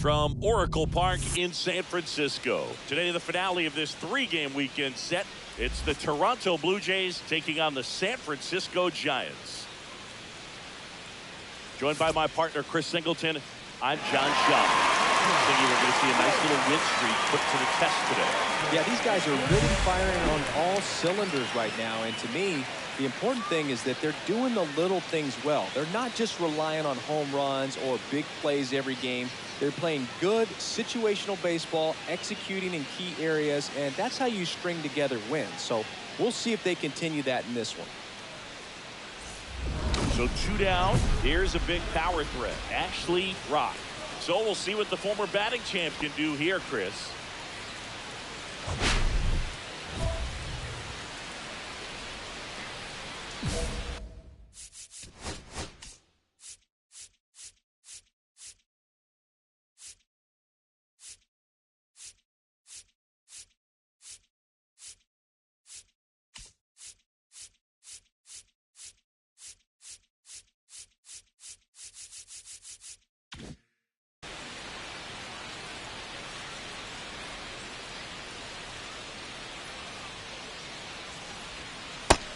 from Oracle Park in San Francisco. Today, the finale of this three-game weekend set. It's the Toronto Blue Jays taking on the San Francisco Giants. Joined by my partner, Chris Singleton, I'm John Shaw. Thinking we're going to see a nice little win streak put to the test today. Yeah, these guys are really firing on all cylinders right now. And to me, the important thing is that they're doing the little things well. They're not just relying on home runs or big plays every game. They're playing good situational baseball, executing in key areas, and that's how you string together wins. So we'll see if they continue that in this one. So 2 down. Here's a big power threat. Ashley Rock. So we'll see what the former batting champ can do here, Chris.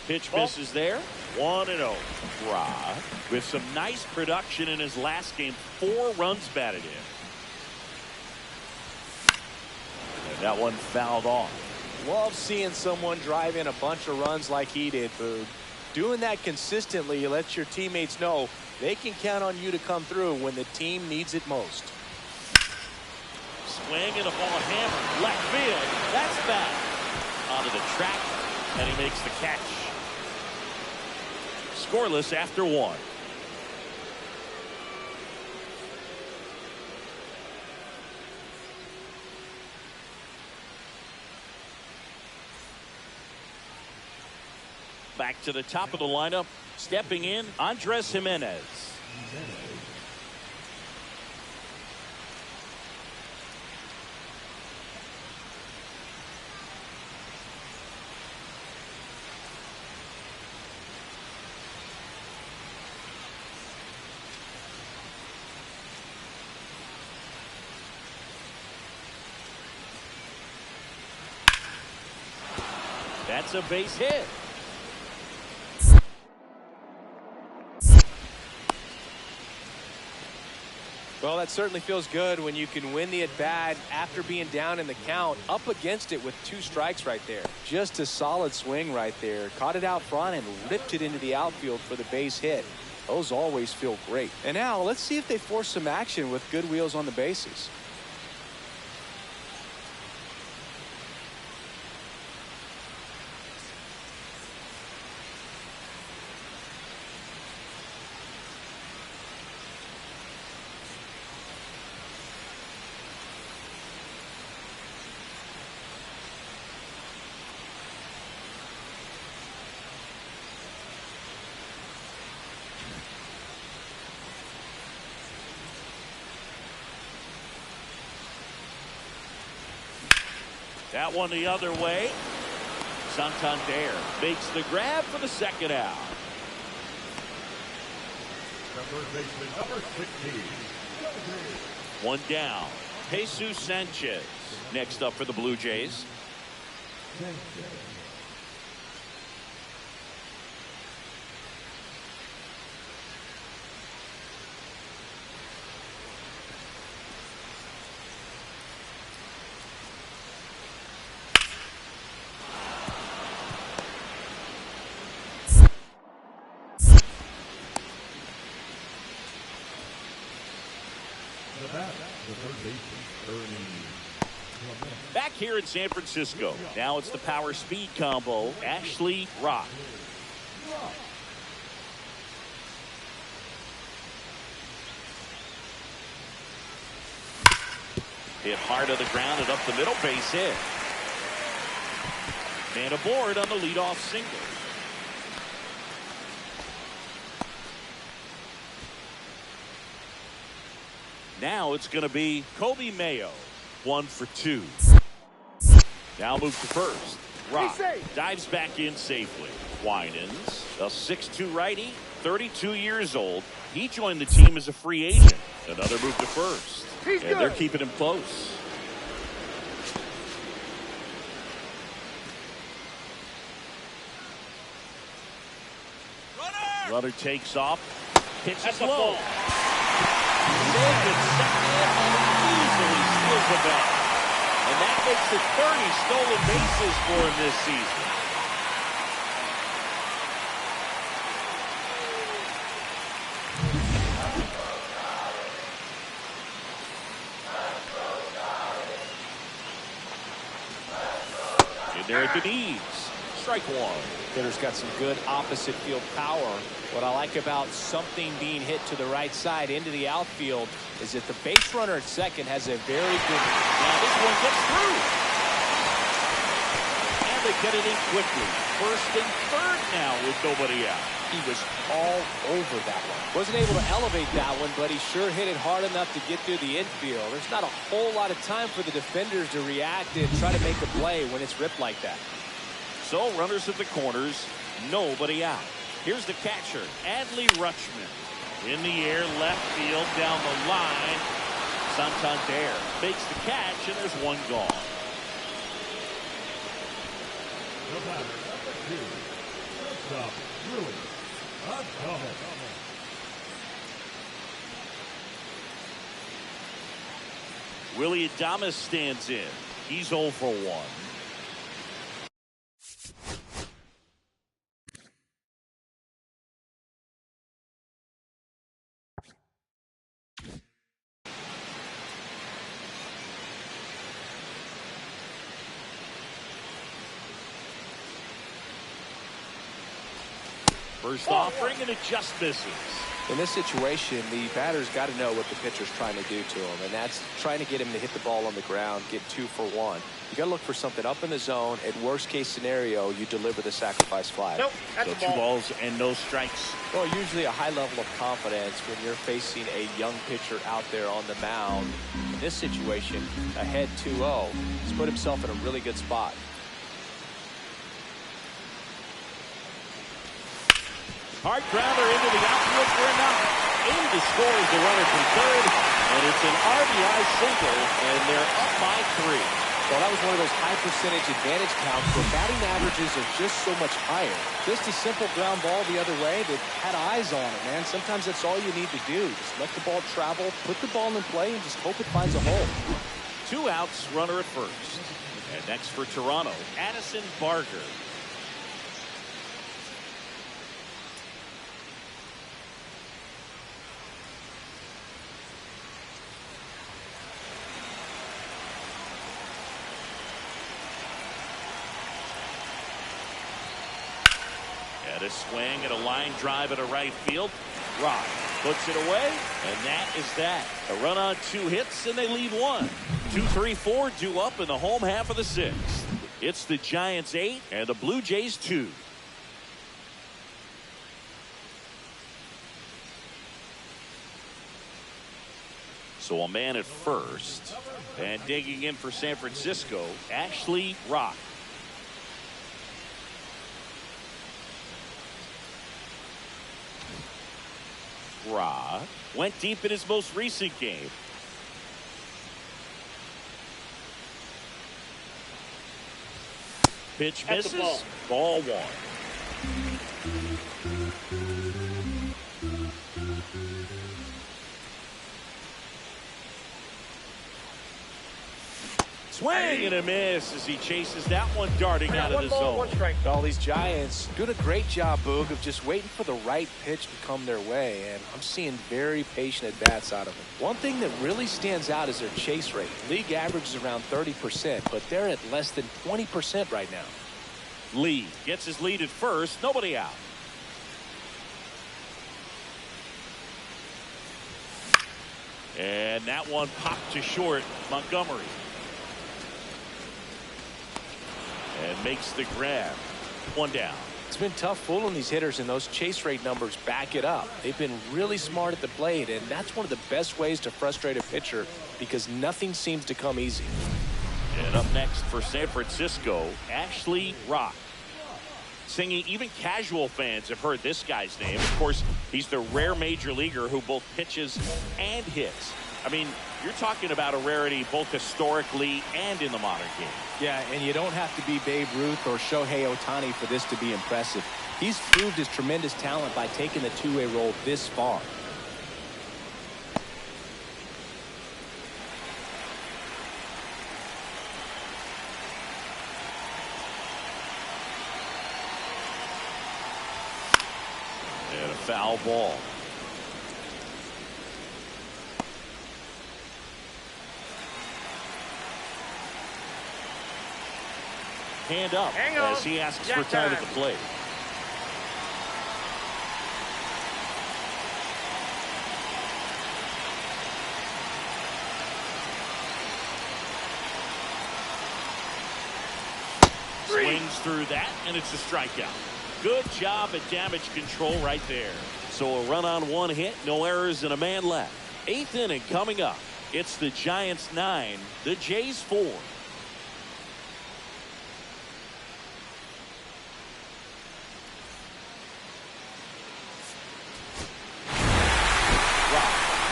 Pitch misses there. 1-0. Rod with some nice production in his last game. 4 runs batted in. And that one fouled off. Love seeing someone drive in a bunch of runs like he did, Boog. Doing that consistently lets your teammates know they can count on you to come through when the team needs it most. Swing and a ball hammered. Left field. That's bad. Onto the track. And he makes the catch. Scoreless after 1. Back to the top of the lineup. Stepping in, Andres Jimenez. That's a base hit. Well, that certainly feels good when you can win the at-bat after being down in the count, up against it with 2 strikes right there. Just a solid swing right there. Caught it out front and ripped it into the outfield for the base hit. Those always feel great. And now let's see if they force some action with good wheels on the bases. That one the other way. Santander makes the grab for the second out. Number 16. 1 down. Jesus Sanchez next up for the Blue Jays. Back here in San Francisco. Now it's the power speed combo. Ashley Rock. Hit hard on the ground and up the middle, base hit. Man aboard on the leadoff single. Now it's going to be Kobe Mayo. 1 for 2. Now move to first. Rock dives back in safely. Winans, a 6'2 righty, 32 years old. He joined the team as a free agent. Another move to first. And they're keeping him close. Runner takes off. Pitches low. Saved it second and easily steals the bat. And that makes it 30 stolen bases for him this season. And there at the knees. Strike one. Hitter's got some good opposite field power. What I like about something being hit to the right side into the outfield is that the base runner at second has a very good. Now this one gets through. And they get it in quickly. First and third now with nobody out. He was all over that one. Wasn't able to elevate that one, but he sure hit it hard enough to get through the infield. There's not a whole lot of time for the defenders to react and try to make a play when it's ripped like that. So runners at the corners, nobody out. Here's the catcher, Adley Rutschman. In the air, left field, down the line. Santander makes the catch, and there's one gone. The batter, number 2. Shortstop, Willie Adames stands in. He's 0 for 1. First offering, and it just misses. In this situation, the batter's got to know what the pitcher's trying to do to him, and that's trying to get him to hit the ball on the ground, get 2 for 1. You got to look for something up in the zone. At worst case scenario, you deliver the sacrifice fly. Nope, so 2 balls and no strikes. Well, usually a high level of confidence when you're facing a young pitcher out there on the mound. In this situation, ahead 2-0, he's put himself in a really good spot. Hard grounder into the outfield for a knock. In to score is the runner from third, and it's an RBI single, and they're up by 3. Well, that was one of those high percentage advantage counts where batting averages are just so much higher. Just a simple ground ball the other way that had eyes on it, man. Sometimes that's all you need to do. Just let the ball travel, put the ball in play, and just hope it finds a hole. 2 outs, runner at first. And next for Toronto, Addison Barger. And a swing and a line drive at a right field. Rock puts it away, and that is that. A run on 2 hits, and they lead 1. 2, 3, 4 due up in the home half of the 6th. It's the Giants 8 and the Blue Jays 2. So a man at first, and digging in for San Francisco, Ashley Rock. Rock went deep in his most recent game. Pitch misses. Ball 1. Swing and a miss as he chases that one darting out of the zone. All these Giants doing a great job, Boog, of just waiting for the right pitch to come their way, and I'm seeing very patient at-bats out of them. One thing that really stands out is their chase rate. League average is around 30%, but they're at less than 20% right now. Lee gets his lead at first, nobody out. And that one popped to short. Montgomery. And makes the grab. 1 down. It's been tough fooling these hitters, and those chase rate numbers back it up. They've been really smart at the plate, and that's one of the best ways to frustrate a pitcher because nothing seems to come easy. And up next for San Francisco, Ashley Rock. singing. Even casual fans have heard this guy's name. Of course, he's the rare major leaguer who both pitches and hits. I mean, you're talking about a rarity both historically and in the modern game. Yeah, and you don't have to be Babe Ruth or Shohei Ohtani for this to be impressive. He's proved his tremendous talent by taking the two-way role this far. And a foul ball. Hand up as he asks for time at the plate. Swings through that, and it's a strikeout. Good job at damage control right there. So a run on one hit, no errors, and a man left. 8th inning coming up. It's the Giants 9, the Jays 4.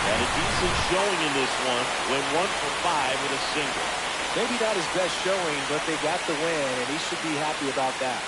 And a decent showing in this one. Went 1 for 5 with a single. Maybe not his best showing, but they got the win, and he should be happy about that.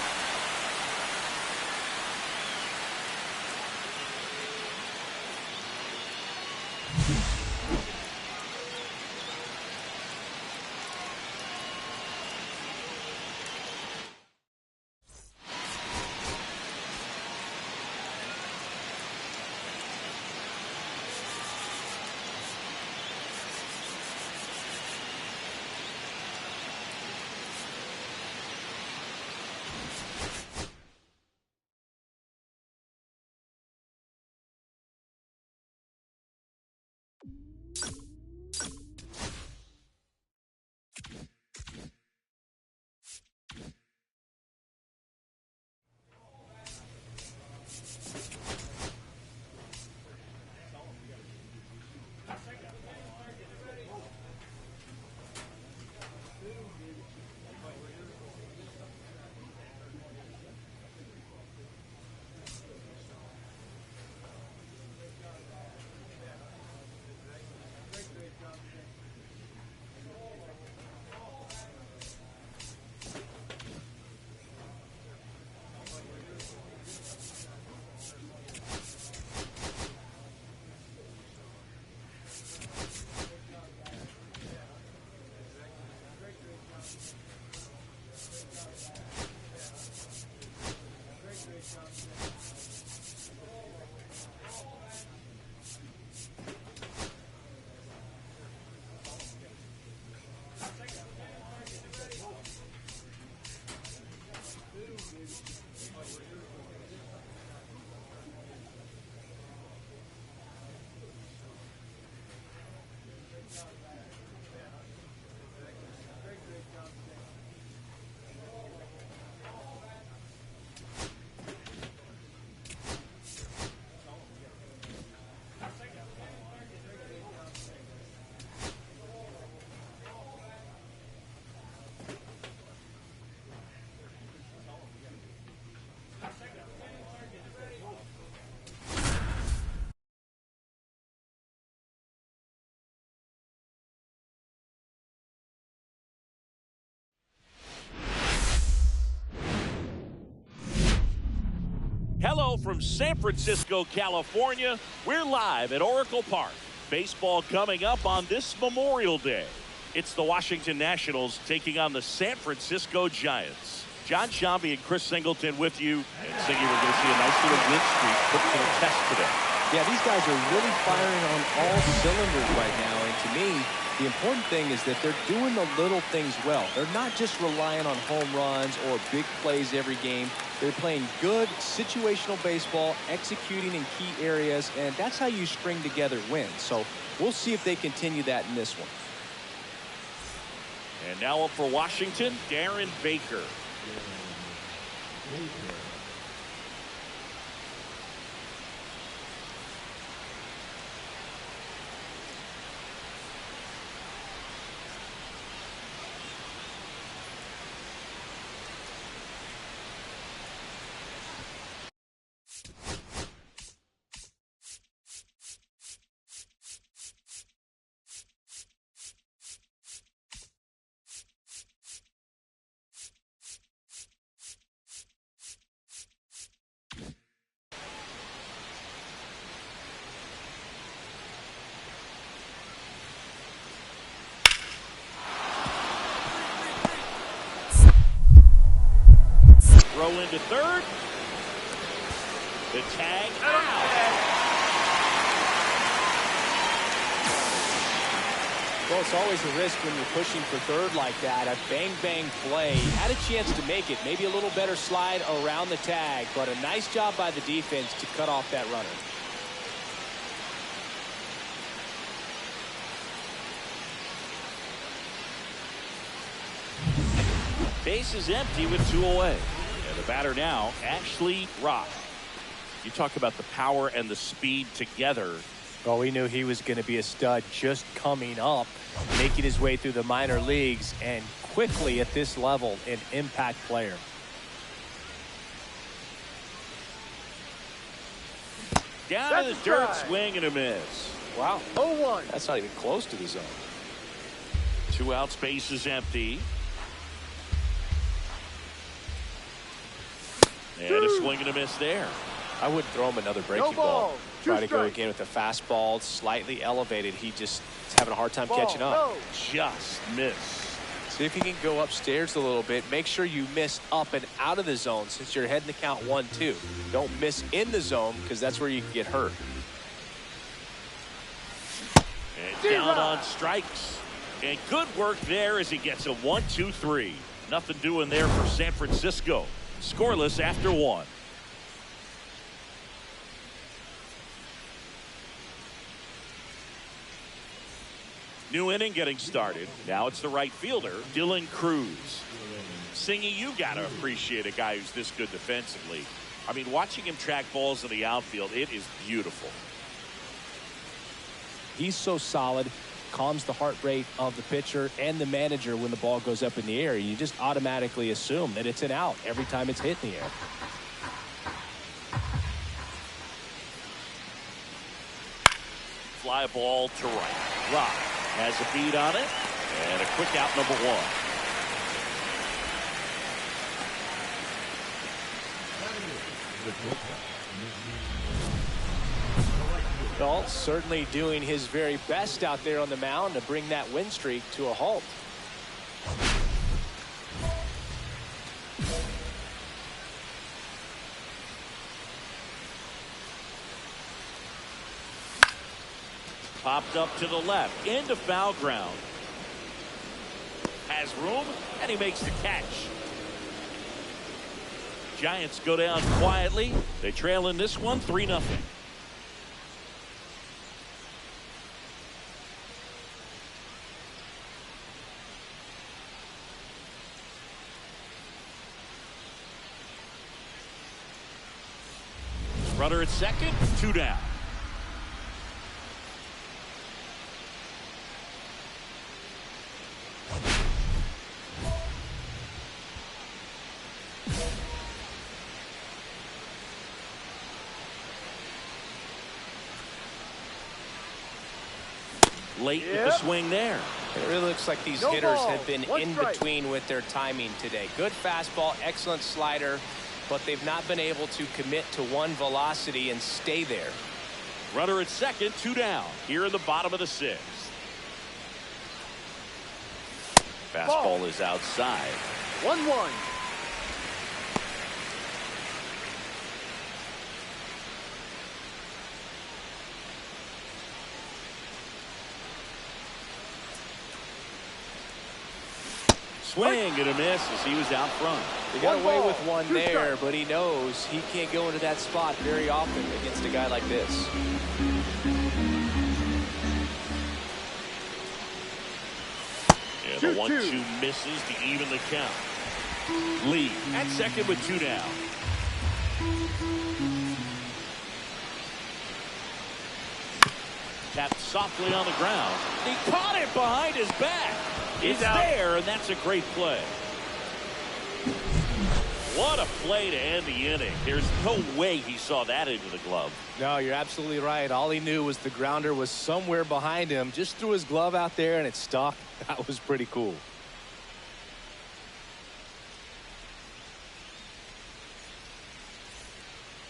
Hello from San Francisco, California. We're live at Oracle Park. Baseball coming up on this Memorial Day. It's the Washington Nationals taking on the San Francisco Giants. John Shambi and Chris Singleton with you. And Singy, we're going to see a nice little win streak put to the test today. Yeah, these guys are really firing on all cylinders right now. And to me, the important thing is that they're doing the little things well. They're not just relying on home runs or big plays every game. They're playing good situational baseball, executing in key areas, and that's how you string together wins. So we'll see if they continue that in this one. And now up for Washington, Darren Baker. to third. The tag out. Well, it's always a risk when you're pushing for third like that. A bang-bang play. Had a chance to make it. Maybe a little better slide around the tag, but a nice job by the defense to cut off that runner. Base is empty with 2 away. And the batter now, Ashley Rock. You talk about the power and the speed together. Well, we knew he was going to be a stud just coming up, making his way through the minor leagues, and quickly at this level, an impact player. Down in the dirt, swing and a miss. Wow. 0-1. That's not even close to the zone. 2 outs, base is empty. And a swing and a miss there. I wouldn't throw him another breaking No ball. Try to go Strikes. again with the fastball, slightly elevated. He just is having a hard time catching up. No. Just missed. See if you can go upstairs a little bit. Make sure you miss up and out of the zone since you're heading to count 1-2. Don't miss in the zone because that's where you can get hurt. And down on strikes. And good work there as he gets a 1-2-3. Nothing doing there for San Francisco. Scoreless after 1. New inning getting started. Now it's the right fielder, Dylan Cruz. Singy, you got to appreciate a guy who's this good defensively. I mean, watching him track balls in the outfield, it is beautiful. He's so solid, calms the heart rate of the pitcher and the manager when the ball goes up in the air. You just automatically assume that it's an out every time it's hit in the air. Fly ball to right. Rock has a beat on it. And a quick out, number 1. Well, certainly doing his very best out there on the mound to bring that win streak to a halt. Popped up to the left, into foul ground. Has room, and he makes the catch. Giants go down quietly. They trail in this one 3-0. Runner at second, 2 down. Late with the swing there. It really looks like these No hitters ball. have been 1 in strike. between with their timing today. Good fastball, excellent slider, but they've not been able to commit to one velocity and stay there. Runner at second, 2 down. Here in the bottom of the 6th. Fastball is outside. 1-1. Swing and a miss as he was out front. He got 1 away ball, with one 2 there, strikes. but he knows he can't go into that spot very often against a guy like this. And the 2-2. 1-2 misses to even the count. Lee at second with 2 down. Tapped softly on the ground. He caught it behind his back. It's there, and that's a great play. What a play to end the inning. There's no way he saw that into the glove. No, you're absolutely right. All he knew was the grounder was somewhere behind him. Just threw his glove out there, and it stuck. That was pretty cool.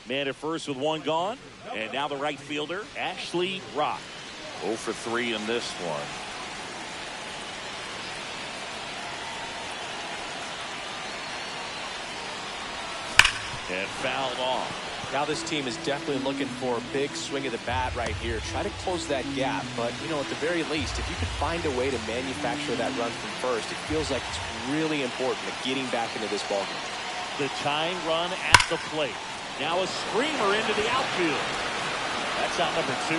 Man at first with 1 gone. And now the right fielder, Ashley Rock. 0 for 3 in this one. And fouled off. Now this team is definitely looking for a big swing of the bat right here. Try to close that gap. But, you know, at the very least, if you could find a way to manufacture that run from first, it feels like it's really important to getting back into this ballgame. The tying run at the plate. Now a screamer into the outfield. That's out number 2.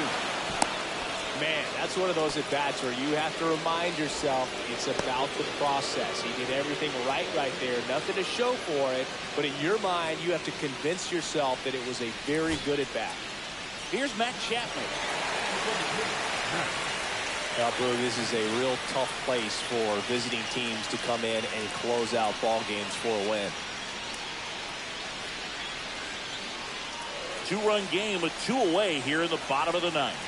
Man, that's one of those at-bats where you have to remind yourself it's about the process. He did everything right there. Nothing to show for it. But in your mind, you have to convince yourself that it was a very good at-bat. Here's Matt Chapman. Now, Boo, this is a real tough place for visiting teams to come in and close out ball games for a win. 2-run game with 2 away here in the bottom of the 9th.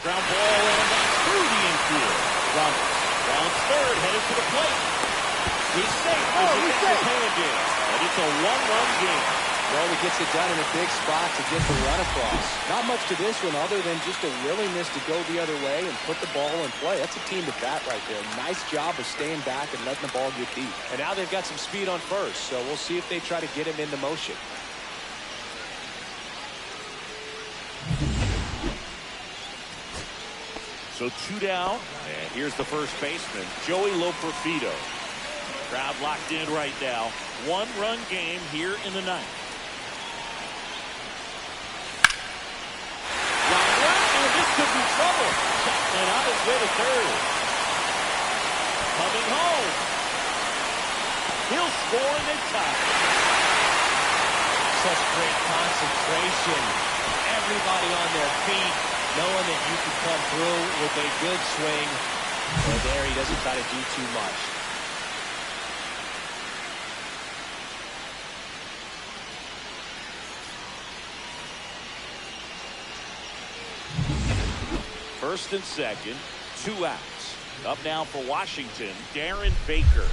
Ground ball and back through the infield. Rounds third, headed to the plate. He's safe. He's safe. And it's a 1-run game. Well, he gets it done in a big spot to get the run across. Not much to this one other than just a willingness to go the other way and put the ball in play. That's a team to bat right there. Nice job of staying back and letting the ball get deep. And now they've got some speed on first, so we'll see if they try to get him into motion. So 2 down, and here's the first baseman, Joey Loperfido. Crowd locked in right now. 1-run game here in the 9th. And this could be trouble. Chapman on his way to third. Coming home. He'll score in time. Such great concentration. Everybody on their feet, knowing that you can come through with a good swing. But there, he doesn't try to do too much. First and second, 2 outs. Up now for Washington, Darren Baker.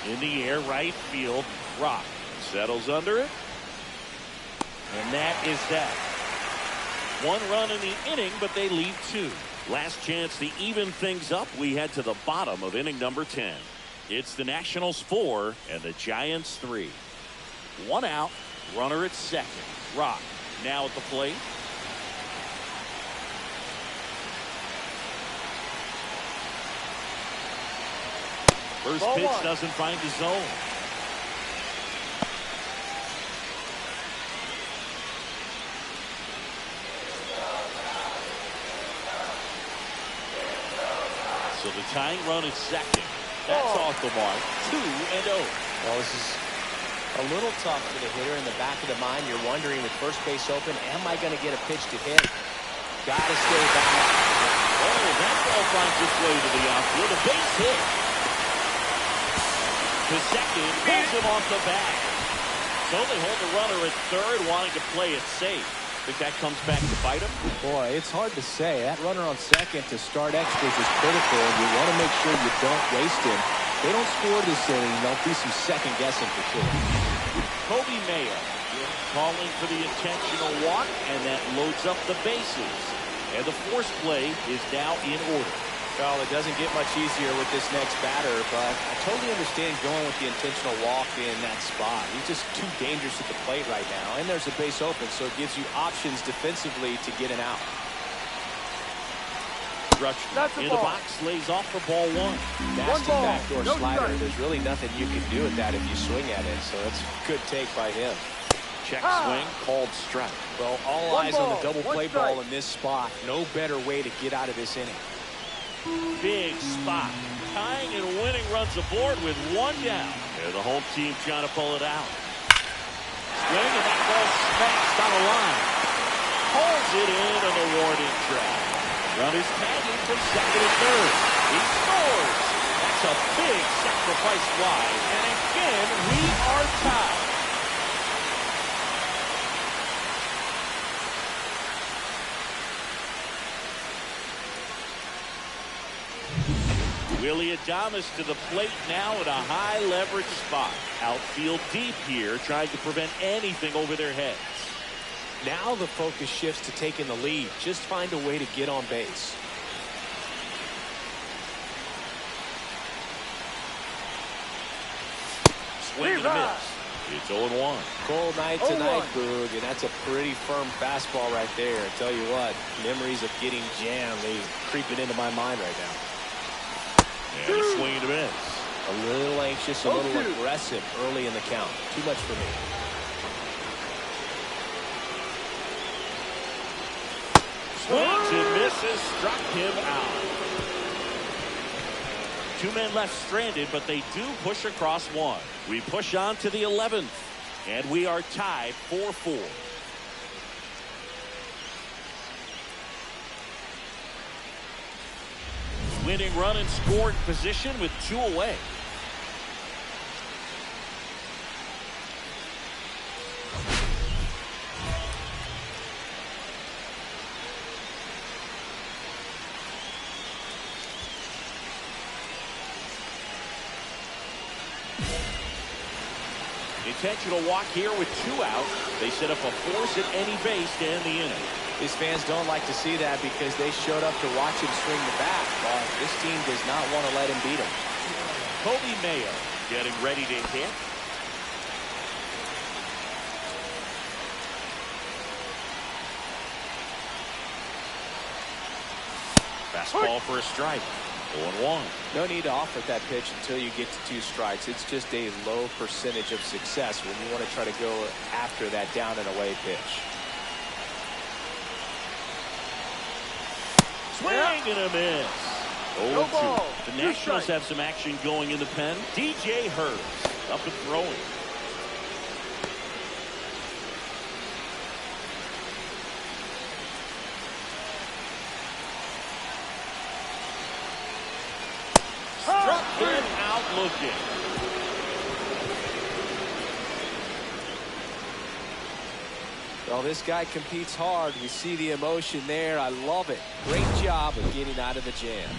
In the air, right field, Rock settles under it. And that is that. 1 run in the inning, but they leave 2. Last chance to even things up. We head to the bottom of inning number 10. It's the Nationals 4 and the Giants 3. 1 out, runner at second. Rock now at the plate. First pitch doesn't find the zone. So the tying run is second. That's off the mark. 2-0. Well, this is a little tough for the hitter. In the back of the mind, you're wondering with first base open, am I going to get a pitch to hit? Got to stay back. Oh, that ball finds its way to the outfield. A base hit. To second, pulls him off the bat. So they hold the runner at third, wanting to play it safe. Think that comes back to bite him? Boy, it's hard to say. That runner on second to start extras is critical, and you want to make sure you don't waste him. If they don't score this inning, there'll be some second guessing for sure. Kobe Mayo calling for the intentional walk, and that loads up the bases. And the force play is now in order. Well, it doesn't get much easier with this next batter, but I totally understand going with the intentional walk in that spot. He's just too dangerous at the plate right now, and there's a base open, so it gives you options defensively to get an out. In the box, lays off for ball 1. Nasty backdoor slider. There's really nothing you can do with that if you swing at it, so it's a good take by him. Check swing, called strike. Well, all eyes on the double play ball in this spot. No better way to get out of this inning. Big spot. Tying and winning runs aboard with 1 down. And the home team trying to pull it out. Swing, and that ball smashed on the line. Pulls it in on the warning track. Run is tagging from second to third. He scores. That's a big sacrifice fly. And again, we are tied. Willie Adames to the plate now at a high leverage spot. Outfield deep here, trying to prevent anything over their heads. Now the focus shifts to taking the lead. Just find a way to get on base. Swing and a miss. It's 0-1. Cold night tonight, Boog, and that's a pretty firm fastball right there. I tell you what, memories of getting jammed, they creeping into my mind right now. And a swing and a miss. A little anxious, a little aggressive early in the count. Too much for me. Swings and misses, struck him out. 2 men left stranded, but they do push across one. We push on to the 11th, and we are tied 4-4. Winning run in scoring position with 2 away. Intentional walk here with 2 out. They set up a force at any base to end the inning. These fans don't like to see that because they showed up to watch him swing the bat. But this team does not want to let him beat him. Kobe Mayo getting ready to hit. Fastball for a strike. 0-1. No need to offer that pitch until you get to 2 strikes. It's just a low percentage of success when you want to try to go after that down and away pitch. Swing and a miss. 0-2. The Nationals have some action going in the pen. DJ Hurst up and throwing. Struck him out looking. Well, this guy competes hard. We see the emotion there. I love it. Great job of getting out of the jam.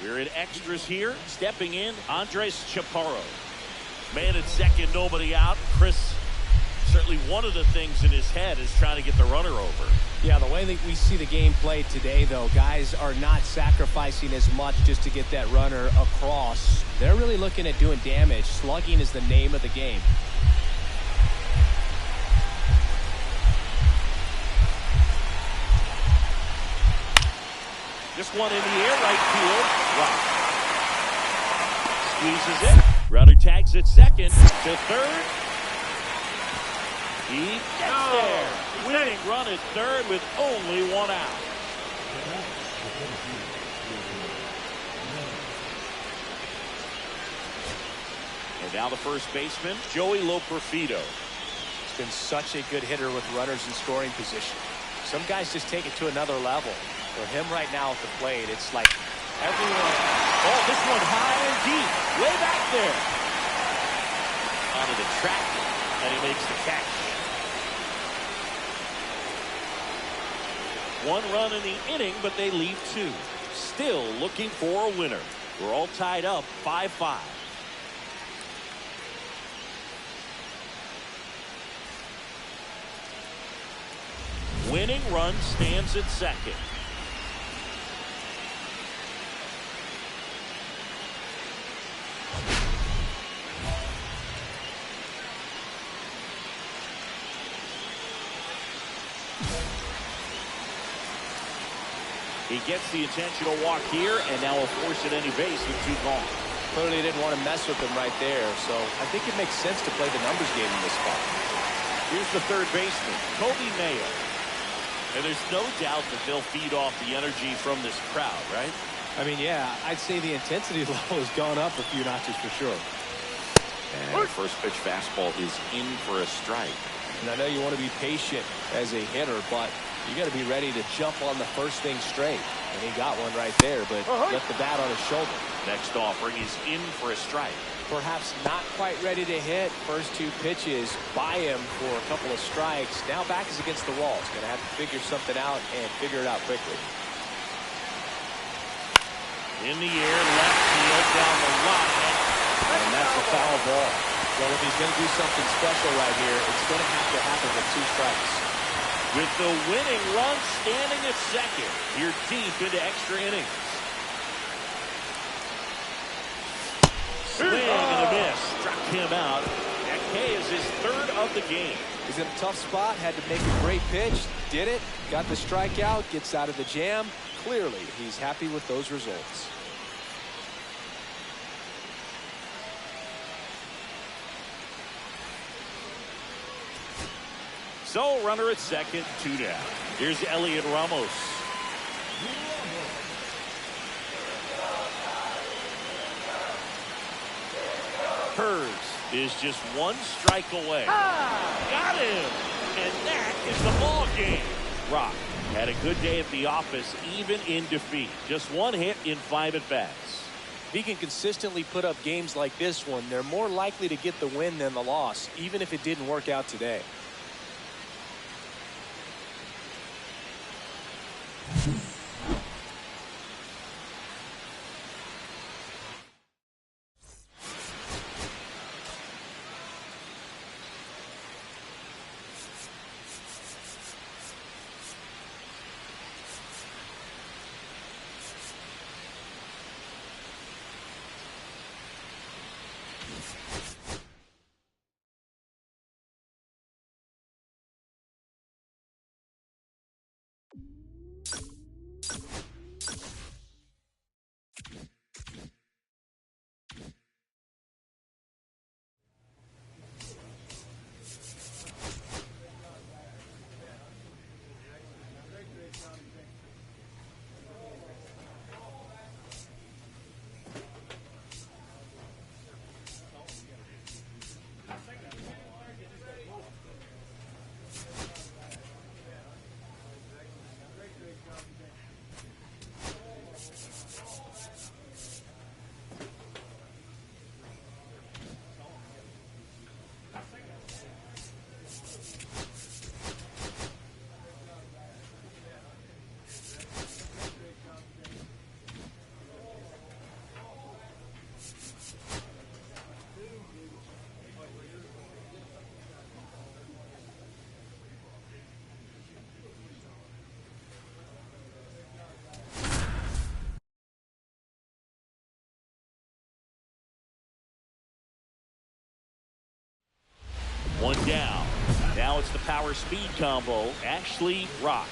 We're in extras here. Stepping in, Andres Chaparro. Man at second, nobody out. Chris, certainly one of the things in his head is trying to get the runner over. Yeah, the way that we see the game played today, though, guys are not sacrificing as much just to get that runner across. They're really looking at doing damage. Slugging is the name of the game. This one in the air, right field. Right. Squeezes it. Runner tags at second. To third. He gets there. Winning run at third with only 1 out. And now the first baseman, Joey Loperfido. He's been such a good hitter with runners in scoring position. Some guys just take it to another level. For him right now at the plate, it's like everyone. Oh, this one high and deep. Way back there. Onto the track. And he makes the catch. 1 run in the inning, but they leave 2. Still looking for a winner. We're all tied up 5-5. Winning run stands at second. He gets the intentional walk here, and now will force at any base with 2 gone. Clearly didn't want to mess with him right there, so I think it makes sense to play the numbers game in this spot. Here's the third baseman, Kobe Mayo. And there's no doubt that they'll feed off the energy from this crowd, right? I mean, yeah, I'd say the intensity level has gone up a few notches for sure. And first pitch fastball is in for a strike. And I know you want to be patient as a hitter, but you got to be ready to jump on the first thing straight. And he got one right there, but left the bat on his shoulder. Next offering is in for a strike. Perhaps not quite ready to hit. First two pitches by him for a couple of strikes. Now back is against the wall. He's going to have to figure something out and figure it out quickly. In the air, left field down the line. And that's a foul ball. Well, if he's going to do something special right here, it's going to have to happen with two strikes. With the winning run standing at second, you're deep into extra innings. Swing and a miss. Struck him out. That K is his third of the game. He's in a tough spot. Had to make a great pitch. Did it. Got the strikeout. Gets out of the jam. Clearly, he's happy with those results. So, runner at second, 2 down. Here's Elliot Ramos. Hers is just one strike away. Got him! And that is the ball game. Rock had a good day at the office, even in defeat. Just one hit in 5 at-bats. If he can consistently put up games like this one, they're more likely to get the win than the loss, even if it didn't work out today. One down. Now it's the power speed combo. Ashley Rock.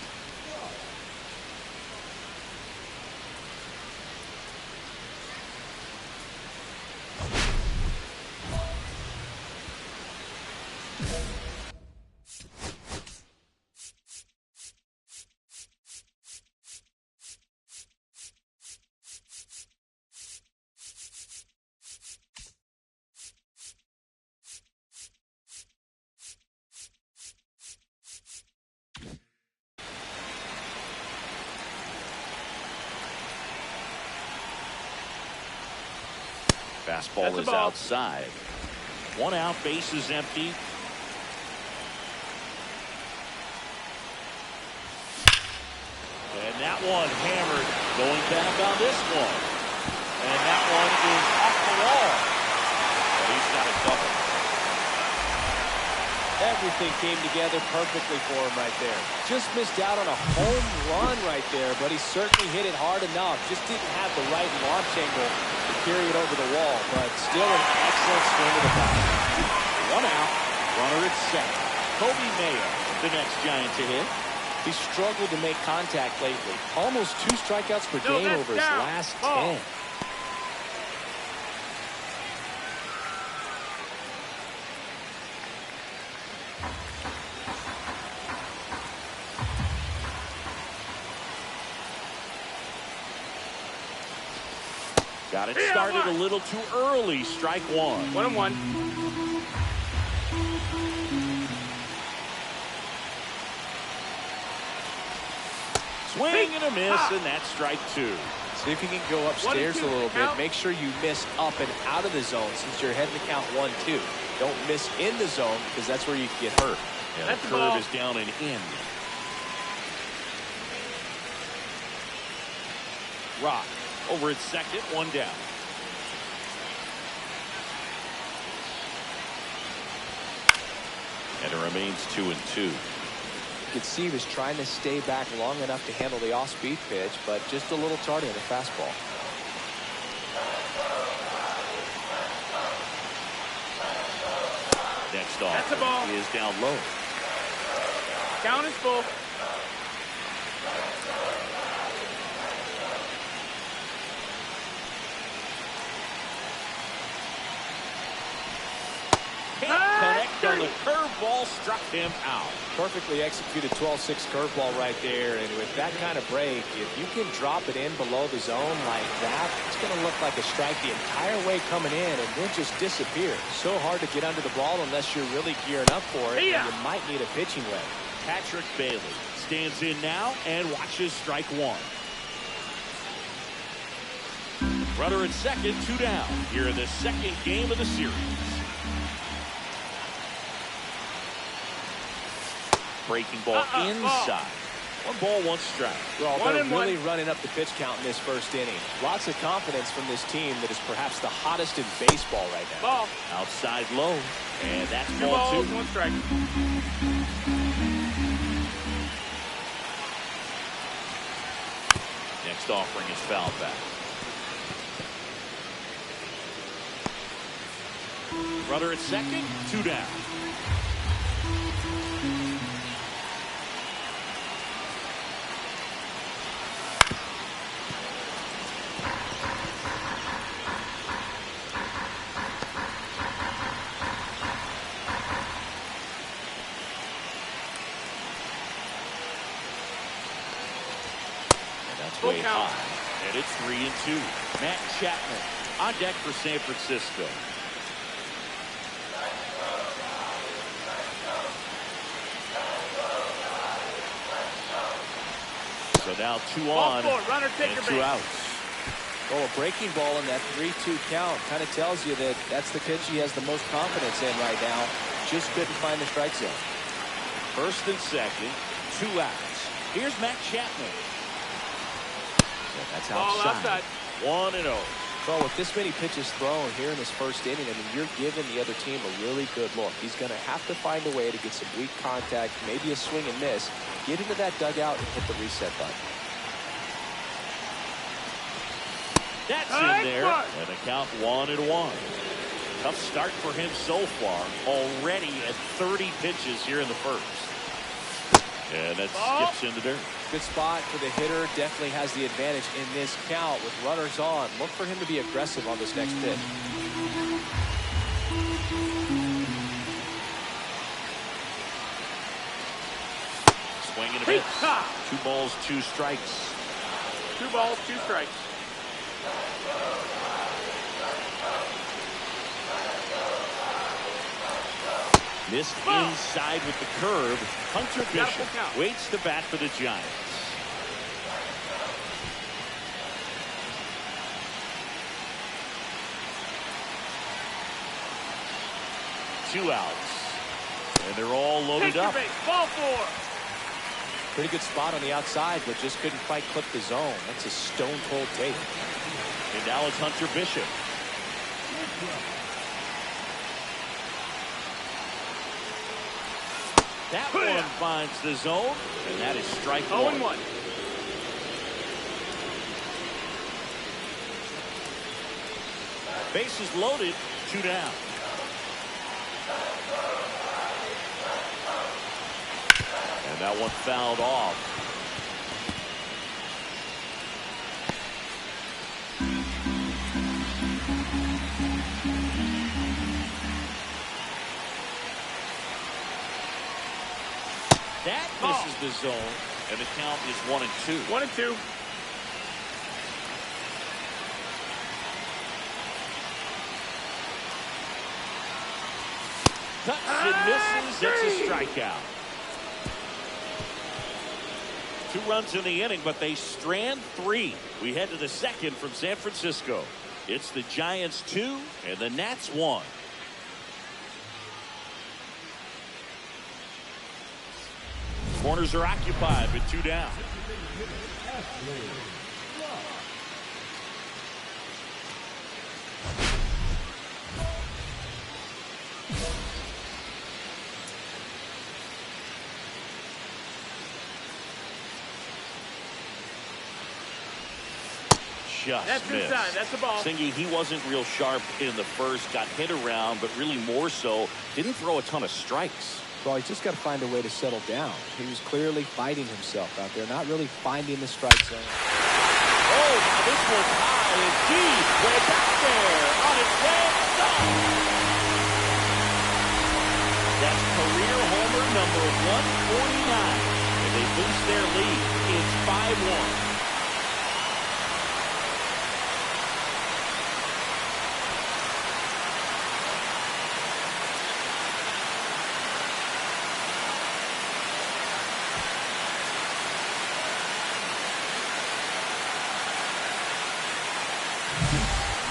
Fastball is outside. 1 out, base is empty. And that one hammered. Going back on this one. And that one is off the wall. But he's got a double. Everything came together perfectly for him right there. Just missed out on a home run right there, but he certainly hit it hard enough. Just didn't have the right launch angle to carry it over the wall, but still an excellent swing of the bat. 1 out, runner at second. Kobe Mayo, the next Giant to hit. He struggled to make contact lately. Almost 2 strikeouts per game over his last 10. Got it started a little too early. Strike 1. 1-1. Swing and a miss, and that's strike 2. See if you can go upstairs a little bit. Make sure you miss up and out of the zone since you're heading to count 1-2. Don't miss in the zone because that's where you can get hurt. And the curve is down and in. Rock over at second, one down. And it remains 2-2. You could see he was trying to stay back long enough to handle the off-speed pitch, but just a little tardy on the fastball. Next off is down low. Count is full. Connect on the curveball, struck him out. Perfectly executed 12-6 curveball right there, and with that kind of break, if you can drop it in below the zone like that, it's going to look like a strike the entire way coming in and then just disappear. So hard to get under the ball unless you're really gearing up for it, and you might need a pitching wedge. Patrick Bailey stands in now and watches strike one. Runner at second, 2 down here in the second game of the series. Breaking ball inside. 1 ball, 1 strike. Well, they're really running up the pitch count in this first inning. Lots of confidence from this team that is perhaps the hottest in baseball right now. Ball. Outside low. And that's 2 ball 2. balls, 1 strike. Next offering is fouled back. Runner at second, 2 down. Way high, and it's 3-2. Matt Chapman on deck for San Francisco. So now 2 on and 2 outs. Well, a breaking ball in that 3-2 count kind of tells you that that's the pitch he has the most confidence in right now. Just couldn't find the strike zone. First and second, 2 outs. Here's Matt Chapman. That's outside. 1-0. Well, with this many pitches thrown here in this first inning, I mean, you're giving the other team a really good look. He's going to have to find a way to get some weak contact, maybe a swing and miss, get into that dugout and hit the reset button. That's in there. And a count 1-1. Tough start for him so far. Already at 30 pitches here in the first. And that skips in the dirt. Good spot for the hitter. Definitely has the advantage in this count with runners on. Look for him to be aggressive on this next pitch. Swing and a miss. 2 balls, 2 strikes. 2 balls, 2 strikes. Missed inside with the curve. Hunter Bishop waits to bat for the Giants. Two outs. And they're all loaded up. Ball 4. Pretty good spot on the outside, but just couldn't quite clip the zone. That's a stone-cold take. And now it's Hunter Bishop. That one finds the zone, and that is strike 1. 0-1. Bases loaded, 2 down. And that one fouled off. That misses the zone, and the count is 1-2. 1-2. Cuts and misses. It's a strikeout. 2 runs in the inning, but they strand 3. We head to the second from San Francisco. It's the Giants 2 and the Nats 1. Corners are occupied with 2 down. That's inside. That's the ball. Singy, he wasn't real sharp in the first, got hit around, but really more so, didn't throw a ton of strikes. Well, he's just got to find a way to settle down. He was clearly fighting himself out there, not really finding the strike zone. Oh, now this one's high and deep. Way back there. On its way. Stop. That's career homer number 149. And they boost their lead. It's 5-1.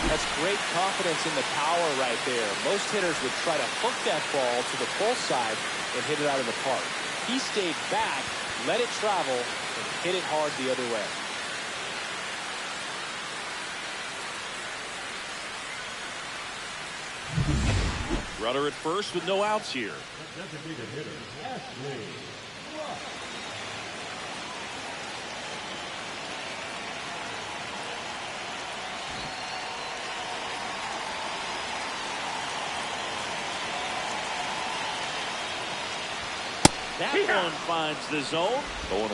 That's great confidence in the power right there. Most hitters would try to hook that ball to the full side and hit it out of the park. He stayed back, let it travel, and hit it hard the other way. Runner at first with no outs here. Designated hitter, Ashley. That one finds the zone. 0-1.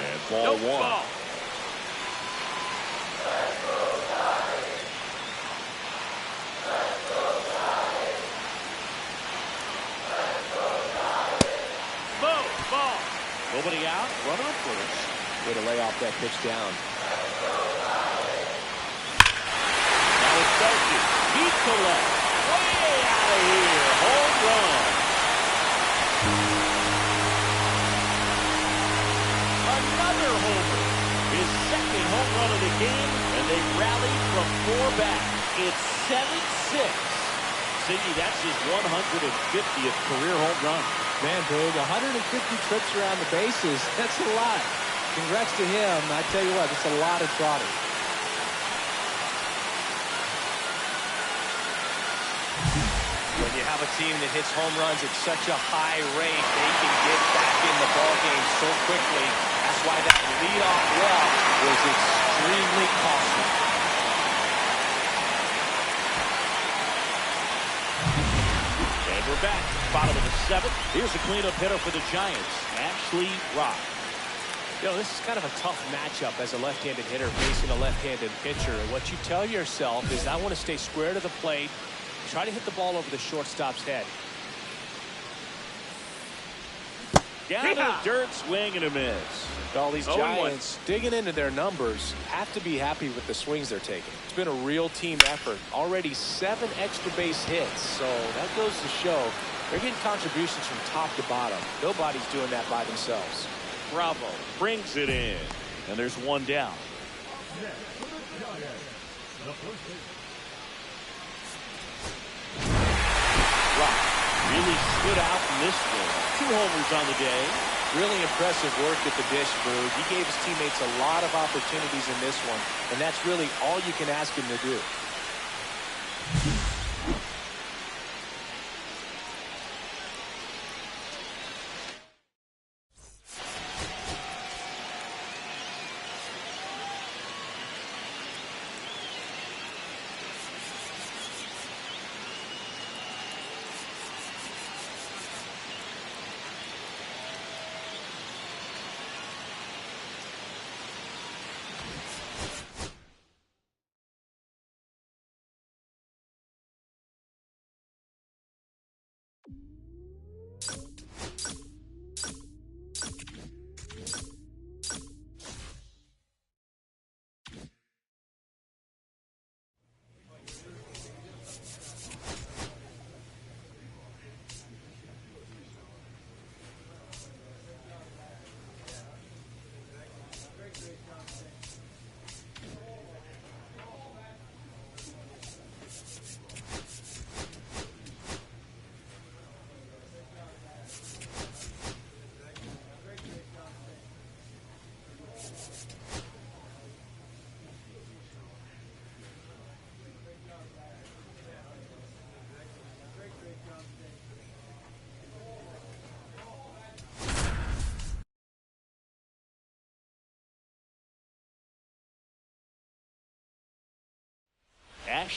And ball 1. Ball. Ball. Nobody out. Runner at first. Way to lay off that pitch down. Deep to left. Way out of here. Home run. Another homer. His second home run of the game, and they rallied from 4 back. It's 7-6. Siggy, that's his 150th career home run. Man, Boog, 150 trips around the bases. That's a lot. Congrats to him. I tell you what, it's a lot of trotting. When you have a team that hits home runs at such a high rate, they can get back in the ballgame so quickly. That's why that leadoff walk was extremely costly. And we're back. Bottom of the 7th. Here's a cleanup hitter for the Giants, Ashley Rock. You know, this is kind of a tough matchup as a left-handed hitter facing a left-handed pitcher. And what you tell yourself is, I want to stay square to the plate, try to hit the ball over the shortstop's head. Down to the dirt, swing and a miss. All these Giants digging into their numbers have to be happy with the swings they're taking. It's been a real team effort. Already 7 extra base hits, so that goes to show they're getting contributions from top to bottom. Nobody's doing that by themselves. Bravo brings it in, and there's 1 down. Next for the Giants, the first base. Rock really stood out in this one. 2 homers on the day. Really impressive work at the dish, Boog. He gave his teammates a lot of opportunities in this one, and that's really all you can ask him to do.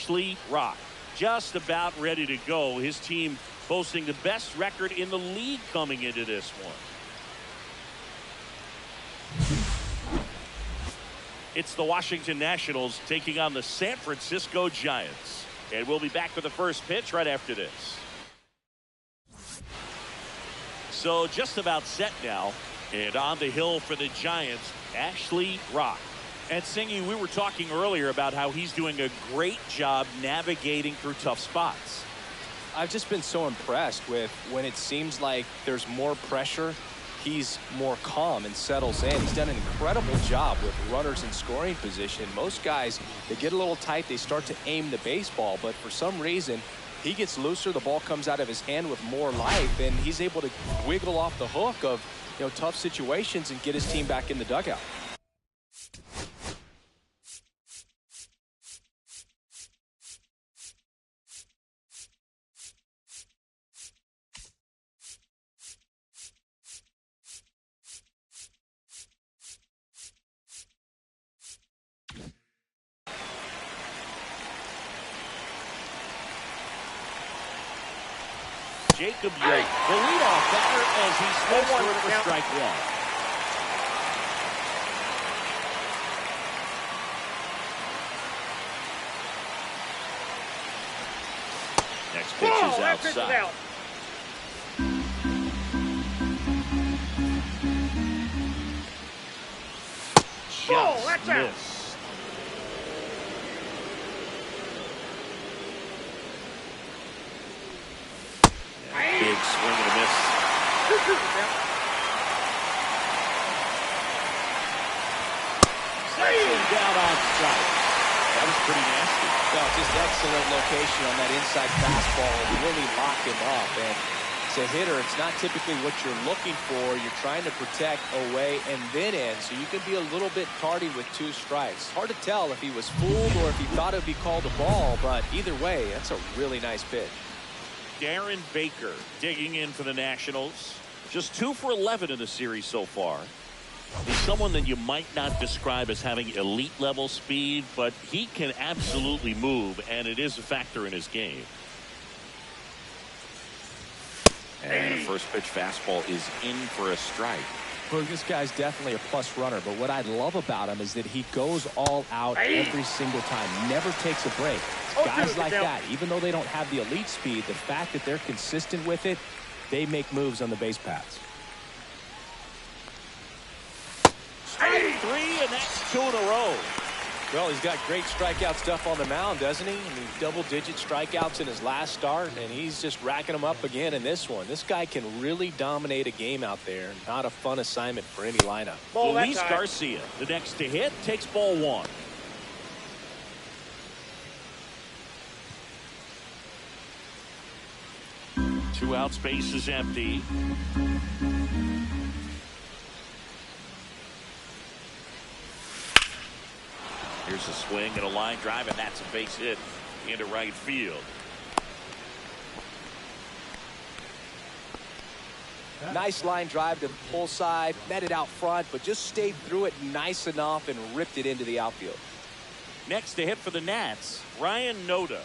Ashley Rock. Just about ready to go. His team boasting the best record in the league coming into this one. It's the Washington Nationals taking on the San Francisco Giants. And we'll be back with the first pitch right after this. So just about set now. And on the hill for the Giants, Ashley Rock. And Singy, we were talking earlier about how he's doing a great job navigating through tough spots. I've just been so impressed with when it seems like there's more pressure, he's more calm and settles in. He's done an incredible job with runners in scoring position. Most guys, they get a little tight, they start to aim the baseball, but for some reason, he gets looser, the ball comes out of his hand with more life, and he's able to wiggle off the hook of, tough situations and get his team back in the dugout. Jacob Young, the leadoff batter, as he smokes through it for strike one. Next pitch is outside. Just missed. Big swing and a miss. Second down on strike. That was pretty nasty. Well, just excellent location on that inside fastball. Really lock him up. And as a hitter, it's not typically what you're looking for. You're trying to protect away and then in. So you can be a little bit tardy with 2 strikes. Hard to tell if he was fooled or if he thought it would be called a ball. But either way, that's a really nice pitch. Darren Baker digging in for the Nationals. Just 2 for 11 in the series so far. He's someone that you might not describe as having elite level speed, but he can absolutely move, and it is a factor in his game. And the first pitch fastball is in for a strike. Well, this guy's definitely a plus runner, but what I love about him is that he goes all out every single time, never takes a break. Guys like that, even though they don't have the elite speed, the fact that they're consistent with it, they make moves on the base paths. Strike 3, and that's 2 in a row. Well, he's got great strikeout stuff on the mound, doesn't he? I mean, double-digit strikeouts in his last start, and he's just racking them up again in this one. This guy can really dominate a game out there. Not a fun assignment for any lineup. Luis Garcia, the next to hit, takes ball 1. Two out, space is empty. Here's a swing and a line drive, and that's a base hit into right field. Nice line drive to the pull side, met it out front, but just stayed through it nice enough and ripped it into the outfield. Next to hit for the Nats, Ryan Noda.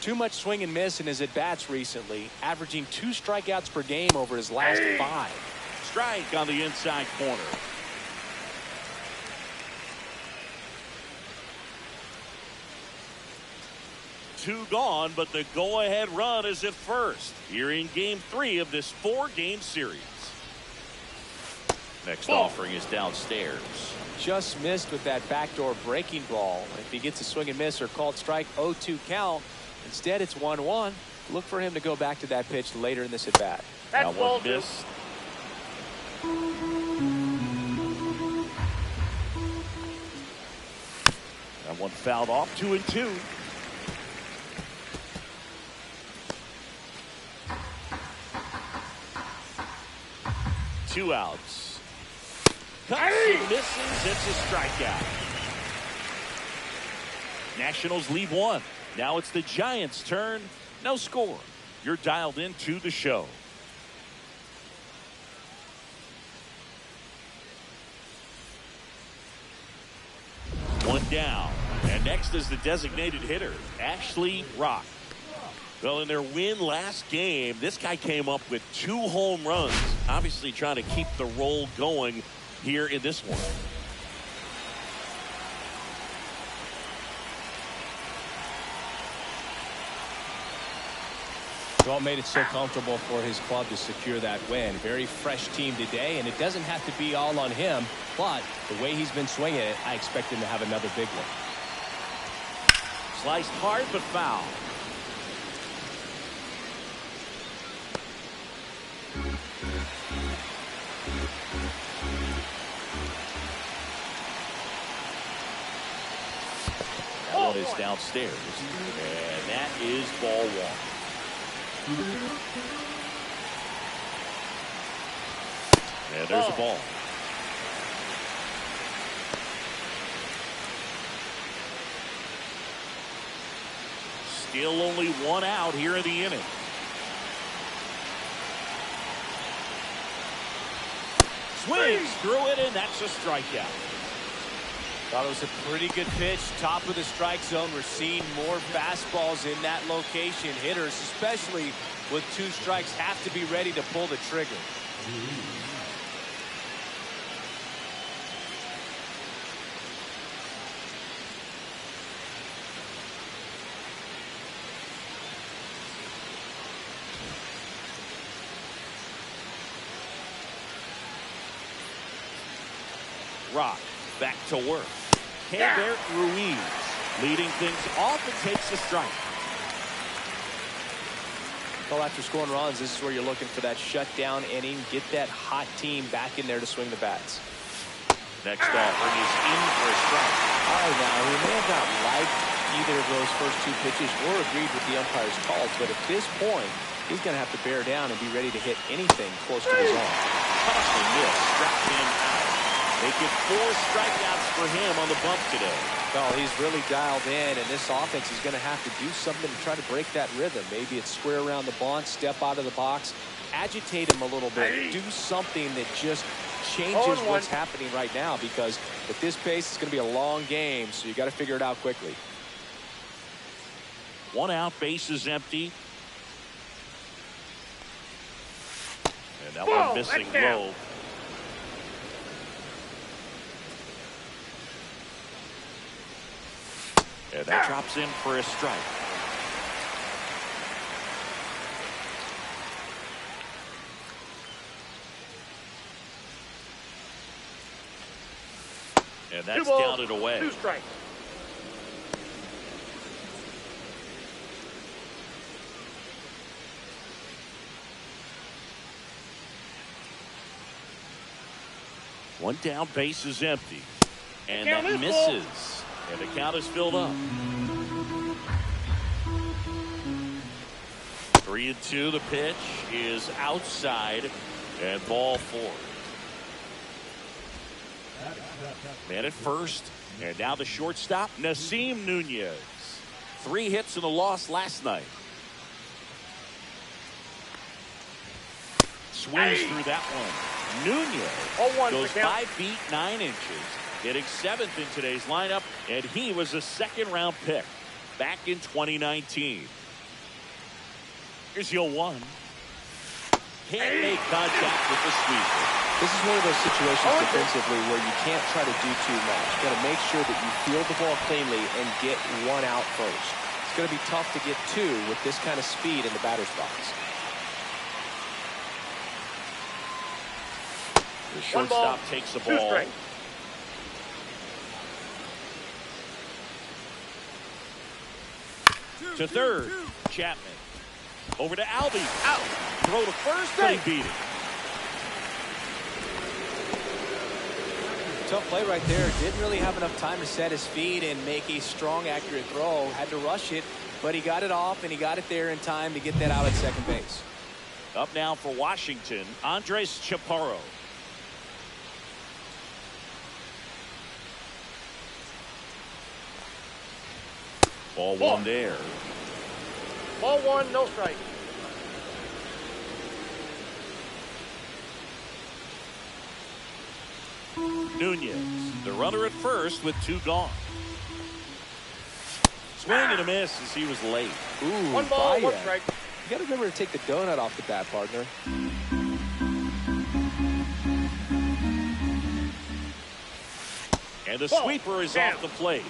Too much swing and miss in his at-bats recently, averaging 2 strikeouts per game over his last 5. Strike on the inside corner. Two gone, but the go-ahead run is at first here in game 3 of this 4-game series. Next offering is downstairs. Just missed with that backdoor breaking ball. If he gets a swing and miss or called strike, 0-2 count. Instead, it's 1-1. Look for him to go back to that pitch later in this at-bat. That one missed. That one fouled off. 2-2. Two outs. Cuts and misses. It's a strikeout. Nationals lead 1. Now it's the Giants' turn. No score. You're dialed into the show. One down. And next is the designated hitter, Ashley Rock. Well, in their win last game, this guy came up with 2 home runs, obviously trying to keep the roll going here in this one. Well, made it so comfortable for his club to secure that win. Very fresh team today, and it doesn't have to be all on him, but the way he's been swinging it, I expect him to have another big one. Sliced hard, but foul. That one is downstairs, and that is ball 1. And there's a ball. Still only 1 out here in the inning. Swings through it, and that's a strikeout. Thought it was a pretty good pitch, top of the strike zone. We're seeing more fastballs in that location. Hitters, especially with 2 strikes, have to be ready to pull the trigger. Rock back to work. Herbert Ruiz leading things off and takes the strike. Well, after scoring runs, this is where you're looking for that shutdown inning. Get that hot team back in there to swing the bats. Next offering is in for a strike. All right, now, he may have not liked either of those first 2 pitches or agreed with the umpire's calls, but at this point, he's going to have to bear down and be ready to hit anything close to his own. Costly miss, struck him out. Making 4 strikeouts for him on the bump today. Well, he's really dialed in, and this offense is going to have to do something to try to break that rhythm. Maybe it's square around the bunt, step out of the box, agitate him a little bit, do something that just changes what's happening right now, because at this pace, it's going to be a long game, so you got to figure it out quickly. 1 out, bases empty. And that one missing low. And that drops in for a strike. And that's downed away. 2 strikes. One down, base is empty. And that misses. And the count is filled up. 3-2. The pitch is outside, and ball 4. Man at first, and now the shortstop, Nasim Nunez. 3 hits in the loss last night. Swings through that one. Nunez goes 5 feet 9 inches. Hitting 7th in today's lineup, and he was a 2nd-round pick back in 2019. Here's 0-1. Can't make contact with the sweeper. This is one of those situations defensively where you can't try to do too much. You got to make sure that you field the ball cleanly and get 1 out first. It's going to be tough to get 2 with this kind of speed in the batter's box. The shortstop takes the ball. To third, Chapman. Over to Albie. Out. Throw to first, but he beat it. Tough play right there. Didn't really have enough time to set his feet and make a strong, accurate throw. Had to rush it, but he got it off, and he got it there in time to get that out at second base. Up now for Washington, Andres Chaparro. Ball 1 there. Ball 1, no strike. Nunez, the runner at first with 2 gone. Swing and a miss as he was late. Ooh, One ball, one Baez. strike. You got to remember to take the donut off the bat, partner. And the Ball. sweeper is Down. off the plate.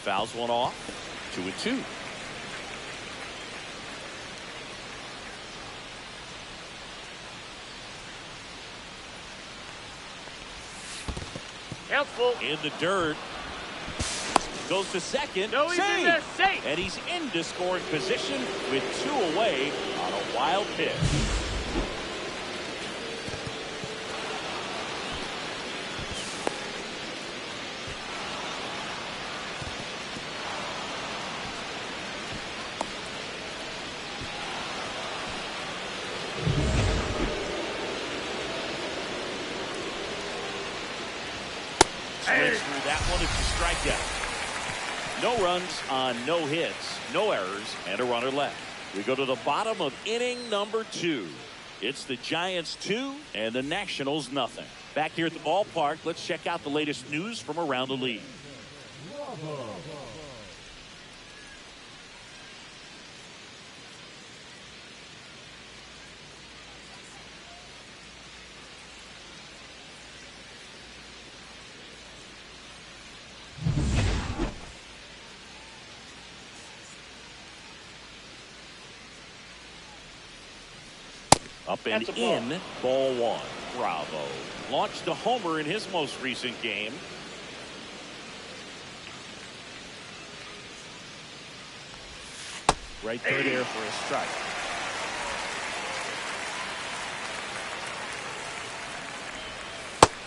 Fouls one off. 2-2. Count's full. In the dirt. Goes to second. No, he's in there. Safe. And he's into scoring position with 2 away on a wild pitch. Swings through that one. It's a strikeout. No runs on no hits, no errors, and a runner left. We go to the bottom of inning number 2. It's the Giants 2 and the Nationals nothing. Back here at the ballpark, let's check out the latest news from around the league. Up and in, ball 1. Bravo. Launched a homer in his most recent game. Right there for a strike.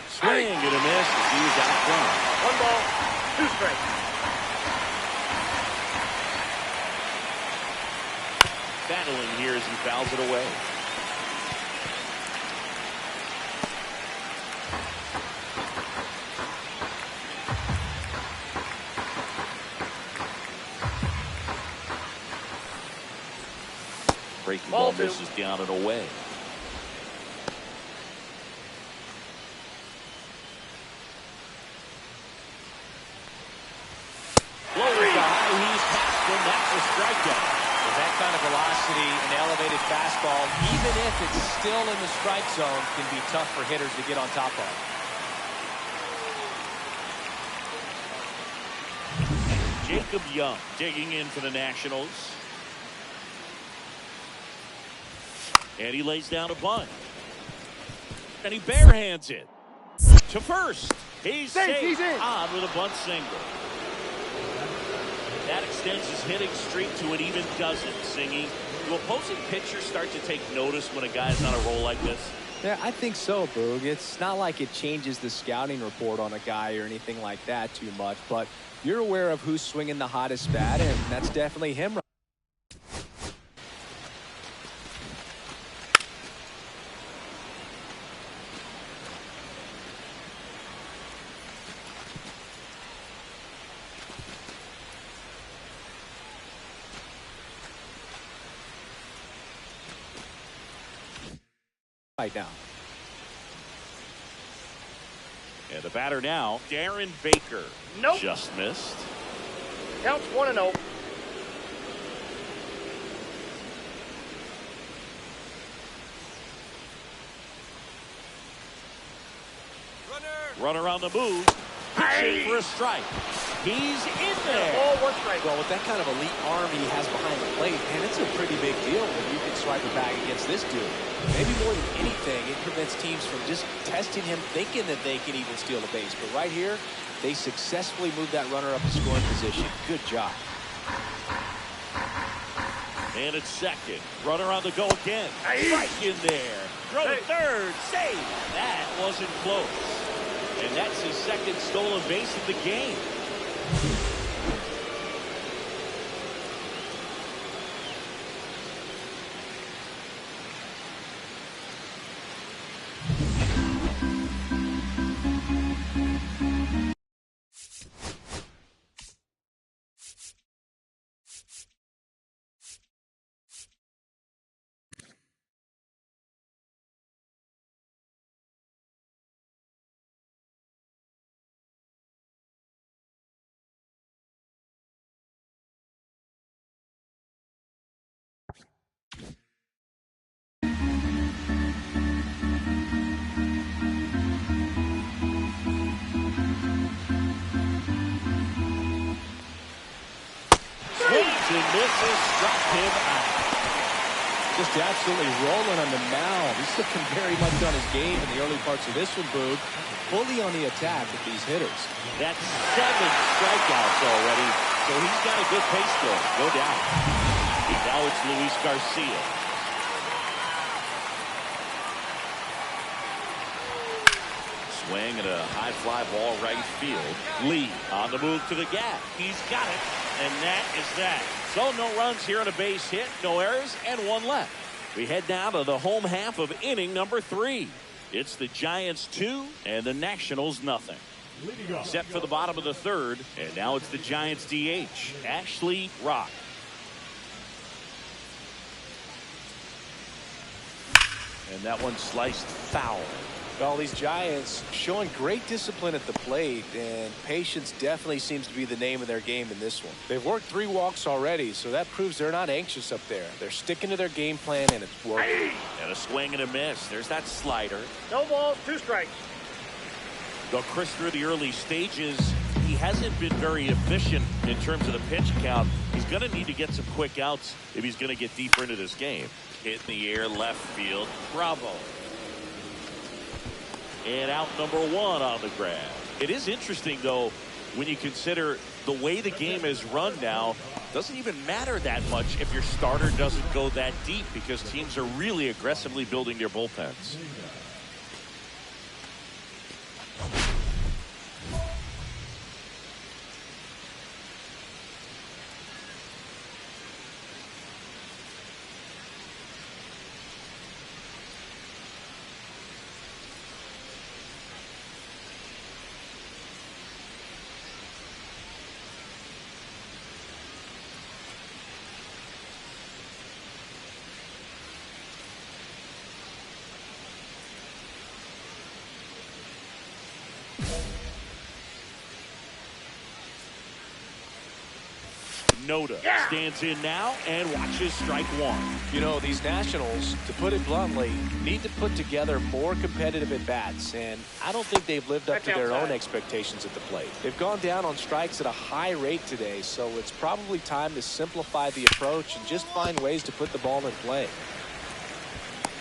Swing and a miss as he was out front. 1 ball, 2 strikes. Battling here as he fouls it away. Breaking ball misses down and away. Blows the high, he's past him. That's a strikeout. With that kind of velocity, an elevated fastball, even if it's still in the strike zone, can be tough for hitters to get on top of. Jacob Young digging in for the Nationals. And he lays down a bunt. And he barehands it to first. He's safe. He's in. On with a bunt single. That extends his hitting streak to an even dozen. Singing, do opposing pitchers start to take notice when a guy's on a roll like this? Yeah, I think so, Boog. It's not like it changes the scouting report on a guy or anything like that too much, but you're aware of who's swinging the hottest bat, and that's definitely him. Right now. And the batter now, Darren Baker. Nope. Just missed. Counts 1-0. Runner on the move. Pitching for a strike. He's in there. Ball, 1 strike. Well, with that kind of elite arm he has behind the plate, man, it's a pretty big deal when you can swipe it back against this dude. Maybe more than anything, it prevents teams from just testing him, thinking that they can even steal a base. But right here, they successfully moved that runner up to scoring position. Good job. And it's second. Runner on the go again. Strike in there. Throw to third. Save. That wasn't close. And that's his second stolen base of the game. and misses. Struck him out. Just absolutely rolling on the mound. He's looking very much on his game in the early parts of this one, Boog. Fully on the attack with these hitters. That's 7 strikeouts already, so he's got a good pace going, no doubt. Now it's Luis Garcia. Swing and a high fly ball right field. Lee on the move to the gap. He's got it, and that is that. So no runs here on a base hit, no errors, and 1 left. We head down to the home half of inning number 3. It's the Giants 2 and the Nationals nothing. Set for the bottom of the 3rd, and now it's the Giants DH, Ashley Rock. And that one sliced foul. Well, these Giants showing great discipline at the plate, and patience definitely seems to be the name of their game in this one. They've worked 3 walks already, so that proves they're not anxious up there. They're sticking to their game plan, and it's working. And a swing and a miss. There's that slider. No balls, 2 strikes. Though Chris, through the early stages, he hasn't been very efficient in terms of the pitch count. He's going to need to get some quick outs if he's going to get deeper into this game. Hit in the air, left field. Bravo. And out number 1 on the grab. It is interesting, though, when you consider the way the game is run now. Doesn't even matter that much if your starter doesn't go that deep, because teams are really aggressively building their bullpens. Noda stands in now and watches strike 1. You know, these Nationals, to put it bluntly, need to put together more competitive at-bats, and I don't think they've lived up to their own expectations at the plate. They've gone down on strikes at a high rate today, so it's probably time to simplify the approach and just find ways to put the ball in play.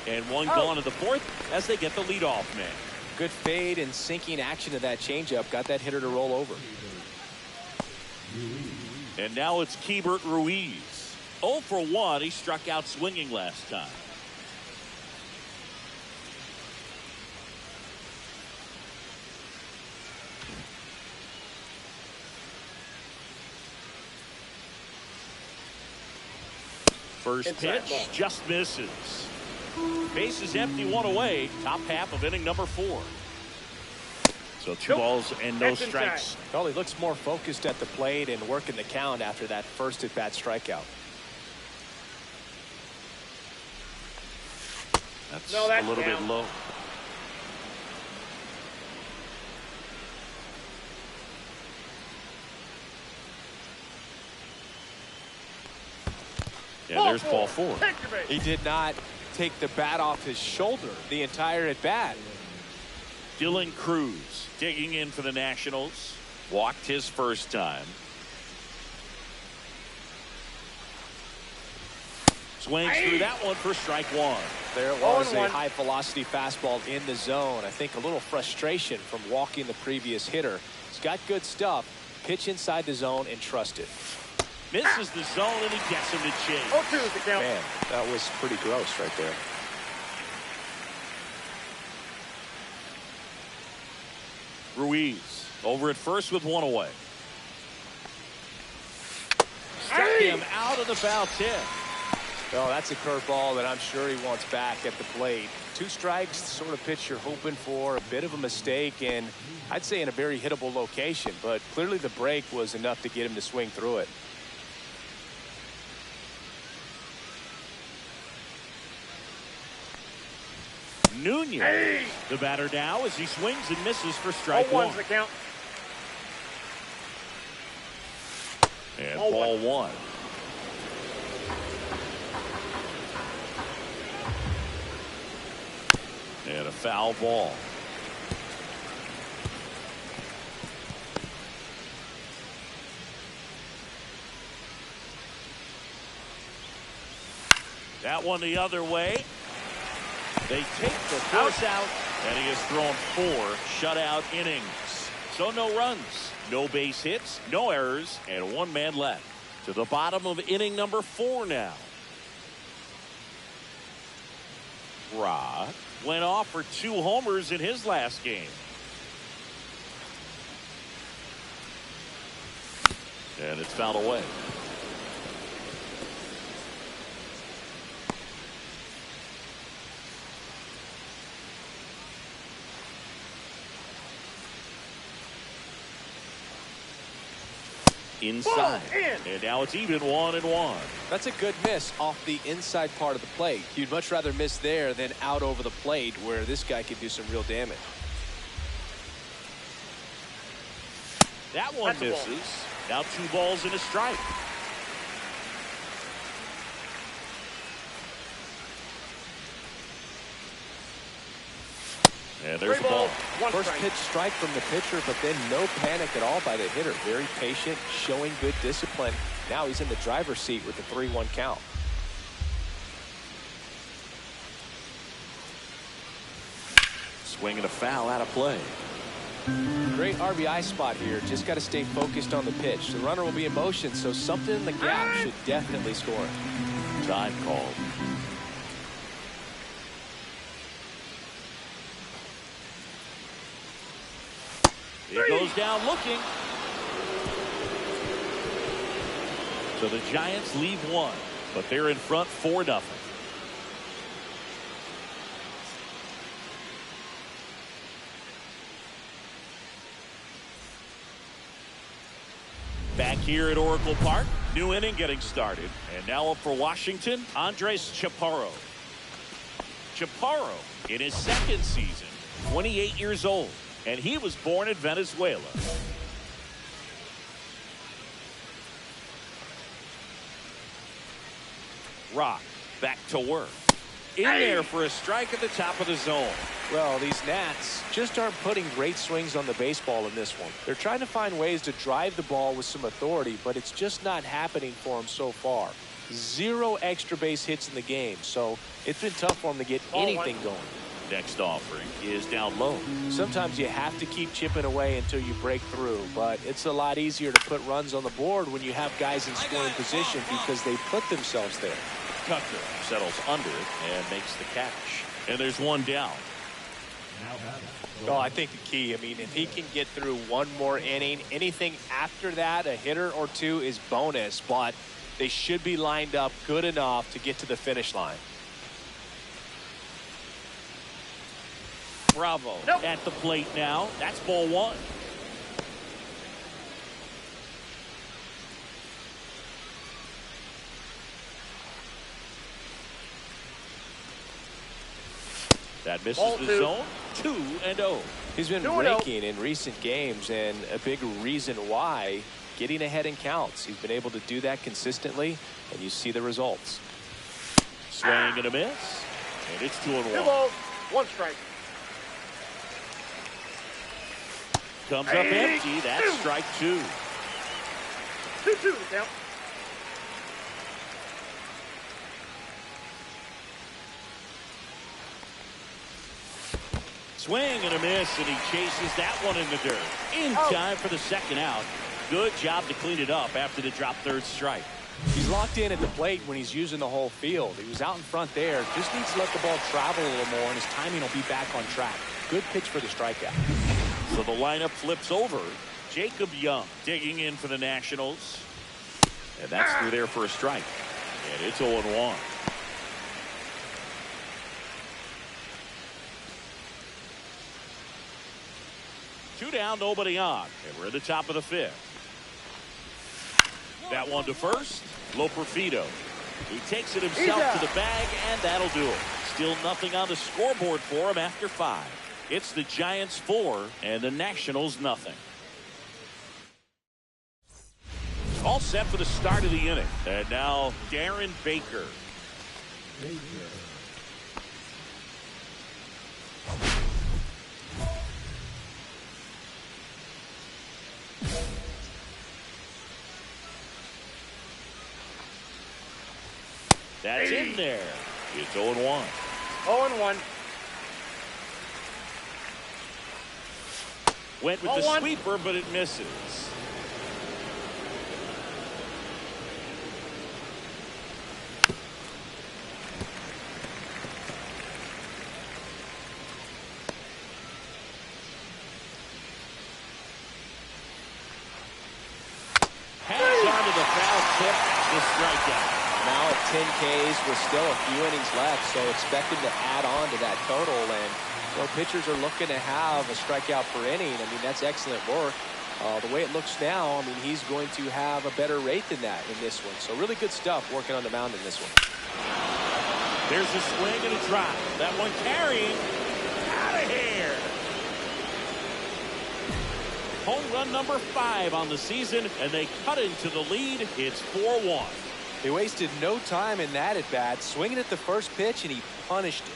And one gone in the 4th as they get the leadoff man. Good fade and sinking action of that changeup got that hitter to roll over. And now it's Keibert Ruiz. 0 for 1. He struck out swinging last time. First pitch just misses. Base is empty, 1 away. Top half of inning number 4. So 2 balls and no strikes. Well, he looks more focused at the plate and working the count after that first at-bat strikeout. That's a little bit low. Yeah, there's ball 4. He did not take the bat off his shoulder the entire at-bat. Dylan Cruz digging in for the Nationals. Walked his first time. Swings through that one for strike 1. There was a high-velocity fastball in the zone. I think a little frustration from walking the previous hitter. He's got good stuff. Pitch inside the zone and trust it. Misses the zone and he gets him to chase. 0-2 is the count. Man, that was pretty gross right there. Ruiz over at first with 1 away. Struck him out of the foul tip. Oh, that's a curveball that I'm sure he wants back at the plate. 2 strikes, the sort of pitch you're hoping for. A bit of a mistake, and I'd say in a very hittable location, but clearly the break was enough to get him to swing through it. Nunez, the batter now, as he swings and misses for strike 1. The count. And ball 1. And a foul ball. That one the other way. They take the force out, and he has thrown 4 shutout innings. So no runs, no base hits, no errors, and 1 man left. To the bottom of inning number 4 now. Rod went off for 2 homers in his last game. And it's fouled away. Inside, and now it's even 1-1. That's a good miss off the inside part of the plate. You'd much rather miss there than out over the plate where this guy could do some real damage. That one misses. Now 2 balls and a strike. And there's the ball. First pitch strike from the pitcher, but then no panic at all by the hitter. Very patient, showing good discipline. Now he's in the driver's seat with the 3-1 count. Swing and a foul out of play. Great RBI spot here. Just got to stay focused on the pitch. The runner will be in motion, so something in the gap should definitely score him. Time called. It goes down looking. So the Giants leave 1, but they're in front 4-0. Back here at Oracle Park, new inning getting started. And now up for Washington, Andres Chaparro. Chaparro, in his 2nd season, 28 years old. And he was born in Venezuela. Rock back to work. In there for a strike at the top of the zone. Well, these Nats just aren't putting great swings on the baseball in this one. They're trying to find ways to drive the ball with some authority, but it's just not happening for them so far. 0 extra base hits in the game, so it's been tough for them to get anything going. Next offering is down low. Sometimes you have to keep chipping away until you break through, but it's a lot easier to put runs on the board when you have guys in scoring position because they put themselves there. Tucker settles under it and makes the catch. And there's 1 down. Well, I think the key, I mean, if he can get through 1 more inning, anything after that, a hitter or 2 is bonus, but they should be lined up good enough to get to the finish line. Bravo at the plate now. That's ball 1. That misses ball the 2. zone. 2-0. He's been raking in recent games, and a big reason why, getting ahead in counts. He's been able to do that consistently, and you see the results. Swing and a miss. And it's 2-1. 2 balls, 1 strike. Comes up empty. That's strike 2. 2-2 count. Swing and a miss, and he chases that one in the dirt. In time for the 2nd out. Good job to clean it up after the drop 3rd strike. He's locked in at the plate when he's using the whole field. He was out in front there. Just needs to let the ball travel a little more, and his timing will be back on track. Good pitch for the strikeout. So the lineup flips over. Jacob Young digging in for the Nationals. And that's through there for a strike. And it's 0-1. Two down, nobody on. And we're at the top of the 5th. That one to first. Loperfido. He takes it himself to the bag, and that'll do it. Still nothing on the scoreboard for him after 5. It's the Giants 4 and the Nationals nothing. All set for the start of the inning. And now Darren Baker. That's in there. It's 0-1. 0-1. Went with the 0-1. sweeper, but it misses. Hangs onto the foul tip, the strikeout. Now at 10 Ks with still a few innings left, so expect him to add on to that total. And you know, pitchers are looking to have a strikeout per inning. I mean, that's excellent work. The way it looks now, I mean, he's going to have a better rate than that in this one. So really good stuff working on the mound in this one. There's a swing and a drive. That one carrying. Out of here. Home run number 5 on the season, and they cut into the lead. It's 4-1. He wasted no time in that at bat, swinging at the first pitch, and he punished it.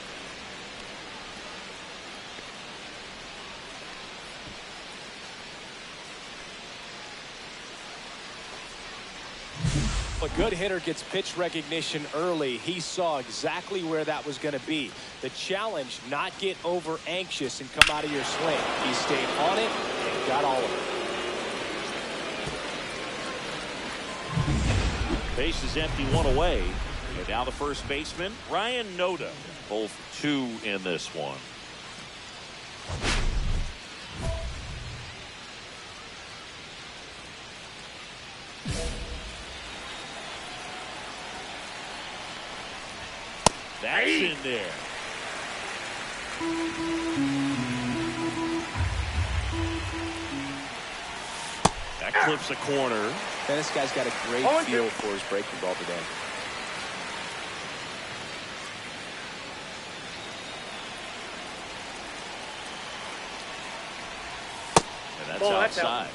A good hitter gets pitch recognition early. He saw exactly where that was going to be. The challenge, not get over anxious and come out of your swing. He stayed on it and got all of it. Base is empty, 1 away. And now the first baseman, Ryan Noda. 0 for 2 in this one. That's in there. That clips a corner. And this guy's got a great feel for his breaking ball today. And that's outside.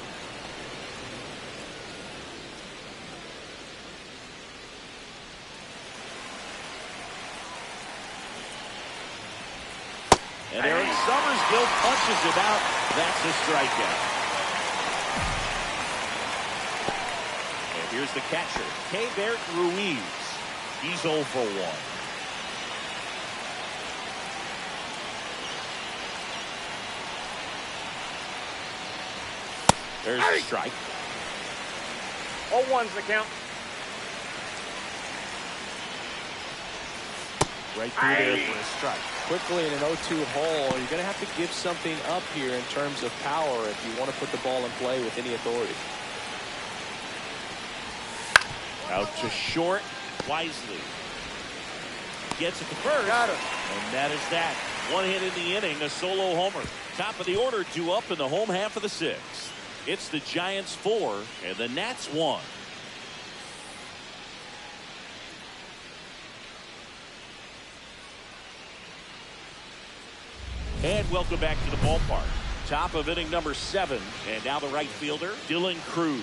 And Eric Summersgill punches him out. That's a strikeout. And here's the catcher, Keibert Ruiz. He's 0 for 1. There's a strike. 0-1's the count. Right through there for a strike. Quickly in an 0-2 hole, you're going to have to give something up here in terms of power if you want to put the ball in play with any authority. Out to short, wisely. Gets it to first. Got it. And that is that. 1 hit in the inning, a solo homer. Top of the order, due up in the home half of the 6th. It's the Giants 4 and the Nats 1. And welcome back to the ballpark. Top of inning number 7, and now the right fielder, Dylan Cruz.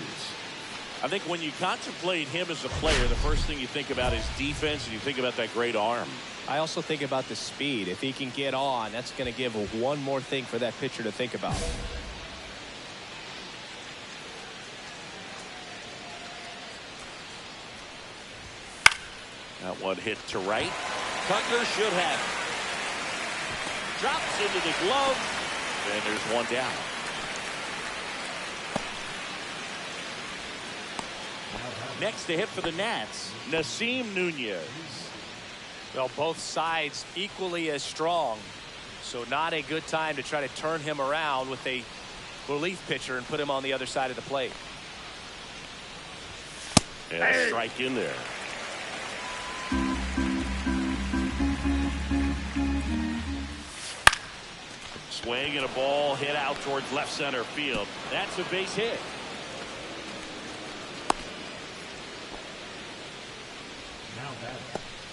I think when you contemplate him as a player, the first thing you think about is defense, and you think about that great arm. I also think about the speed. If he can get on, that's going to give one more thing for that pitcher to think about. That one hit to right. Tucker should have it. Drops into the glove, and there's one down. Next to hit for the Nats, Nasim Nunez. Well, both sides equally as strong, so not a good time to try to turn him around with a relief pitcher and put him on the other side of the plate. And a strike in there. Swing and a ball hit out towards left center field. That's a base hit. Now batting,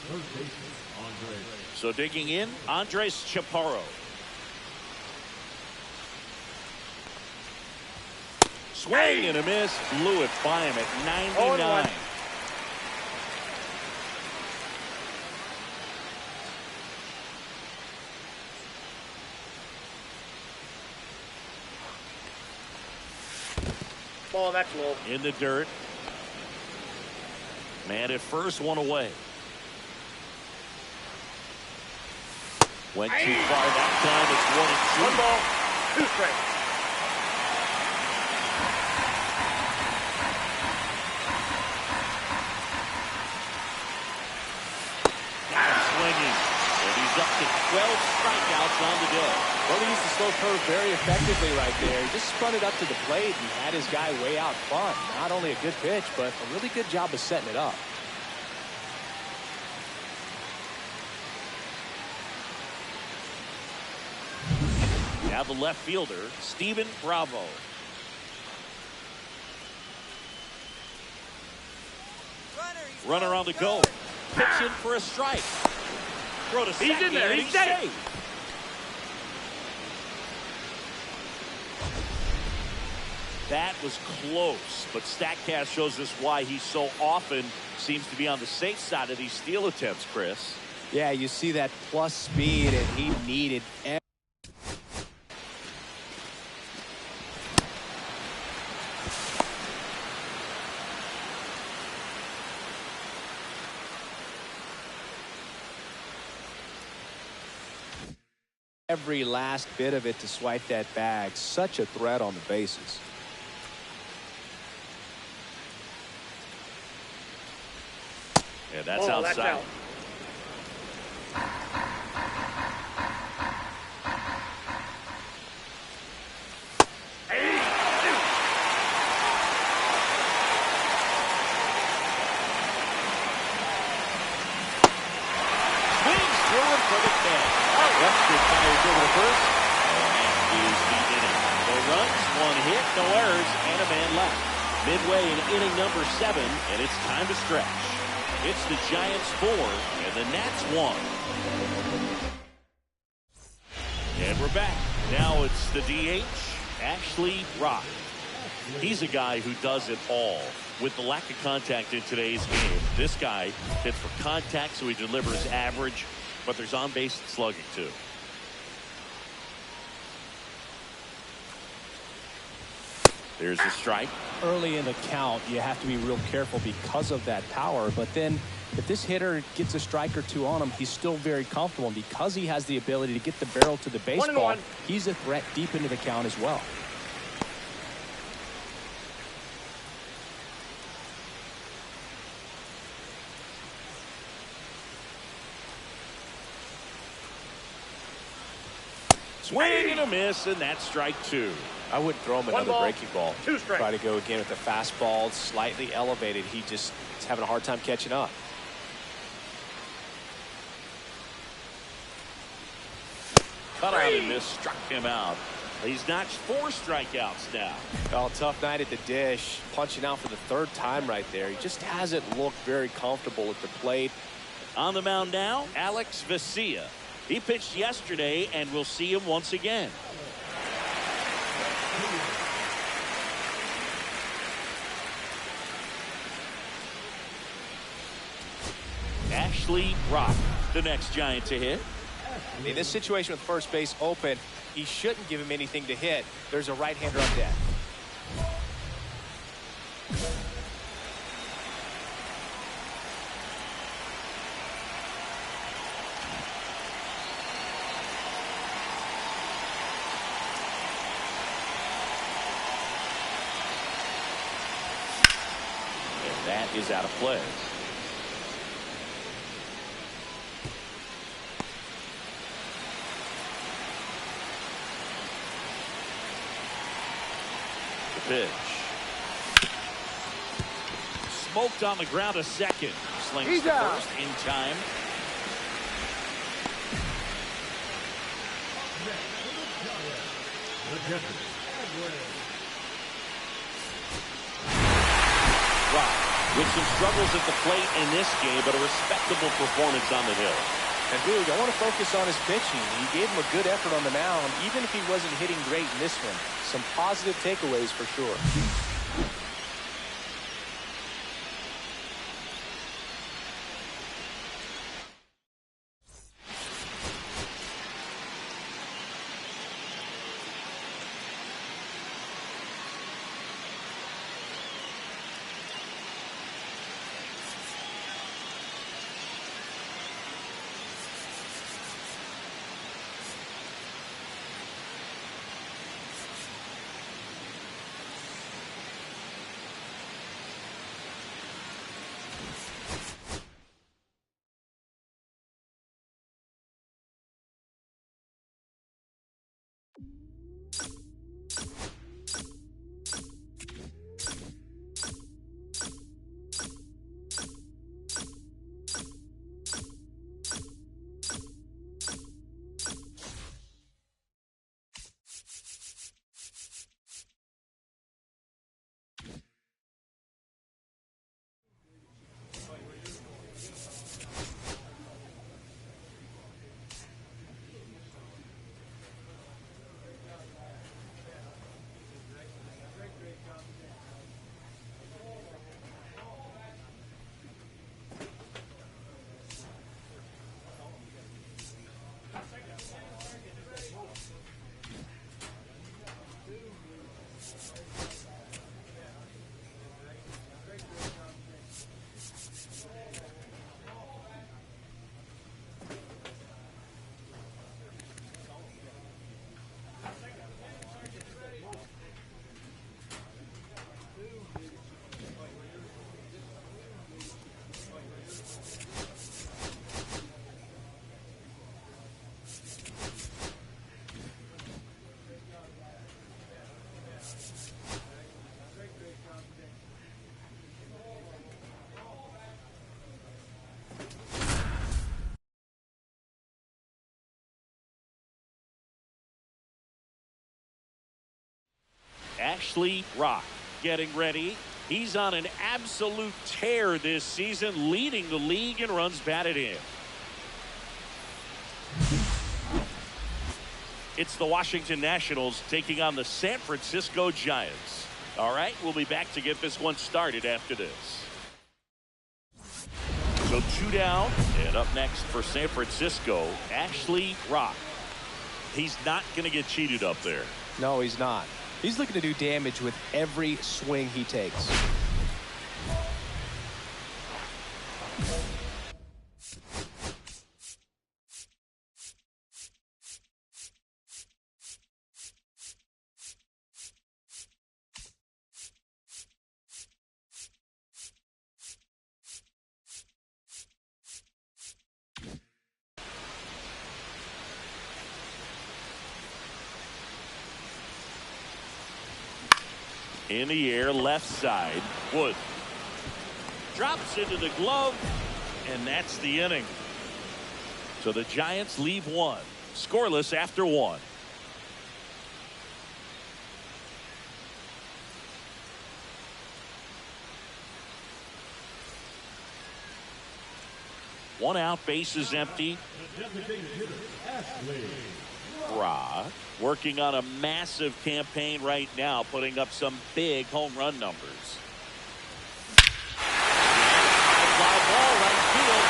third baseman, Andres. So digging in, Andres Chaparro. Swing and a miss. Blew it by him at 99. Ball, that's low. In the dirt. Man at first, 1 away. Went too far that time. It's 1-2. 1 ball, 2 strikes. Got him swinging. And he's up to 12 strikeouts on the day. Well, he used the slow curve very effectively right there. He just spun it up to the plate and had his guy way out front. Not only a good pitch, but a really good job of setting it up. Now the left fielder, Steven Bravo. Runner on the go. Pitch in for a strike. Throw to second. He's in there. And He's safe. That was close, but StatCast shows us why he so often seems to be on the safe side of these steal attempts, Chris. Yeah, you see that plus speed, and he needed every last bit of it to swipe that bag. Such a threat on the bases. Yeah, that's outside. That's out. Swings through it for the catch. Webster fires over to first. And that is the inning. No runs, 1 hit, no errors, and a man left. Midway in inning number 7, and it's time to stretch. It's the Giants 4 and the Nats 1. And we're back. Now it's the DH, Ashley Rock. He's a guy who does it all. With the lack of contact in today's game, this guy hits for contact, so he delivers average, but there's on-base slugging too. There's a strike. Early in the count, you have to be real careful because of that power. But then if this hitter gets a strike or two on him, he's still very comfortable. And because he has the ability to get the barrel to the baseball, 1-1. He's a threat deep into the count as well. Swing and a miss, and that's strike 2. I wouldn't throw him 1 another ball, breaking ball. 2 strikes. Try to go again with the fastball, slightly elevated. He just is having a hard time catching up. Cut out and miss, struck him out. He's notched 4 strikeouts now. Well, tough night at the dish, punching out for the 3rd time right there. He just hasn't looked very comfortable at the plate. On the mound now, Alex Vesia. He pitched yesterday, and we'll see him once again. Ashley Rock, the next Giant to hit. In this situation with first base open, he shouldn't give him anything to hit. There's a right-hander on deck. And that is out of play. Pitch. Smoked on the ground a second. Slings He's to out. first in time. Rock with some struggles at the plate in this game, but a respectable performance on the hill. And Boog, I want to focus on his pitching. He gave him a good effort on the mound, even if he wasn't hitting great in this one. Some positive takeaways for sure. Ashley Rock getting ready. He's on an absolute tear this season, leading the league in runs batted in. It's the Washington Nationals taking on the San Francisco Giants. All right, we'll be back to get this one started after this. So 2 down, and up next for San Francisco, Ashley Rock. He's not going to get cheated up there. No, he's not. He's looking to do damage with every swing he takes. In the air, left side, Wood. Drops into the glove, and that's the inning. So the Giants leave one, scoreless after one. One out, base is empty. Ra working on a massive campaign right now, putting up some big home run numbers. Fly ball right field.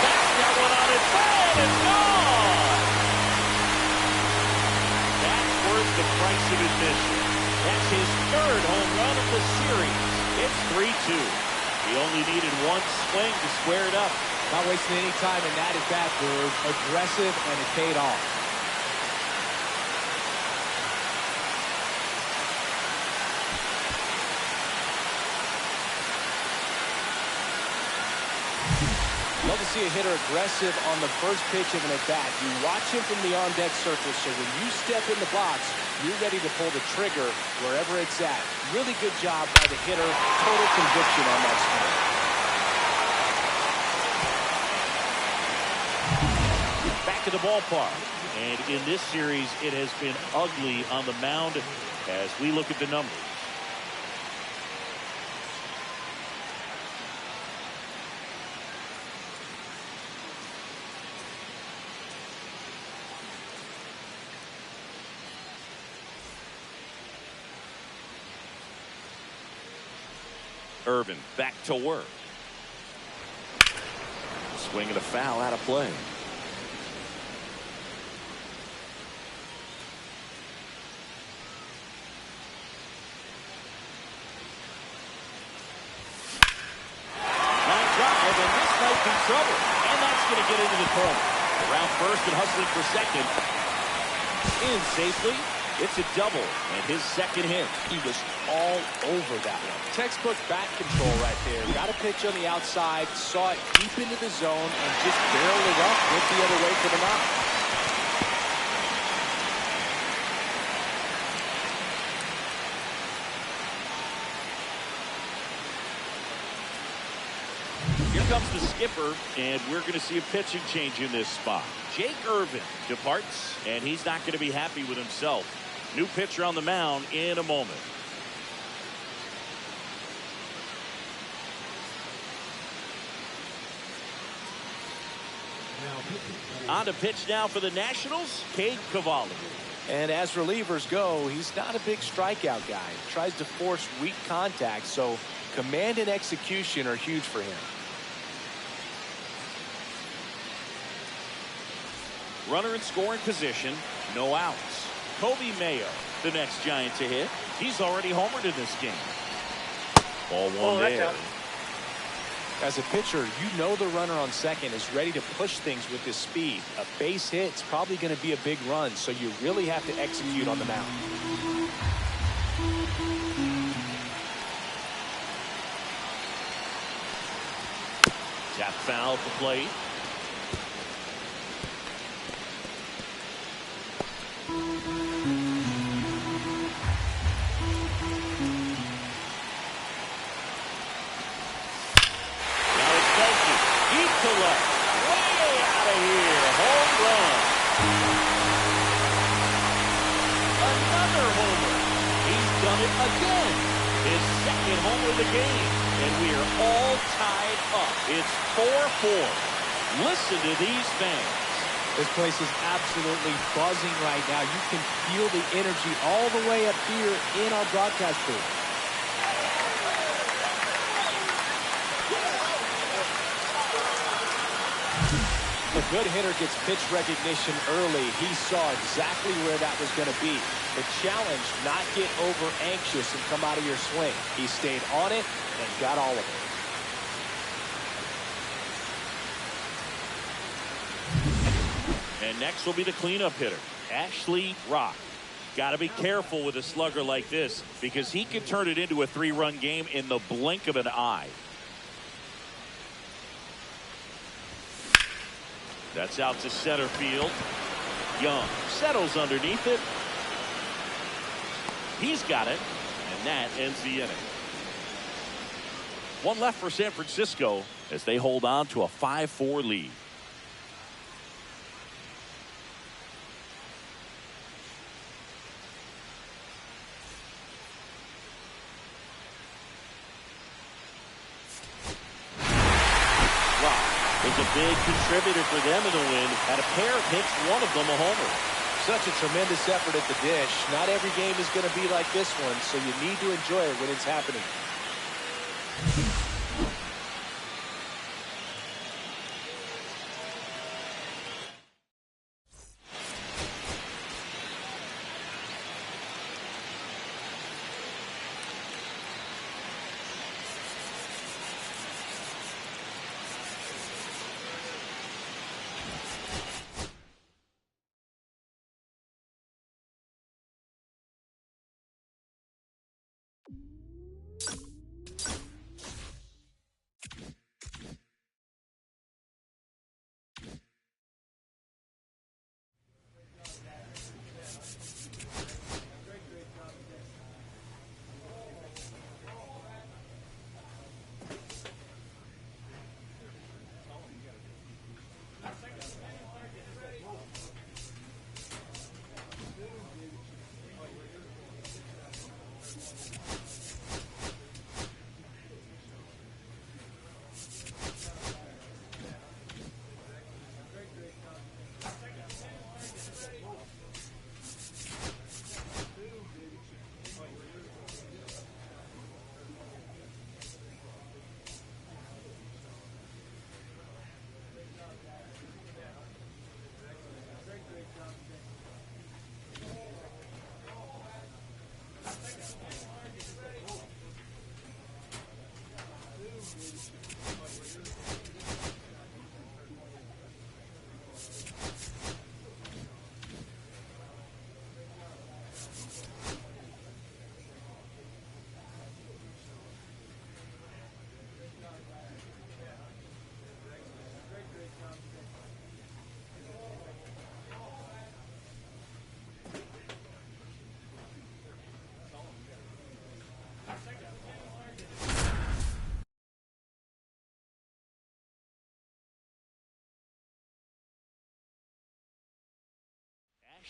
That's that one on its head and gone. That's worth the price of admission. That's his 3rd home run of the series. It's 3-2. He only needed one swing to square it up. Not wasting any time in that at-bat, Brewer. Aggressive, and it paid off. Love to see a hitter aggressive on the first pitch of an at-bat. You watch him from the on-deck circle, so when you step in the box, you're ready to pull the trigger wherever it's at. Really good job by the hitter. Total conviction on that swing. Back to the ballpark. And in this series, it has been ugly on the mound as we look at the numbers. Irvin back to work. Swing and a foul out of play. Line drive, and this might be trouble. And that's going to get into the corner. Around first and hustling for second. In safely. It's a double and his 2nd hit. He was all over that one. Textbook bat control right there. Got a pitch on the outside, saw it deep into the zone, and just barreled it up, went the other way for the mound. Here comes the skipper, and we're going to see a pitching change in this spot. Jake Irvin departs, and he's not going to be happy with himself. New pitcher on the mound in a moment. On to pitch now for the Nationals, Cade Cavalli. And as relievers go, he's not a big strikeout guy. Tries to force weak contact, so command and execution are huge for him. Runner in scoring position, no outs. Kobe Mayo, the next Giant to hit. He's already homered in this game. Ball one there. As a pitcher, you know the runner on second is ready to push things with his speed. A base hit's probably going to be a big run, so you really have to execute on the mound. Tap foul at the plate. it again. His second home of the game. And we are all tied up. It's 4-4. Listen to these fans. This place is absolutely buzzing right now. You can feel the energy all the way up here in our broadcast booth. A good hitter gets pitch recognition early. He saw exactly where that was going to be. The challenge, not get over anxious and come out of your swing. He stayed on it and got all of it. And next will be the cleanup hitter, Ashley Rock. Got to be careful with a slugger like this because he can turn it into a 3-run game in the blink of an eye. That's out to center field. Young settles underneath it. He's got it, and that ends the inning. One left for San Francisco as they hold on to a 5-4 lead. Was a big contributor for them in the win. Had a pair of hits, one of them a homer. Such a tremendous effort at the dish. Not every game is going to be like this one, so you need to enjoy it when it's happening.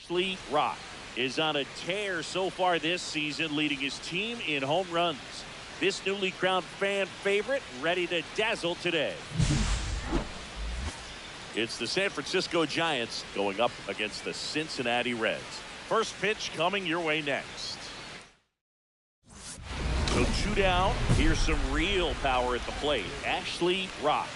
Ashley Rock is on a tear so far this season, leading his team in home runs. This newly crowned fan favorite ready to dazzle today. It's the San Francisco Giants going up against the Cincinnati Reds. First pitch coming your way next. So 2 down. Here's some real power at the plate. Ashley Rock.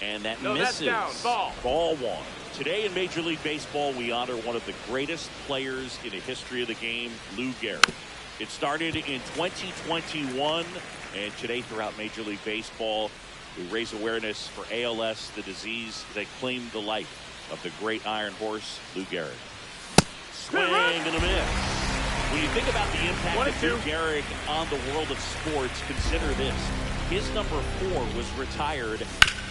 And that No, misses. that's down. Ball one. Today in Major League Baseball, we honor one of the greatest players in the history of the game, Lou Gehrig. It started in 2021, and today throughout Major League Baseball, we raise awareness for ALS, the disease that claimed the life of the great Iron Horse, Lou Gehrig. Swing and a miss. When you think about the impact of Lou Gehrig on the world of sports, consider this. His number 4 was retired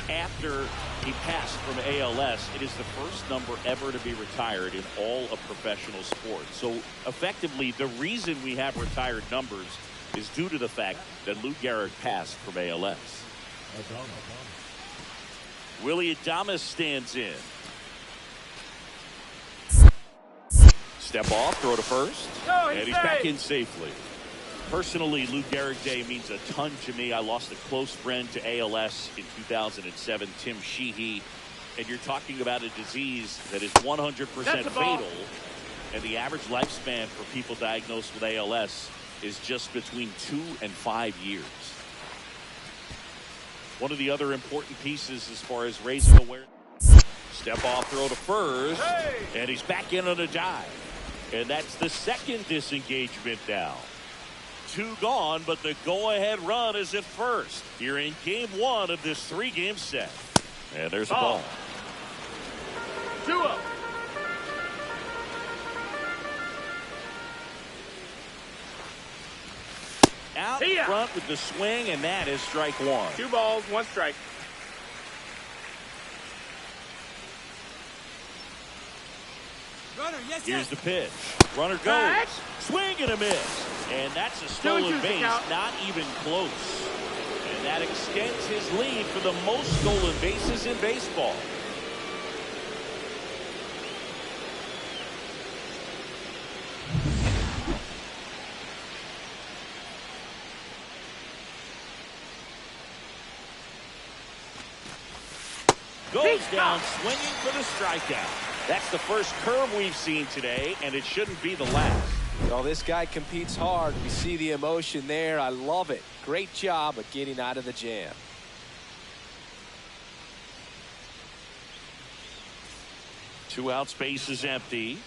after he passed from ALS. It is the first number ever to be retired in all of professional sports. So effectively, the reason we have retired numbers is due to the fact that Lou Gehrig passed from ALS. Willie Adames stands in. Step off, throw to first, and he's back in safely. Personally, Lou Gehrig Day means a ton to me. I lost a close friend to ALS in 2007, Tim Sheehy. And you're talking about a disease that is 100% fatal. And the average lifespan for people diagnosed with ALS is just between 2 and 5 years. One of the other important pieces as far as raising awareness. Step off, throw to first. And he's back in on a dive. And that's the second disengagement now. 2 gone, but the go-ahead run is at first. Here in game 1 of this 3-game set. And there's a ball. 2 up. Out front with the swing, and that is strike 1. 2 balls, 1 strike. Runner, yes, Here's the pitch. Runner goes. Swing and a miss. And that's a stolen base, not even close. And that extends his lead for the most stolen bases in baseball. Goes down swinging for the strikeout. That's the first curve we've seen today, and it shouldn't be the last. Well, this guy competes hard. We see the emotion there. I love it. Great job of getting out of the jam. Two out, space is empty.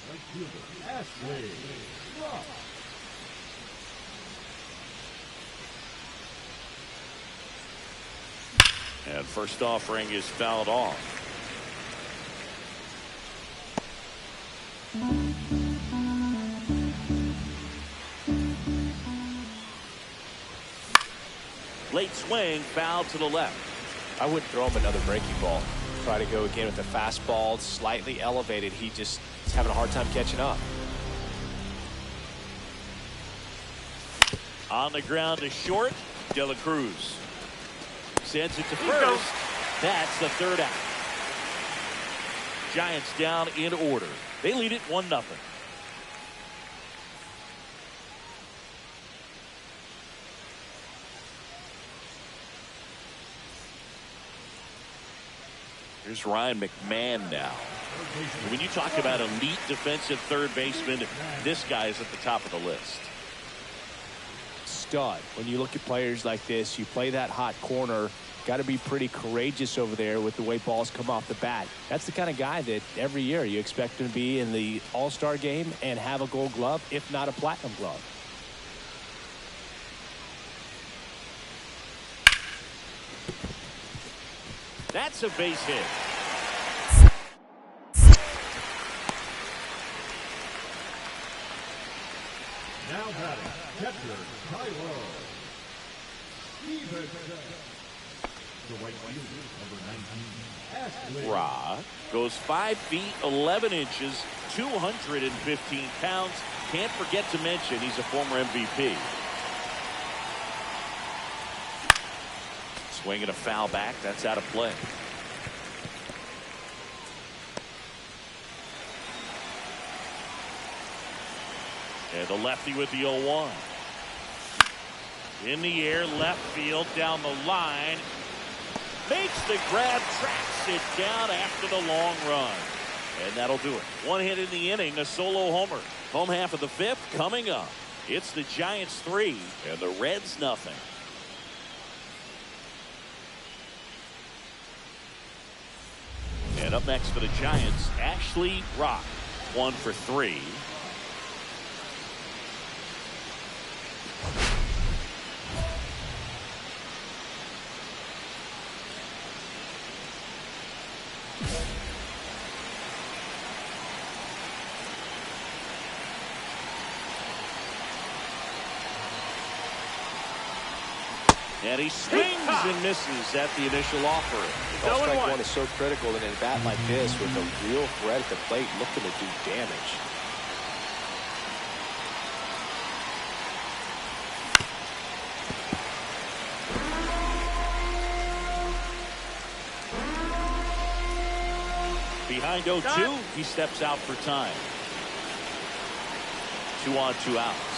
And first offering is fouled off. Late swing, foul to the left. I wouldn't throw him another breaking ball. Try to go again with the fastball, slightly elevated. He just is having a hard time catching up. On the ground to short, De La Cruz sends it to first. That's the 3rd out. Giants down in order. They lead it 1-0. Here's Ryan McMahon now. When you talk about elite defensive third baseman, this guy is at the top of the list. Stud. When you look at players like this, you play that hot corner, got to be pretty courageous over there with the way balls come off the bat. That's the kind of guy that every year you expect him to be in the All-Star game and have a Gold Glove, if not a Platinum Glove. That's a base hit. Now batting, catcher, Tyler. The right fielder, number 19, Rock goes 5 feet 11 inches, 215 pounds. Can't forget to mention he's a former MVP. Swinging a foul back. That's out of play. And the lefty with the 0-1. In the air, left field, down the line. Makes the grab, tracks it down after the long run. And that'll do it. 1 hit in the inning, a solo homer. Home half of the 5th coming up. It's the Giants 3 and the Reds 0. And up next for the Giants, Ashley Rock, 1 for 3. And he swings and misses at the initial offering. Strike one is so critical in a bat like this with a real threat at the plate looking to do damage. Behind 0-2, he steps out for time. 2 on, 2 outs.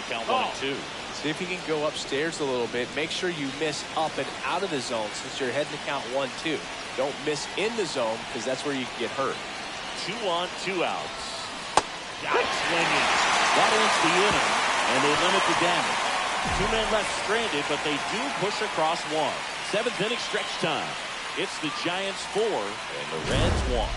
Count 1 and 2. See if you can go upstairs a little bit. Make sure you miss up and out of the zone since you're heading to count 1-2. Don't miss in the zone because that's where you can get hurt. 2 on, 2 outs. Got swinging. That ends the inning, and they limit the damage. 2 men left stranded, but they do push across 1. 7th inning stretch time. It's the Giants 4 and the Reds 1.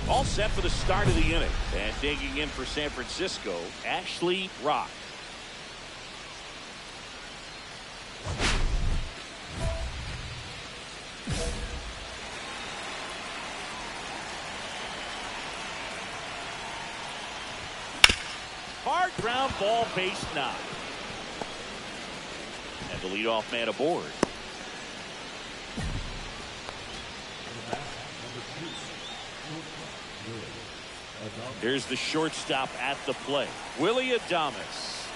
All set for the start of the inning. And digging in for San Francisco, Ashley Rock. Hard ground ball, base 9. And the leadoff man aboard. Here's the shortstop at the plate, Willie Adames.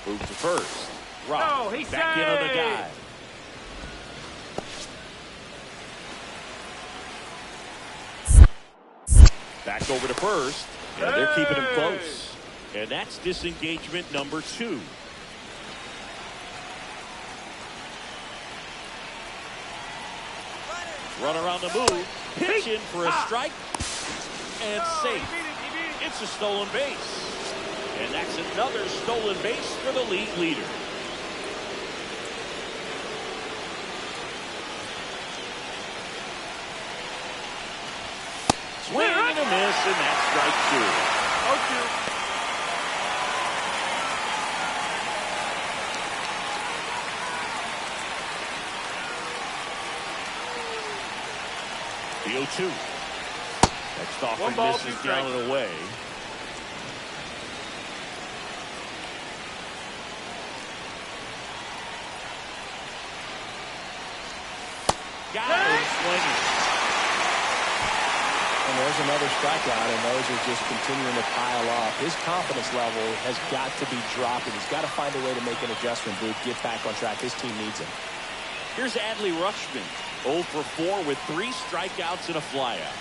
Move to first. Rock back in on the dive. Back over to first. And they're keeping him close. And that's disengagement number 2. Runner on the move. Pitch in for a strike. And safe. It's a stolen base. And that's another stolen base for the league leader. Swing and a miss, and that's strike 2. The 0-2. Next offering misses down and away. Got him swinging. And there's another strikeout, and those are just continuing to pile up. His confidence level has got to be dropping. He's got to find a way to make an adjustment, dude. Get back on track. His team needs him. Here's Adley Rutschman, 0 for 4 with 3 strikeouts and a flyout.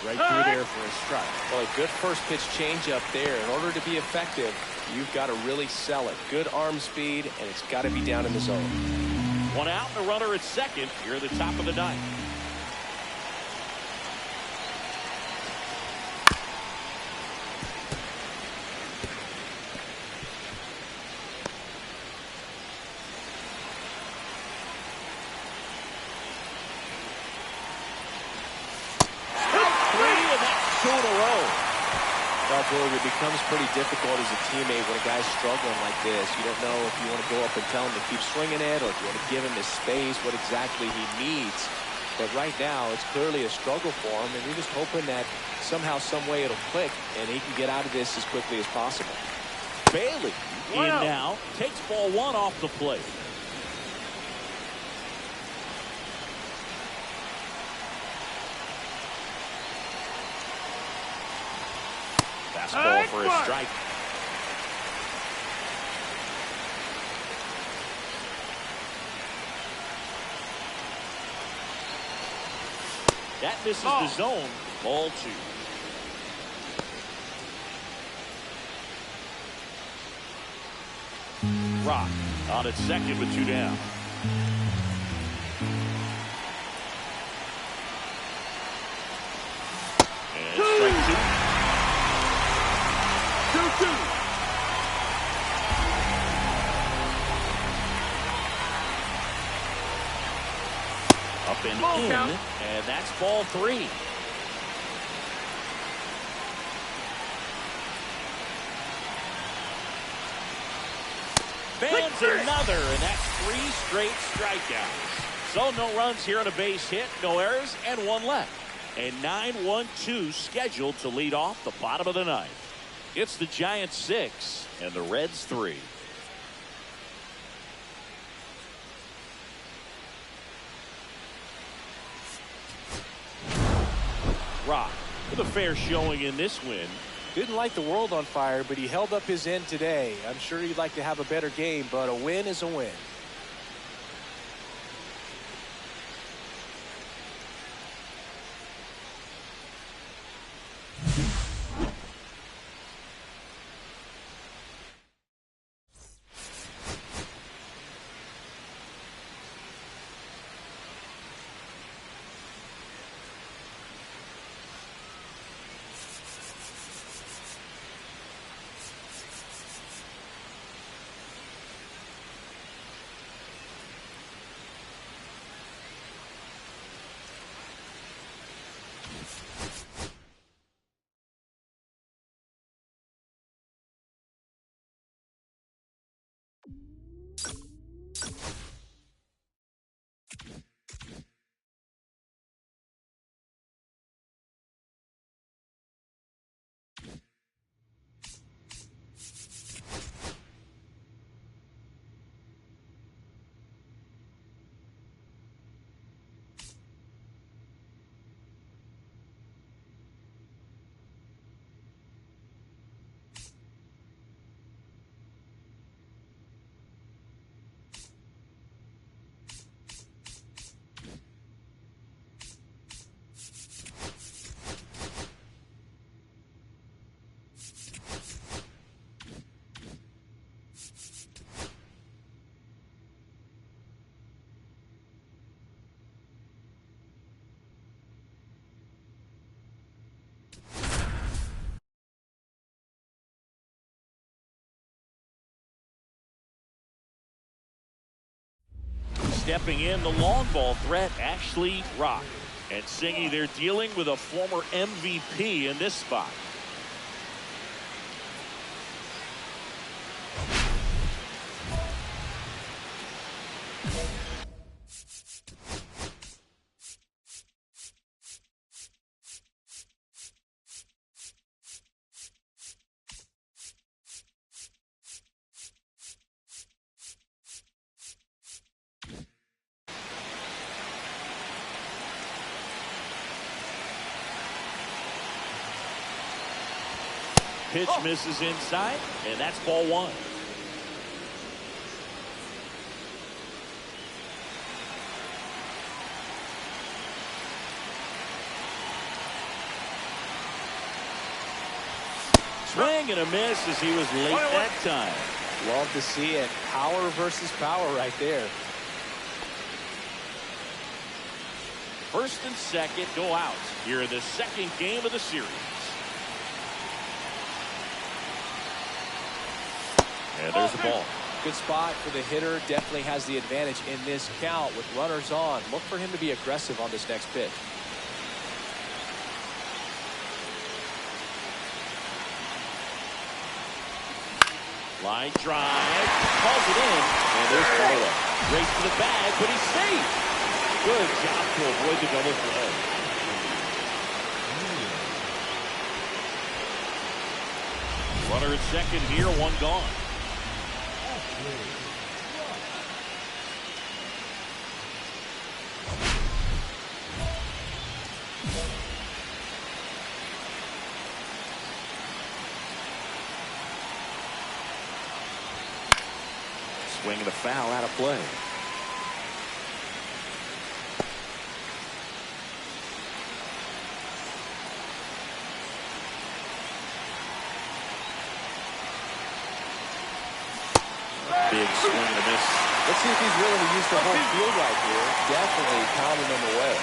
Right through there for a strike. Well, a good first pitch changeup there. In order to be effective, you've got to really sell it. Good arm speed, and it's got to be down in the zone. 1 out and a runner at second here at the top of the 9th. It becomes pretty difficult as a teammate when a guy's struggling like this. You don't know if you want to go up and tell him to keep swinging it or if you want to give him his space, what exactly he needs. But right now, it's clearly a struggle for him, and you're just hoping that somehow, some way it'll click, and he can get out of this as quickly as possible. Bailey in now, takes ball 1 off the plate. Fastball for a strike. That misses the zone, Ball 2. Rock on its second with 2 down. And strike 2. 2-2. Up and Ball in, count. and that's ball 3. Fans another, and that's 3 straight strikeouts. So no runs here on a base hit, no errors, and 1 left. A 9-1-2 scheduled to lead off the bottom of the ninth. It's the Giants 6 and the Reds 3. Rock with a fair showing in this win. Didn't light the world on fire, but he held up his end today. I'm sure he'd like to have a better game, but a win is a win. Stepping in, the long ball threat, Ashley Rock. And Singy, they're dealing with a former MVP in this spot. Pitch misses inside, and that's ball 1. Swing and a miss as he was late that time. Love to see it. Power versus power right there. First and second go out here in the second game of the series. And there's the ball. Good spot for the hitter. Definitely has the advantage in this count with runners on. Look for him to be aggressive on this next pitch. Line drive. Calls it in. And there's ball 1. Race to the bag, but he's safe. Good job to avoid the double play. Runner at second here, 1 gone. Swing and a foul out of play. Swing and a miss. Let's see if he's willing to use the whole field right here. Definitely pounding them away.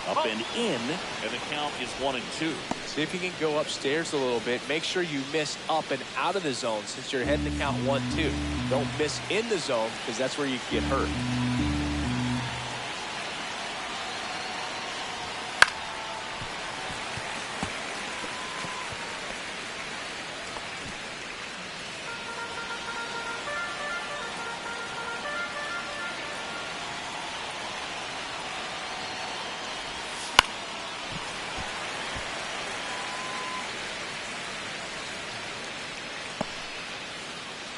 Up and in, and the count is 1-2. See if you can go upstairs a little bit. Make sure you miss up and out of the zone since you're heading to count 1-2. Don't miss in the zone because that's where you get hurt.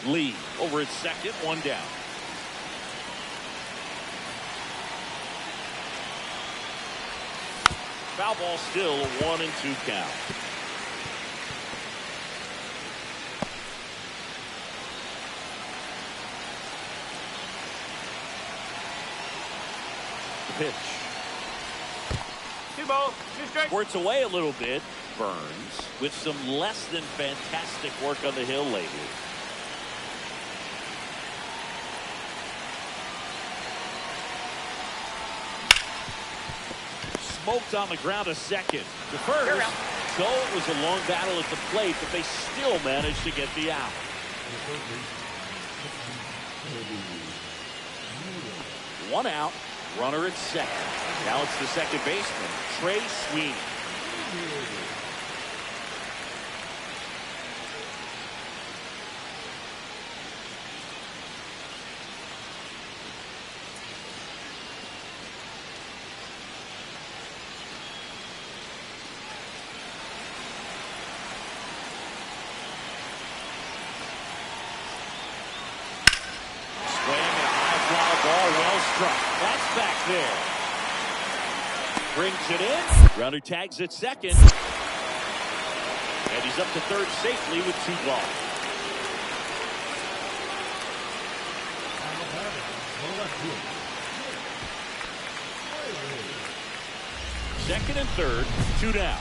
Lee over at second, one down. Foul ball still, a 1-2 count. The pitch. 2-ball, 2 strikes. Squirts away a little bit. Burns with some less than fantastic work on the hill lately. Smoked on the ground a second to first. So it was a long battle at the plate, but they still managed to get the out. One out, runner at second. Now it's the second baseman, Trey Sweeney. That's back there. Brings it in. Runner tags at second. And he's up to third safely with 2 balls. Second and third, 2 down.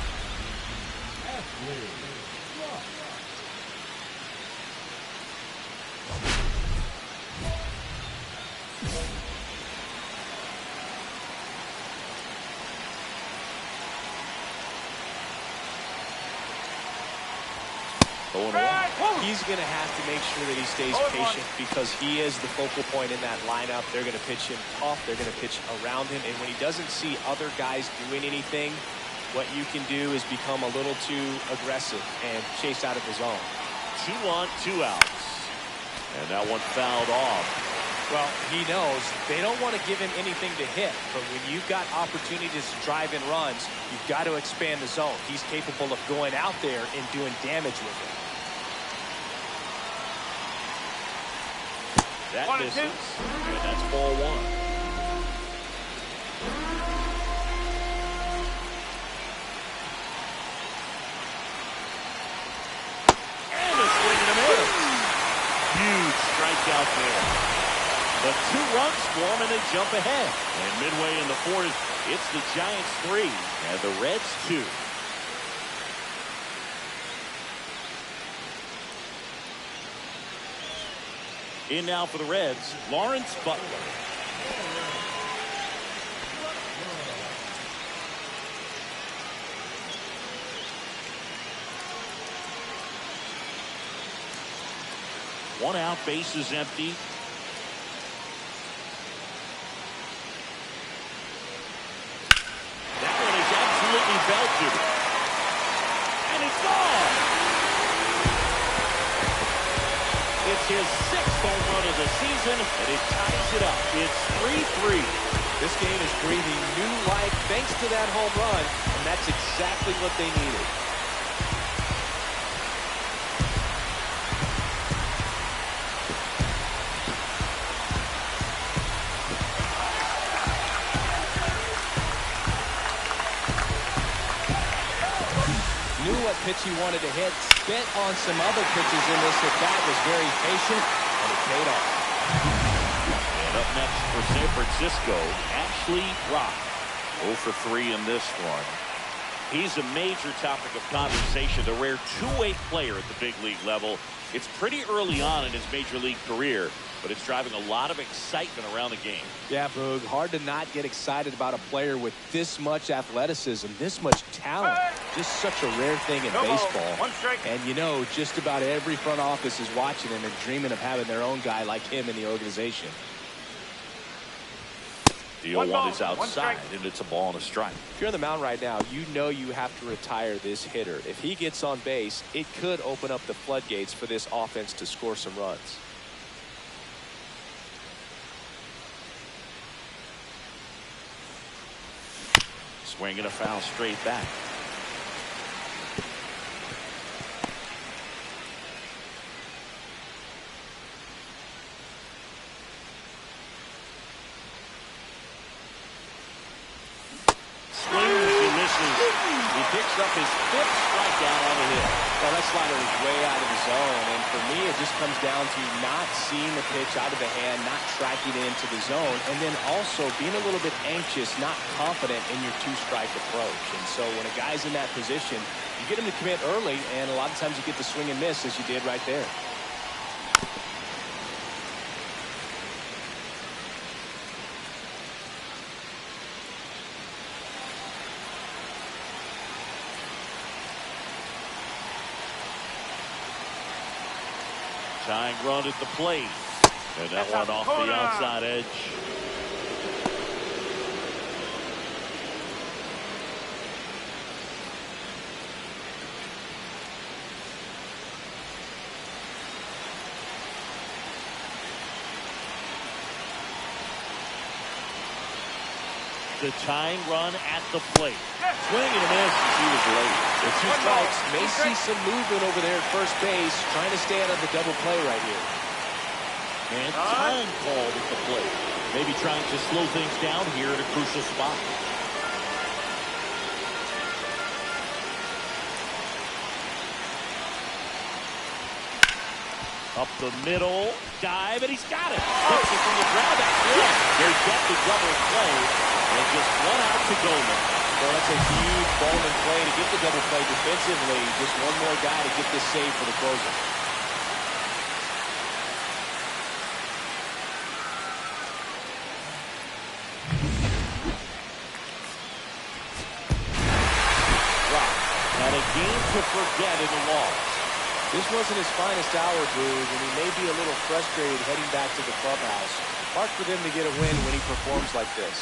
He's going to have to make sure that he stays patient because he is the focal point in that lineup. They're going to pitch him tough. They're going to pitch around him. And when he doesn't see other guys doing anything, what you can do is become a little too aggressive and chase out of the zone. 2 on, 2 outs. And that one fouled off. Well, he knows they don't want to give him anything to hit. But when you've got opportunities to drive in runs, you've got to expand the zone. He's capable of going out there and doing damage with it. That misses, and that's ball 1. And a swing and a miss. Huge strikeout there. The 2 runs for him, and they jump ahead. And midway in the 4th, it's the Giants 3 and the Reds 2. In now for the Reds, Lawrence Butler. One out, base is empty. That one is absolutely belted. And it's gone. It's his 6th home run of the season, and it ties it up. It's 3-3. This game is breathing new life thanks to that home run, and that's exactly what they needed. Knew what pitch he wanted to hit, spent on some other pitches in this at bat, was very patient, and it paid off. And Up next for San Francisco, Ashley Rock. 0 for 3 in this one. He's a major topic of conversation, the rare two-way player at the big league level. It's pretty early on in his major league career, but it's driving a lot of excitement around the game. Yeah, Boog, hard to not get excited about a player with this much athleticism, this much talent. Just such a rare thing in baseball. One strike. And you know, just about every front office is watching him and dreaming of having their own guy like him in the organization. The 0-1 is outside, and it's a ball and a strike. If you're on the mound right now, you know you have to retire this hitter. If he gets on base, it could open up the floodgates for this offense to score some runs. Swing and a foul straight back. Picks up his 5th strikeout on the hit. Well, that slider was way out of the zone, and for me, it just comes down to not seeing the pitch out of the hand, not tracking it into the zone, and then also being a little bit anxious, not confident in your two-strike approach. And so when a guy's in that position, you get him to commit early, and a lot of times you get the swing and miss, as you did right there. Tying run at the plate. And that one off the outside edge. The tying run at the plate. Swing and a miss as he was late. The 2 strikes may see some movement over there at first base, trying to stay out of the double play right here. And time called at the plate. Maybe trying to slow things down here at a crucial spot. Up the middle, dive, and he's got it. Hooks it from the ground. That's it. There's got the double play, and just 1 out to go now. Well, that's a huge ball and play to get the double play defensively. Just one more guy to get this save for the closer. Rock had a game to forget in the loss. This wasn't his finest hour, Boog, and he may be a little frustrated heading back to the clubhouse. Hard for them to get a win when he performs like this.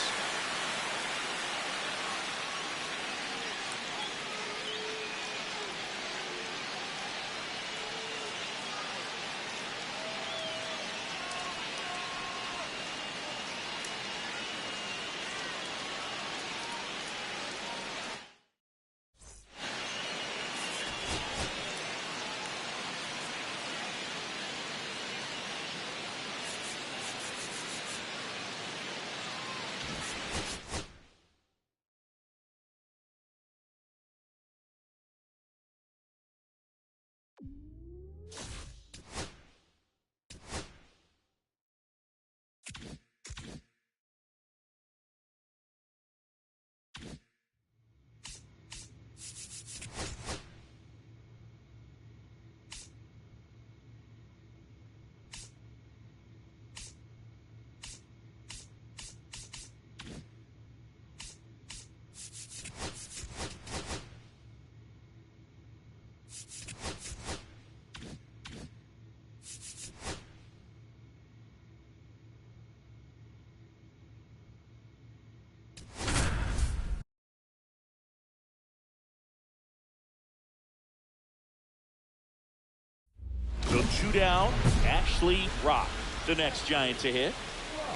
So 2 down, Ashley Rock, the next Giant to hit.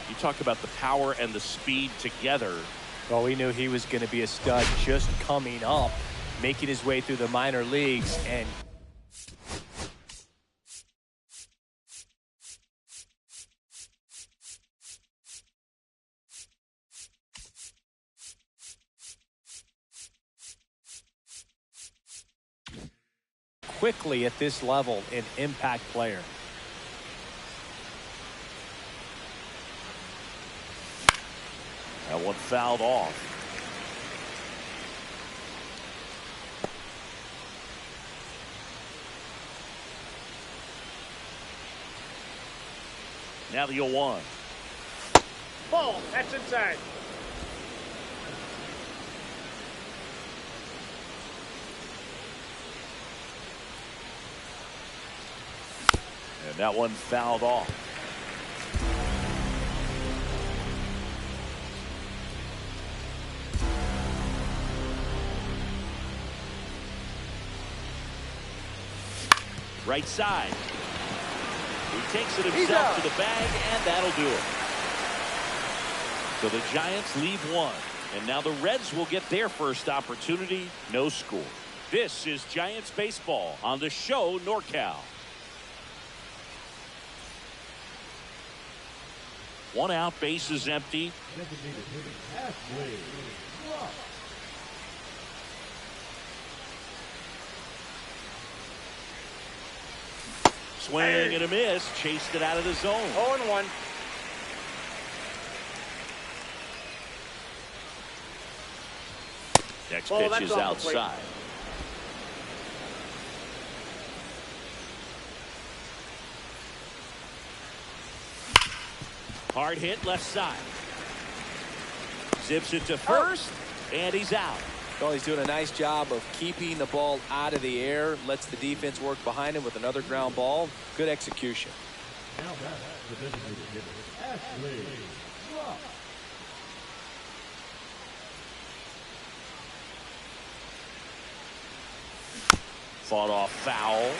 You talk about the power and the speed together. Well, we knew he was going to be a stud just coming up, making his way through the minor leagues, and quickly at this level an impact player. That one fouled off. Now the 0-1. Ball. That's inside. And that one fouled off. Right side. He takes it himself to the bag, and that'll do it. So the Giants leave one, and now the Reds will get their first opportunity. No score. This is Giants baseball on the show NorCal. One out, base is empty. Swing and a miss. Chased it out of the zone. 0-1. Next pitch is outside. Hard hit left side. Zips it to first, and he's out. Well, he's doing a nice job of keeping the ball out of the air, lets the defense work behind him with another ground ball. Good execution. Now that's the designated hitter, Ashley Rock. Fought off foul.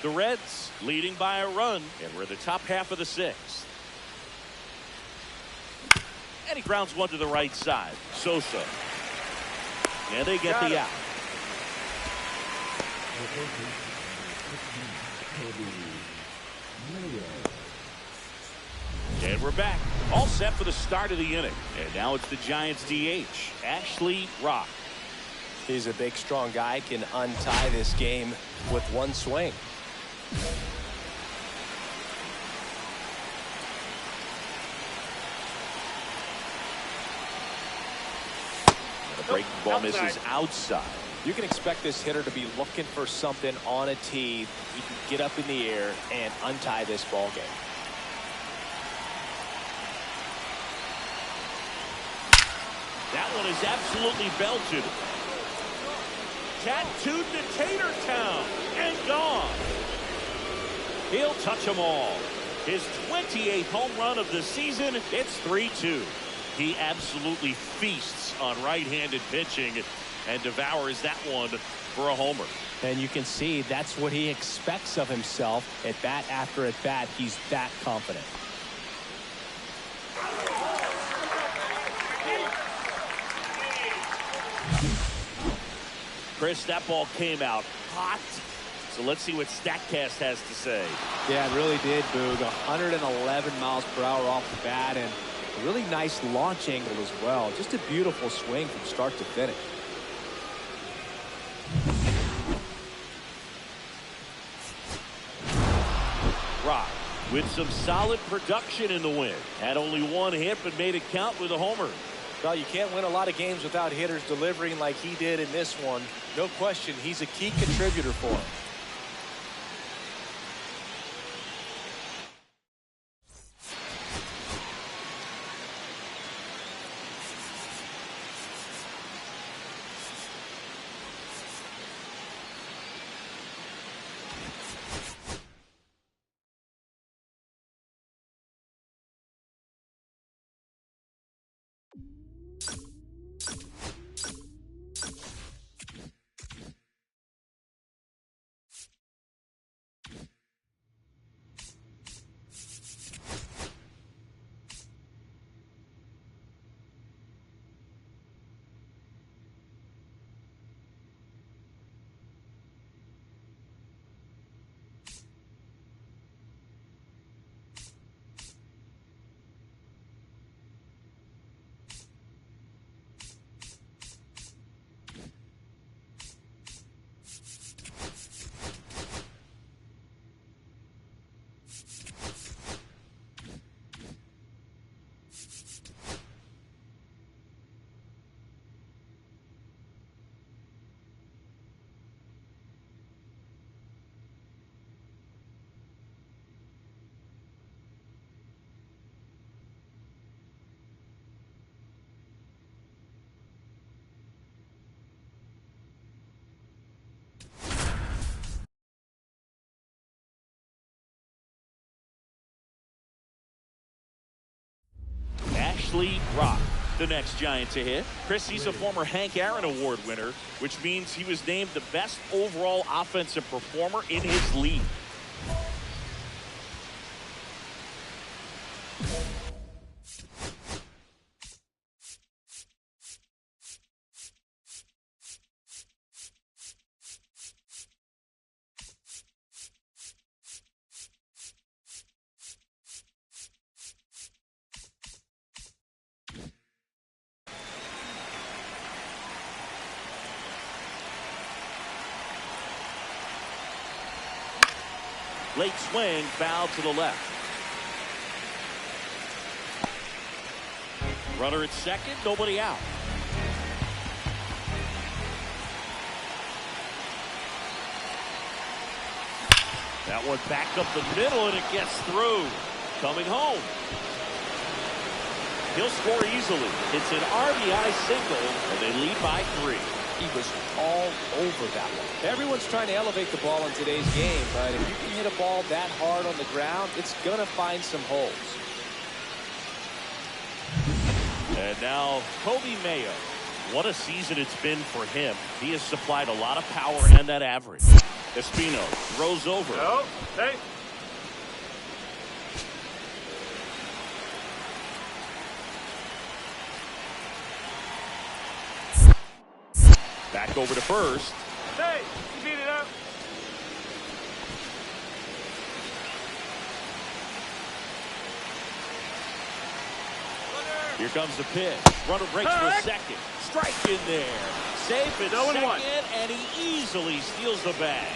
The Reds leading by a run, and we're the top half of the sixth. And he grounds one to the right side. Sosa. And they get the out. And we're back. All set for the start of the inning. And now it's the Giants DH, Ashley Rock. He's a big, strong guy, can untie this game with one swing. The breaking ball misses outside. You can expect this hitter to be looking for something on a tee. He can get up in the air and untie this ball game. That one is absolutely belted. Tattooed to Tater Town and gone. He'll touch them all. His 28th home run of the season. It's 3-2. He absolutely feasts on right-handed pitching and devours that one for a homer. And you can see that's what he expects of himself at bat after at bat. He's that confident. Chris, that ball came out hot. So let's see what StatCast has to say. Yeah, it really did, Boog. 111 miles per hour off the bat, and a really nice launch angle as well. Just a beautiful swing from start to finish. Rock with some solid production in the win. Had only one hit, but made it count with a homer. Well, you can't win a lot of games without hitters delivering like he did in this one. No question, he's a key contributor for him. Rock, the next Giant to hit. Chris, he's a former Hank Aaron Award winner, which means he was named the best overall offensive performer in his league. Late swing, foul to the left. Runner at second, nobody out. That one back up the middle, and it gets through. Coming home. He'll score easily. It's an RBI single, and they lead by 3. He was all over that one. Everyone's trying to elevate the ball in today's game, but if you can hit a ball that hard on the ground, it's going to find some holes. And now Kobe Mayo. What a season it's been for him. He has supplied a lot of power and that average. Espino throws over. No, hey. Back over to first. Hey, you beat it up. Here comes the pitch. Runner breaks for second. Strike in there. Safe at second, and he easily steals the bag.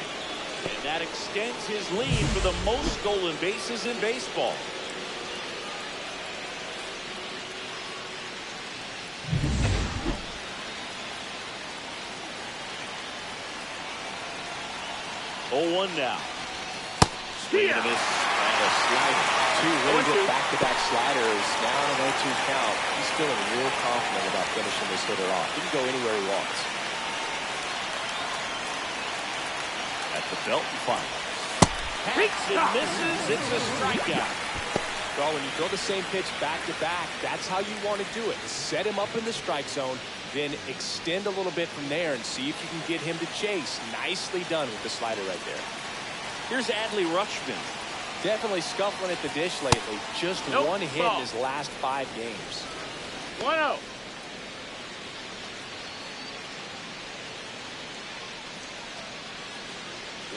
And that extends his lead for the most stolen bases in baseball. Oh, 1 now. Swing and a miss. And a slider. 2 really good back-to-back sliders. Now an 0-2 count. He's feeling real confident about finishing this hitter off. He can go anywhere he wants. At the belt and fires. Hits and misses. It's a strikeout. Well, when you throw the same pitch back-to-back, that's how you want to do it. Set him up in the strike zone, then extend a little bit from there and see if you can get him to chase. Nicely done with the slider right there. Here's Adley Rutschman. Definitely scuffling at the dish lately. Just one hit in his last 5 games. 1-0.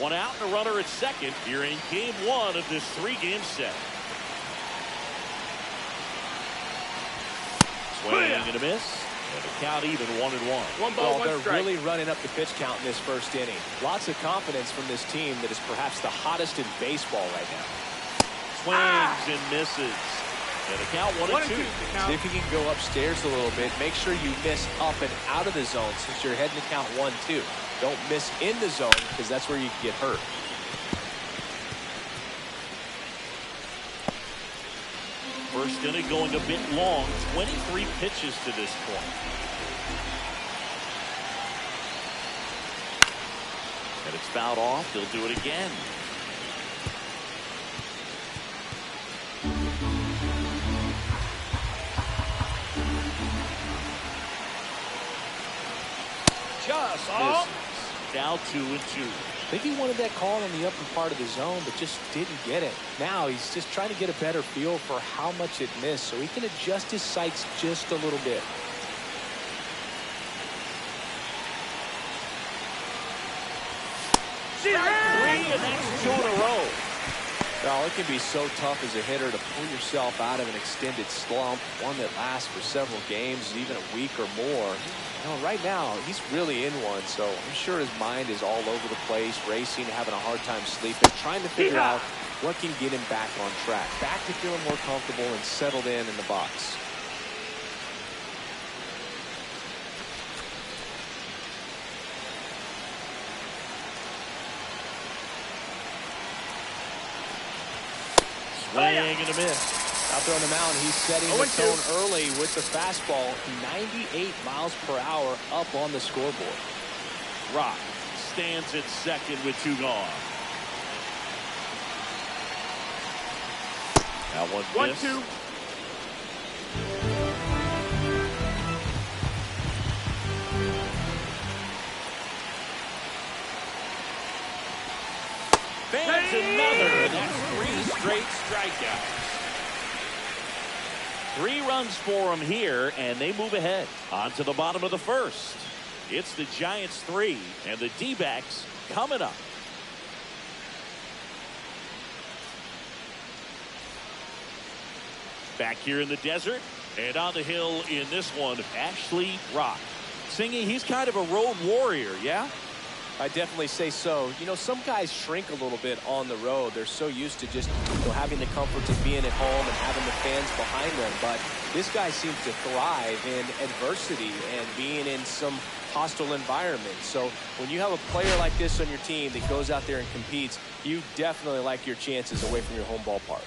One out and a runner at second here in game 1 of this 3-game set. Swing and a miss. And the count even 1-1. They're really running up the pitch count in this first inning. Lots of confidence from this team that is perhaps the hottest in baseball right now. Swings and misses. And the count 1-2. See if you can go upstairs a little bit. Make sure you miss up and out of the zone since you're heading to count 1-2. Don't miss in the zone because that's where you can get hurt. First inning going a bit long. 23 pitches to this point. And it's fouled off. They'll do it again. Just misses. Now 2-2. I think he wanted that call in the upper part of the zone, but just didn't get it. Now he's just trying to get a better feel for how much it missed so he can adjust his sights just a little bit. Strike 3, and that's 2 in a row. Well, it can be so tough as a hitter to pull yourself out of an extended slump, one that lasts for several games, even a week or more. You know, right now, he's really in one, so I'm sure his mind is all over the place, racing, having a hard time sleeping, trying to figure out what can get him back on track, back to feeling more comfortable and settled in the box. Swing and a miss. Out there on the mound, he's setting the tone early with the fastball. 98 miles per hour up on the scoreboard. Rock stands at second with 2 gone. That one missed. 1-2. Fans another, and that's 3 straight strikeouts. 3 runs for them here, and they move ahead. On to the bottom of the first. It's the Giants 3, and the D-backs coming up. Back here in the desert, and on the hill in this one, Ashley Rock. Singy, he's kind of a road warrior, yeah? I definitely say so. You know, some guys shrink a little bit on the road. They're so used to just, having the comforts of being at home and having the fans behind them. But this guy seems to thrive in adversity and being in some hostile environment. So when you have a player like this on your team that goes out there and competes, you definitely like your chances away from your home ballpark.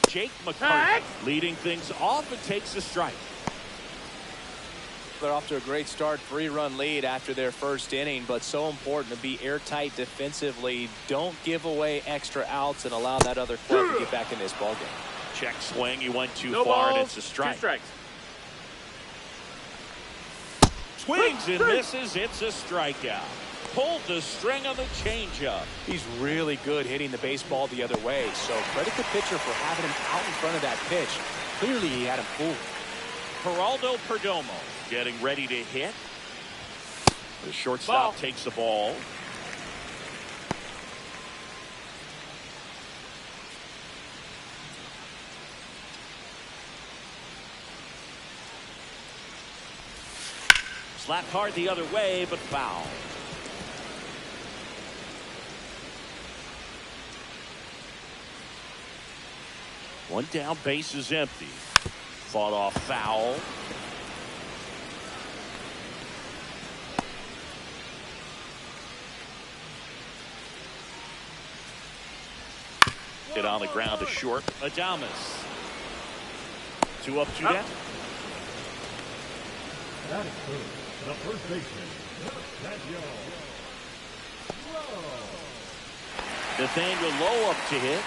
Jake McCarthy leading things off and takes a strike. They're off to a great start, 3-run lead after their first inning, but so important to be airtight defensively. Don't give away extra outs and allow that other club to get back in this ballgame. Check swing, he went too No far, balls, and it's a strike. 2 strikes. Swings and misses, it's a strikeout. Pulled the string on the changeup. He's really good hitting the baseball the other way, so credit the pitcher for having him out in front of that pitch. Clearly he had him fooled. Geraldo Perdomo getting ready to hit. The shortstop takes the ball. Slapped hard the other way, but foul. One down, base is empty. Fought off foul. Hit on the ground to short. Adames. 2 up, 2 down. That is good. The first baseman, Nathaniel Lowe. Nathaniel Lowe up to hit.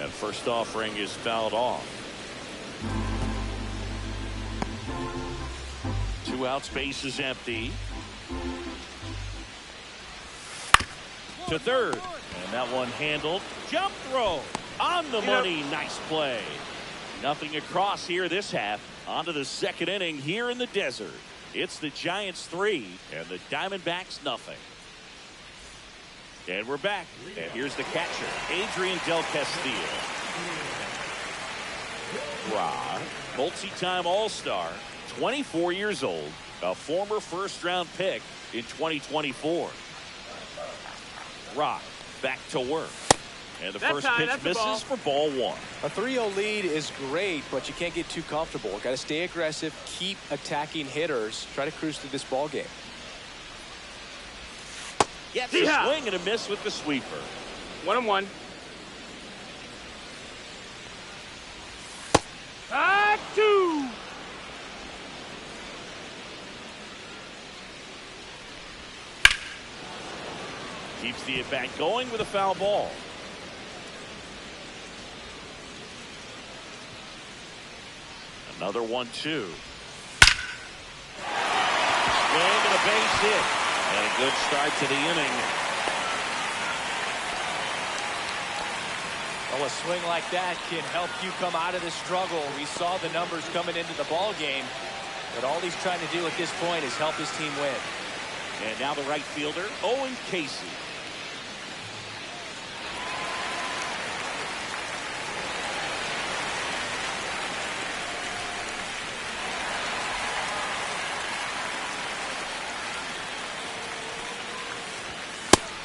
And first offering is fouled off. 2 outs, base is empty. To third. And that one handled. Jump throw. On the money. Nice play. Nothing across here this half. On to the second inning here in the desert. It's the Giants 3 and the Diamondbacks nothing. And we're back. And here's the catcher, Adrian Del Castillo. Rod, multi-time All-Star, 24 years old, a former first-round pick in 2024. Rod, back to work. And the first pitch misses for ball 1. A 3-0 lead is great, but you can't get too comfortable. Got to stay aggressive, keep attacking hitters, try to cruise through this ball game. Gets a swing and a miss with the sweeper. 1-1. 2. Keeps the at-bat going with a foul ball. Another 1-2. Swing and a base hit. And a good start to the inning. Well, a swing like that can help you come out of the struggle. We saw the numbers coming into the ball game, but all he's trying to do at this point is help his team win. And now the right fielder, Owen Casey.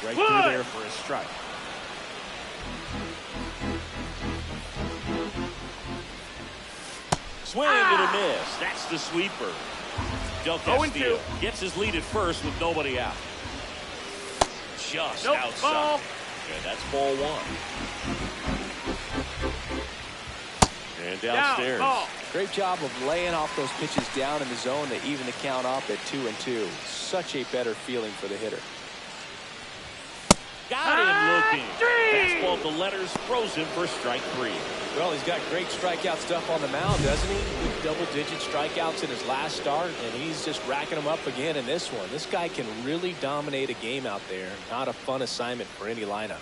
Right through there for a strike. Swing and a miss. That's the sweeper. Del Castillo gets his lead at first with nobody out. just Nope, outside. ball. And that's ball one. And downstairs. Down, ball. Great job of laying off those pitches down in the zone to even the count up at 2-2. Such a better feeling for the hitter. Got him looking. Fastball to letters, throws him for strike three. Well, he's got great strikeout stuff on the mound, doesn't he? With double-digit strikeouts in his last start, and he's just racking them up again in this one. This guy can really dominate a game out there. Not a fun assignment for any lineup.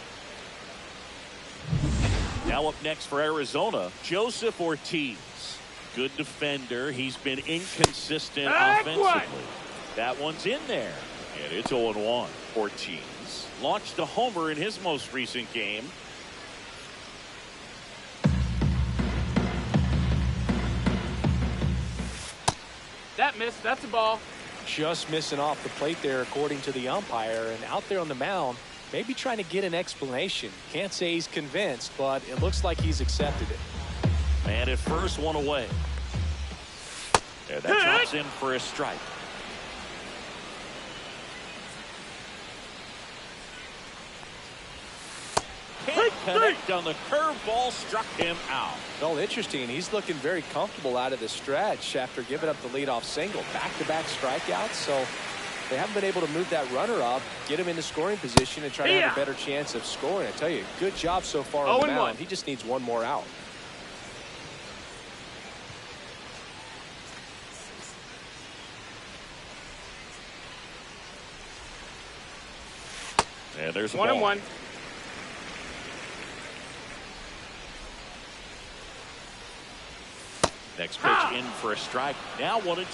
Now up next for Arizona, Joseph Ortiz. Good defender. He's been inconsistent offensively. That one's in there, and it's 0-1. Ortiz launched a homer in his most recent game. That missed. That's a ball. Just missing off the plate there, according to the umpire. And out there on the mound, maybe trying to get an explanation. Can't say he's convinced, but it looks like he's accepted it. Man at first, one away. And that drops in for a strike. Can't connect on the curveball, struck him out. Well, interesting. He's looking very comfortable out of the stretch after giving up the leadoff single. Back-to-back strikeouts, so they haven't been able to move that runner up, get him into scoring position, and try to have a better chance of scoring. I tell you, good job so far on the mound. He just needs one more out. And there's 1-1. Next pitch in for a strike. Now 1-2.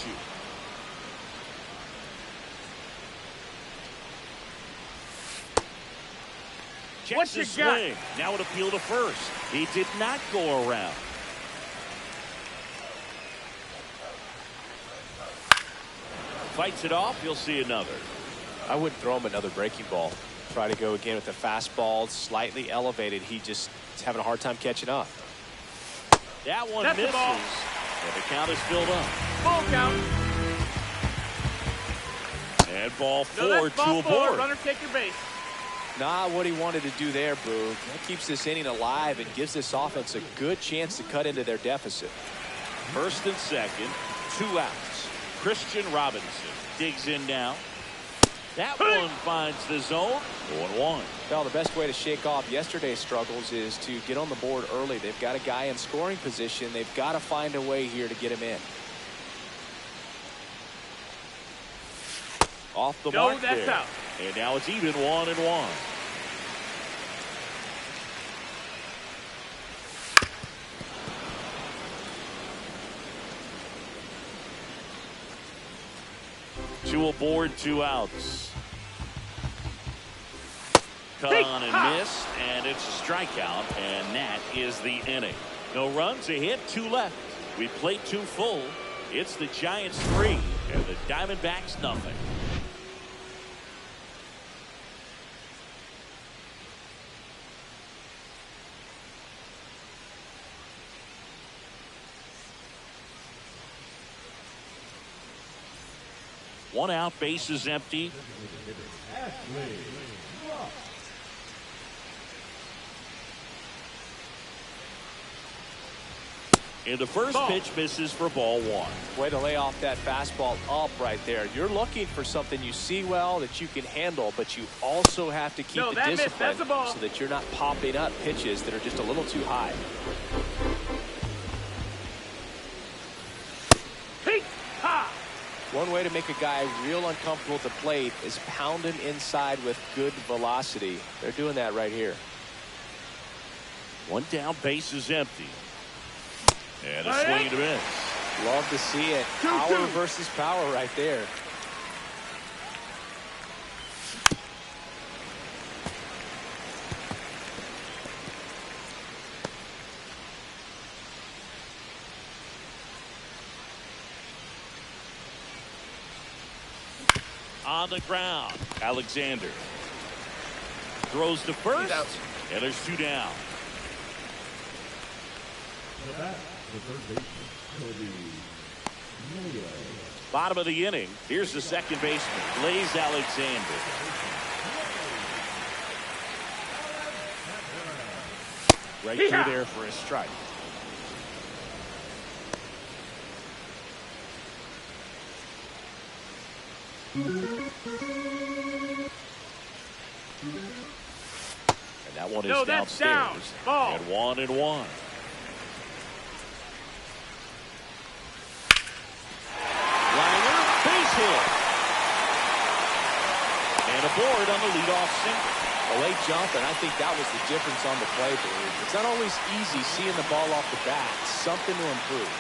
Checks the swing. Now an appeal to first. He did not go around. Fights it off. You'll see another. I wouldn't throw him another breaking ball. Try to go again with the fastball, slightly elevated. He just is having a hard time catching up. That one misses. And the count is filled up. Ball count. And ball four, No, that's ball to a board. Runner, take your base. Not what he wanted to do there, Boog. That keeps this inning alive and gives this offense a good chance to cut into their deficit. First and second, 2 outs. Christian Robinson digs in now. That one finds the zone. 0-1. Well, the best way to shake off yesterday's struggles is to get on the board early. They've got a guy in scoring position. They've got to find a way here to get him in. Off the mark that's there. out. And now it's even 1-1. Two aboard, 2 outs. Cut on and missed, and it's a strikeout, and that is the inning. No runs, a hit, 2 left. We played 2 full. It's the Giants 3, and the Diamondbacks nothing. One out, bases empty. And the first pitch misses for ball 1. Way to lay off that fastball up right there. You're looking for something you see well that you can handle, but you also have to keep the discipline so that you're not popping up pitches that are just a little too high. One way to make a guy real uncomfortable at the plate is pound him inside with good velocity. They're doing that right here. One down, bases empty. And a swing and a miss. Love to see it. Power versus power right there. On the ground, Alexander throws to first, and there's 2 down. Bottom of the inning. Here's the second baseman, Blaze Alexander. Right through there for a strike. And that one is downstairs. Ball. And 1-1. Liner, base hit. And aboard on the leadoff single. A late jump, and I think that was the difference on the play board. It's not always easy seeing the ball off the bat. Something to improve.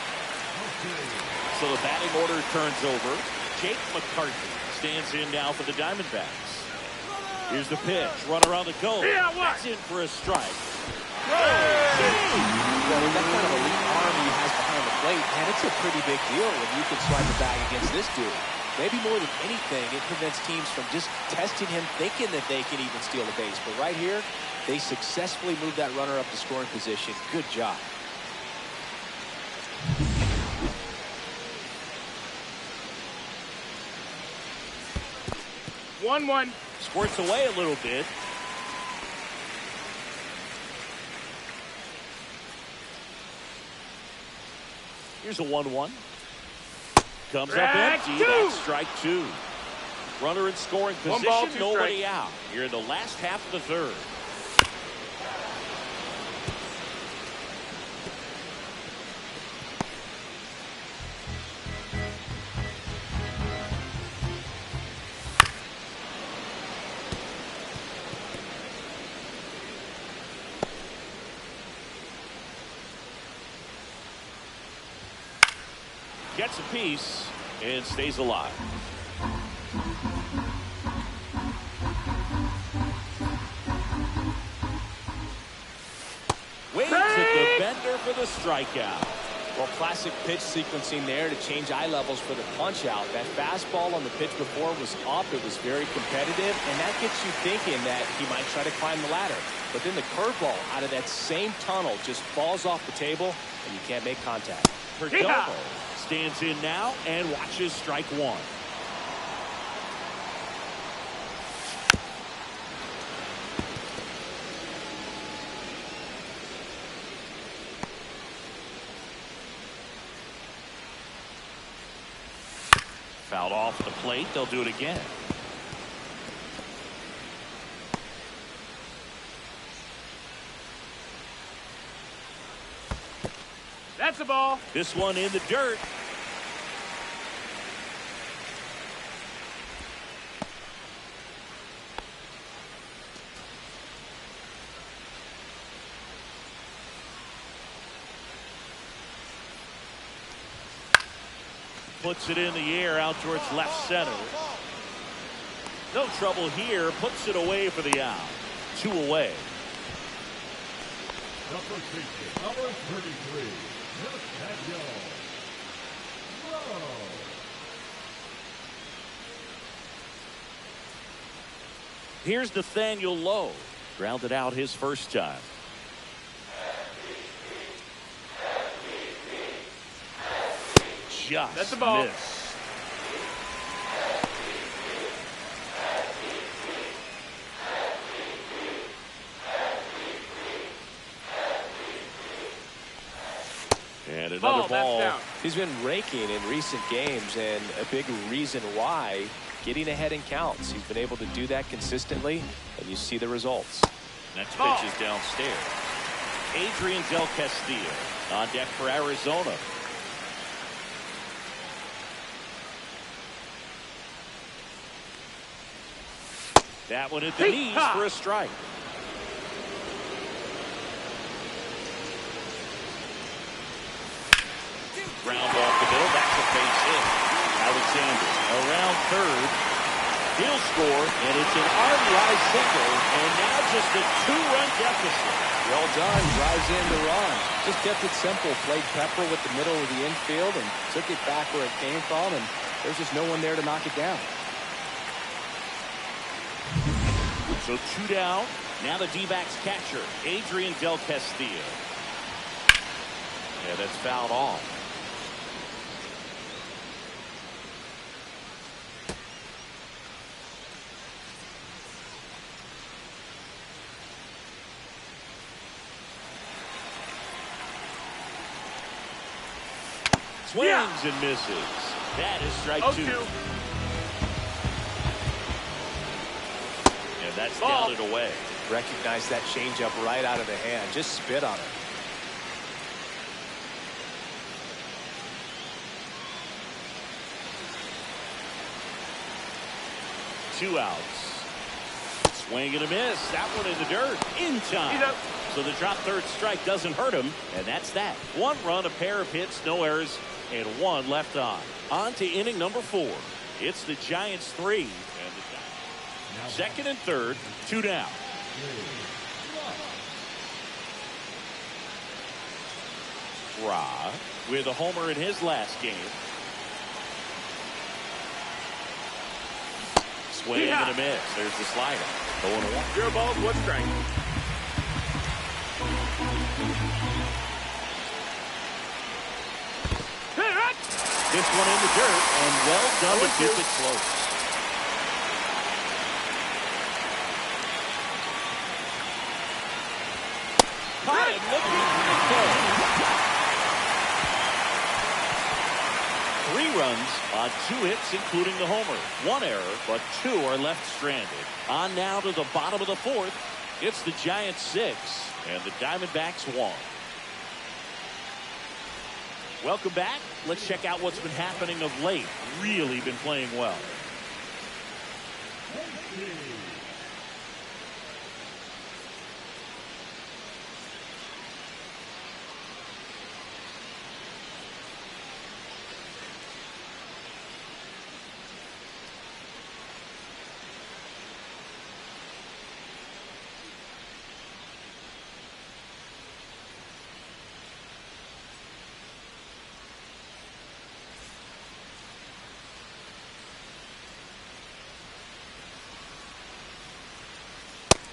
So the batting order turns over. Jake McCarthy stands in now for the Diamondbacks. Here's the pitch. Runner on the go. That's in for a strike. Well, with that kind of elite arm he has behind the plate, man, it's a pretty big deal when you can swipe a bag against this dude. Maybe more than anything, it prevents teams from just testing him, thinking that they can even steal the base. But right here, they successfully moved that runner up to scoring position. Good job. One. Squirts away a little bit. Here's a 1-1. Comes up empty. That's strike two. Runner in scoring position. Nobody out. You're in the last half of the third. Gets a piece and stays alive. Waits at the bender for the strikeout. Well, classic pitch sequencing there to change eye levels for the punch out. That fastball on the pitch before was up. It was very competitive, and that gets you thinking that he might try to climb the ladder. But then the curveball out of that same tunnel just falls off the table, and you can't make contact. Perdomo stands in now and watches strike one. Fouled off the plate. They'll do it again. That's a ball. This one in the dirt. Puts it in the air out towards left center. No trouble here. Puts it away for the out. 2 away. Number 33, Nathaniel Lowe. Here's Nathaniel Lowe. Grounded out his first time. Just that's a ball. Missed. And another ball. He's been raking in recent games, and a big reason why, getting ahead in counts. He's been able to do that consistently, and you see the results. Next pitch is downstairs. Adrian Del Castillo on deck for Arizona. That one at the knees for a strike. Ground off the middle. That's a base hit. Alexander around third. He'll score, and it's an RBI single, and now just a 2-run deficit. Well done. Drives in to run. Just kept it simple. Played pepper with the middle of the infield and took it back where it came from, and there's just no one there to knock it down. So 2 down. Now the D-backs catcher, Adrian Del Castillo. Yeah, that's fouled off. Swings and misses. That is strike 2. And that's down and away. Recognize that changeup right out of the hand. Just spit on it. Two outs. Swing and a miss. That one in the dirt. In time. So the drop third strike doesn't hurt him. And that's that. One run, a pair of hits, no errors, and one left on. On to inning number 4. It's the Giants 3. And the Giants. Second and third. 2 down. Ra with a homer in his last game. Swing and a miss. There's the slider. 0-1. 0 balls, 1 strike. This one in the dirt, and well done to keep it close. Caught him looking for the 3 runs on 2 hits, including the homer. 1 error, but 2 are left stranded. On now to the bottom of the 4th. It's the Giants 6, and the Diamondbacks 1. Welcome back. Let's check out what's been happening of late. Really been playing well.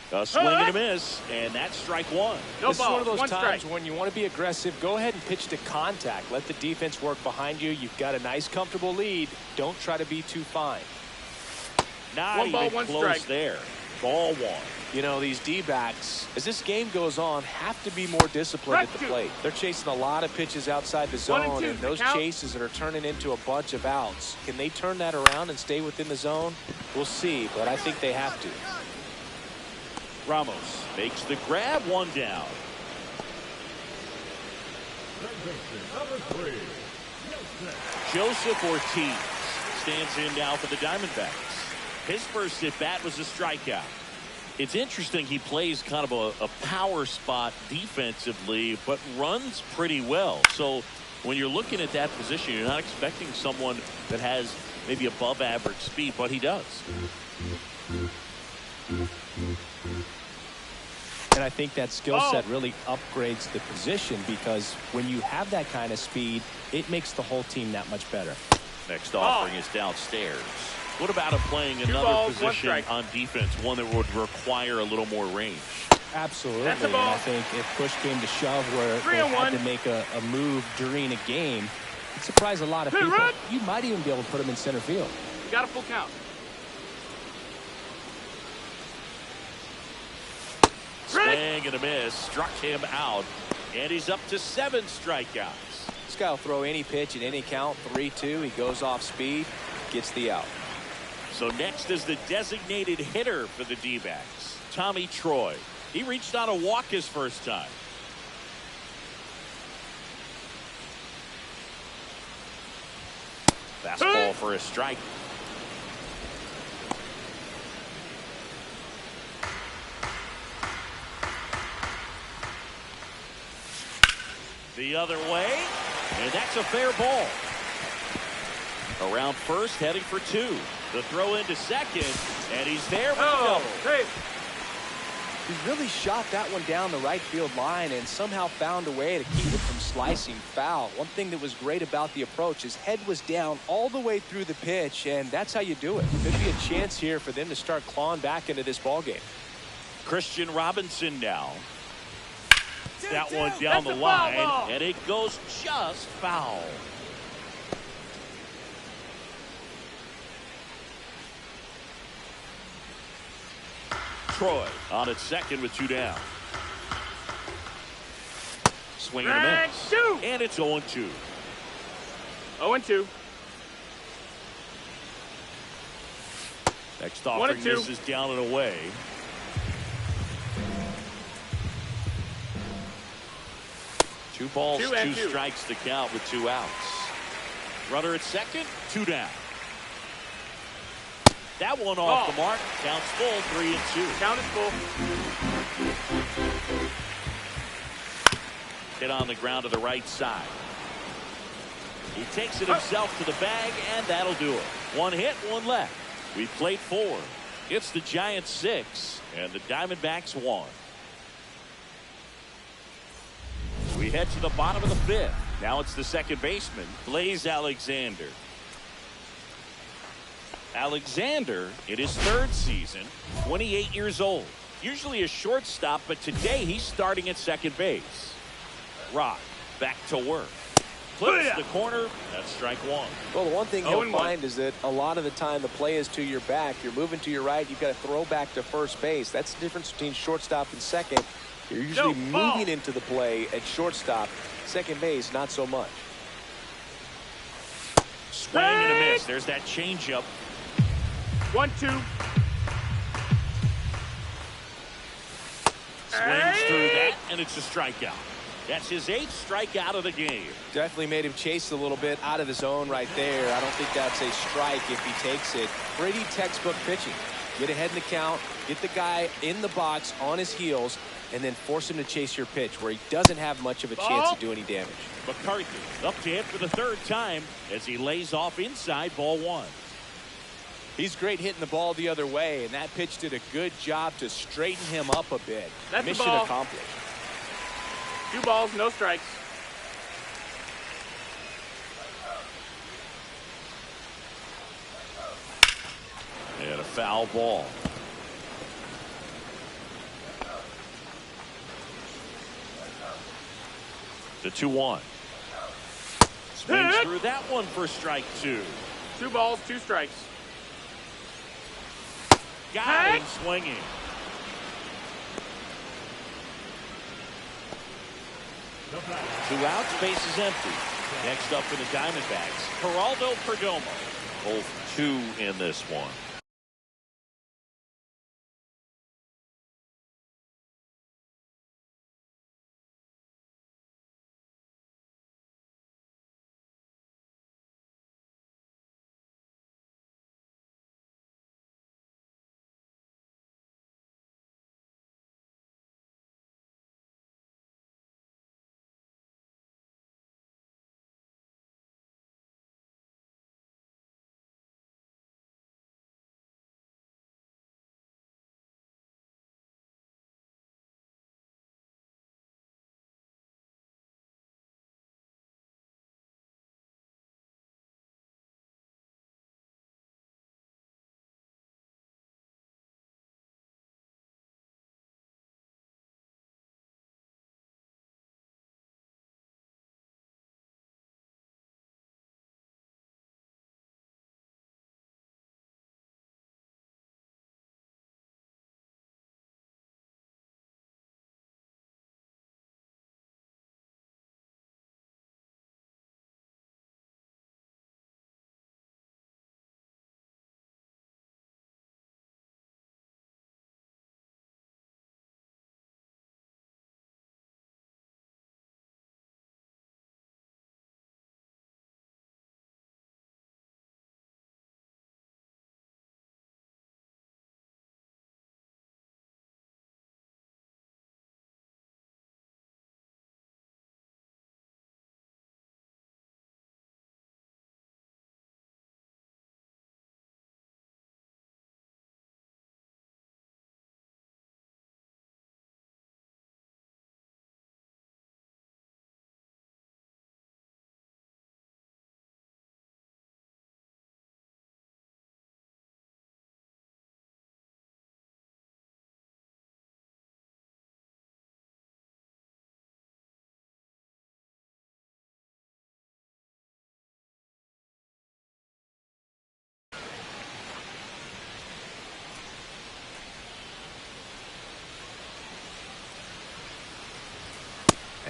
A swing and a miss, and that's strike 1. This is one of those times when you want to be aggressive. Go ahead and pitch to contact. Let the defense work behind you. You've got a nice, comfortable lead. Don't try to be too fine. Not even close there. Ball 1. You know, these D-backs, as this game goes on, have to be more disciplined at the plate. They're chasing a lot of pitches outside the zone, and those chases that are turning into a bunch of outs. Can they turn that around and stay within the zone? We'll see, but I think they have to. Ramos makes the grab, 1 down. Joseph Ortiz stands in now for the Diamondbacks. His first at bat was a strikeout. It's interesting, he plays kind of a power spot defensively, but runs pretty well. So when you're looking at that position, you're not expecting someone that has maybe above average speed, but he does. And I think that skill set really upgrades the position, because when you have that kind of speed, it makes the whole team that much better. Next offering is downstairs. What about him playing another position on defense, one that would require a little more range? Absolutely. And I think if push came to shove where they had to make a move during a game, it surprised a lot of people. You might even be able to put him in center field. You got a full count. Swing and a miss, struck him out, and he's up to 7 strikeouts. This guy will throw any pitch at any count. 3-2. He goes off speed, gets the out. So next is the designated hitter for the D-backs, Tommy Troy. He reached on a walk his first time. Fastball for a strike. The other way, and that's a fair ball. Around first, heading for 2. The throw into second, and he's there with a double. He really shot that one down the right field line and somehow found a way to keep it from slicing foul. One thing that was great about the approach, his head was down all the way through the pitch, and that's how you do it. Could be a chance here for them to start clawing back into this ball game. Christian Robinson now. That one down the line, and it goes just foul. Troy on at second with 2 down. Swing and a miss. And it's 0-2. 0-2. Next offering misses down and away. Two balls, two strikes to count with 2 outs. Runner at second, 2 down. That one off the mark. Counts full, 3-2. Count is full. Hit on the ground to the right side. He takes it himself to the bag, and that'll do it. 1 hit, 1 left. We've played 4. It's the Giants 6 and the Diamondbacks 1. We head to the bottom of the 5th. Now it's the second baseman, Blaze Alexander. Alexander, in his 3rd season, 28 years old. Usually a shortstop, but today he's starting at second base. Rock back to work. Clips the corner. That's strike 1. Well, the one thing you'll find is that a lot of the time the play is to your back. You're moving to your right. You've got to throw back to first base. That's the difference between shortstop and second. You're usually moving into the play at shortstop. Second base, not so much. Swing and a miss. There's that changeup. 1-2. Swings through that, and it's a strikeout. That's his 8th strikeout of the game. Definitely made him chase a little bit out of the zone right there. I don't think that's a strike if he takes it. Pretty textbook pitching. Get ahead in the count, get the guy in the box on his heels, and then force him to chase your pitch where he doesn't have much of a chance to do any damage. McCarthy up to hit for the 3rd time as he lays off inside, ball 1. He's great hitting the ball the other way, and that pitch did a good job to straighten him up a bit. That's Mission the ball. accomplished. 2 balls, no strikes. And a foul ball. The 2-1. Swings through that one for strike 2. 2 balls, 2 strikes. Got him swinging. Two outs, base is empty. Next up for the Diamondbacks, Geraldo Perdomo. Both 2 in this one.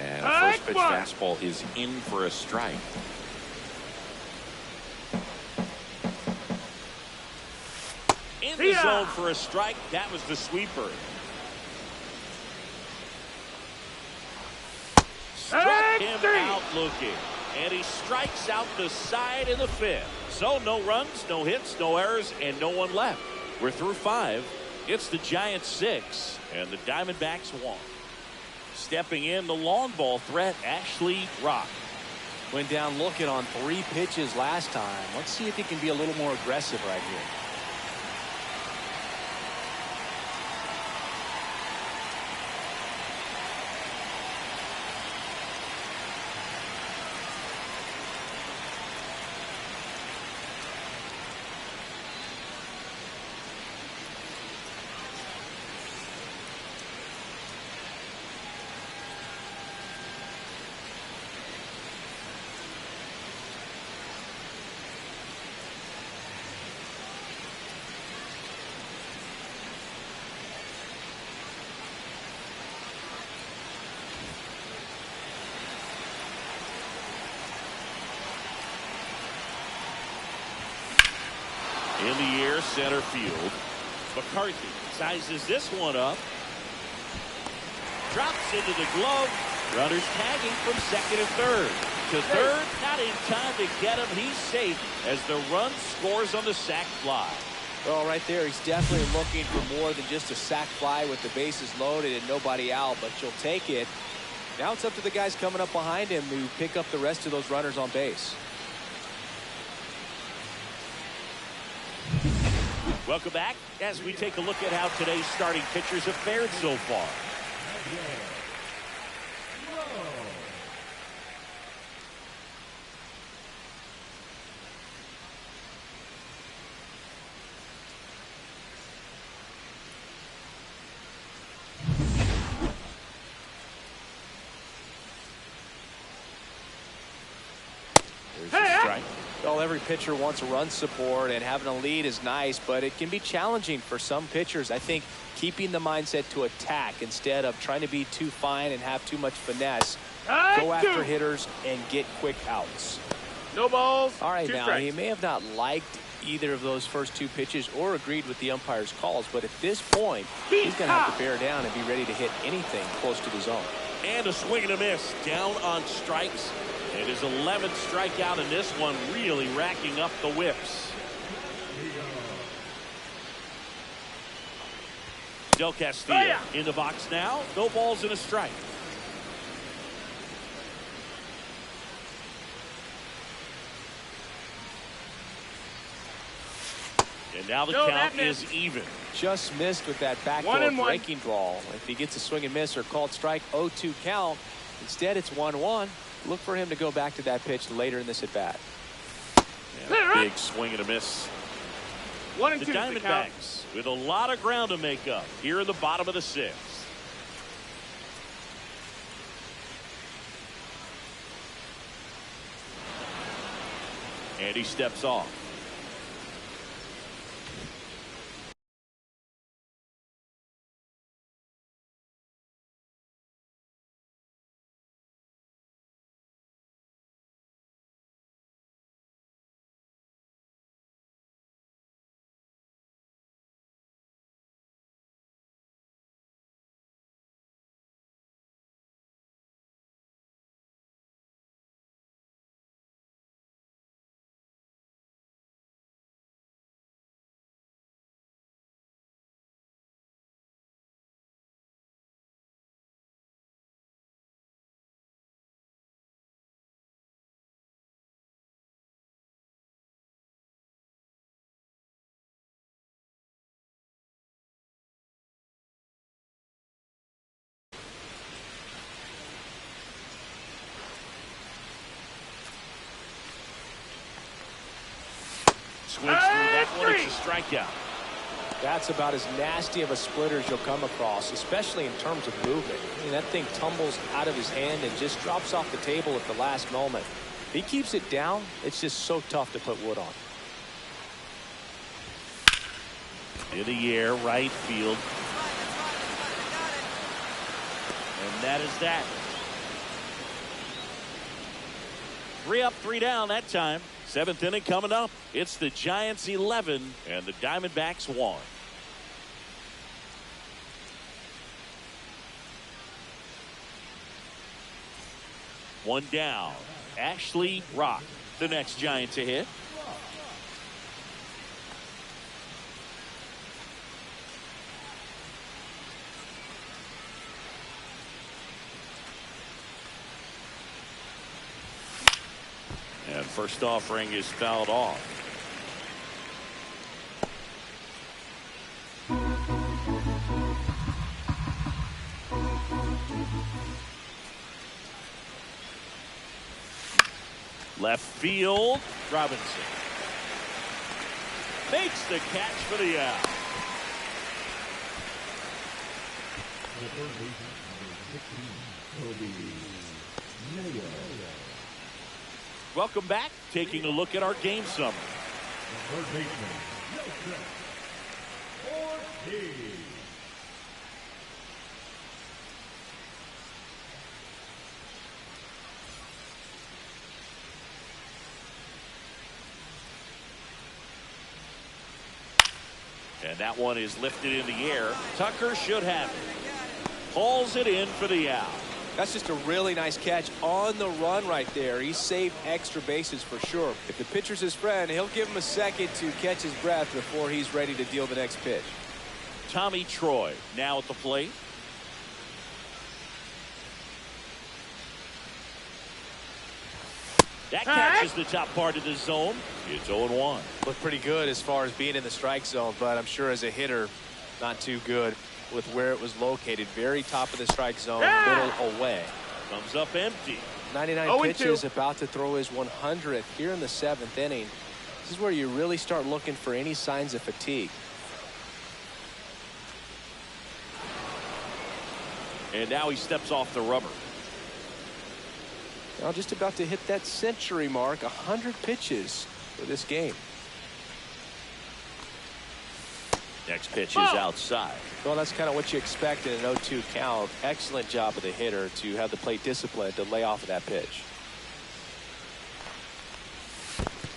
And a first pitch fastball is in for a strike. zone for a strike. That was the sweeper. Struck him out looking. And he strikes out the side in the fifth. So no runs, no hits, no errors, and no one left. We're through 5. It's the Giants 6 and the Diamondbacks 1. Stepping in, the long ball threat, Ashley Rock. Went down looking on 3 pitches last time. Let's see if he can be a little more aggressive right here. In the air, center field. McCarthy sizes this one up. Drops into the glove. Runners tagging from second and third. To third, not in time to get him. He's safe as the run scores on the sac fly. Well, right there, he's definitely looking for more than just a sac fly with the bases loaded and nobody out, but you'll take it. Now it's up to the guys coming up behind him to pick up the rest of those runners on base. Welcome back as we take a look at how today's starting pitchers have fared so far. There's the strike. Well, every pitcher wants run support, and having a lead is nice, but it can be challenging for some pitchers. I think keeping the mindset to attack instead of trying to be too fine and have too much finesse. Go after hitters and get quick outs. No balls. All right, 2 now strikes. he may have not liked either of those first 2 pitches or agreed with the umpire's calls, but at this point, he's going to have to bear down and be ready to hit anything close to the zone. And a swing and a miss. Down on strikes. And his 11th strikeout in this one, really racking up the whips. Del Castillo in the box now. No balls and a strike. And now the count is even. Just missed with that backdoor breaking ball. If he gets a swing and miss or called strike, 0-2 count. Instead, it's 1-1. Look for him to go back to that pitch later in this at bat. Yeah, big swing and a miss. 1-2. The Diamondbacks with a lot of ground to make up here in the bottom of the 6th. And he steps off. Swings through that one. It's a strikeout. That's about as nasty of a splitter as you'll come across, especially in terms of movement. I mean, that thing tumbles out of his hand and just drops off the table at the last moment. If he keeps it down, it's just so tough to put wood on. In the air, right field. And that is that. 3 up, 3 down that time. 7th inning coming up. It's the Giants 11 and the Diamondbacks 1. One down. Ashley Rock, the next Giant to hit. And first offering is fouled off. Left field, Robinson makes the catch for the out. The third baseman, number 16, Toby Mayo. Welcome back. Taking a look at our game summary. The third baseman, Joseph Ortiz. And that one is lifted in the air. Tucker should have it. Pulls it in for the out. That's just a really nice catch on the run right there. He saved extra bases for sure. If the pitcher's his friend, he'll give him a second to catch his breath before he's ready to deal the next pitch. Tommy Troy now at the plate. That catches the top part of the zone. It's 0-1. Looked pretty good as far as being in the strike zone, but I'm sure as a hitter, not too good with where it was located. Very top of the strike zone, little away. Comes up empty. 99 pitches, about to throw his 100th here in the 7th inning. This is where you really start looking for any signs of fatigue. And now he steps off the rubber. Now just about to hit that century mark, 100 pitches for this game. Next pitch is outside. Well, that's kind of what you expect in an 0-2 count. Excellent job of the hitter to have the plate discipline to lay off of that pitch.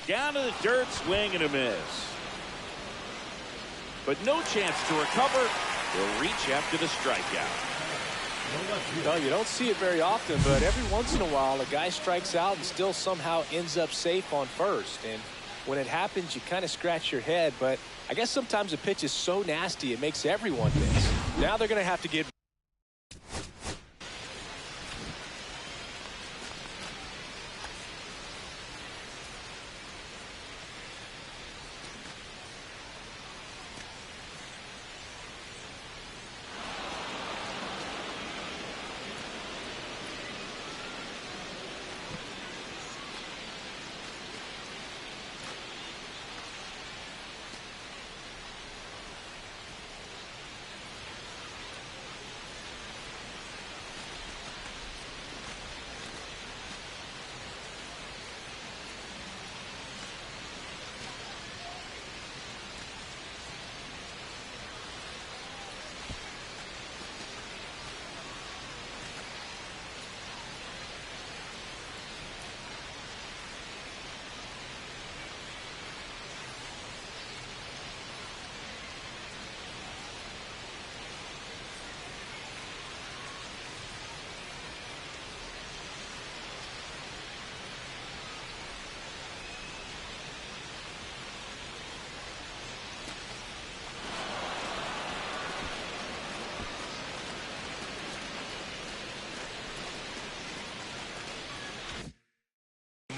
Down to the dirt, swing and a miss. But no chance to recover. He'll reach after the strikeout. No, you don't see it very often, but every once in a while a guy strikes out and still somehow ends up safe on first. And when it happens, you kind of scratch your head, but I guess sometimes a pitch is so nasty it makes everyone miss. Now they're going to have to get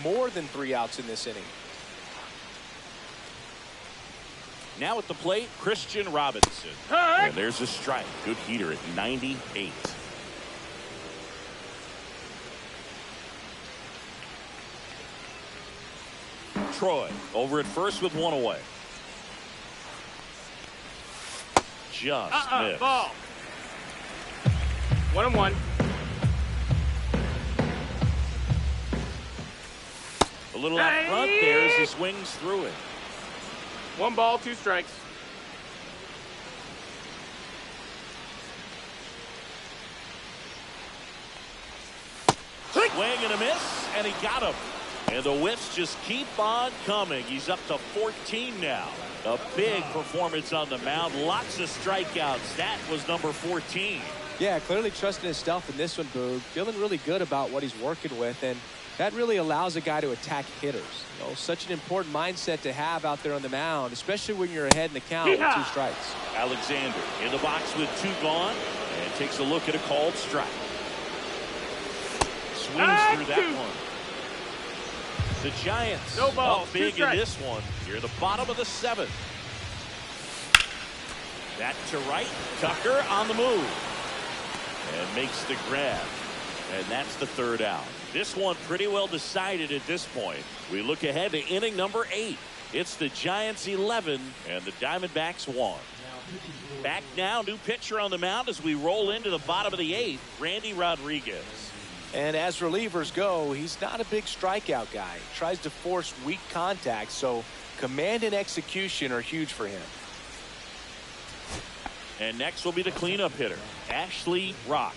more than 3 outs in this inning. Now at the plate, Christian Robinson. And there's a strike. Good heater at 98. Troy over at first with one away. Just missed. Ball. 1-1. A little out front there as he swings through it. 1 ball, 2 strikes. Swing and a miss, and he got him. And the whiffs just keep on coming. He's up to 14 now. A big performance on the mound. Lots of strikeouts. That was number 14. Yeah, clearly trusting his stuff in this one, Boog. Feeling really good about what he's working with, and that really allows a guy to attack hitters. You know, such an important mindset to have out there on the mound, especially when you're ahead in the count with 2 strikes. Alexander in the box with 2 gone and takes a look at a called strike. Swings through that one. The Giants up big in this one. You're the bottom of the 7th. That to right. Tucker on the move. And makes the grab. And that's the 3rd out. This one pretty well decided at this point. We look ahead to inning number 8. It's the Giants 11 and the Diamondbacks 1. Back now, new pitcher on the mound as we roll into the bottom of the 8th, Randy Rodriguez. And as relievers go, he's not a big strikeout guy. He tries to force weak contact, so command and execution are huge for him. And next will be the cleanup hitter, Ashley Rock.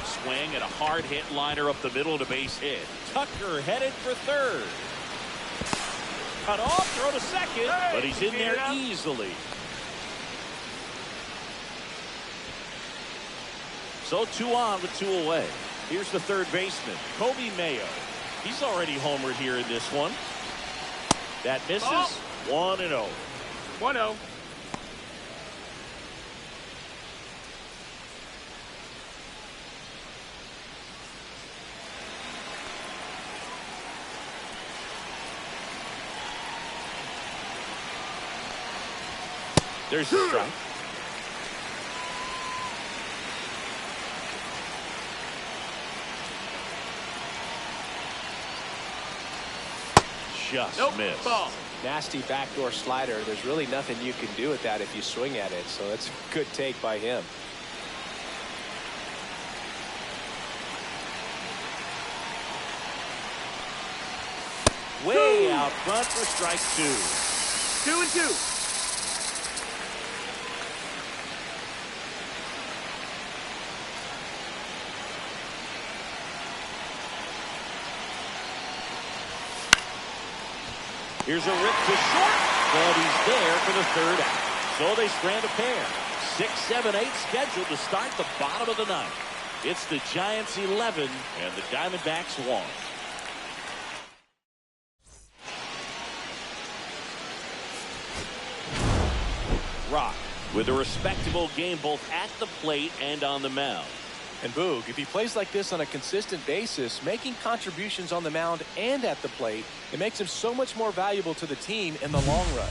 Swing and a hard hit liner up the middle to base hit. Tucker headed for 3rd. Cut off, throw to 2nd, but he's in there easily. So 2 on with 2 away. Here's the 3rd baseman, Kobe Mayo. He's already homered here in this one. That misses. 1-0. 1-0. There's the strike. Just missed. Ball. Nasty backdoor slider. There's really nothing you can do with that if you swing at it, so that's a good take by him. Way out front for strike 2. 2-2. Here's a rip to short, but he's there for the 3rd out. So they strand a pair. 6, 7, 8 scheduled to start the bottom of the 9th. It's the Giants 11 and the Diamondbacks 1. Rock with a respectable game both at the plate and on the mound. And Boog, if he plays like this on a consistent basis, making contributions on the mound and at the plate, it makes him so much more valuable to the team in the long run.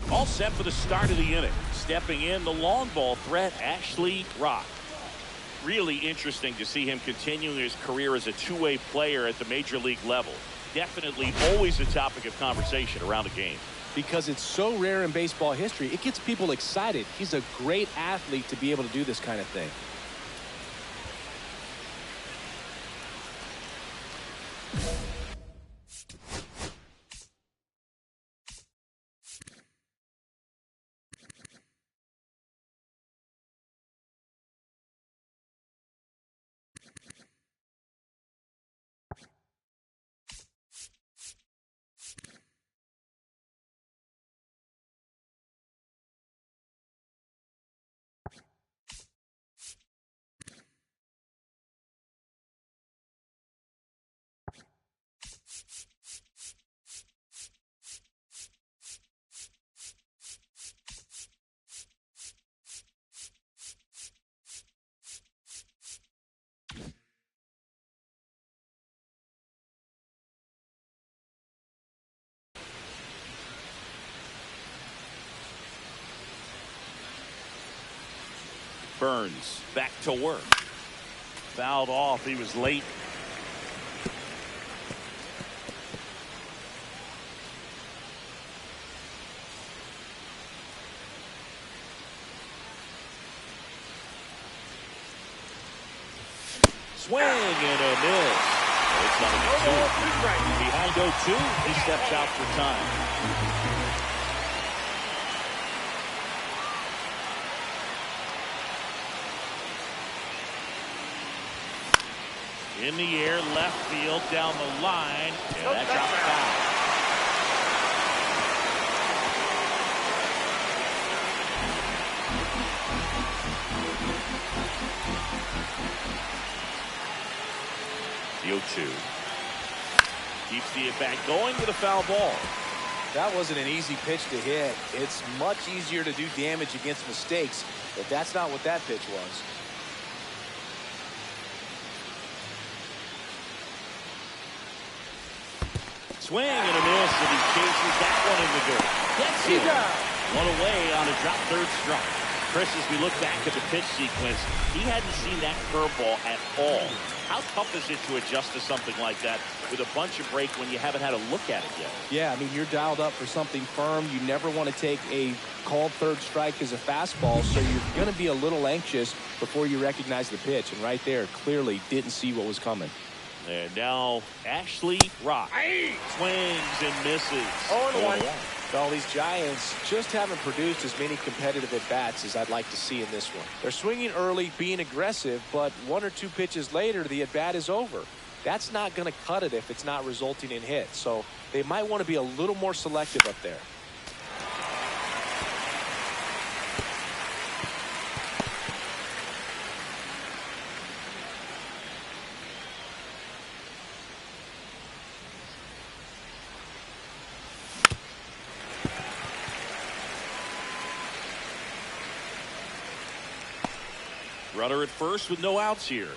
All set for the start of the inning. Stepping in, the long ball threat, Ashley Rock. Really interesting to see him continuing his career as a two-way player at the major league level. Definitely always a topic of conversation around the game. Because it's so rare in baseball history, it gets people excited. He's a great athlete to be able to do this kind of thing. Burns back to work. Fouled off. He was late. Swing and a miss. It's on 2. Behind 0-2, he steps out for time. In the air, left field, down the line, and that drops foul. The 0-2. Keeps the at-bat going with a foul ball. That wasn't an easy pitch to hit. It's much easier to do damage against mistakes, but that's not what that pitch was. Swing and a miss, and he chases that one in the dirt. Gets it. One away on a drop third strike. Chris, as we look back at the pitch sequence, he hadn't seen that curveball at all. How tough is it to adjust to something like that with a bunch of break when you haven't had a look at it yet? Yeah, I mean, you're dialed up for something firm. You never want to take a called third strike as a fastball, so you're going to be a little anxious before you recognize the pitch. And right there, clearly didn't see what was coming. And now Ashley Rock swings and misses. 0-1. Well, these Giants just haven't produced as many competitive at-bats as I'd like to see in this one. They're swinging early, being aggressive, but 1 or 2 pitches later, the at-bat is over. That's not going to cut it if it's not resulting in hits. So they might want to be a little more selective up there. Runner at first with no outs here.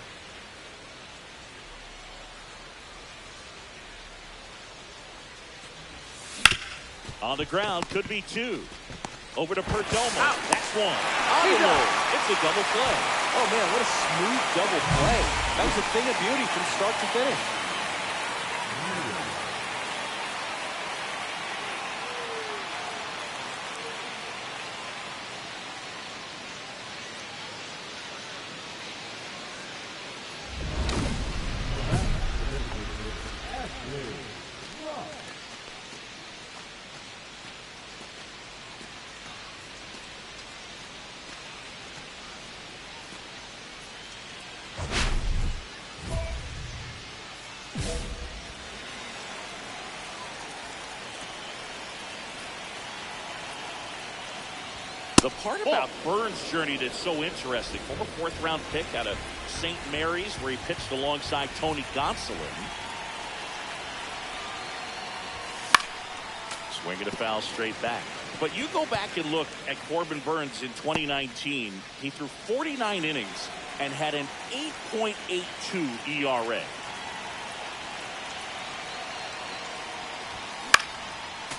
On the ground, could be 2. Over to Perdomo. That's 1. It's a double play. Oh, man, what a smooth double play. That was a thing of beauty from start to finish. The part about Burns' journey that's so interesting, former 4th-round pick out of St. Mary's, where he pitched alongside Tony Gonsolin. Swing and a foul straight back. But you go back and look at Corbin Burnes in 2019. He threw 49 innings and had an 8.82 ERA.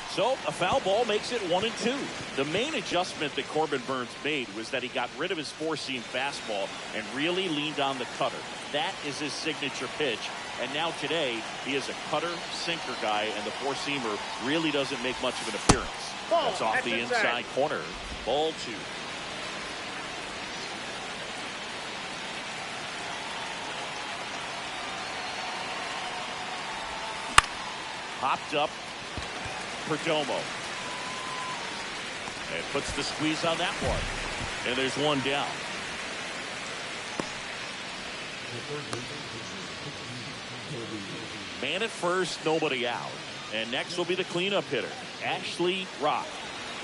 So a foul ball makes it 1-2. The main adjustment that Corbin Burnes made was that he got rid of his four-seam fastball and really leaned on the cutter. That is his signature pitch. And now today, he is a cutter, sinker guy, and the four-seamer really doesn't make much of an appearance. That's off the inside corner. Ball 2. Hopped up. Perdomo. And puts the squeeze on that one. And there's one down. Man at first, nobody out. And next will be the cleanup hitter, Ashley Rock.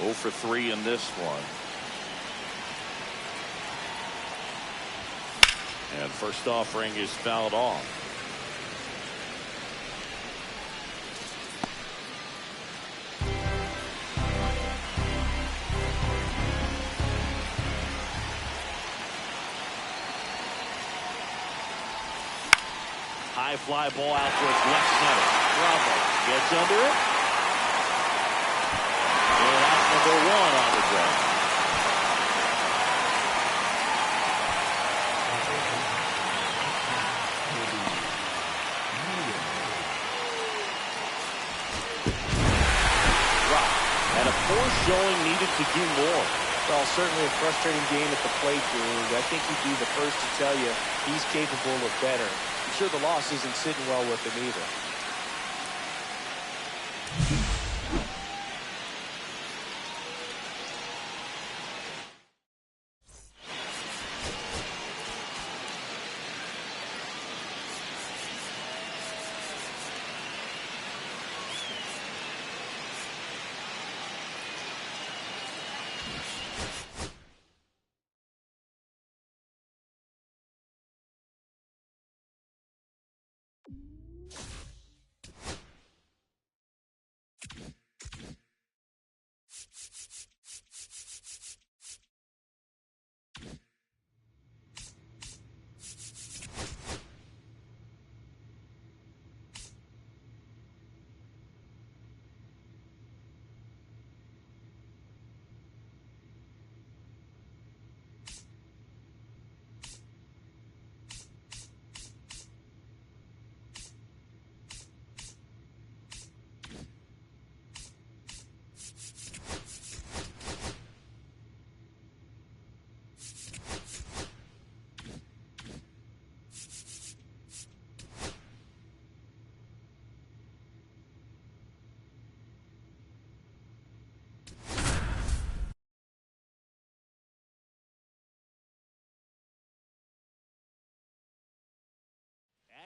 0 for 3 in this one. And first offering is fouled off. High fly ball out towards left center. Bravo gets under it. And that's number 1 on the day. Rock had a poor showing, needed to do more. Well, certainly a frustrating game at the plate, dude. I think he'd be the first to tell you he's capable of better. I'm sure the loss isn't sitting well with him either.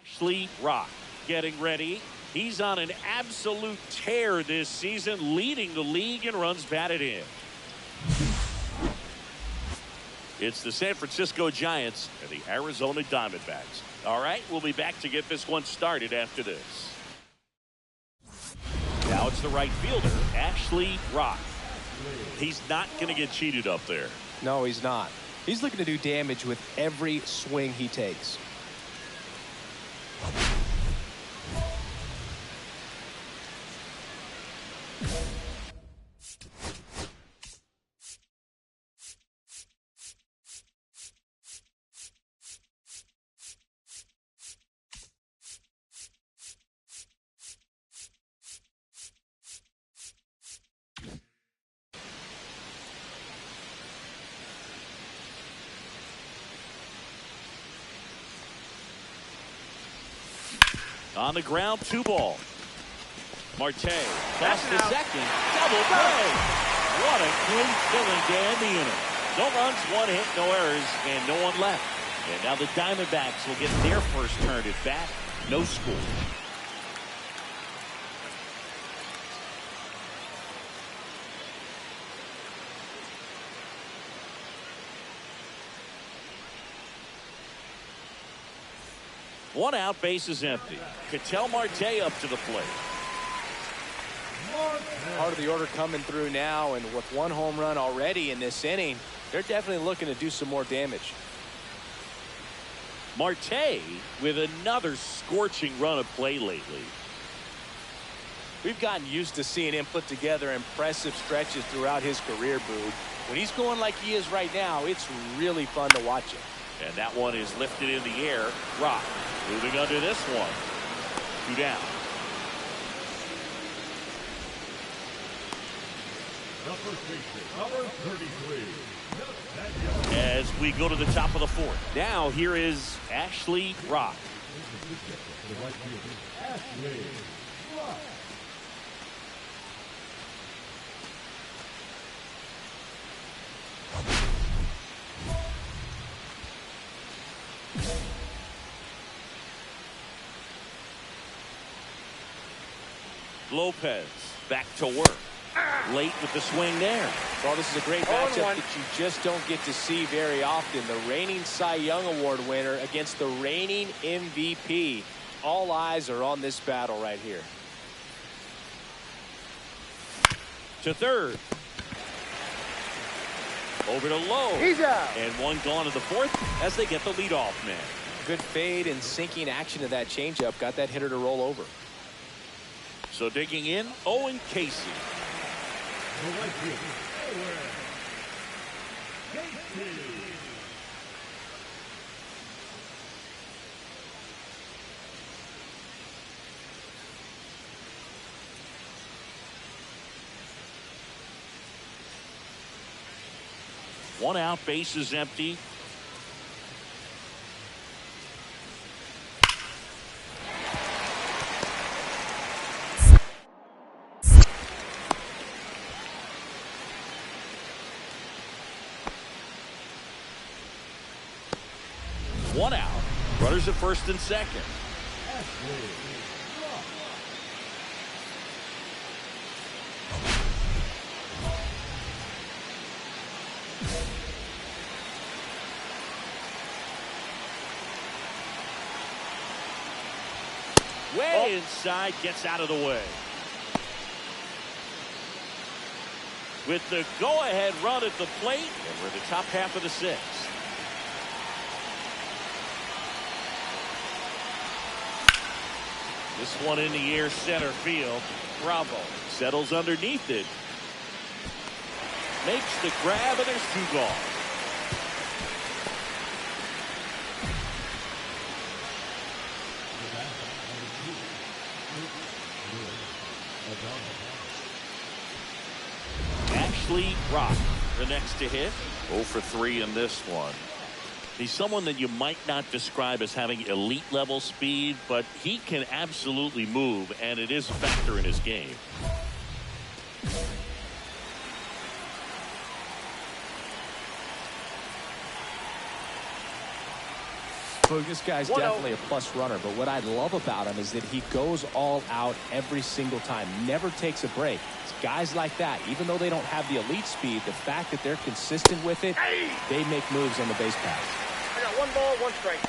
Ashley Rock getting ready. He's on an absolute tear this season, leading the league in runs batted in. It's the San Francisco Giants and the Arizona Diamondbacks. All right, we'll be back to get this one started after this. Now it's the right fielder, Ashley Rock. He's not going to get cheated up there. No, he's not. He's looking to do damage with every swing he takes. On the ground, 2 ball. Marte past the second. Double play. What a great filling to end the inning. No runs, 1 hit, no errors, and no one left. And now the Diamondbacks will get their first turn at bat. No score. One out, base is empty. Ketel Marte up to the plate. Part of the order coming through now, and with one home run already in this inning, they're definitely looking to do some more damage. Marte with another scorching run of play lately. We've gotten used to seeing him put together impressive stretches throughout his career, Boog. When he's going like he is right now, it's really fun to watch him. And that one is lifted in the air. Rock moving under this one. 2 down. Number 33. As we go to the top of the 4th. Now here is Ashley Rock. Ashley Rock. Lopez back to work. Late with the swing there. Well, this is a great matchup that you just don't get to see very often. The reigning Cy Young Award winner against the reigning MVP. All eyes are on this battle right here. To third. Over to Lowe. He's out. And one gone to the 4th as they get the leadoff man. Good fade and sinking action of that changeup. Got that hitter to roll over. So digging in, Owen Casey. One out, base is empty. One out. Runners at first and second. Way inside, gets out of the way. With the go-ahead run at the plate, and we're in the top half of the 6th. This one in the air, center field. Bravo settles underneath it. Makes the grab, and there's 2 gone. Ashley Rock, the next to hit. 0 for 3 in this one. He's someone that you might not describe as having elite level speed, but he can absolutely move, and it is a factor in his game. Well, this guy's definitely a plus runner, but what I love about him is that he goes all out every single time, never takes a break. It's guys like that, even though they don't have the elite speed, the fact that they're consistent with it, they make moves on the base pass. I got 1 ball, 1 strike.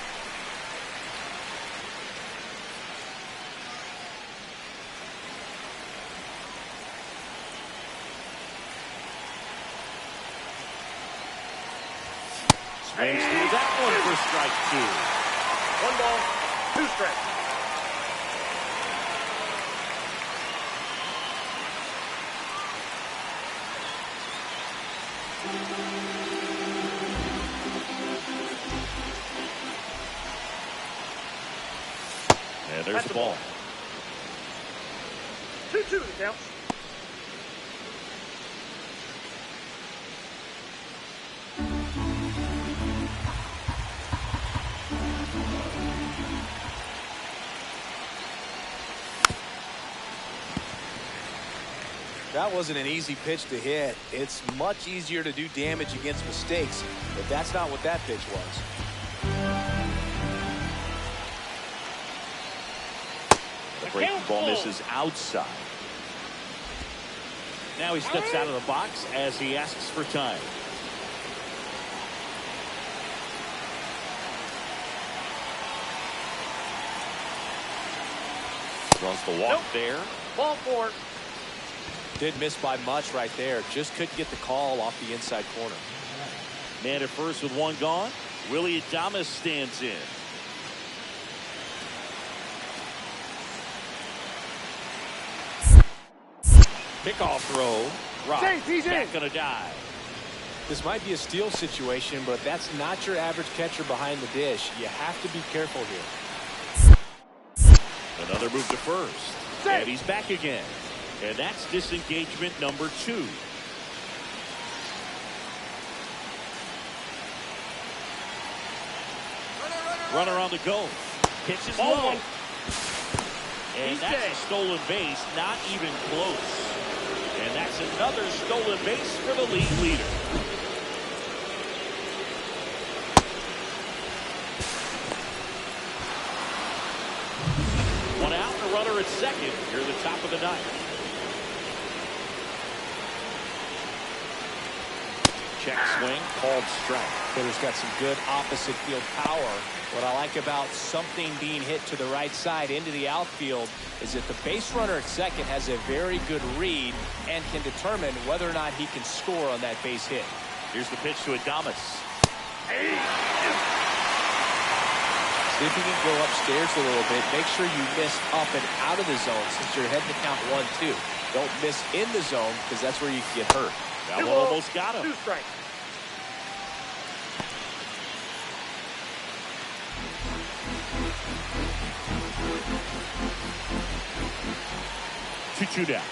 Swings through that one for strike 2. 1 ball, 2 strikes. And there's the ball. 2-2 the count. That wasn't an easy pitch to hit. It's much easier to do damage against mistakes, but that's not what that pitch was. The breaking ball misses outside. Now he steps out of the box as he asks for time. Draws the walk there. Ball 4. Didn't miss by much right there. Just couldn't get the call off the inside corner. Man at first with one gone. Willie Adames stands in. Pickoff throw. Rock. He's in. Not gonna die. This might be a steal situation, but that's not your average catcher behind the dish. You have to be careful here. Another move to first. And he's back again. And that's disengagement number 2. Runner on the go. Pitches low. And that's a stolen base, not even close. And that's another stolen base for the league leader. One out, and a runner at second. Here at the top of the ninth. Check swing, called strike. Hitter's got some good opposite field power. What I like about something being hit to the right side into the outfield is that the base runner at second has a very good read and can determine whether or not he can score on that base hit. Here's the pitch to Adames. See if you can go upstairs a little bit. Make sure you miss up and out of the zone since you're heading to count 1-2. Don't miss in the zone because that's where you can get hurt. That one almost got him. 2 strikes. Two down.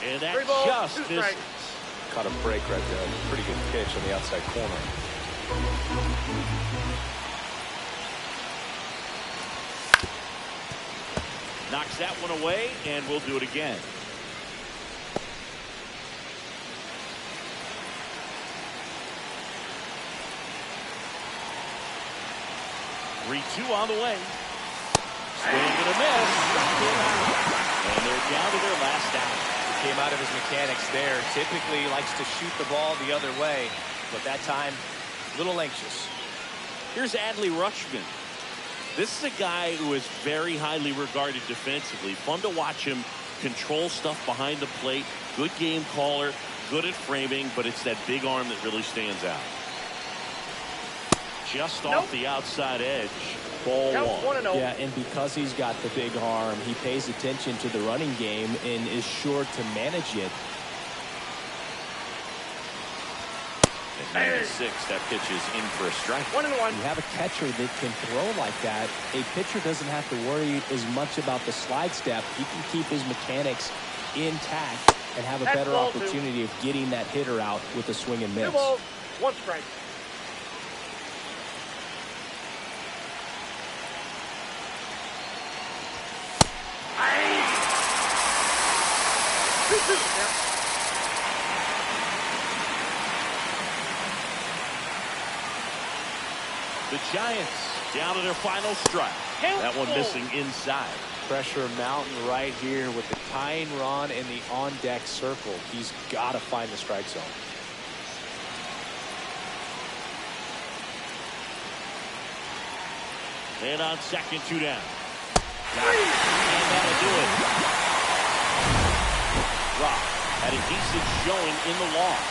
And that 3 balls, just 2 misses. strikes. Caught a break right there. Pretty good pitch on the outside corner. Knocks that one away, and we'll do it again. Three-two on the way. Swing and a miss. And they're down to their last out. He came out of his mechanics there. Typically likes to shoot the ball the other way, but that time, a little anxious. Here's Adley Rutschman. This is a guy who is very highly regarded defensively. Fun to watch him control stuff behind the plate. Good game caller, good at framing, but it's that big arm that really stands out. Just off the outside edge. Ball one. Yeah, and because he's got the big arm, he pays attention to the running game and is sure to manage it. At 96, that pitch is in for a strike. 1-1. You have a catcher that can throw like that. A pitcher doesn't have to worry as much about the slide step. He can keep his mechanics intact and have a better opportunity of getting that hitter out with a swing and miss. 2 balls, 1 strike. The Giants down to their final strike. That one missing inside. Pressure mountain right here with the tying run in the on-deck circle. He's got to find the strike zone. And on second, 2 down. And that'll do it. Rock had a decent showing in the loss.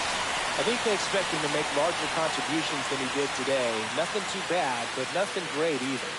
I think they expect him to make larger contributions than he did today. Nothing too bad, but nothing great either.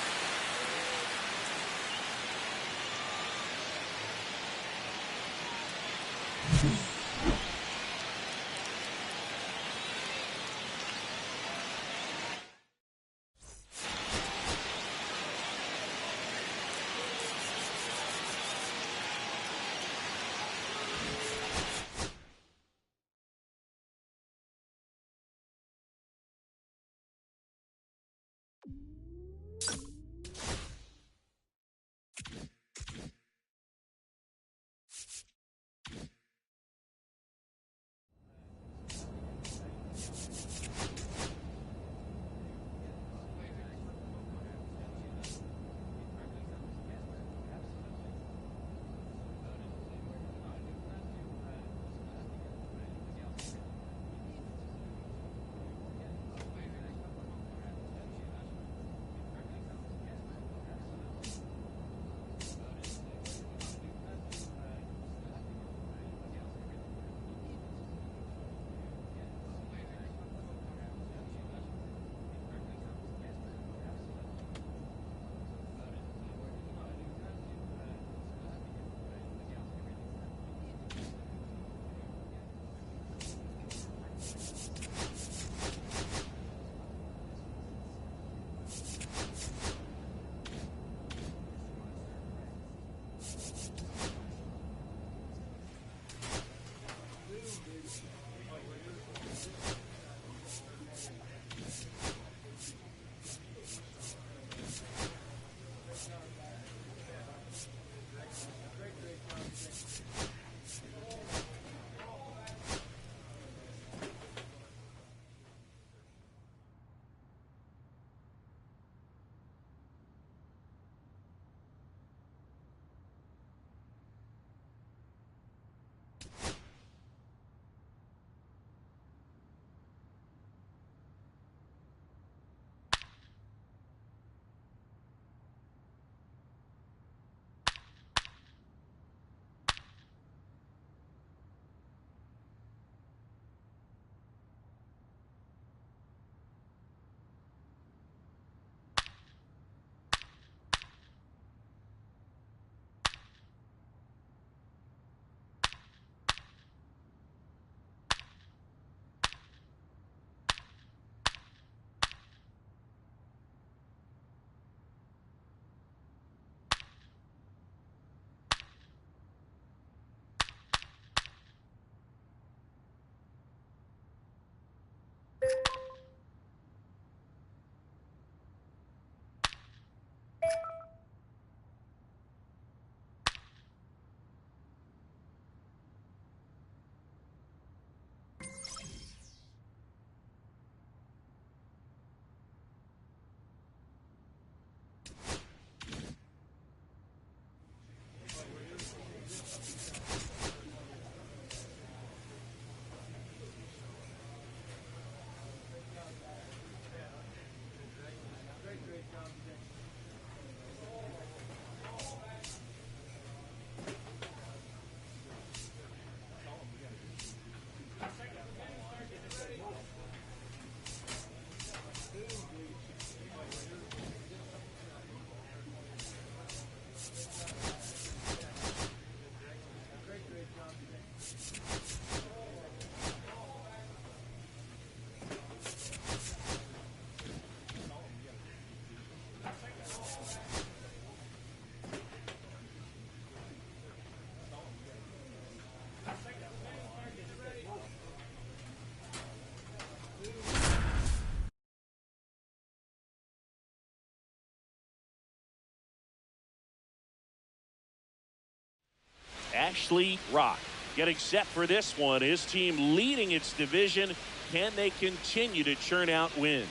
Ashley Rock. Getting set for this one. His team leading its division. Can they continue to churn out wins?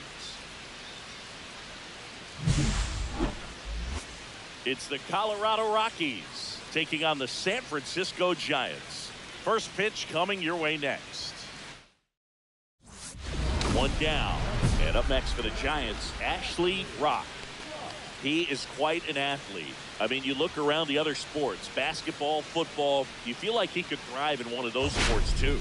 It's the Colorado Rockies taking on the San Francisco Giants. First pitch coming your way next. One down. And up next for the Giants, Ashley Rock. He is quite an athlete. I mean, you look around the other sports, basketball, football, you feel like he could thrive in one of those sports too.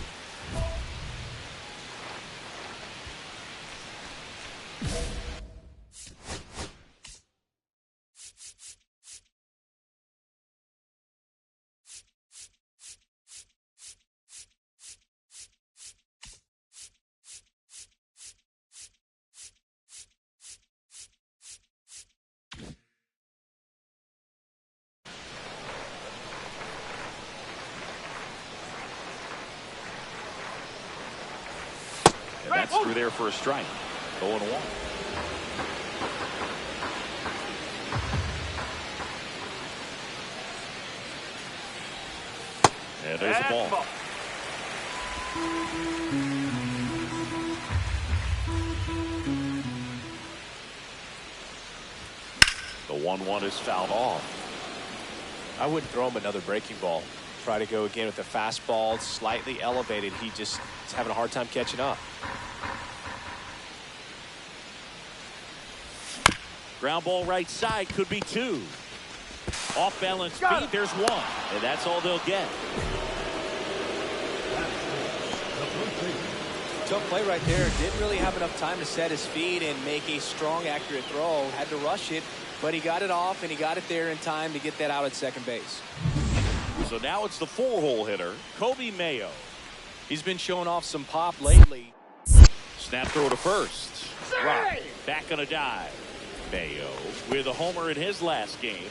That's through there for a strike. 0-1. And there's the ball. The 1-1 is fouled off. I wouldn't throw him another breaking ball. Try to go again with the fastball, slightly elevated. He just is having a hard time catching up. Ground ball right side, could be two. Off balance feet, there's one. And that's all they'll get. Tough play right there. Didn't really have enough time to set his feet and make a strong, accurate throw. Had to rush it, but he got it off and he got it there in time to get that out at second base. So now it's the 4-hole hitter, Kobe Mayo. He's been showing off some pop lately. Snap throw to first. Rock back on a dive. Mayo with a homer in his last game.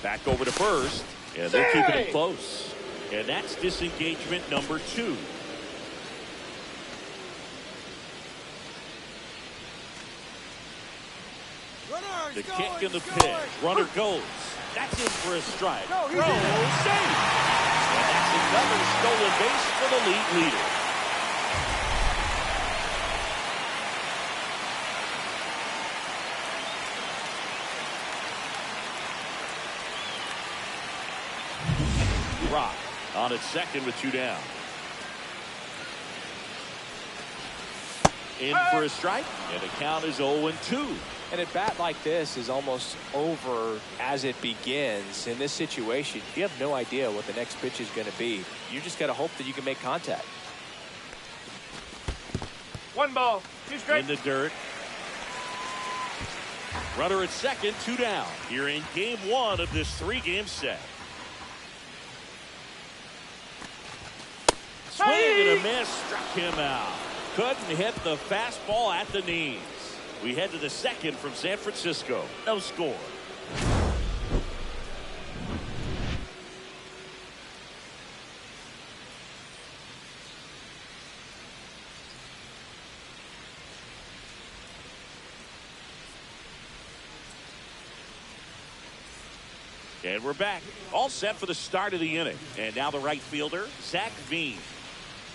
Back over to first, and they're keeping it close. And that's disengagement number 2. The kick and the pitch. Runner goes. That's in for a strike. Throw, safe. And that's another stolen base for the league leader. Rock on its second with 2 down. In for a strike, and the count is 0-2. And a bat like this is almost over as it begins. In this situation, you have no idea what the next pitch is going to be. You just got to hope that you can make contact. 1 ball, 2 strikes. In the dirt. Runner at second, 2 down. Here in game 1 of this 3-game set. Swing and a miss, struck him out. Couldn't hit the fastball at the knees. We head to the second from San Francisco. No score. And we're back. All set for the start of the inning. And now the right fielder, Zach Veen.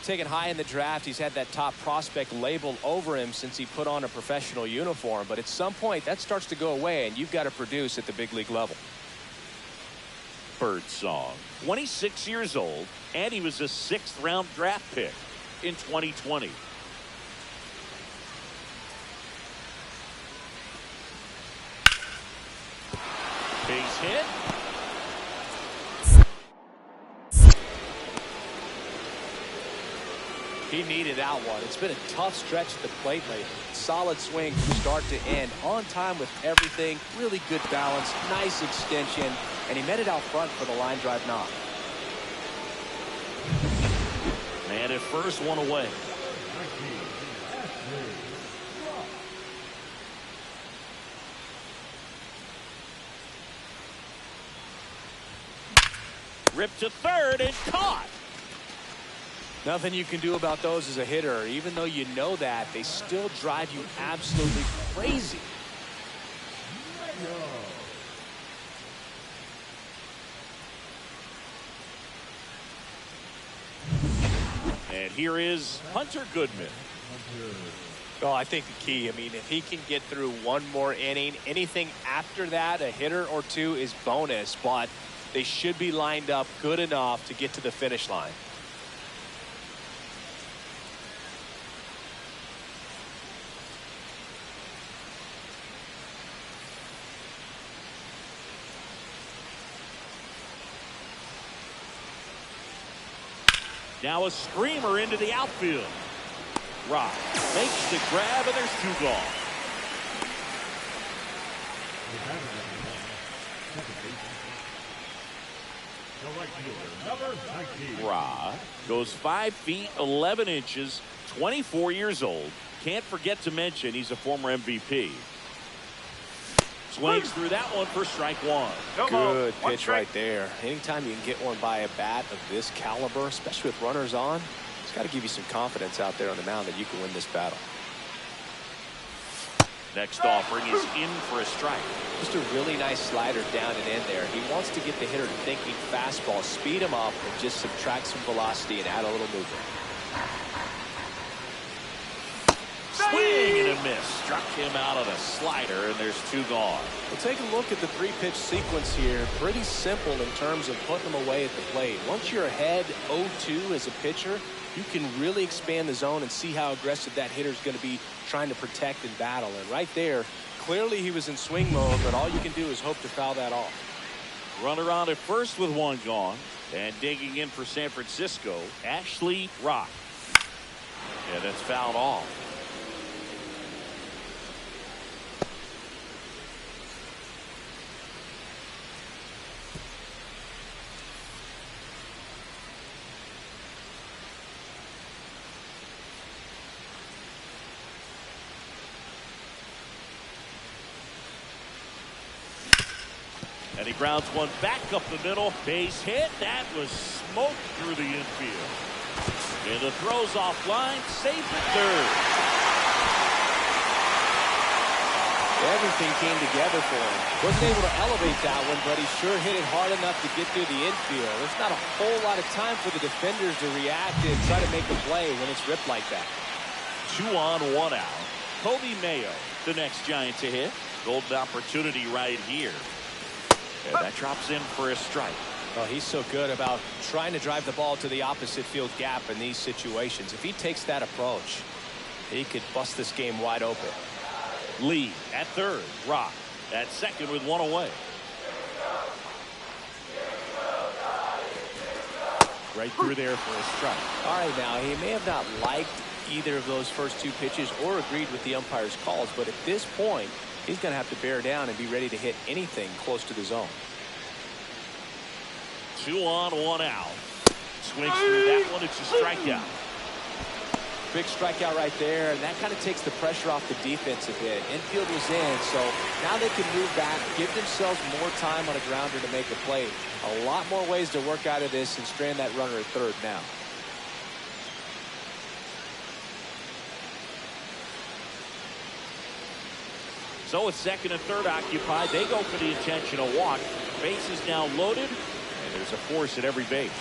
Taken high in the draft, he's had that top prospect label over him since he put on a professional uniform. But at some point, that starts to go away, and you've got to produce at the big league level. Bird song. 26 years old, and he was a 6th-round draft pick in 2020. Base hit. He needed that one. It's been a tough stretch at the plate lately. Solid swing from start to end. On time with everything. Really good balance. Nice extension. And he met it out front for the line drive knock. Man at first, one away. Ripped to third and caught. Nothing you can do about those as a hitter. Even though you know that, they still drive you absolutely crazy. And here is Hunter Goodman. Oh, I think the key, I mean, if he can get through one more inning, anything after that, a hitter or two is bonus, but they should be lined up good enough to get to the finish line. Now a screamer into the outfield. Rock makes the grab, and there's two gone. Rock goes 5 feet 11 inches, 24 years old. Can't forget to mention he's a former MVP. Swings through that one for strike one. Good pitch right there. Anytime you can get one by a bat of this caliber, especially with runners on, it's got to give you some confidence out there on the mound that you can win this battle. Next offering is in for a strike. Just a really nice slider down and in there. He wants to get the hitter thinking fastball, speed him up, and just subtract some velocity and add a little movement. Swing and a miss. Struck him out on a slider, and there's two gone. Well, take a look at the three-pitch sequence here. Pretty simple in terms of putting them away at the plate. Once you're ahead 0-2 as a pitcher, you can really expand the zone and see how aggressive that hitter is going to be trying to protect and battle. And right there, clearly he was in swing mode, but all you can do is hope to foul that off. Runner on at first with one gone. And digging in for San Francisco, Ashley Rock. And it's fouled off. And he grounds one back up the middle. Base hit. That was smoked through the infield. And the throw's offline. Safe at third. Everything came together for him. Wasn't able to elevate that one, but he sure hit it hard enough to get through the infield. There's not a whole lot of time for the defenders to react and try to make a play when it's ripped like that. 2 on, 1 out. Kobe Mayo, the next Giant to hit. Golden opportunity right here. And that drops in for a strike. Well, he's so good about trying to drive the ball to the opposite field gap in these situations. If he takes that approach, he could bust this game wide open. Lee at third. Rock at second with one away. Right through there for a strike. All right, now, he may have not liked either of those first two pitches or agreed with the umpire's calls, but at this point, he's going to have to bear down and be ready to hit anything close to the zone. 2 on, 1 out. Swings through that one. It's a strikeout. Big strikeout right there, and that kind of takes the pressure off the defense a bit. Infield was in, so now they can move back, give themselves more time on a grounder to make a play. A lot more ways to work out of this and strand that runner at third now. So with second and third occupied, they go for the intentional walk. Base is now loaded, and there's a force at every base.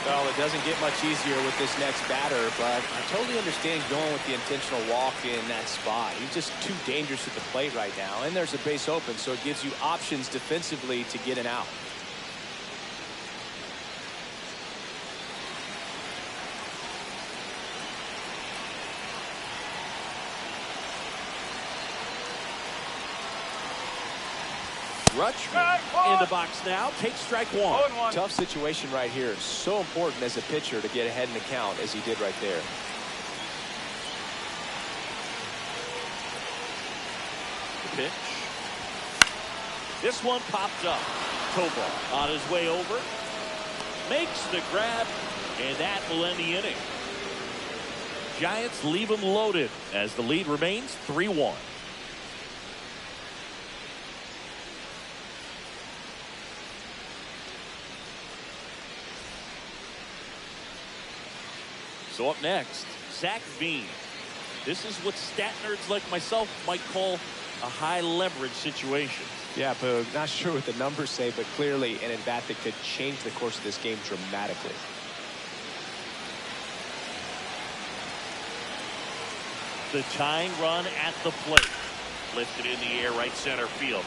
Well, it doesn't get much easier with this next batter, but I totally understand going with the intentional walk in that spot. He's just too dangerous at the plate right now, and there's a base open, so it gives you options defensively to get an out. Rutschman in the box now. Takes strike one. Tough situation right here. So important as a pitcher to get ahead in the count as he did right there. The pitch. This one popped up. Tovar on his way over. Makes the grab, and that will end the inning. Giants leave them loaded as the lead remains 3-1. So up next, Zach Veen. This is what stat nerds like myself might call a high leverage situation. Yeah, Boog, not sure what the numbers say, but clearly an at-bat that could change the course of this game dramatically. The tying run at the plate. Lifted in the air, right center field.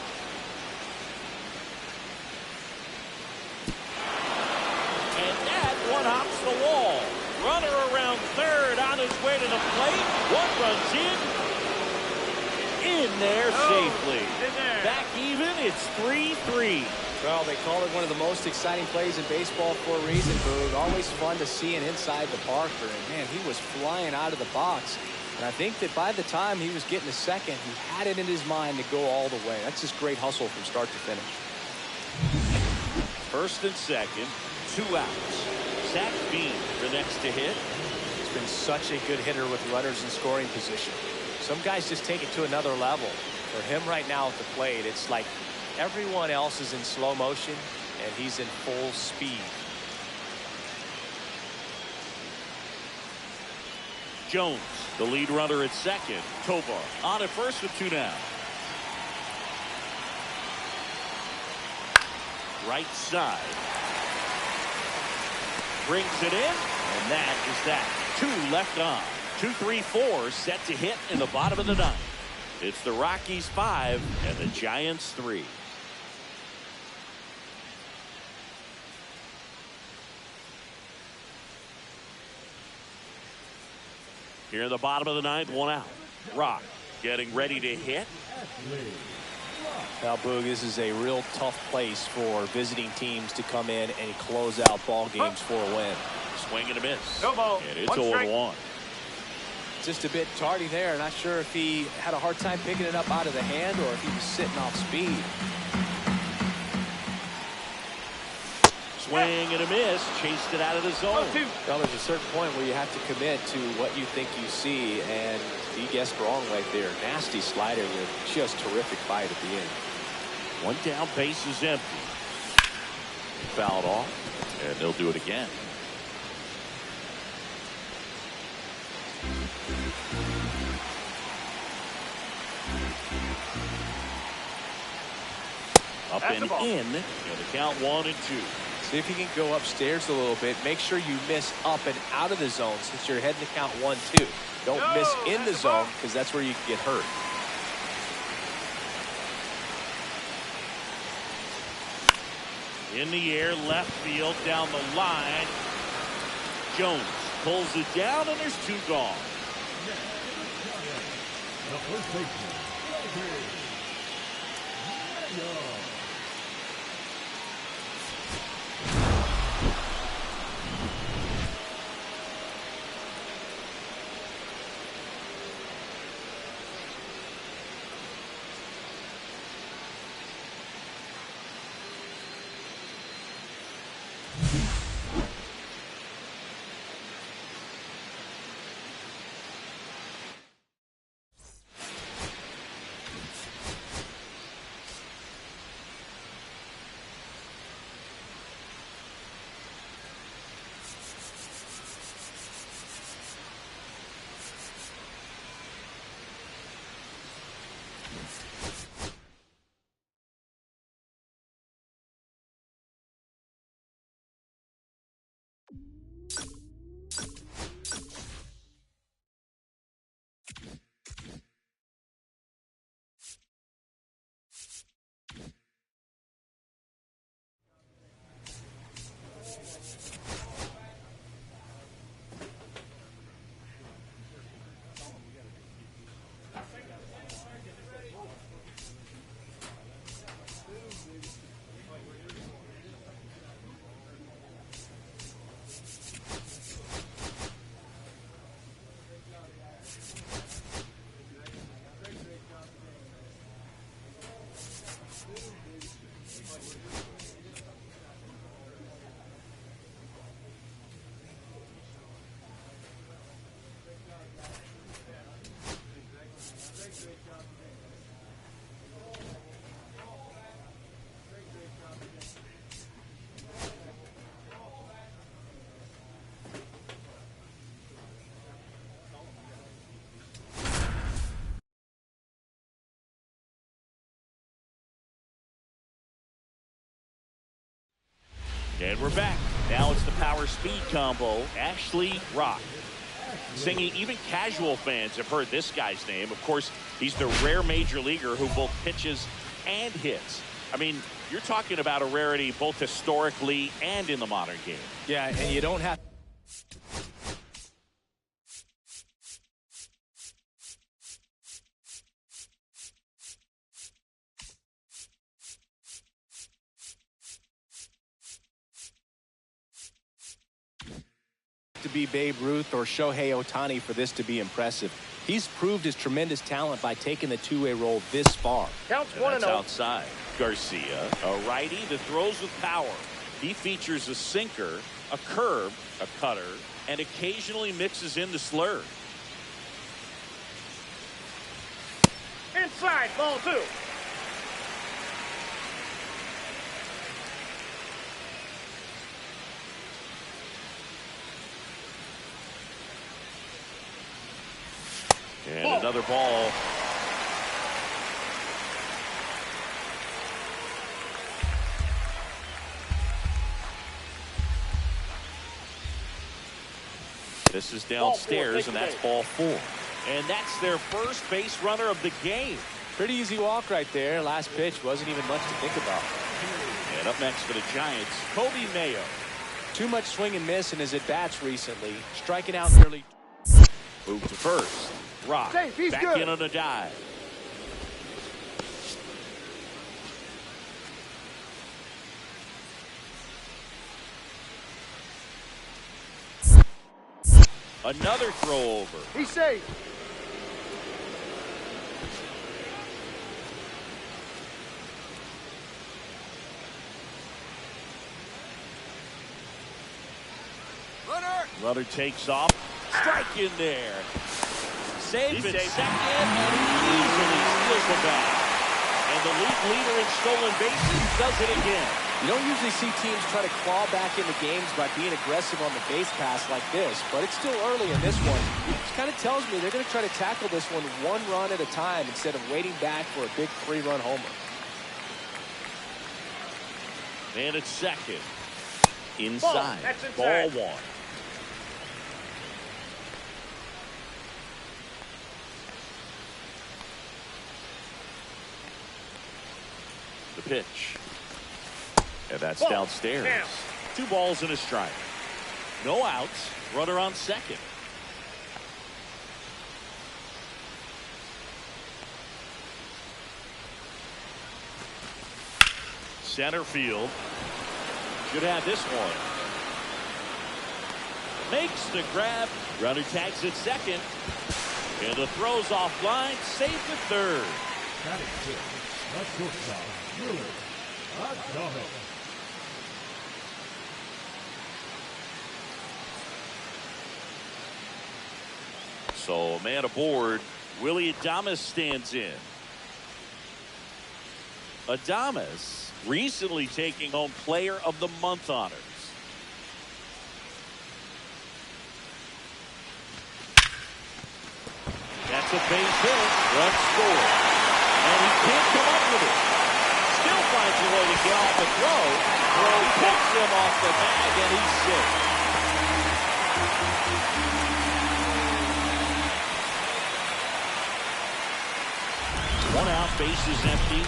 And that one hops the wall. Runner around third on his way to the plate. One runs in there safely. Back even, it's 3-3. Well, they call it one of the most exciting plays in baseball for a reason, Boog. Always fun to see an inside the Parker. And, man, he was flying out of the box. And I think that by the time he was getting to second, he had it in his mind to go all the way. That's just great hustle from start to finish. First and second, 2 outs. Zach Bean, the next to hit. He's been such a good hitter with runners in scoring position. Some guys just take it to another level. For him right now at the plate, it's like everyone else is in slow motion, and he's in full speed. Jones, the lead runner at second. Tovar on at first with 2 down. Right side. Brings it in, and that is that. 2 left on. 2-3-4 set to hit in the bottom of the 9th. It's the Rockies 5 and the Giants 3. Here in the bottom of the 9th, 1 out. Rock getting ready to hit. Now, Boog, this is a real tough place for visiting teams to come in and close out ball games for a win. Swing and a miss. No ball. And it's 0-1. Just a bit tardy there. Not sure if he had a hard time picking it up out of the hand or if he was sitting off speed. Swing and a miss. Chased it out of the zone. Well, there's a certain point where you have to commit to what you think you see, and he guessed wrong right there. Nasty slider with just terrific bite at the end. 1 down, base is empty. Fouled off, and they'll do it again. Up and in. And the count 1-2. See if you can go upstairs a little bit. Make sure you miss up and out of the zone since you're heading to count 1-2. Don't miss in the zone because that's where you can get hurt. In the air, left field, down the line. Jones pulls it down, and there's 2 gone. The first baseman, And we're back. Now it's the power speed combo. Ashley Rock. Singing, even casual fans have heard this guy's name. Of course, he's the rare major leaguer who both pitches and hits. I mean, you're talking about a rarity both historically and in the modern game. Yeah, and you don't have to be Babe Ruth or Shohei Ohtani for this to be impressive. He's proved his tremendous talent by taking the two-way role this far. Counts And 1-0. that's outside. Garcia, a righty that throws with power. He features a sinker, a curve, a cutter, and occasionally mixes in the slur. Inside, ball 2. And another ball. This is downstairs, and that's ball 4. And that's their first base runner of the game. Pretty easy walk right there. Last pitch wasn't even much to think about. And up next for the Giants, Kobe Mayo. Too much swing and miss in his at-bats recently. Striking out nearly. Move to first. Rock Safe, he's back good. in on a dive. Another throw over. He's safe. Runner takes off. Strike in there. Safe at second, and he easily steals the bag. And the league leader in stolen bases does it again. You don't usually see teams try to claw back into games by being aggressive on the base pass like this, but it's still early in this one. Which kind of tells me they're going to try to tackle this one run at a time instead of waiting back for a big 3-run homer. And it's second. Inside. Ball 1. The pitch. And that's downstairs. 2 balls and a strike. No outs. Runner on second. Center field. Should have this one. Makes the grab. Runner tags at second. And the throw's offline. Safe at third. Batting fifth, the shortstop, Willie Adames. So, a man aboard. Willie Adames stands in. Adames recently taking home Player of the Month honors. That's a base hit. Run scored. And he can't come up with it. Still finds a way to get off the throw. Throw picks him off the bag, and he's safe. One out, bases empty.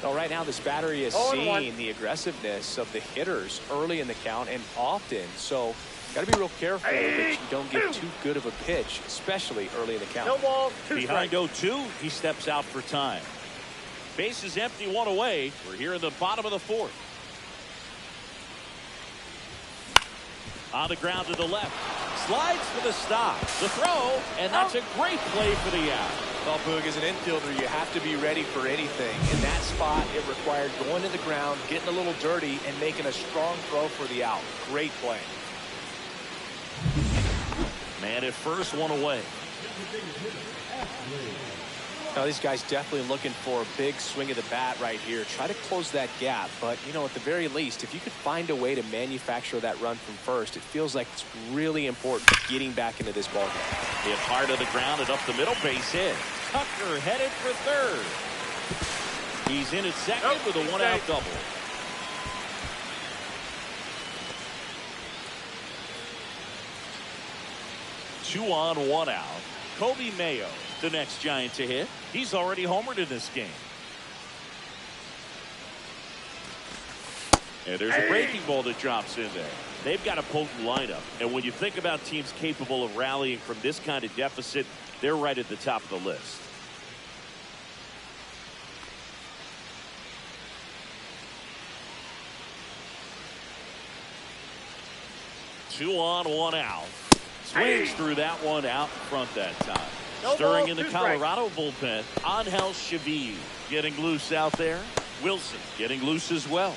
Well, right now this battery is seeing the aggressiveness of the hitters early in the count and often. So got to be real careful that you don't get too good of a pitch, especially early in the count. No ball, 2 Behind strikes. 0-2, he steps out for time. Base is empty, 1 away. We're here in the bottom of the 4th. On the ground to the left. Slides for the stop. The throw, and that's a great play for the out. Well, Boog, as an infielder, you have to be ready for anything. In that spot, it required going to the ground, getting a little dirty, and making a strong throw for the out. Great play. Man at first, 1 away. Now, these guys definitely looking for a big swing of the bat right here. Try to close that gap. But, you know, at the very least, if you could find a way to manufacture that run from first, it feels like it's really important getting back into this ball game. Hit hard to the ground and up the middle, base hit. Tucker headed for third. He's in at second with a one-out double. Two on, one out. Kobe Mayo, the next Giant to hit. He's already homered in this game. And there's a breaking ball that drops in there. They've got a potent lineup. And when you think about teams capable of rallying from this kind of deficit, they're right at the top of the list. Two on, one out. Swings through that one out front that time. Stirring in the Colorado bullpen, Angel Chavez getting loose out there. Wilson getting loose as well.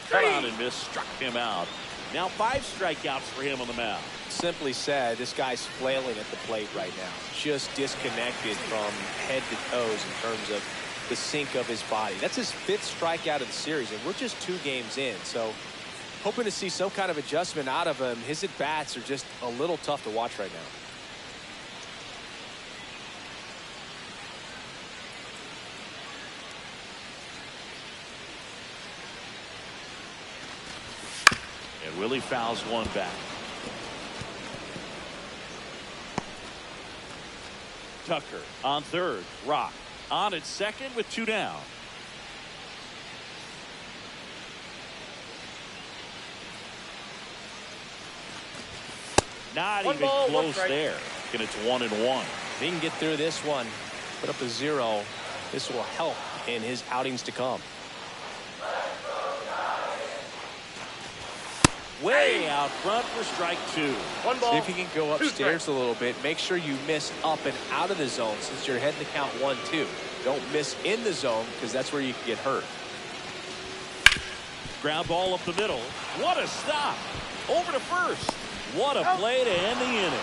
Cut on and miss, struck him out. Now 5 strikeouts for him on the mound. Simply said, this guy's flailing at the plate right now. Just disconnected from head to toes in terms of the sink of his body. That's his 5th strikeout of the series, and we're just 2 games in. So hoping to see some kind of adjustment out of him. His at-bats are just a little tough to watch right now. And Willie fouls one back. Tucker on third. Rock on at second with 2 down. Not even close there. And it's 1-1. If he can get through this one, put up a 0, this will help in his outings to come. Way out front for strike 2. See if you can go upstairs a little bit. Make sure you miss up and out of the zone since you're heading to count 1-2. Don't miss in the zone because that's where you can get hurt. Ground ball up the middle. What a stop. Over to first. What a play to end the inning.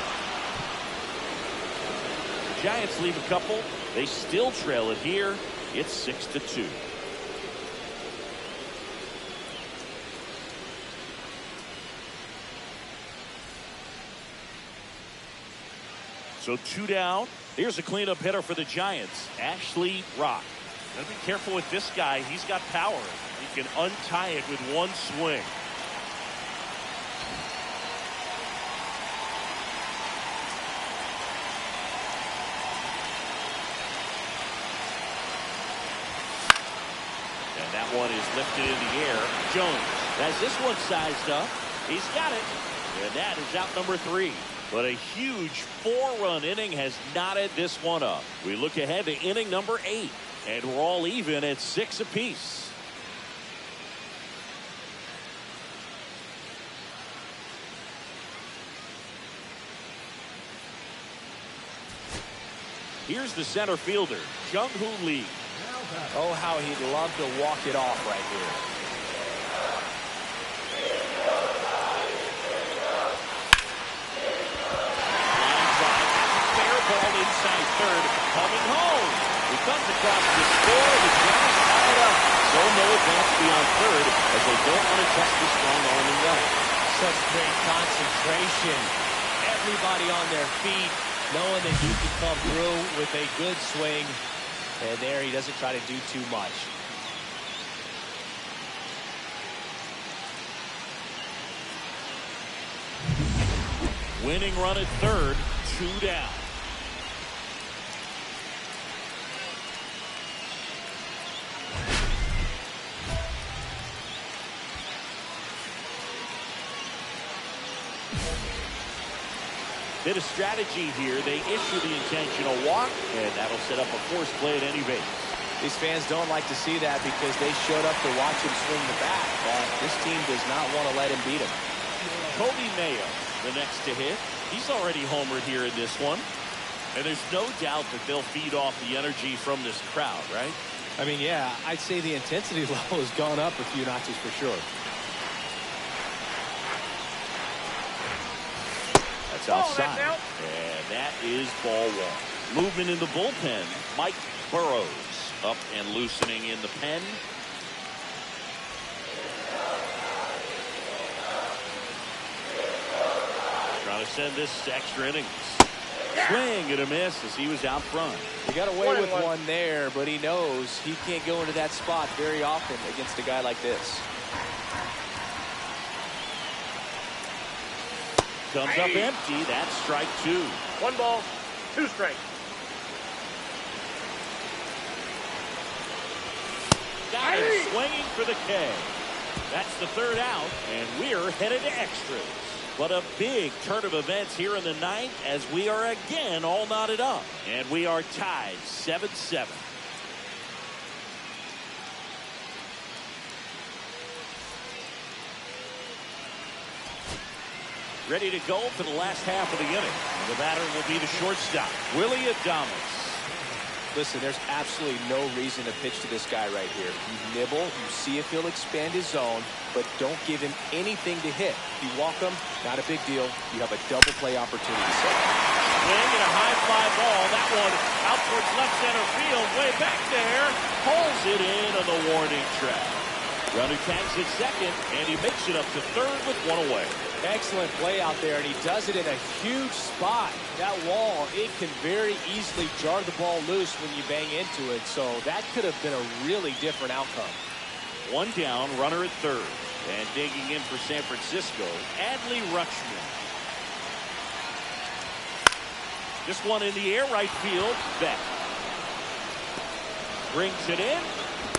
Giants leave a couple. They still trail it here. It's 6-2. So 2 down. Here's a cleanup hitter for the Giants, Ashley Rock. Gotta be careful with this guy. He's got power. He can untie it with one swing. And that one is lifted in the air. Jones has this one sized up. He's got it. And that is out number 3. But a huge 4-run inning has knotted this one up. We look ahead to inning number 8. And we're all even at 6 apiece. Here's the center fielder, Jung-Hoo Lee. Oh, how he'd love to walk it off right here. Inside third, coming home. He comes across the score. The Giants tie it up. So no advance beyond third as they don't want to test the strong arm in right. Such great concentration. Everybody on their feet, knowing that he can come through with a good swing. And there he doesn't try to do too much. Winning run at third, 2 down. Bit of strategy here. They issue the intentional walk, and that'll set up a force play at any base. These fans don't like to see that because they showed up to watch him swing the bat, but this team does not want to let him beat him. Kobe Mayo, the next to hit. He's already homered here in this one. And there's no doubt that they'll feed off the energy from this crowd, right? I mean, yeah, I'd say the intensity level has gone up a few notches for sure. That's outside. And that is ball one. Movement in the bullpen. Mike Burrows up and loosening in the pen. Trying to send this to extra innings. Swing and a miss as he was out front. He got away with one there, but he knows he can't go into that spot very often against a guy like this. Comes up empty. That's strike two. 1 ball, 2 strikes. Got him swinging for the K. That's the third out, and we're headed to extras. But a big turn of events here in the ninth as we are again all knotted up. And we are tied 7-7. Ready to go for the last half of the inning. The batter will be the shortstop, Willie Adames. Listen, there's absolutely no reason to pitch to this guy right here. You nibble, you see if he'll expand his zone, but don't give him anything to hit. If you walk him, not a big deal. You have a double play opportunity set. Swing and a high fly ball. That one out towards left center field. Way back there. Pulls it in on the warning track. Runner tags at second, and he makes it up to third with one away. Excellent play out there, and he does it in a huge spot. That wall, it can very easily jar the ball loose when you bang into it, so that could have been a really different outcome. One down, runner at third. And digging in for San Francisco, Adley Rutschman. This one in the air, right field, Beck. Brings it in.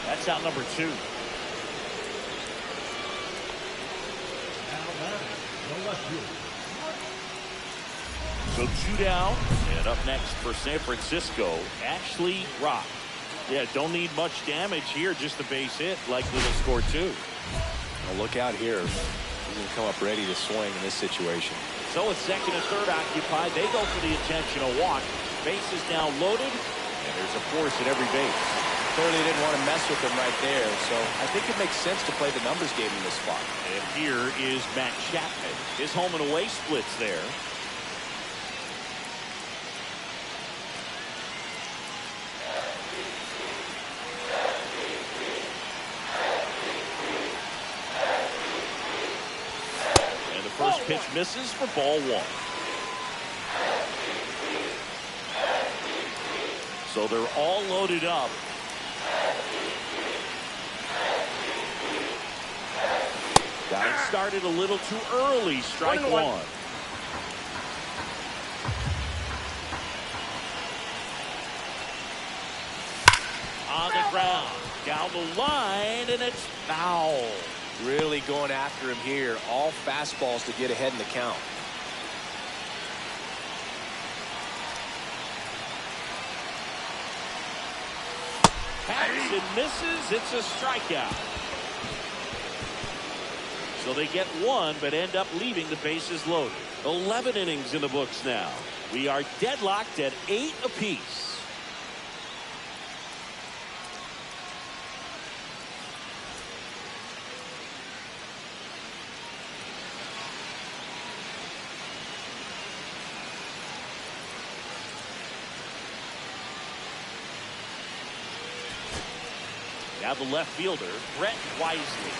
That's out number 2. So 2 down, and up next for San Francisco, Ashley Rock. Yeah, don't need much damage here, just a base hit, likely to score 2. Well, look out here. He's going to come up ready to swing in this situation. So with second and third occupied, they go for the intentional walk. Base is now loaded, and there's a force at every base. Clearly didn't want to mess with him right there, so I think it makes sense to play the numbers game in this spot. And here is Matt Chapman. His home and away splits there. And the first pitch misses for ball 1. So they're all loaded up. Got it started a little too early. Strike 1. On the ground. Down the line, and it's foul. Really going after him here. All fastballs to get ahead in the count. Hacks and misses. It's a strikeout. So they get 1, but end up leaving the bases loaded. 11 innings in the books now. We are deadlocked at 8 apiece. Now the left fielder, Brett Wisely.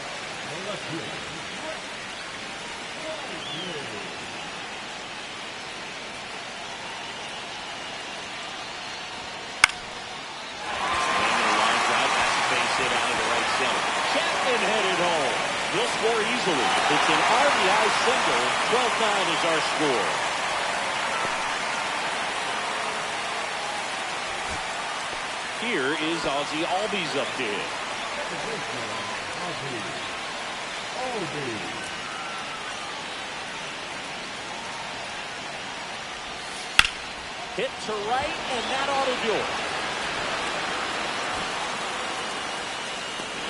Chapman headed home. He'll score easily. It's an RBI single. 12-9 is our score. Here is Ozzie Albies up to hit. Hit to right, and that ought to do it.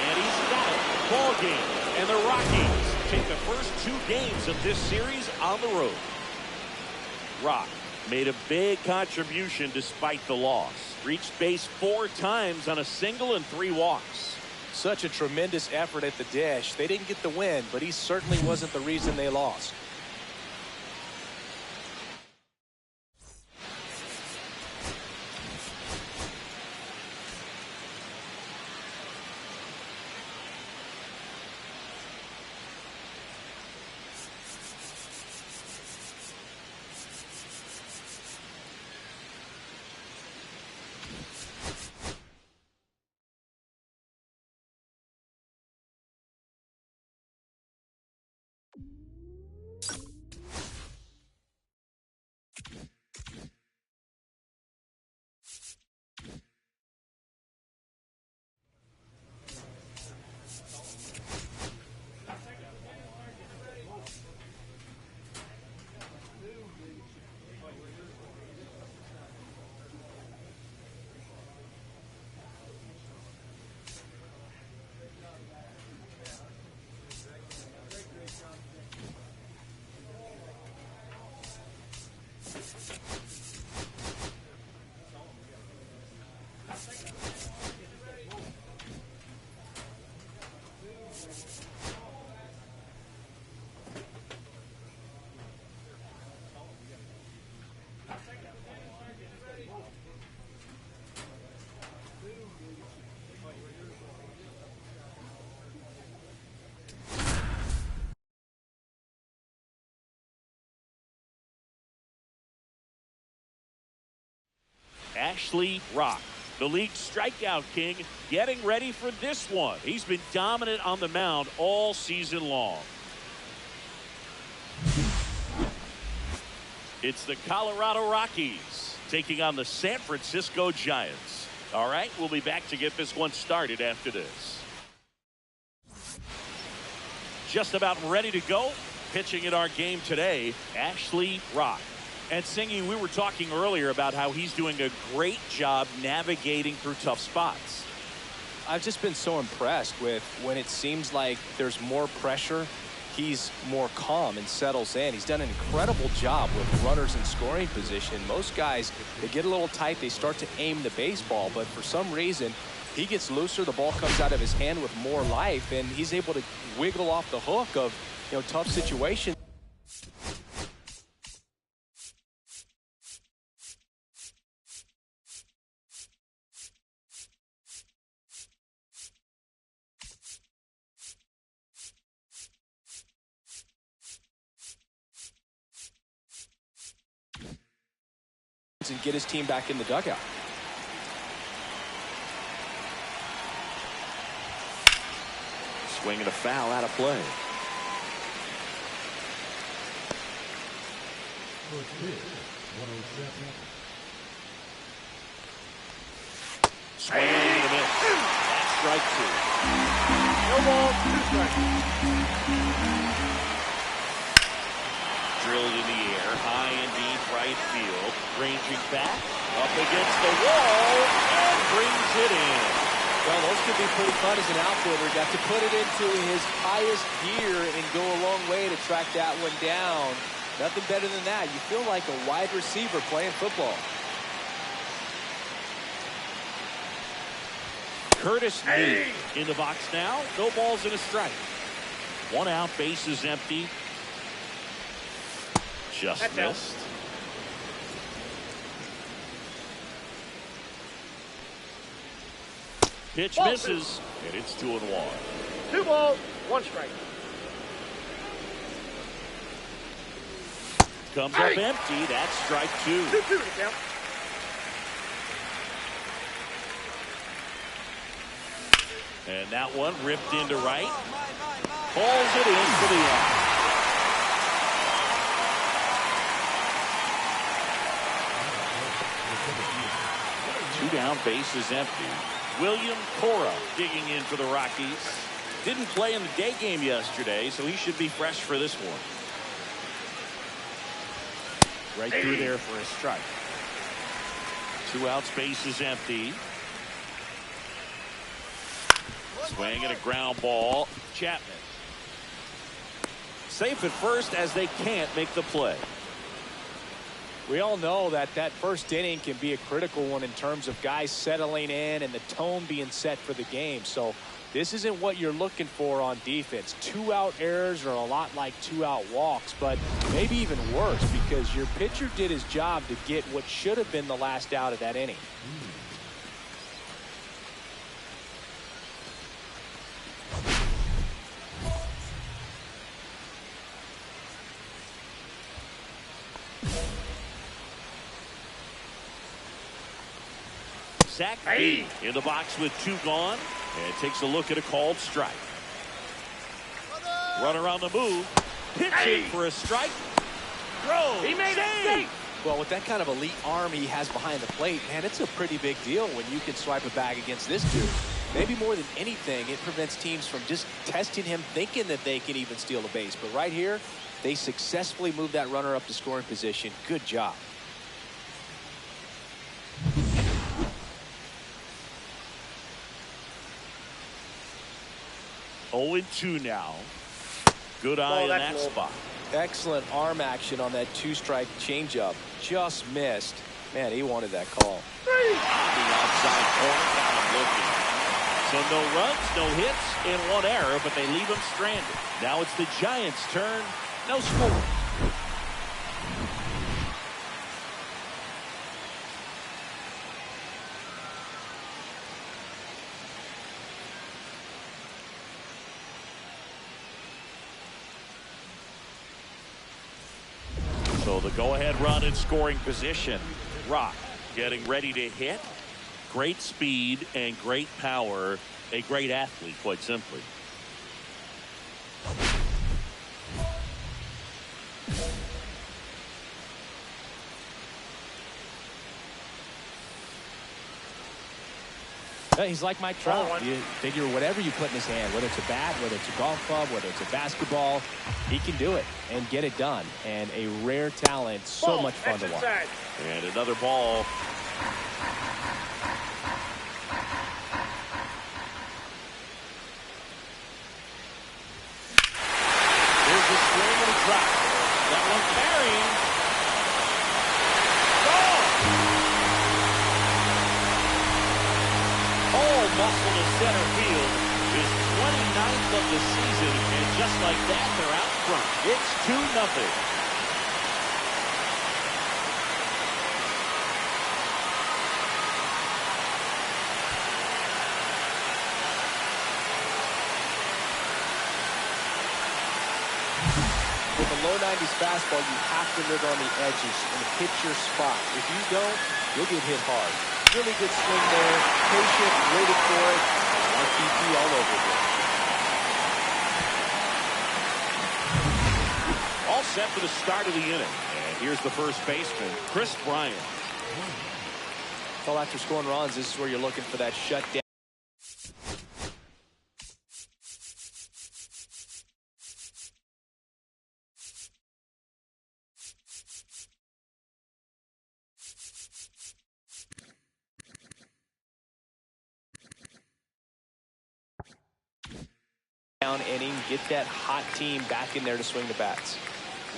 And he's got it. Ball game. And the Rockies take the first 2 games of this series on the road. Rock Made a big contribution despite the loss. Reached base 4 times on a single and 3 walks. Such a tremendous effort at the dish. They didn't get the win, but he certainly wasn't the reason they lost. Ashley Rock, the league strikeout king, getting ready for this one. He's been dominant on the mound all season long. It's the Colorado Rockies taking on the San Francisco Giants. All right, we'll be back to get this one started after this. Just about ready to go. Pitching in our game today, Ashley Rock. And Singy, we were talking earlier about how he's doing a great job navigating through tough spots. I've just been so impressed with when it seems like there's more pressure, he's more calm and settles in. He's done an incredible job with runners in scoring position. Most guys, they get a little tight, they start to aim the baseball, but for some reason, he gets looser, the ball comes out of his hand with more life, and he's able to wiggle off the hook of, tough situations. And get his team back in the dugout. Swinging a foul out of play. Swing and a miss. That's strike 2. No ball, 2 strikes. Drilled in the air, high and deep right field. Ranging back, up against the wall, and brings it in. Well, those could be pretty fun as an outfielder. Got to put it into his highest gear and go a long way to track that one down. Nothing better than that. You feel like a wide receiver playing football. Curtis Meade in the box now. No balls and a strike. 1 out, base is empty. Just missed. Pitch misses, and it's 2-1. 2 balls, 1 strike. Comes up empty. That's strike 2. 2-2 to count. And that one ripped into right. Pulls it into the out. 2 down, base is empty. William Cora digging in for the Rockies. Didn't play in the day game yesterday, so he should be fresh for this one. Right through there for a strike. 2 outs, base is empty. Swing and a ground ball. Chapman. Safe at first as they can't make the play. We all know that that first inning can be a critical one in terms of guys settling in and the tone being set for the game. So this isn't what you're looking for on defense. 2-out errors are a lot like 2-out walks, but maybe even worse because your pitcher did his job to get what should have been the last out of that inning. Zach B in the box with 2 gone and takes a look at a called strike. Runner on the move, pitching for a strike. Throw. He made it safe. Well, with that kind of elite arm he has behind the plate, man, it's a pretty big deal when you can swipe a bag against this dude. Maybe more than anything, it prevents teams from just testing him, thinking that they can even steal a base. But right here, they successfully moved that runner up to scoring position. Good job. Oh, 0-2 now. Good eye in that spot. Excellent arm action on that 2-strike changeup. Just missed. Man, he wanted that call. The outside corner, got him looking. So no runs, no hits, and 1 error, but they leave him stranded. Now it's the Giants' turn. No score. So the go-ahead run in scoring position. Rock getting ready to hit. Great speed and great power. A great athlete, quite simply. He's like Mike Trout. You figure whatever you put in his hand, whether it's a bat, whether it's a golf club, whether it's a basketball, he can do it and get it done. And a rare talent, so much fun to watch. And another ball. There's a swing and a drop. That one carrying. Muscle to center field, his 29th of the season, and just like that, they're out front. It's 2-0. With a low 90s fastball, you have to live on the edges and hit your spot. If you don't, you'll get hit hard. Really good swing there. Patient, waited for it. RTT all over again. All set for the start of the inning. And here's the first baseman, Chris Bryant. Well, after scoring runs, this is where you're looking for that shutdown. Inning, get that hot team back in there to swing the bats.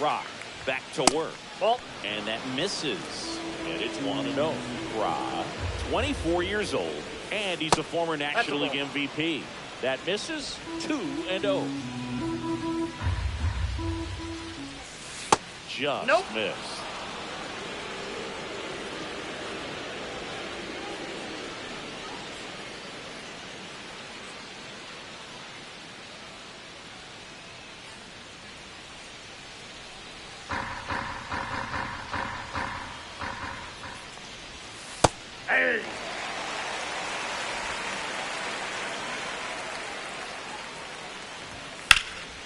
Rock back to work. And that misses. And it's 1-0. Rock, 24 years old, and he's a former National League MVP. That misses. 2-0. Just missed.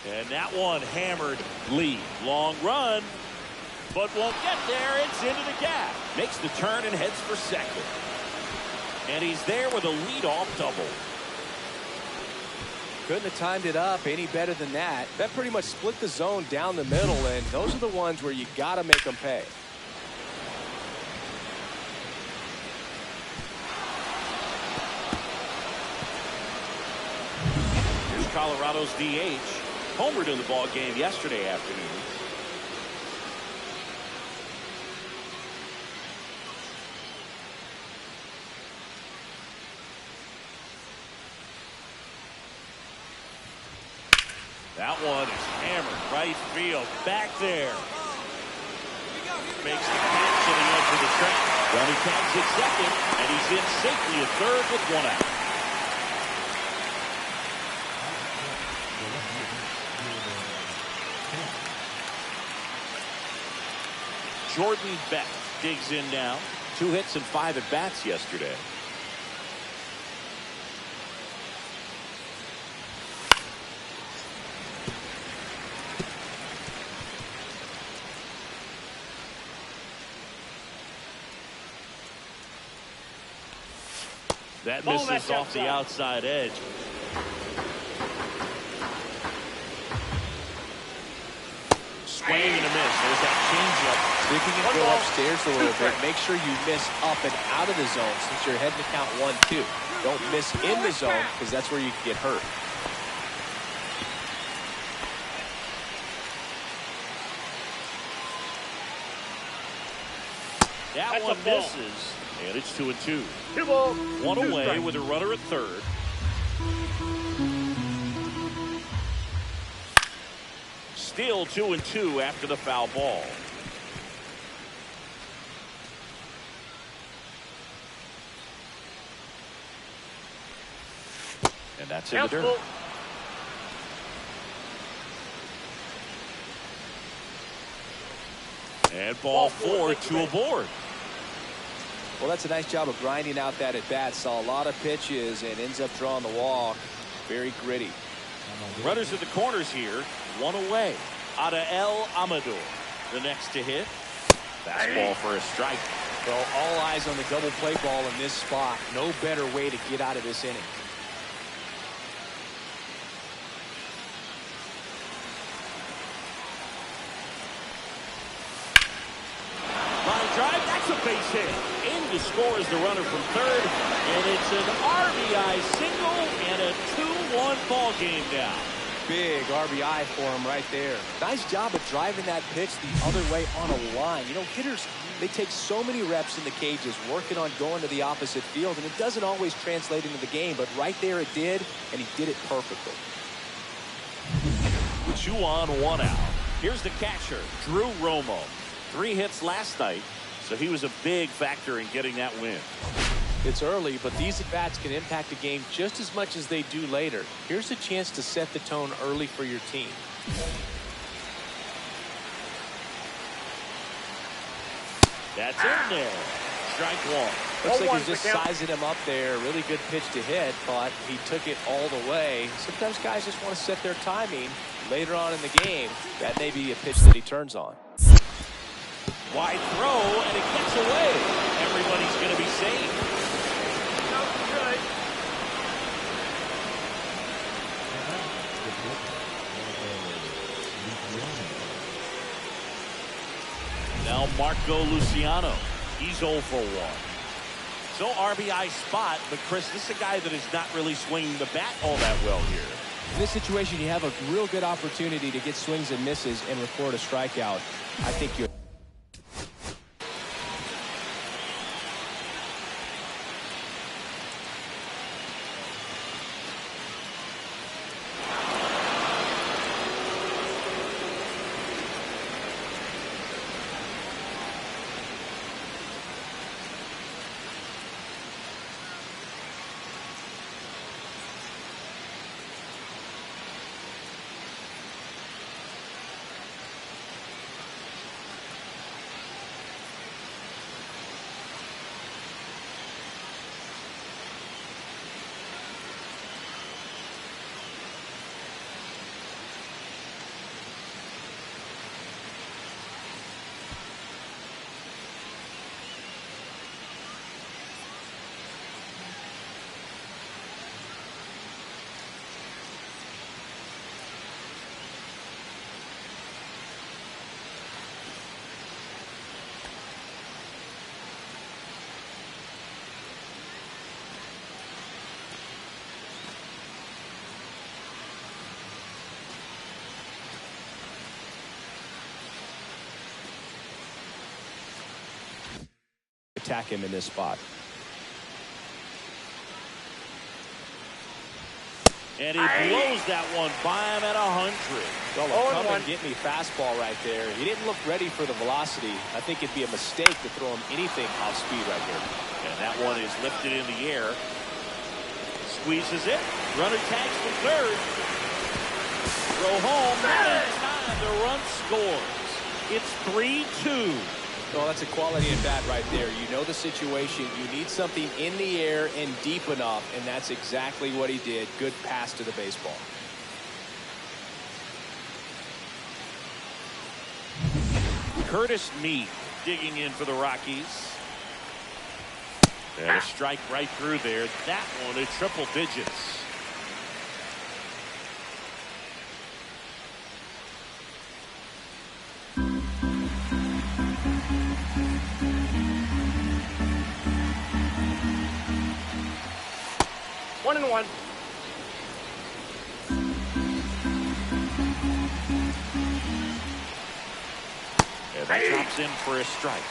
And that one hammered Lee. Long run, but won't get there. It's into the gap. Makes the turn and heads for second. And he's there with a leadoff double. Couldn't have timed it up any better than that. That pretty much split the zone down the middle, and those are the ones where you got to make them pay. Here's Colorado's DH. Homered in the ball game yesterday afternoon. That one is hammered right field. Back there. Makes the catch on the edge of the track. Johnny tags at second, and he's in safely at third with one out. Jordan Beck digs in now. 2 hits and 5 at-bats yesterday. That misses off the outside edge. Swing and a miss. There's that changeup. If you can go upstairs a little bit, make sure you miss up and out of the zone since you're heading to count 1-2. Don't miss in the zone because that's where you can get hurt. That one misses, and it's 2-2. 2 balls. 1 2 away strikes. with a runner at third. Still 2-2 after the foul ball. And that's in the dirt. And ball 4, 2 aboard. Well, that's a nice job of grinding out that at-bat. Saw a lot of pitches and ends up drawing the walk. Very gritty. Runners at the corners here. 1 away. Adael Amador, the next to hit. Fastball for a strike. Well, all eyes on the double play ball in this spot. No better way to get out of this inning. Line drive, that's a base hit. In to score is the runner from third, and it's an RBI single and a 2-1 ball game now. Big RBI for him right there. Nice job of driving that pitch the other way on a line. You know, hitters, they take so many reps in the cages working on going to the opposite field, and it doesn't always translate into the game, but right there it did, and he did it perfectly. 2 on, 1 out. Here's the catcher, Drew Romo. 3 hits last night, so he was a big factor in getting that win. It's early, but these at-bats can impact a game just as much as they do later. Here's a chance to set the tone early for your team. That's in there. Strike 1. Looks like he's just sizing him up there. Really good pitch to hit, but he took it all the way. Sometimes guys just want to set their timing later on in the game. That may be a pitch that he turns on. Wide throw, and it gets away. Everybody's going to be safe. Now Marco Luciano. He's 0 for 1. So RBI spot, but Chris, this is a guy that is not really swinging the bat all that well here. In this situation, you have a real good opportunity to get swings and misses and record a strikeout. I think you're... attack him in this spot. And he blows that one by him at 100. Well, come and get me fastball right there. He didn't look ready for the velocity. I think it'd be a mistake to throw him anything off speed right here. And that one is lifted in the air. Squeezes it. Runner tags from third. Throw home. Not in time. The run scores. It's 3-2. Well, that's a quality at bat right there. You know the situation. You need something in the air and deep enough, and that's exactly what he did. Good pass to the baseball. Curtis Mead digging in for the Rockies. And a strike right through there. That one in triple digits. One and one. And that drops in for a strike.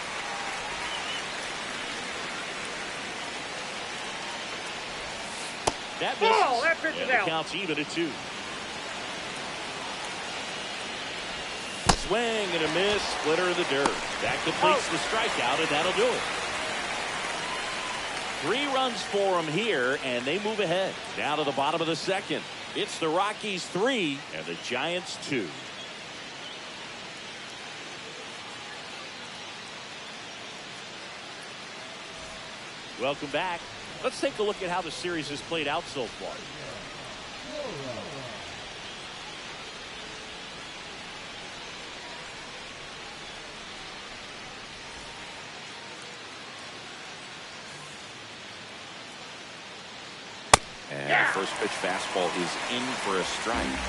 That misses. And the count's even at 2. Swing and a miss. Splitter in the dirt. That completes the strikeout, and that'll do it. 3 runs for them here, and they move ahead. Down to the bottom of the second. It's the Rockies 3 and the Giants 2. Welcome back. Let's take a look at how the series has played out so far. And the first pitch fastball is in for a strike.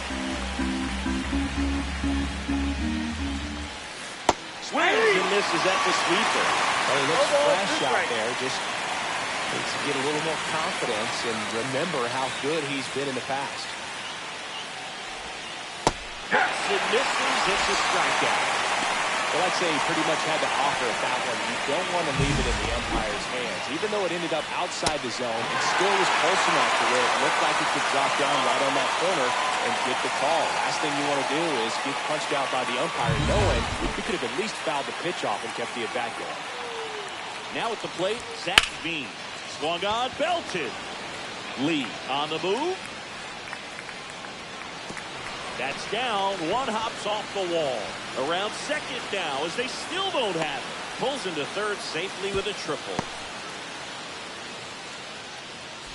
Swings and misses at the sweeper. Well, he looks fresh out there. Just needs to get a little more confidence and remember how good he's been in the past. Hits and misses. It's a strikeout. Well, I'd say he pretty much had to offer at that one. You don't want to leave it in the umpire's hands. Even though it ended up outside the zone, it still was close enough to where it looked like it could drop down right on that corner and get the call. Last thing you want to do is get punched out by the umpire knowing you could have at least fouled the pitch off and kept the at-bat going. Now at the plate, Zach Veen. Swung on, belted. Lee on the move. That's down. One hops off the wall. Around second now as they still don't have it. Pulls into third safely with a triple.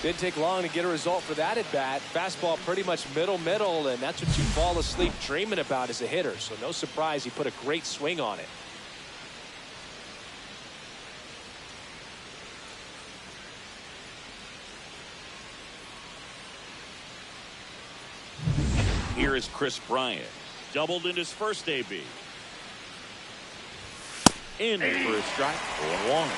Didn't take long to get a result for that at bat. Fastball pretty much middle, and that's what you fall asleep dreaming about as a hitter. So no surprise he put a great swing on it. Here is Chris Bryant. Doubled in his first AB. In for a strike. 0-1.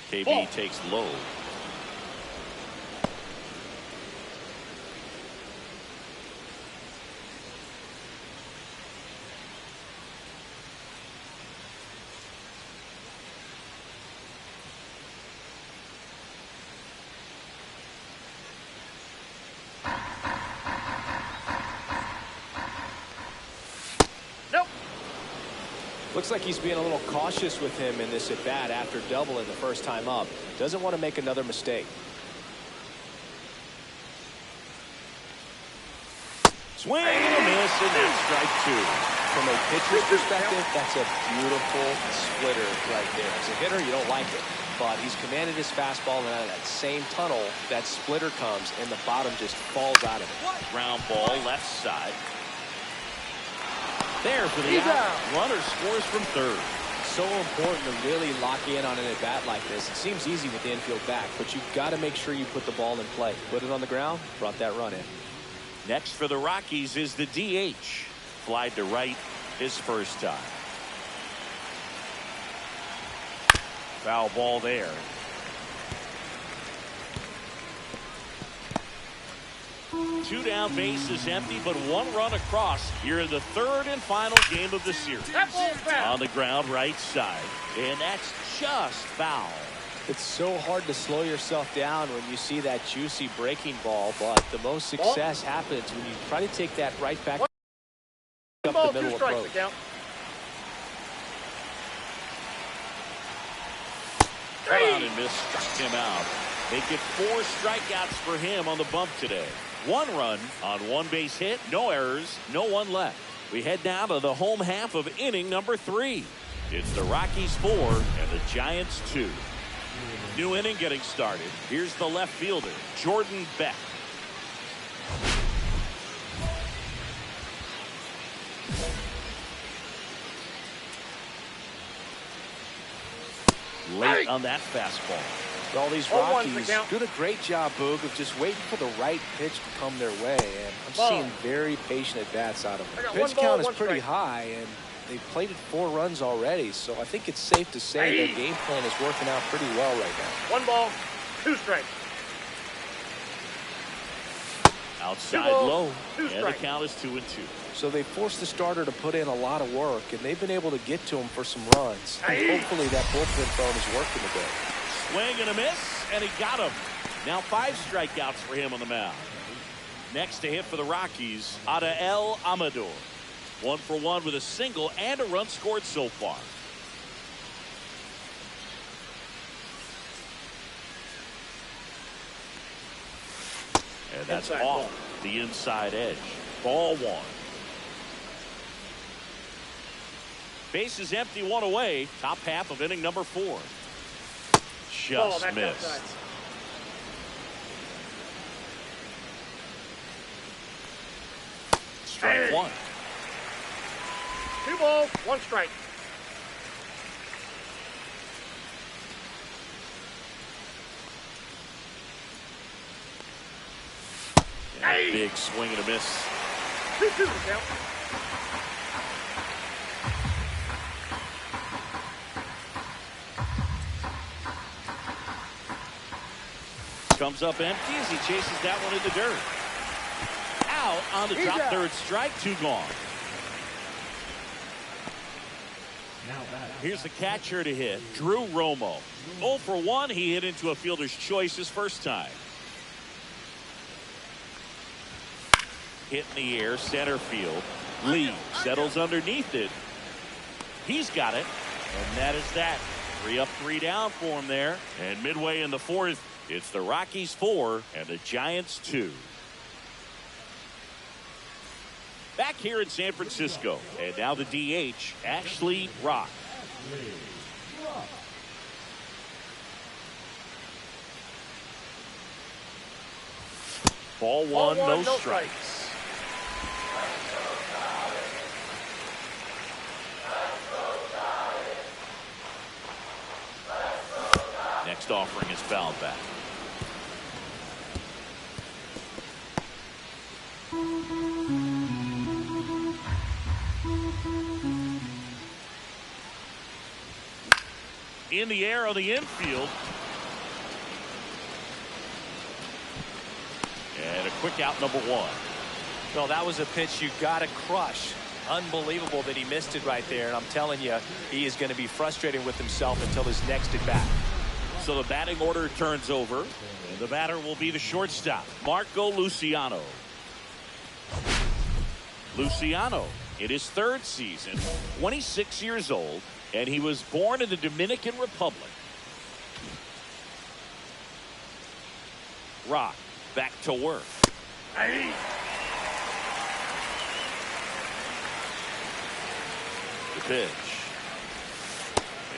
KB takes low. Looks like he's being a little cautious with him in this at-bat after doubling the first time up. Doesn't want to make another mistake. Swing and a miss, and that's strike 2. From a pitcher's perspective, that's a beautiful splitter right there. As a hitter, you don't like it. But he's commanded his fastball, and out of that same tunnel, that splitter comes, and the bottom just falls out of it. Ground ball, left side. There for the out. Runner scores from third. So important to really lock in on an at-bat like this. It seems easy with the infield back, but you've got to make sure you put the ball in play. Put it on the ground, brought that run in. Next for the Rockies is the DH. Flied to right his first time. Foul ball there. 2 down, bases empty, but 1 run across here in the 3rd and final game of the series. On the ground right side, and that's just foul. It's so hard to slow yourself down when you see that juicy breaking ball, but the most success happens when you try to take that right back up the middle approach. Cut out and missed, struck him out. Make it 4 strikeouts for him on the bump today. 1 run on 1 base hit, no errors, no one left. We head now to the home half of inning number 3. It's the Rockies 4 and the Giants 2. New inning getting started. Here's the left fielder, Jordan Beck. Late on that fastball. Well, these Rockies doing a great job, Boog, of just waiting for the right pitch to come their way. And I'm seeing very patient at-bats out of them. Pitch count is pretty high, and they've plated 4 runs already. So I think it's safe to say their game plan is working out pretty well right now. 1 ball, 2 strikes. Outside low, and the count is 2-2. So they forced the starter to put in a lot of work, and they've been able to get to him for some runs. And hopefully that bullpen phone is working today. Swing and a miss, and he got him. Now 5 strikeouts for him on the mound. Next to hit for the Rockies, Adael Amador. 1 for 1 with a single and a run scored so far. And that's off the inside edge. Ball 1. Bases empty, 1 away. Top half of inning number 4. Just missed. Strike 1. 2 balls, 1 strike. Big swing and a miss. 2-2 count. Comes up empty as he chases that one in the dirt. Out on the top, 3rd strike, 2 gone. Here's the catcher to hit, Drew Romo. 0 for 1, he hit into a fielder's choice his first time. Hit in the air, center field. Lee settles underneath it. He's got it, and that is that. 3 up, 3 down for him there. And midway in the 4th, it's the Rockies 4 and the Giants 2. Back here in San Francisco, and now the DH, Ashley Rock. Ball 1, no strikes. Next offering is fouled back. In the air on the infield. And a quick out, number 1. Well, that was a pitch you got to crush. Unbelievable that he missed it right there. And I'm telling you, he is going to be frustrated with himself until his next at bat. So the batting order turns over, and the batter will be the shortstop, Marco Luciano. Luciano, in his 3rd season, 26 years old, and he was born in the Dominican Republic. Rock, back to work. The pitch.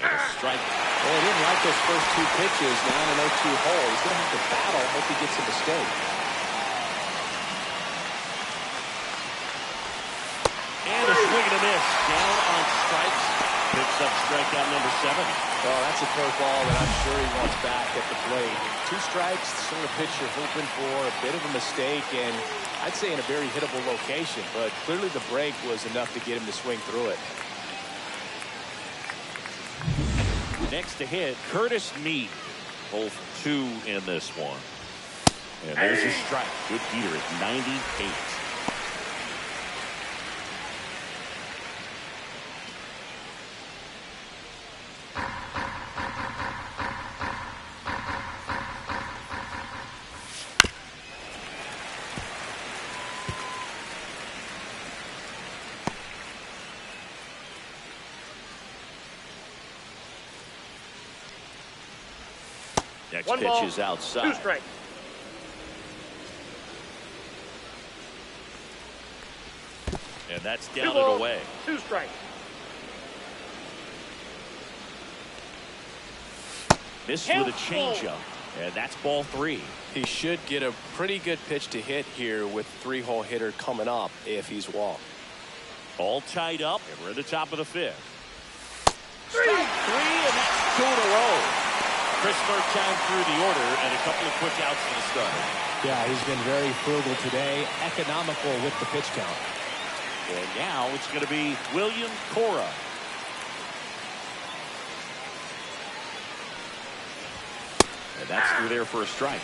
And a strike. Well, he didn't like those first 2 pitches. Now in an 0-2 hole. He's going to have to battle. Hope he gets a mistake. And a swing and a miss. Down on strikes. Picks up strikeout number 7. Well, that's a curveball that I'm sure he wants back at the plate. 2 strikes, the sort of pitch you're hoping for. A bit of a mistake, and I'd say in a very hittable location. But clearly the break was enough to get him to swing through it. Next to hit, Curtis Mead. Both 2 in this one. And there's a strike. Good heater at 98. Next One pitch ball, is outside. 2 strikes. And that's 2 down balls, and away. 2 strikes. Missed with a changeup. And that's ball 3. He should get a pretty good pitch to hit here with 3-hole hitter coming up if he's walked. All tied up, and we're at the top of the 5th. Strike 3, and that's 2 in a row. Chris, third time through the order, and a couple of quick outs to the start. Yeah, he's been very frugal today, economical with the pitch count. And now it's going to be William Cora. And that's through there for a strike.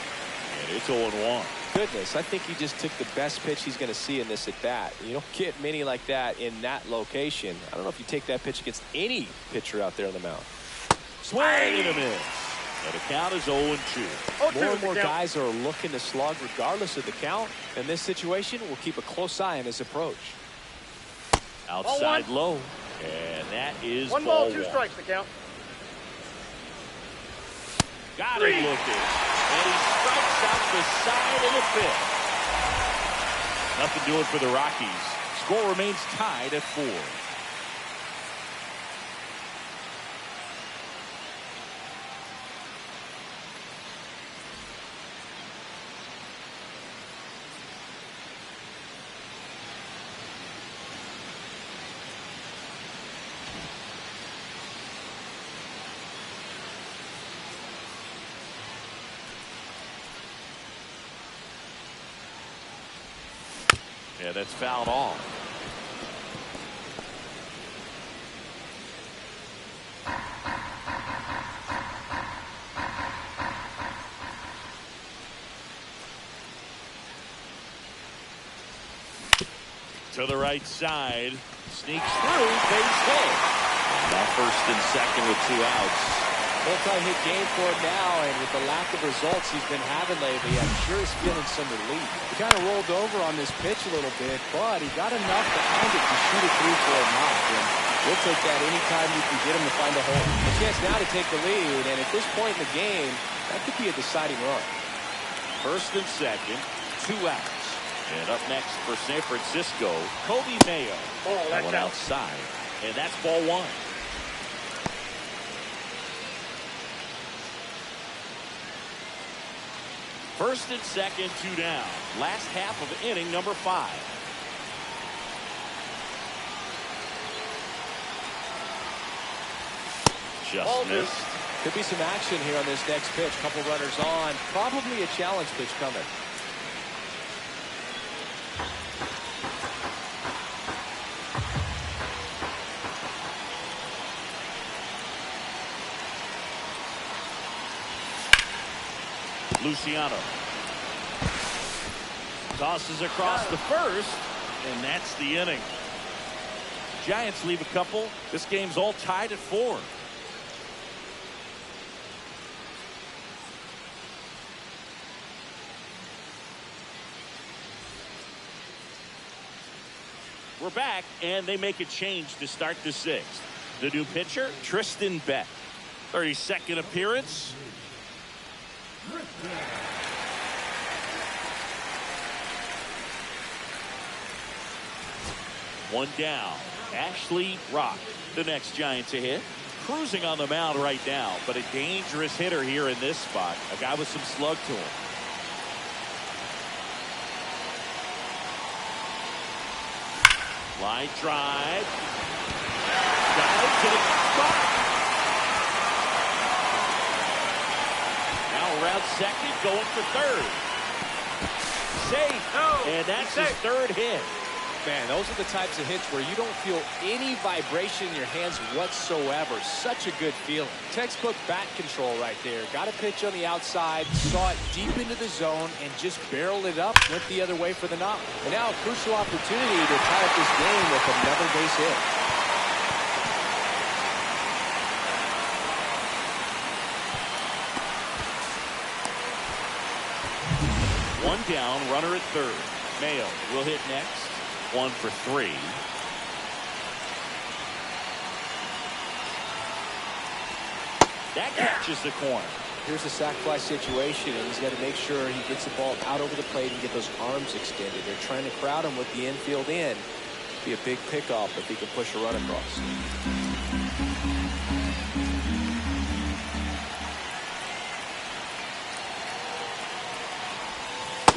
And it's 0-1. Goodness, I think he just took the best pitch he's going to see in this at bat. You don't get many like that in that location. I don't know if you take that pitch against any pitcher out there on the mound. Swing and a miss. And the count is 0-2. More and more guys are looking to slug regardless of the count. In this situation, we'll keep a close eye on his approach. Outside low. And that is 1 ball, 2 strikes to count. Got it looking. And he strikes out the side of the 5th. Nothing doing for the Rockies. Score remains tied at 4. Yeah, that's fouled off. To the right side, sneaks through, base hit. Now first and second with 2 outs. Multi-hit game for him now, and with the lack of results he's been having lately, I'm sure he's feeling some relief. He kind of rolled over on this pitch a little bit, but he got enough behind it to shoot it through for a knock. And we'll take that anytime you can get him to find a hole. A chance now to take the lead, and at this point in the game, that could be a deciding run. First and second, 2 outs. And up next for San Francisco, Kobe Mayo. That one outside, and that's ball 1. First and second, 2 down. Last half of inning number 5. Just missed. Could be some action here on this next pitch. Couple runners on. Probably a challenge pitch coming. Luciano tosses across the first, and that's the inning. Giants leave a couple. This game's all tied at 4. We're back, and they make a change to start the 6th. The new pitcher, Tristan Beck. 32nd appearance. One down. Ashley Rock, the next Giant to hit. Cruising on the mound right now, but a dangerous hitter here in this spot. A guy with some slug to him. Line drive. Got it to the spot. Now around second, going for third. Safe. And that's his 3rd hit. Man, those are the types of hits where you don't feel any vibration in your hands whatsoever. Such a good feeling. Textbook bat control right there. Got a pitch on the outside, saw it deep into the zone, and just barreled it up, went the other way for the knock. And now a crucial opportunity to tie up this game with another base hit. One down, runner at third. Mayo will hit next. 1 for 3. That catches the corner. Here's a sac fly situation, and he's got to make sure he gets the ball out over the plate and get those arms extended. They're trying to crowd him with the infield in. Be a big pickoff if he can push a run across.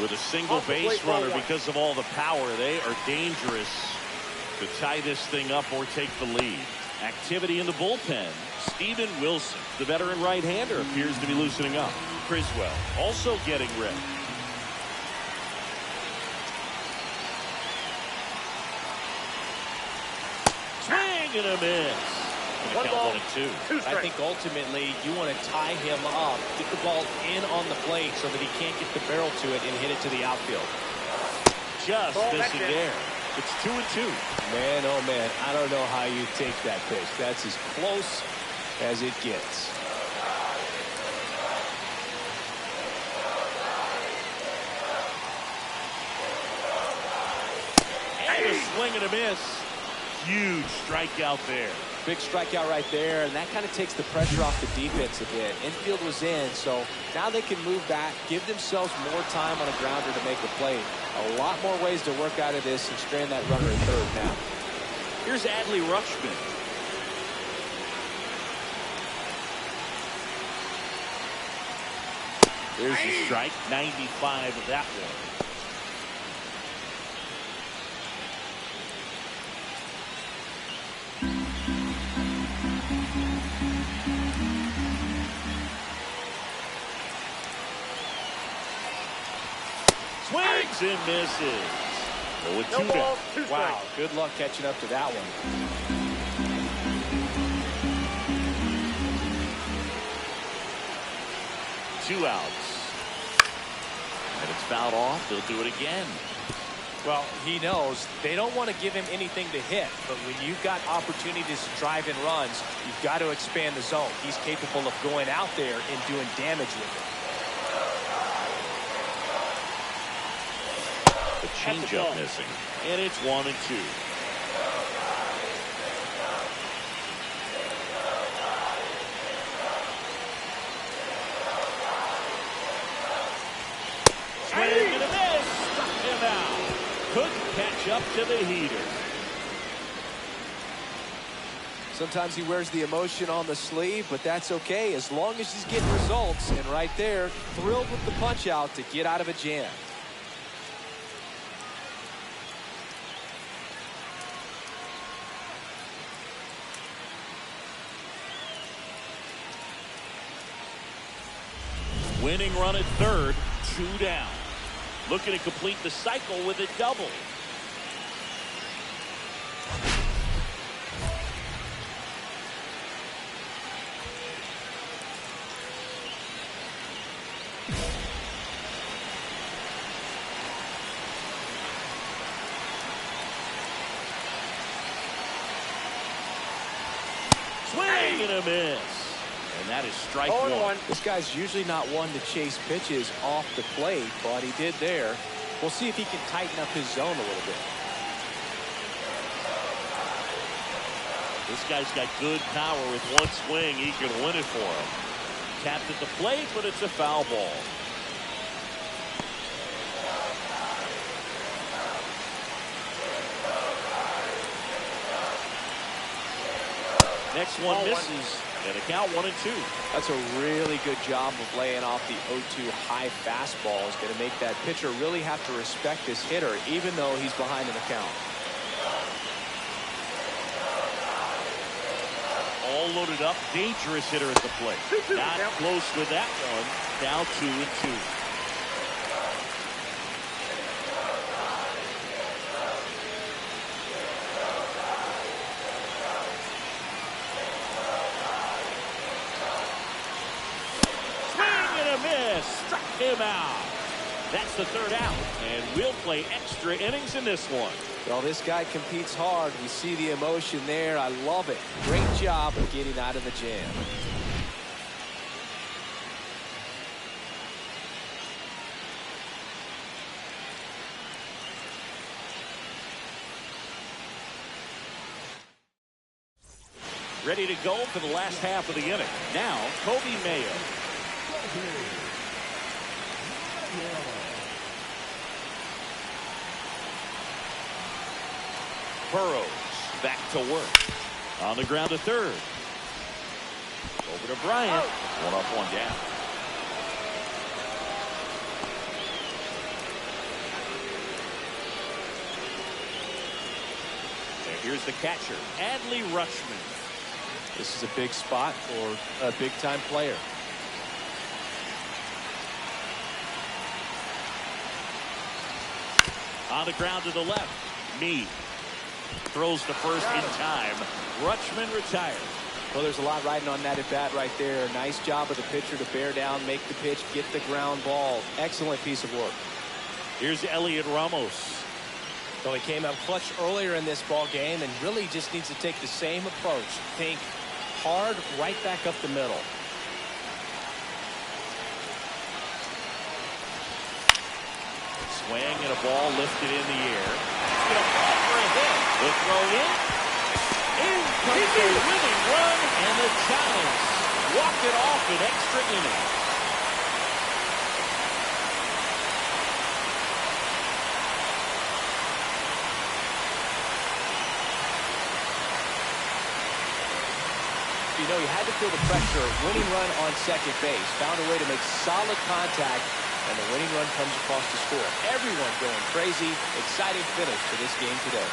With a single base runner because of all the power, they are dangerous to tie this thing up or take the lead. Activity in the bullpen. Steven Wilson, the veteran right-hander, appears to be loosening up. Criswell also getting ready. Swing and a miss. One ball, 1 and 2. I think ultimately you want to tie him up, get the ball in on the plate so that he can't get the barrel to it and hit it to the outfield. Just missing there. It's 2 and 2. Man, oh man, I don't know how you take that pitch. That's as close as it gets. And a swing and a miss. Huge strikeout there. Big strikeout right there, and that kind of takes the pressure off the defense a bit. Infield was in, so now they can move back, give themselves more time on a grounder to make the play. A lot more ways to work out of this and strand that runner at third now. Here's Adley Rutschman. There's the strike, 95 of that one. Swings and misses. So with 2 down. Wow, good luck catching up to that one. Two outs. And it's fouled off. They'll do it again. Well, he knows they don't want to give him anything to hit, but when you've got opportunities to drive in runs, you've got to expand the zone. He's capable of going out there and doing damage with it. The changeup missing, and it's 1 and 2. Swing and a miss. Struck him out. Couldn't catch up to the heater. Sometimes he wears the emotion on the sleeve, but that's okay as long as he's getting results. And right there, thrilled with the punch out to get out of a jam. Winning run at third, 2 down. Looking to complete the cycle with a double. Swing and a miss. And that is strike 1. This guy's usually not one to chase pitches off the plate, but he did there. We'll see if he can tighten up his zone a little bit. This guy's got good power. With one swing, he can win it for him. Tapped at the plate, but it's a foul ball. Next one misses. And a count 1 and 2. That's a really good job of laying off the 0-2 high fastball. Is going to make that pitcher really have to respect this hitter, even though he's behind in the count. All loaded up, dangerous hitter at the plate. Not close with that one. Now 2 and 2. That's the third out, and we'll play extra innings in this one. Well, this guy competes hard. We see the emotion there. I love it. Great job of getting out of the jam. Ready to go for the last half of the inning. Now, Kobe Mayo. Burrows back to work. On the ground to third. Over to Bryant. One up, one down. And here's the catcher, Adley Rutschman. This is a big spot for a big-time player. On the ground to the left. Meade throws to first in time. Rutschman retires. Well, there's a lot riding on that at bat right there. Nice job of the pitcher to bear down, make the pitch, get the ground ball. Excellent piece of work. Here's Elliot Ramos. So he came up clutch earlier in this ball game and really just needs to take the same approach. Think hard right back up the middle. Swing and a ball lifted in the air. It's going to fall for a hit. The throw in. In comes the winning run, and the Giants walk it off in extra innings. You know, he had to feel the pressure. Winning run on second base. Found a way to make solid contact, and the winning run comes across the score. Everyone going crazy. Exciting finish to this game today.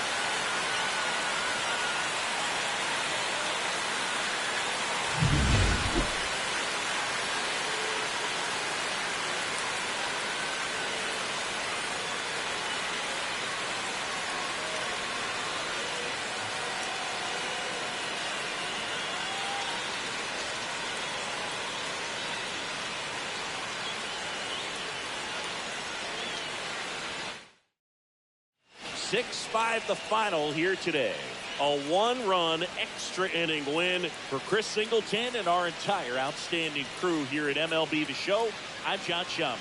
Six-5 the final here today. A one-run extra inning win for Chris Singleton and our entire outstanding crew here at MLB The Show. I'm John Shambi.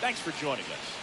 Thanks for joining us.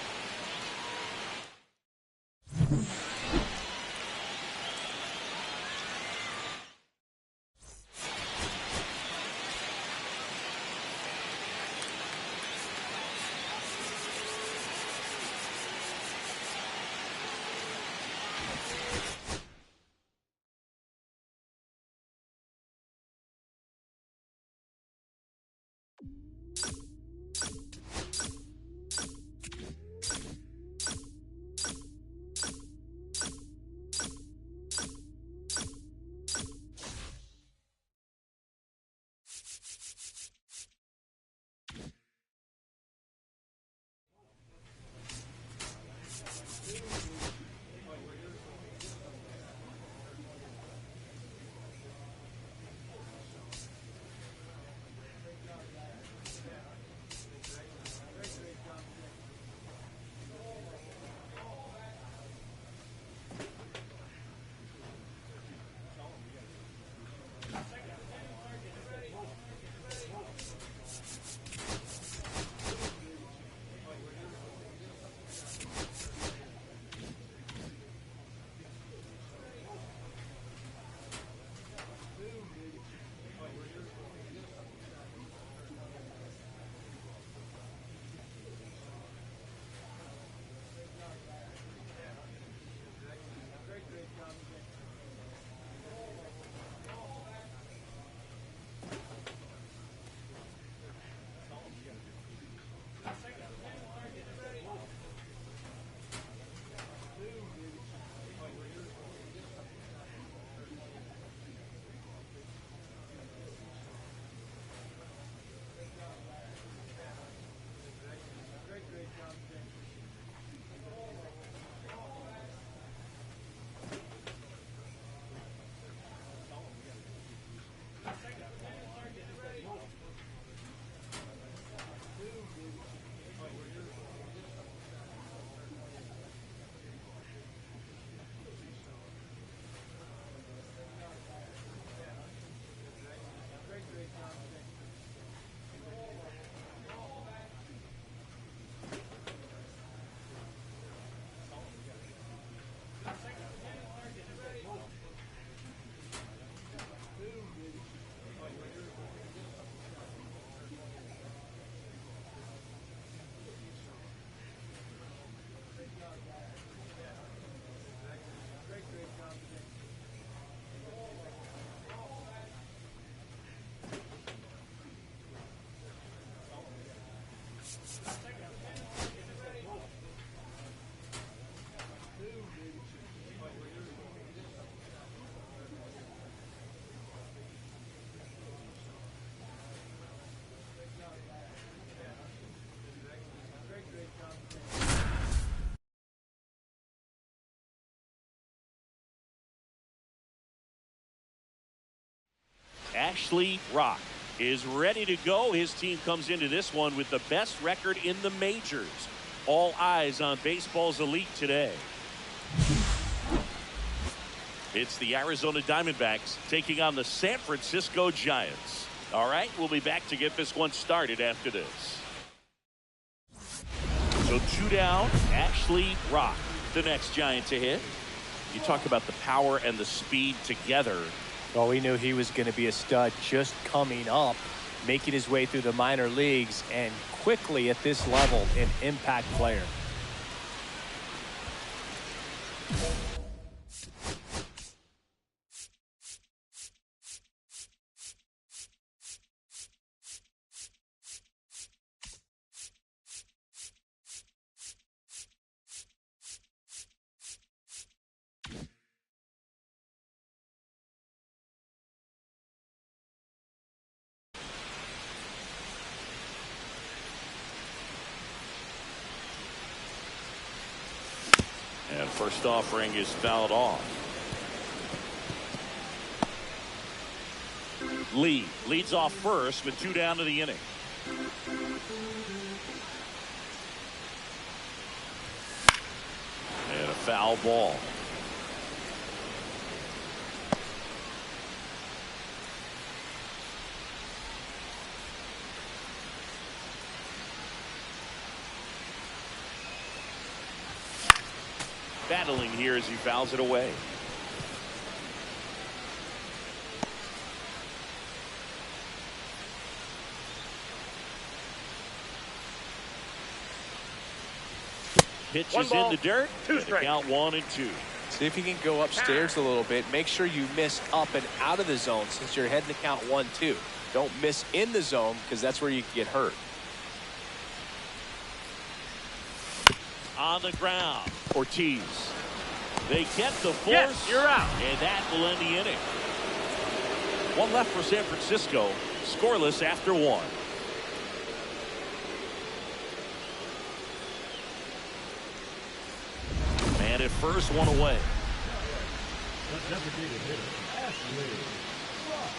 Ashley Rock is ready to go. His team comes into this one with the best record in the majors. All eyes on baseball's elite today. It's the Arizona Diamondbacks taking on the San Francisco Giants. All right, we'll be back to get this one started after this. So 2 down, Ashley Rock, the next Giant to hit. You talk about the power and the speed together. Well, we knew he was going to be a stud just coming up, making his way through the minor leagues, and quickly at this level, an impact player. And first offering is fouled off. Lee leads off first with 2 down to the inning. And a foul ball. Battling here as he fouls it away. Pitch is in the dirt. 2 strikes. Count 1 and 2. See if you can go upstairs a little bit. Make sure you miss up and out of the zone since you're heading to count 1-2. Don't miss in the zone because that's where you can get hurt. On the ground, Ortiz. They get the force. Yes, you're out. And that will end the inning. 1 left for San Francisco. Scoreless after 1. And at first, 1 away. The designated hitter, Ashley Rock.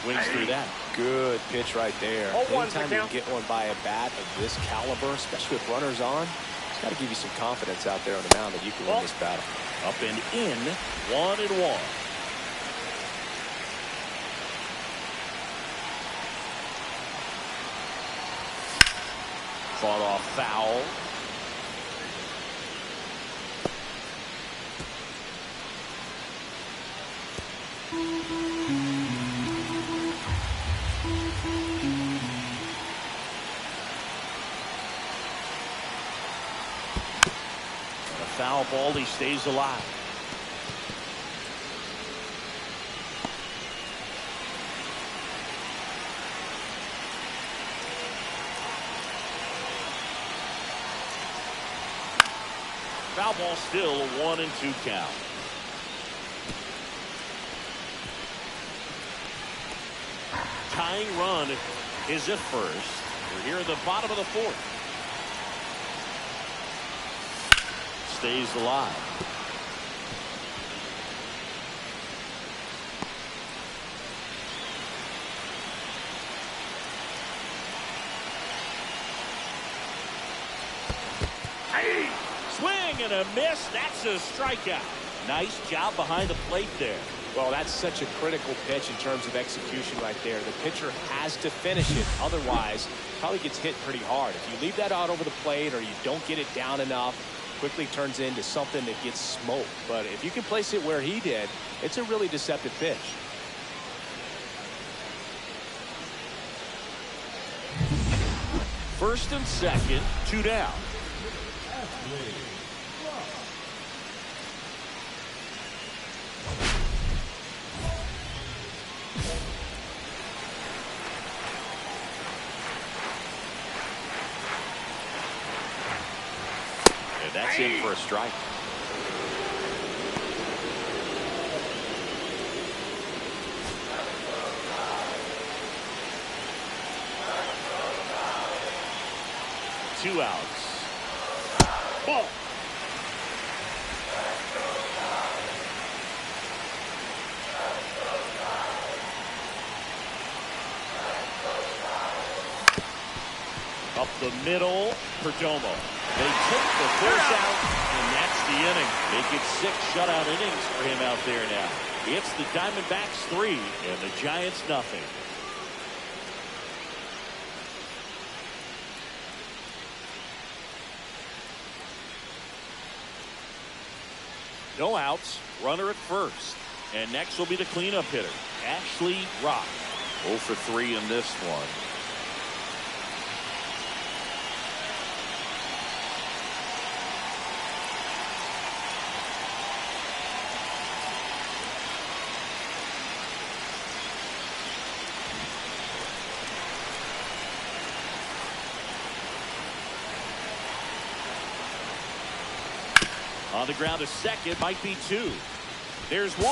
Swings through that. Good pitch right there. 0-1 Anytime you can get one by a bat of this caliber, especially with runners on, it's got to give you some confidence out there on the mound that you can win this battle. Up and in, 1-1. Fought off foul. Foul ball, he stays alive. Foul ball, still a 1-2 count. Tying run is at first. We're here at the bottom of the 4th. Stays alive. Hey! Swing and a miss. That's a strikeout. Nice job behind the plate there. Well, that's such a critical pitch in terms of execution right there. The pitcher has to finish it. Otherwise, probably gets hit pretty hard. If you leave that out over the plate or you don't get it down enough, quickly turns into something that gets smoked. But if you can place it where he did, it's a really deceptive pitch. First and second, 2 down. Ashley Rock. And that's in for a strike. 2 outs. Ball. Up the middle, Perdomo. They take the first out, and that's the inning. Make it 6 shutout innings for him out there now. It's the Diamondbacks 3 and the Giants nothing. No outs, runner at first. And next will be the cleanup hitter, Ashley Rock. 0 for 3 in this one. On the ground to second, might be 2. There's 1.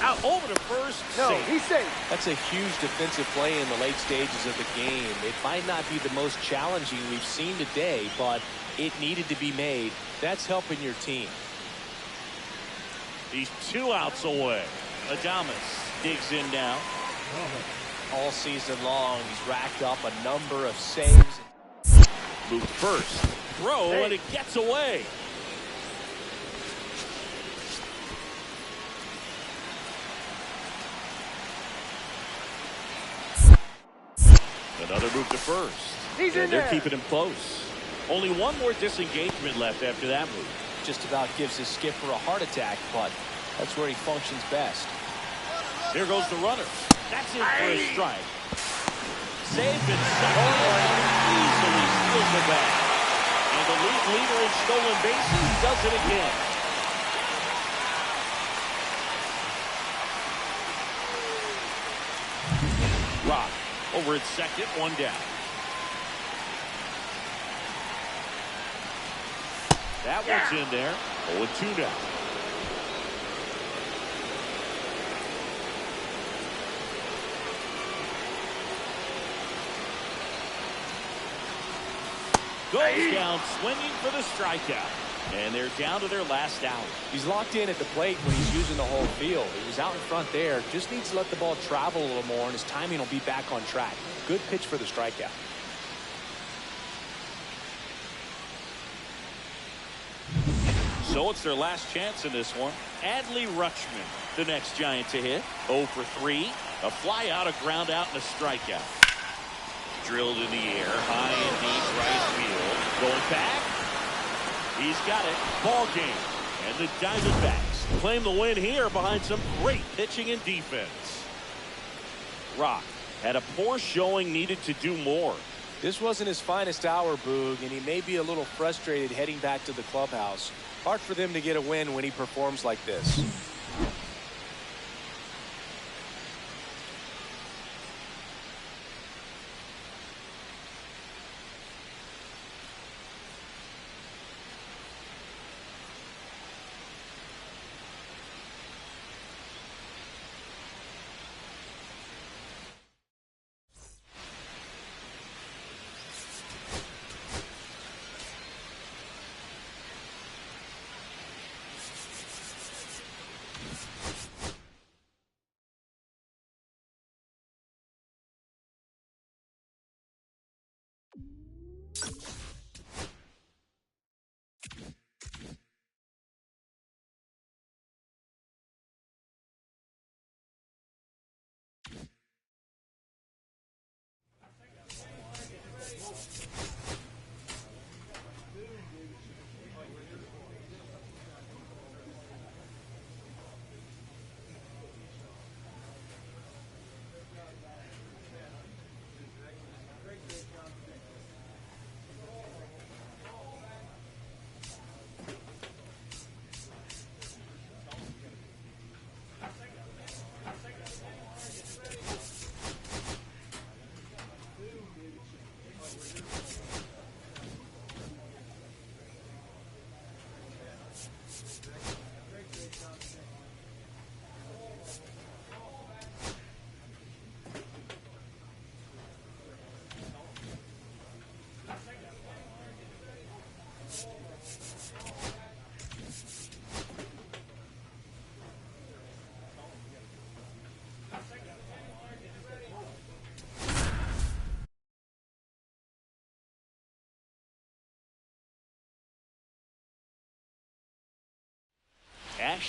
Out over to first. No, safe. he's safe. That's a huge defensive play in the late stages of the game. It might not be the most challenging we've seen today, but it needed to be made. That's helping your team. He's 2 outs away. Adames digs in now. All season long, he's racked up a number of saves. Moved first. Throw, and it gets away. Another move to first. He's in they're there. keeping him close. Only 1 more disengagement left after that move. Just about gives his skipper a heart attack, but that's where he functions best. Here goes the runner. That's it for a strike. Saved and second, easily steals the bag. And the league leader in stolen bases does it again. Rock over at second, 1 down. That one's in there. 0-2 now. Goes down swinging for the strikeout. And they're down to their last out. He's locked in at the plate when he's using the whole field. He was out in front there. Just needs to let the ball travel a little more, and his timing will be back on track. Good pitch for the strikeout. So it's their last chance in this one. Adley Rutschman, the next Giant to hit. 0 for 3. A fly out, a ground out, and a strikeout. Drilled in the air, high and deep right field. Going back. He's got it. Ball game. And the Diamondbacks claim the win here behind some great pitching and defense. Rock had a poor showing, needed to do more. This wasn't his finest hour, Boog, and he may be a little frustrated heading back to the clubhouse. Hard for them to get a win when he performs like this.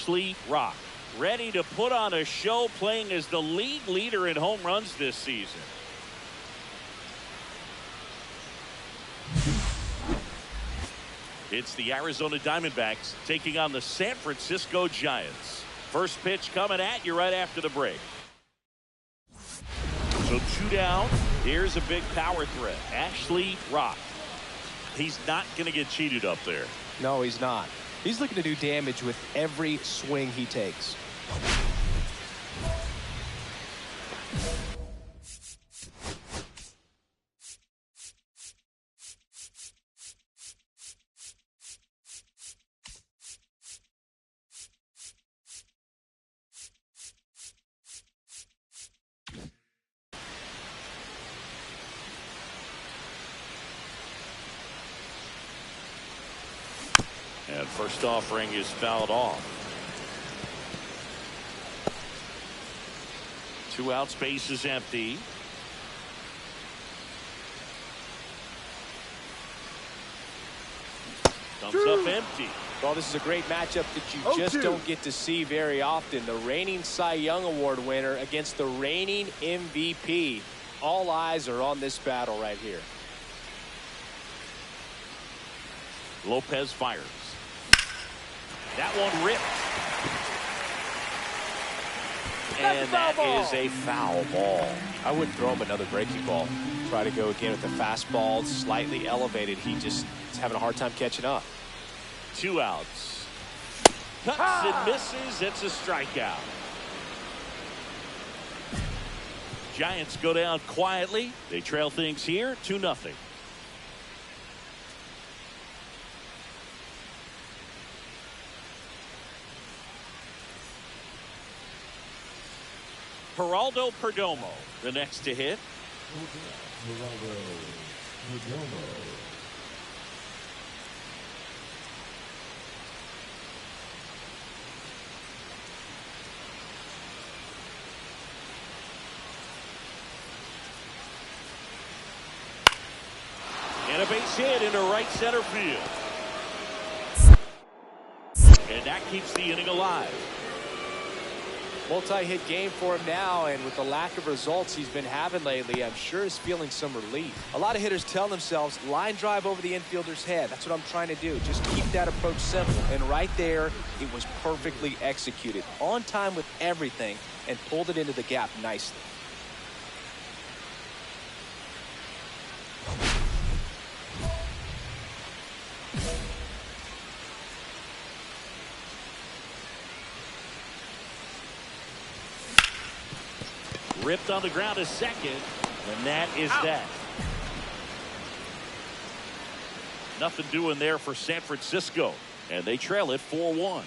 Ashley Rock, ready to put on a show, playing as the league leader in home runs this season. It's the Arizona Diamondbacks taking on the San Francisco Giants. First pitch coming at you right after the break. So 2 down. Here's a big power threat. Ashley Rock. He's not going to get cheated up there. No, he's not. He's looking to do damage with every swing he takes. And first offering is fouled off. 2 outs, base is empty. Comes up empty. Well, this is a great matchup that you just don't get to see very often. The reigning Cy Young Award winner against the reigning MVP. All eyes are on this battle right here. Lopez fires. That one ripped. And that is a foul ball. I wouldn't throw him another breaking ball. Try to go again with the fastball slightly elevated. He just is having a hard time catching up. 2 outs. Cuts and misses. It's a strikeout. Giants go down quietly. They trail things here 2-0. Geraldo Perdomo, the next to hit. And a base hit into right center field. And that keeps the inning alive. Multi-hit game for him now, and with the lack of results he's been having lately, I'm sure he's feeling some relief. A lot of hitters tell themselves, line drive over the infielder's head. That's what I'm trying to do. Just keep that approach simple. And right there, it was perfectly executed. On time with everything, and pulled it into the gap nicely. Ripped on the ground to second, and that is that. Nothing doing there for San Francisco, and they trail it 4-1.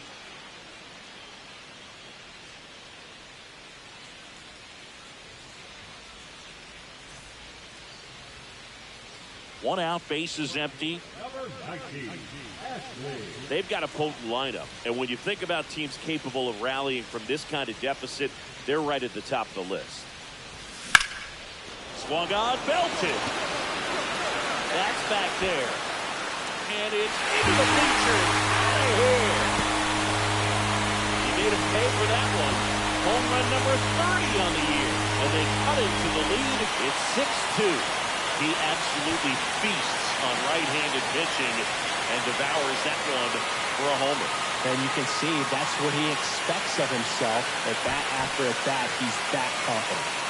One out, base is empty. They've got a potent lineup, and when you think about teams capable of rallying from this kind of deficit, they're right at the top of the list. Swung on, belted. That's back there. And it's into the bleachers. He made him pay for that one. Home run number 30 on the year. And they cut into the lead. It's 6-2. He absolutely feasts on right-handed pitching and devours that one for a homer. And you can see that's what he expects of himself. At bat after at bat, he's that confident.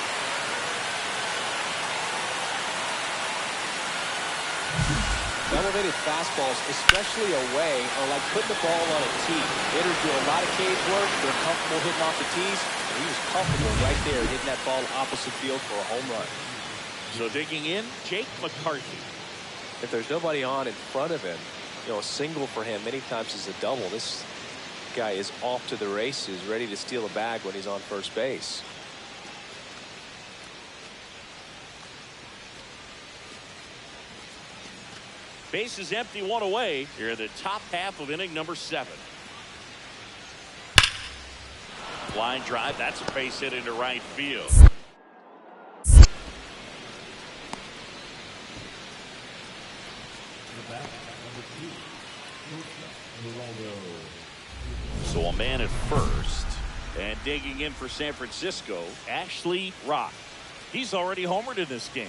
Elevated fastballs, especially away, are like putting the ball on a tee. Hitters do a lot of cage work. They're comfortable hitting off the tees. And he was comfortable right there hitting that ball opposite field for a home run. So digging in, Jake McCarthy. If there's nobody on in front of him, you know, a single for him many times is a double. This guy is off to the races, ready to steal a bag when he's on first base. Base is empty, 1 away. Here in the top half of inning number 7. Line drive, that's a base hit into right field. So a man at first. And digging in for San Francisco, Ashley Rock. He's already homered in this game.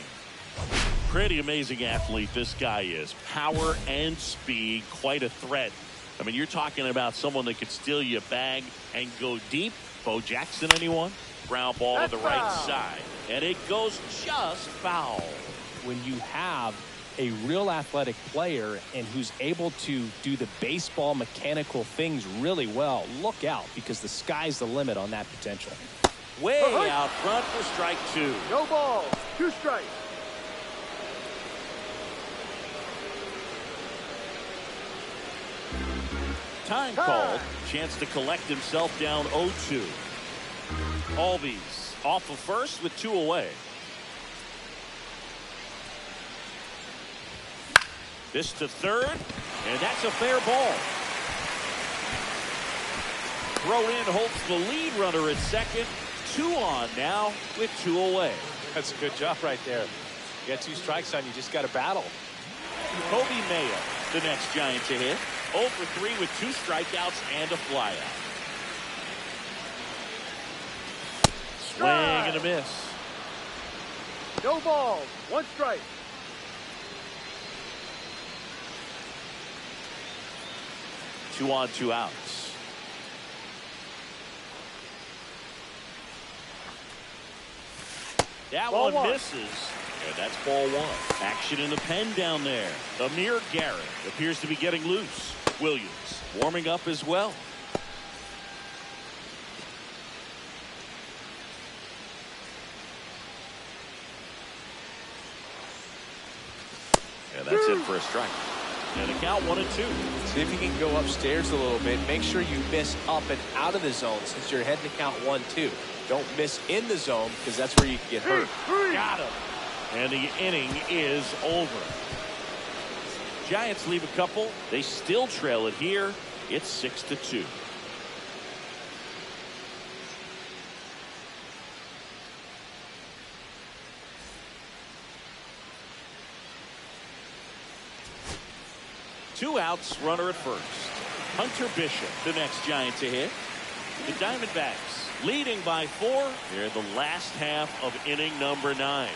Pretty amazing athlete this guy is. Power and speed, quite a threat. I mean, you're talking about someone that could steal you a bag and go deep. Bo Jackson, anyone? Ground ball to the right side. And it goes just foul. When you have a real athletic player and who's able to do the baseball mechanical things really well, look out, because the sky's the limit on that potential. Way out front for strike two. No ball. 2 strikes. Time called. Chance to collect himself down 0-2. Albies off of first with 2 away. This to third, and that's a fair ball. Throw in holds the lead runner at second. 2 on now with 2 away. That's a good job right there. You got 2 strikes on you, just got to battle. Kobe Mayo, the next Giant to hit. 0 for 3 with 2 strikeouts and a flyout. Swing and a miss. No ball. 1 strike. Two on, 2 outs. That Ball one 1. misses. And that's ball 1. Action in the pen down there. Amir Garrett appears to be getting loose. Williams warming up as well. And that's it for a strike. And a count 1-2. See if you can go upstairs a little bit. Make sure you miss up and out of the zone since you're heading to count 1-2. Don't miss in the zone because that's where you can get hurt. Got him. And the inning is over. Giants leave a couple. They still trail it here. It's 6-2. Two outs, runner at first. Hunter Bishop, the next Giant to hit. The Diamondbacks leading by 4 here in the last half of inning number 9.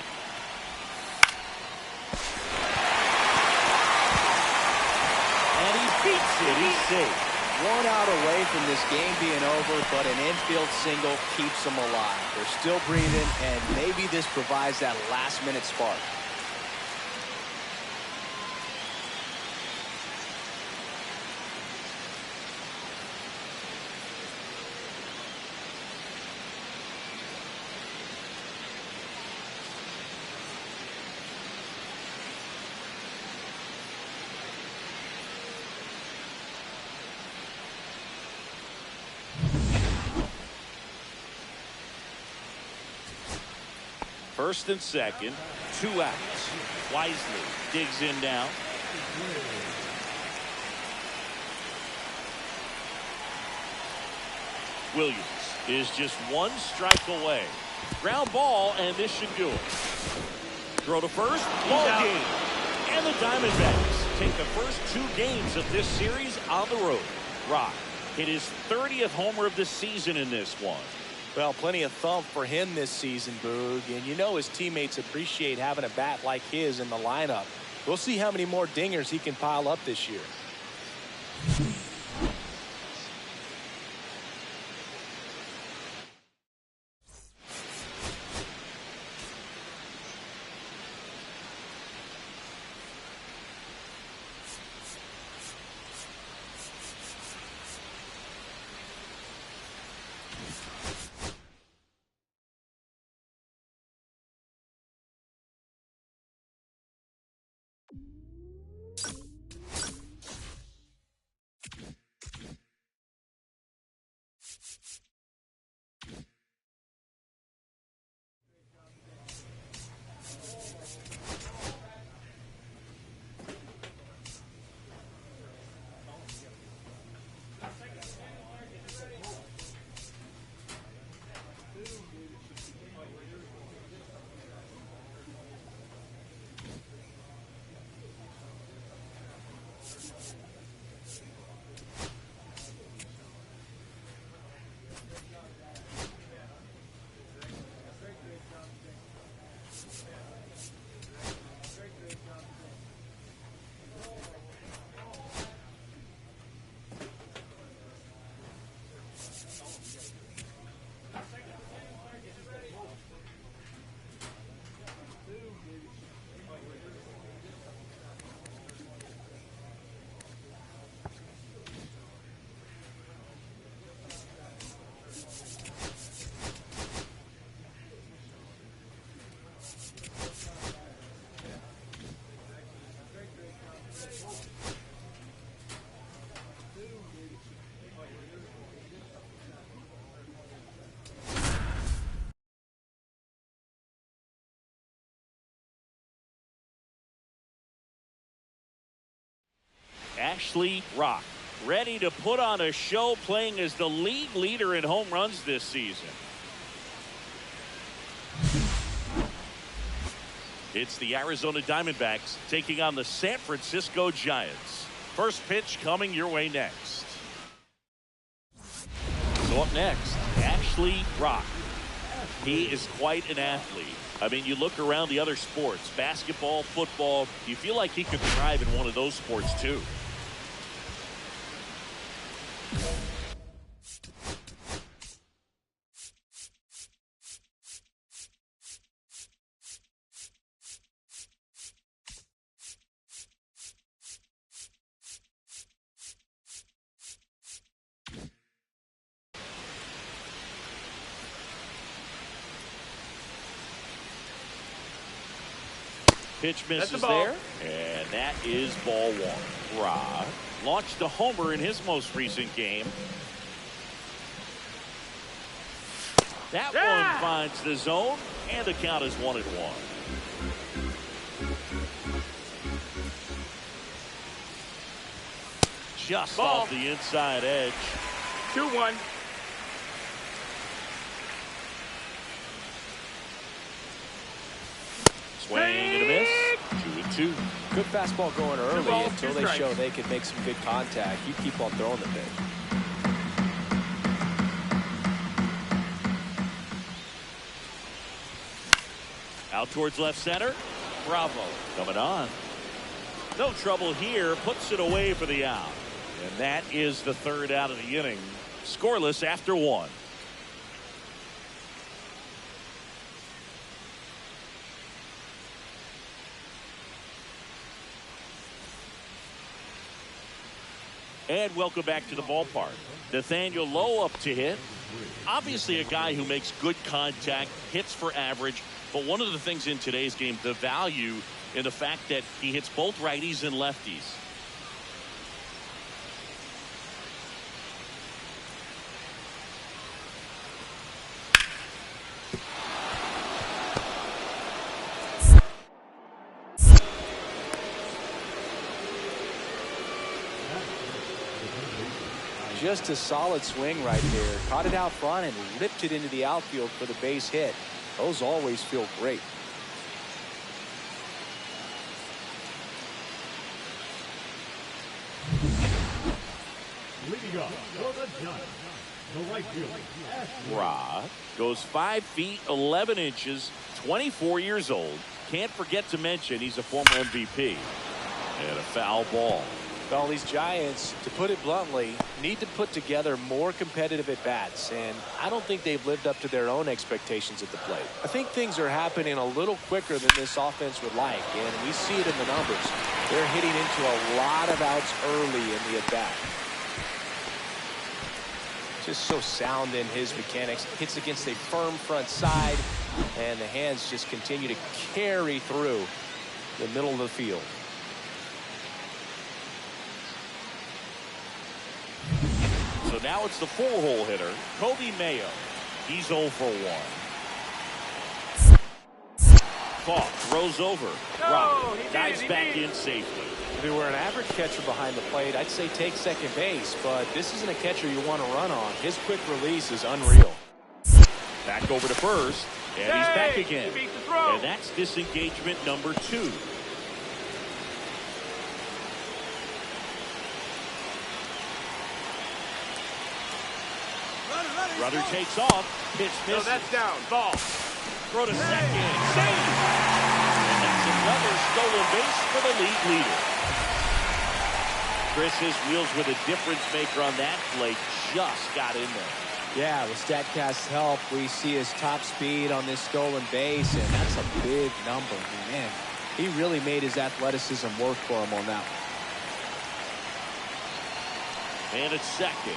And he beats it. He's safe. 1 out away from this game being over, but an infield single keeps them alive. They're still breathing, and maybe this provides that last-minute spark. First and second, 2 outs. Wisely digs in now. Williams is just 1 strike away. Ground ball, and this should do it. Throw to first, ball game. And the Diamondbacks take the first 2 games of this series on the road. Rock hit his 30th homer of the season in this one. Well, plenty of thump for him this season, Boog. And you know his teammates appreciate having a bat like his in the lineup. We'll see how many more dingers he can pile up this year. Ashley Rock, ready to put on a show, playing as the league leader in home runs this season. It's the Arizona Diamondbacks taking on the San Francisco Giants. First pitch coming your way next. So up next, Ashley Rock. He is quite an athlete. I mean, you look around the other sports, basketball, football, you feel like he could thrive in one of those sports too. Pitch misses there, and that is ball one. Rock launched a homer in his most recent game. That one finds the zone, and the count is 1-1. Just off the inside edge. 2-1. Swing and a miss. 2-2. Good fastball going early until they show they can make some good contact. You keep on throwing the thing. Out towards left center. Bravo coming on. No trouble here. Puts it away for the out. And that is the third out of the inning. Scoreless after one. And welcome back to the ballpark. Nathaniel Lowe up to hit. Obviously a guy who makes good contact, hits for average. But one of the things in today's game, the value in the fact that he hits both righties and lefties. Just a solid swing right there. Caught it out front and ripped it into the outfield for the base hit. Those always feel great. Leading up for the Giants, the right fielder, Rock goes 5 feet 11 inches, 24 years old. Can't forget to mention he's a former MVP. And a foul ball. Well, these Giants, to put it bluntly, need to put together more competitive at-bats, and I don't think they've lived up to their own expectations at the plate. I think things are happening a little quicker than this offense would like, and we see it in the numbers. They're hitting into a lot of outs early in the at-bat. Just so sound in his mechanics. Hits against a firm front side, and the hands just continue to carry through the middle of the field. So now it's the four-hole hitter, Kobe Mayo. He's 0 for 1. Caught, throws over. Rock dives back in safely. If he were an average catcher behind the plate, I'd say take second base, but this isn't a catcher you want to run on. His quick release is unreal. Back over to first, and he's back again. And that's disengagement number 2. Runner takes off. Pitch misses. No, that's down. Ball. Throw to second. Save. And that's another stolen base for the league leader. Chris, his wheels with a difference maker on that play just got in there. Yeah, with StatCast's help, we see his top speed on this stolen base, and that's a big number. Man, he really made his athleticism work for him on that one. And it's second.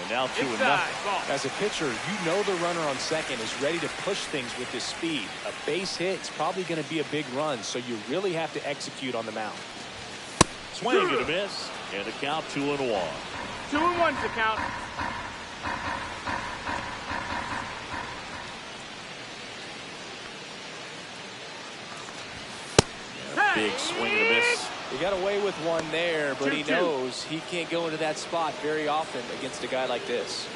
And now 2-0. As a pitcher, you know the runner on second is ready to push things with his speed. A base hit is probably going to be a big run, so you really have to execute on the mound. Swing and a miss. And the count 2-1. 2-1's the count. Big swing and a miss He got away with one there, but he 2-2. knows he can't go into that spot very often against a guy like this.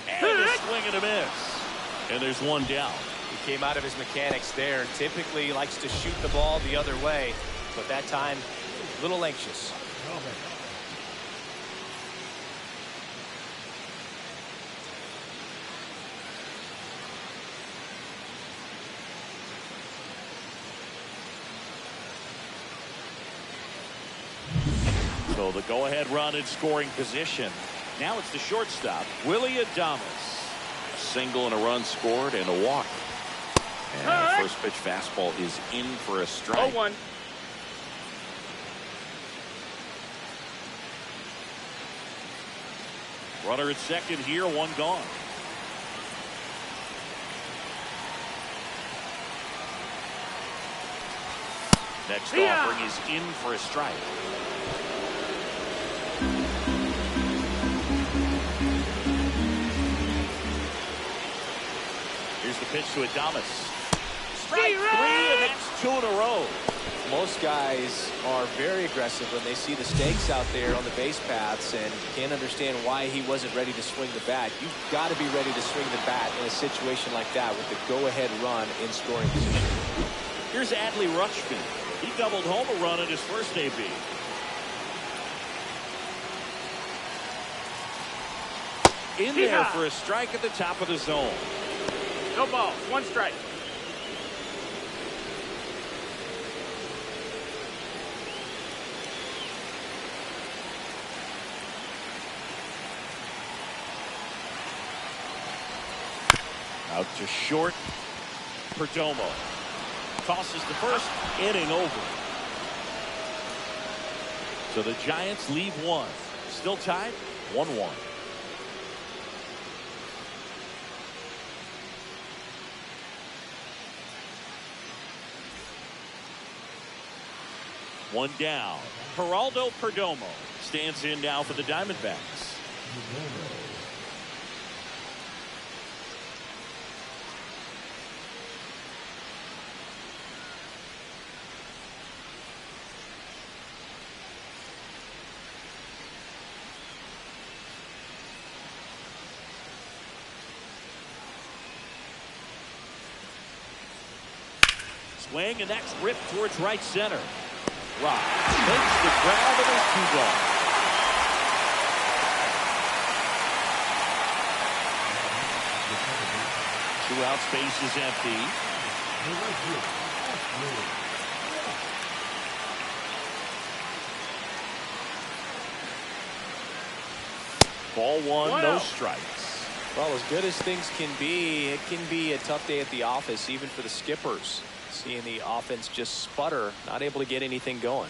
And a swing and a miss. And there's one down. He came out of his mechanics there. Typically likes to shoot the ball the other way, but that time a little anxious. So the go-ahead run in scoring position. Now it's the shortstop, Willie Adames. A single and a run scored and a walk. And the first pitch fastball is in for a strike. 0-1. Runner at second here, one gone. Next offering is in for a strike. Here's the pitch to Adames. Strike 3, and that's 2 in a row. Most guys are very aggressive when they see the stakes out there on the base paths and can't understand why he wasn't ready to swing the bat. You've got to be ready to swing the bat in a situation like that with the go-ahead run in scoring position. Here's Adley Rutschman. He doubled home a run in his first AB. In there for a strike at the top of the zone. No ball. 1 strike. Out to short. Perdomo tosses the first, inning over. So the Giants leave one. Still tied 1-1. One down. Geraldo Perdomo stands in now for the Diamondbacks. Swing, and that's ripped towards right center. Rock makes the grab, and there's 2 gone. Two out, space is empty. Ball 1, no strikes. Well, as good as things can be, it can be a tough day at the office, even for the skippers. Seeing the offense just sputter, not able to get anything going.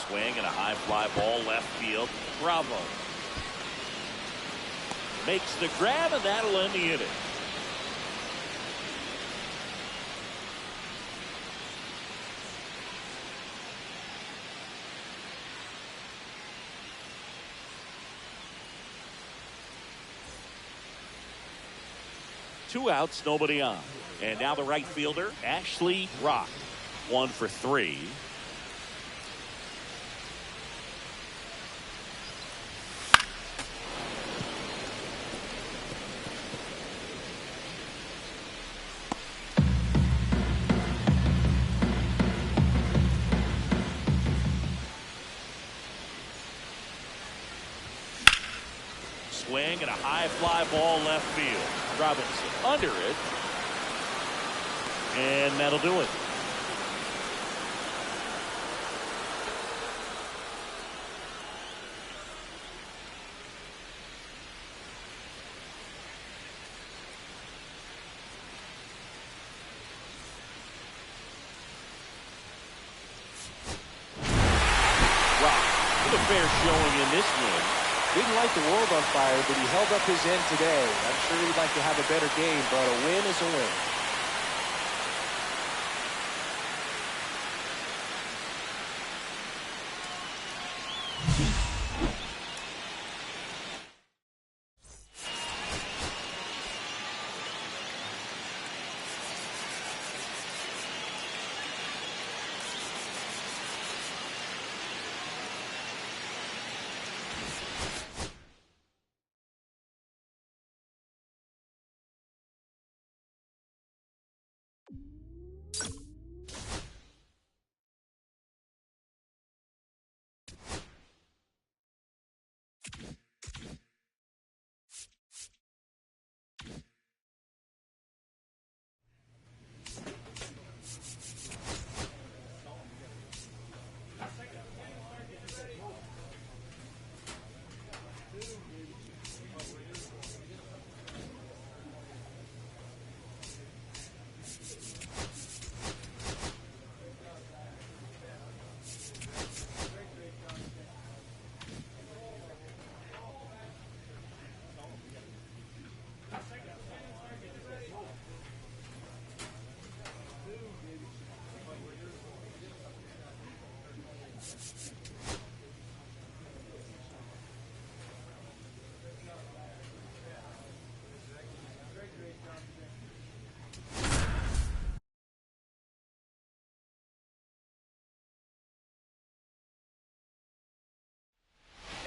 Swing and a high fly ball left field. Bravo makes the grab, and that'll end the inning. Two outs, nobody on. And now the right fielder, Ashley Rock. 1 for 3. Swing and a high fly ball left field. Robinson under it. And that'll do it. Rock with a fair showing in this one. Didn't light the world on fire, but he held up his end today. I'm sure he'd like to have a better game, but a win is a win.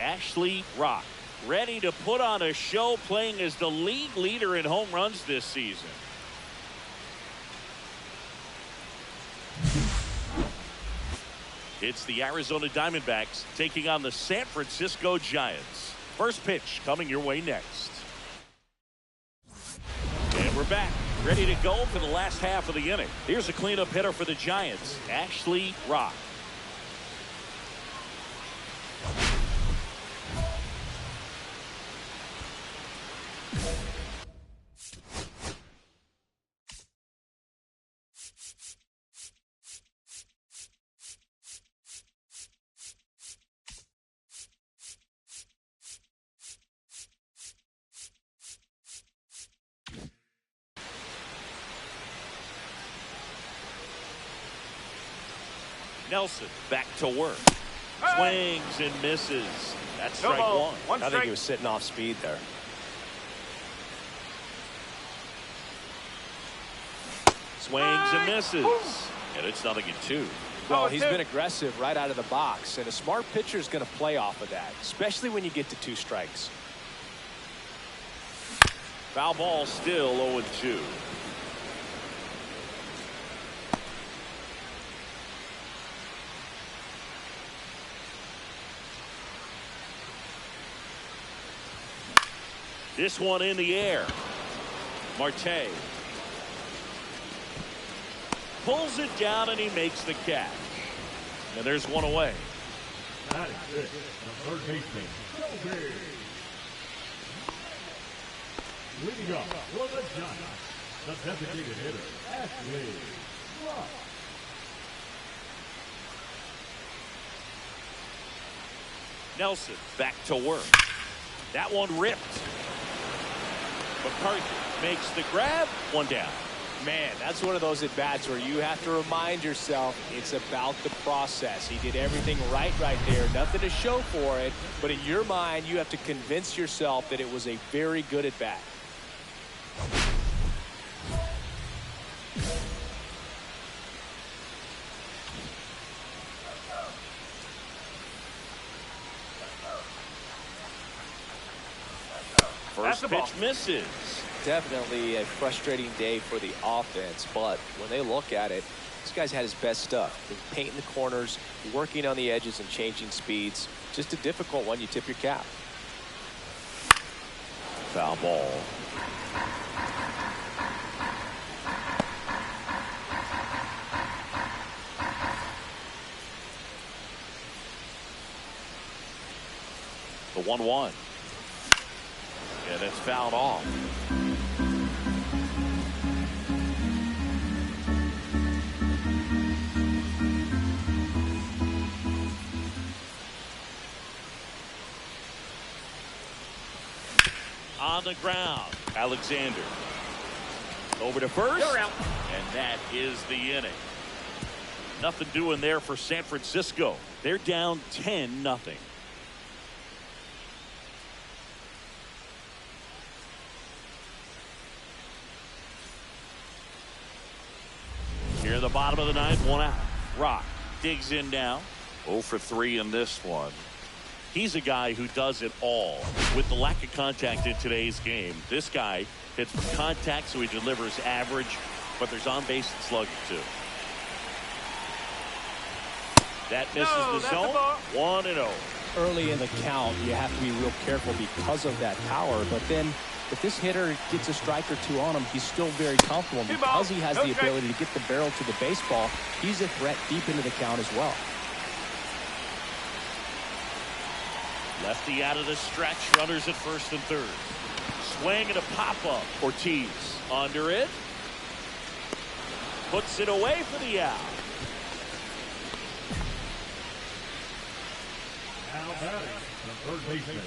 Ashley Rock, ready to put on a show, playing as the league leader in home runs this season. It's the Arizona Diamondbacks taking on the San Francisco Giants. First pitch coming your way next. And we're back, ready to go for the last half of the inning. Here's a cleanup hitter for the Giants, Ashley Rock. Nelson back to work. Swings and misses. That's strike one. I think he was sitting off speed there. Swings and misses. And it's 0-2. Well, he's been aggressive right out of the box, and a smart pitcher is going to play off of that, especially when you get to 2 strikes. Foul ball, still 0-2. This one in the air. Marte pulls it down and he makes the catch. And there's one away. That is it. The third baseman, Kobe. Leading up for the Giants, the designated hitter, Ashley Rock. Nelson back to work. That one ripped. McCarthy makes the grab. One down. Man, that's one of those at-bats where you have to remind yourself it's about the process. He did everything right there. Nothing to show for it. But in your mind, you have to convince yourself that it was a very good at-bat. First pitch misses. Definitely a frustrating day for the offense, but when they look at it, this guy's had his best stuff. Been painting the corners, working on the edges and changing speeds. Just a difficult one. You tip your cap. Foul ball. The 1-1. And it's fouled off. on the ground. Alexander over to first, and that is the inning. Nothing doing there for San Francisco. They're down 10-0. Here in the bottom of the ninth, 1 out. Rock digs in now. 0 for 3 in this one. He's a guy who does it all. With the lack of contact in today's game, this guy hits for contact, so he delivers average, but there's on-base and slugging too. That misses the zone. 1-0. Early in the count, you have to be real careful because of that power, but then if this hitter gets a strike or two on him, he's still very comfortable. And because he has the ability to get the barrel to the baseball, he's a threat deep into the count as well. Lefty out of the stretch, runners at first and third. Swing and a pop-up. Ortiz under it. Puts it away for the out. Now batting, the third baseman,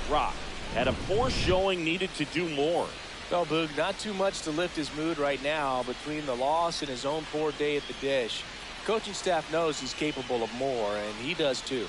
Rock had a poor showing, needed to do more. Well, Boog, not too much to lift his mood right now between the loss and his own poor day at the dish. Coaching staff knows he's capable of more, and he does too.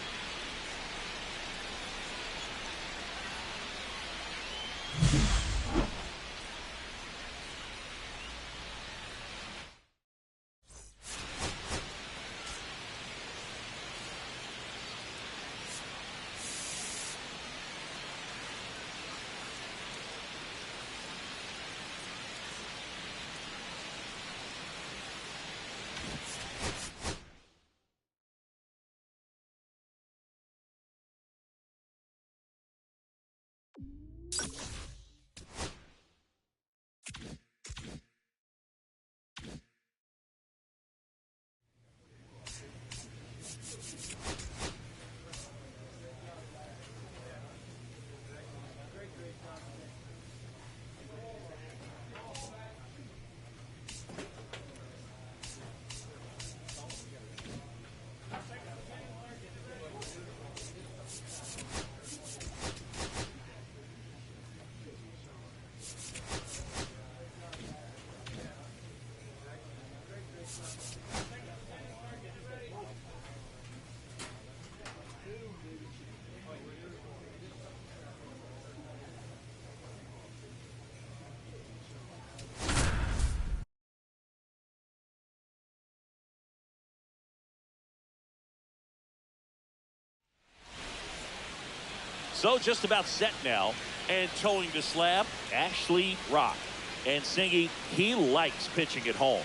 So just about set now, and towing the slab, Ashley Rock. And Singy, he likes pitching at home.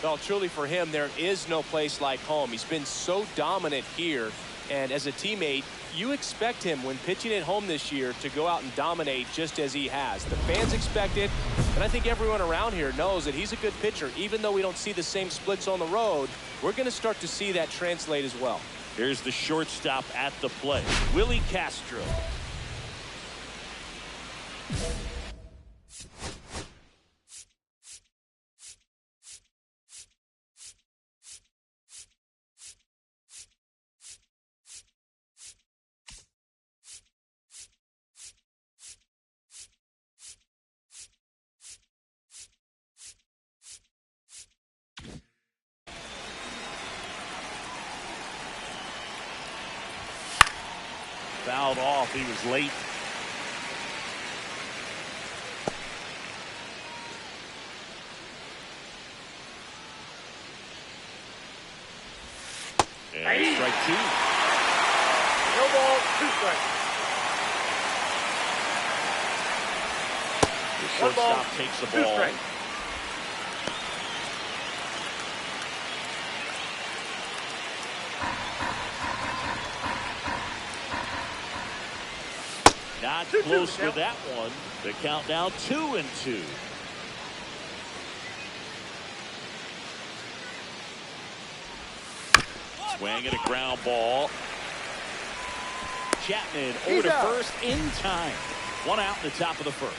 Well, truly for him, there is no place like home. He's been so dominant here, and as a teammate, you expect him when pitching at home this year to go out and dominate just as he has. The fans expect it, and I think everyone around here knows that he's a good pitcher. Even though we don't see the same splits on the road, we're going to start to see that translate as well. Here's the shortstop at the plate, Willie Castro. Fouled off. He was late. And strike two. No ball, 2 strikes. The shortstop takes the ball. 2 strikes. Not close with that one. The count now 2-2. Swing and a ground ball. Chapman over to first in time. 1 out in the top of the first.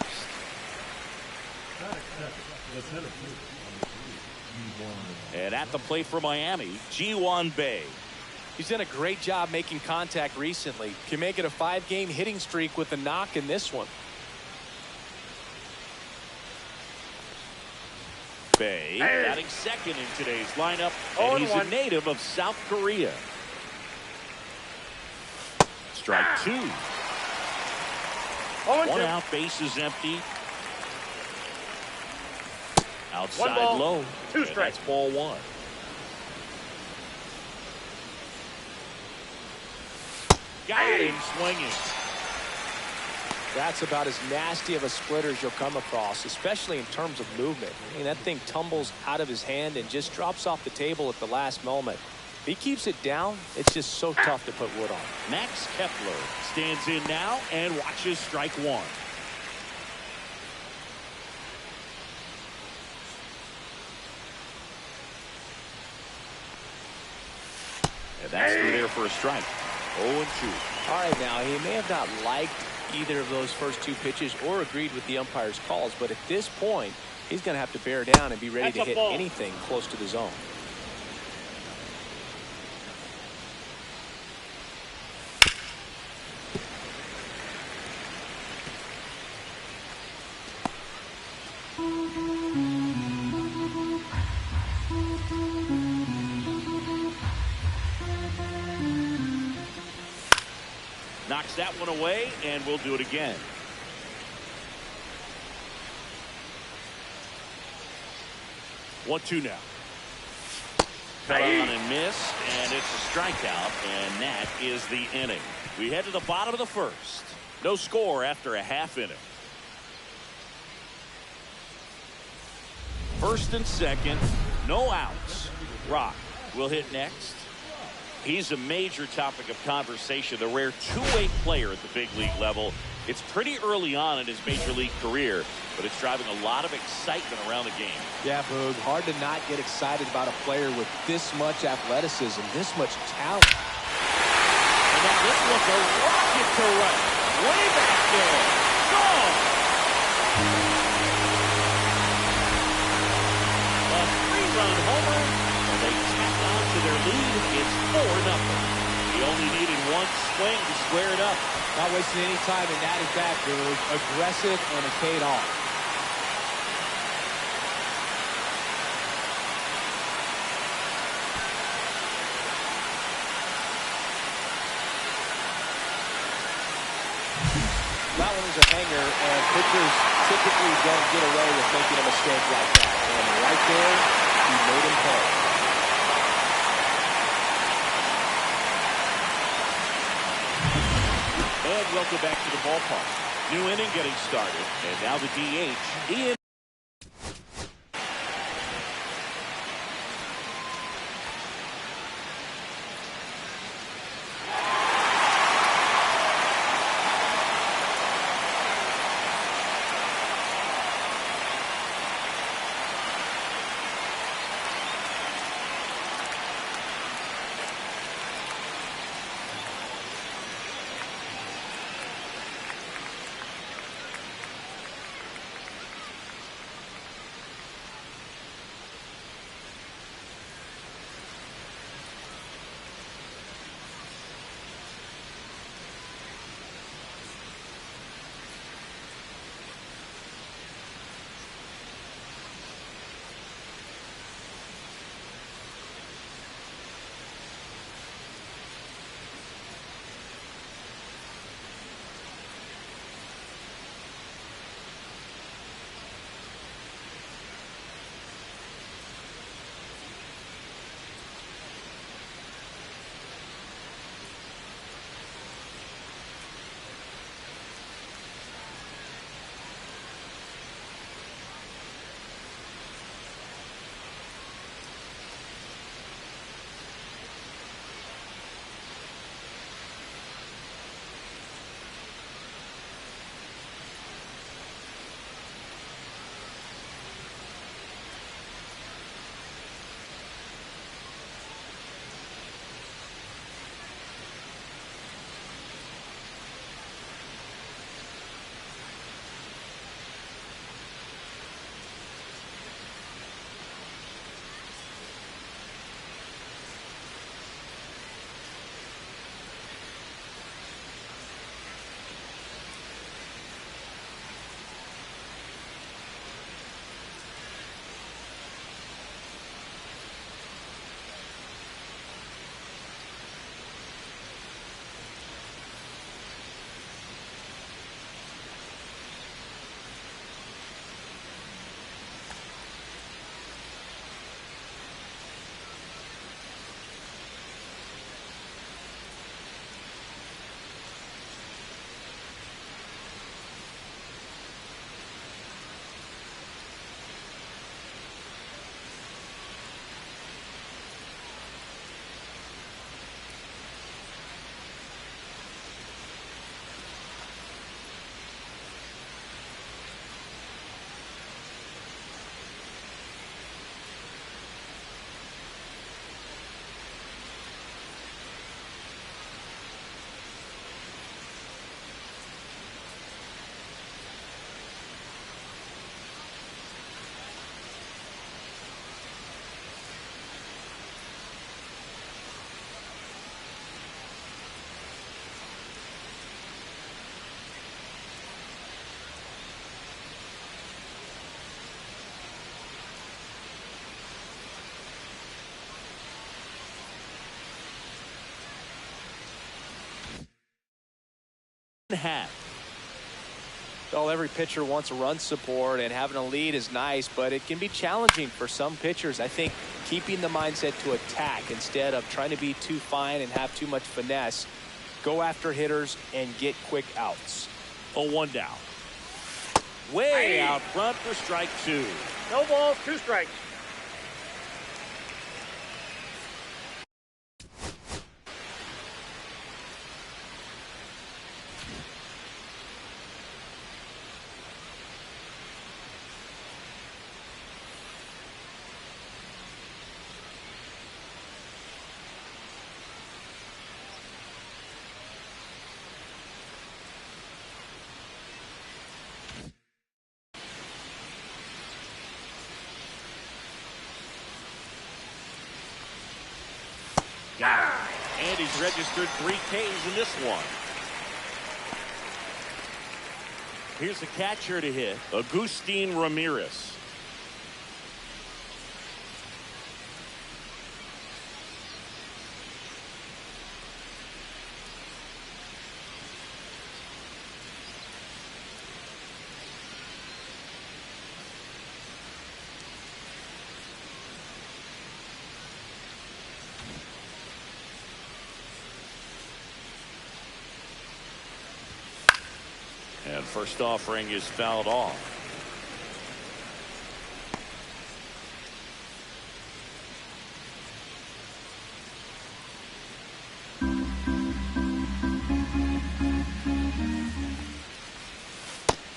And at the plate for Miami, G1 Bay. He's done a great job making contact recently. Can make it a 5-game hitting streak with a knock in this one. Bay batting second in today's lineup, and he's a native of South Korea. Strike 2. 1 out, base is empty. Outside low. 2 strikes. That's ball 1. Got him swinging. That's about as nasty of a splitter as you'll come across, especially in terms of movement. I mean, that thing tumbles out of his hand and just drops off the table at the last moment. If he keeps it down, it's just so tough to put wood on. Max Kepler stands in now and watches strike 1. And that's through there for a strike. 0-2. All right, now, he may have not liked either of those first 2 pitches or agreed with the umpire's calls, but at this point, he's going to have to bear down and be ready to hit anything close to the zone. Knocks that one away, and we'll do it again. One-two now. Cut on and missed, and it's a strikeout, and that is the inning. We head to the bottom of the first. No score after a half inning. First and second, no outs. Rock will hit next. He's a major topic of conversation, the rare two-way player at the big league level. It's pretty early on in his major league career, but it's driving a lot of excitement around the game. Yeah, Boog, hard to not get excited about a player with this much athleticism, this much talent. And now this one's a rocket to right. Way back there. Gone. A 3-run homer, and they tack on to their lead. It's 4-0. He only needed one swing to square it up. Not wasting any time, and that is that, Boog. Aggressive and it paid off. That one is a hanger, and pitchers typically don't get away with making a mistake like that. And right there, he made him pay. And welcome back to the ballpark. New inning getting started, and now the DH, Ian. half. Well, every pitcher wants a run support, and having a lead is nice, but it can be challenging for some pitchers. I think keeping the mindset to attack instead of trying to be too fine and have too much finesse, go after hitters and get quick outs. 0-1 down. Way out front for strike 2. No balls, 2 strikes. And he's registered 3 Ks in this one. Here's the catcher to hit, Agustin Ramirez. And first offering is fouled off.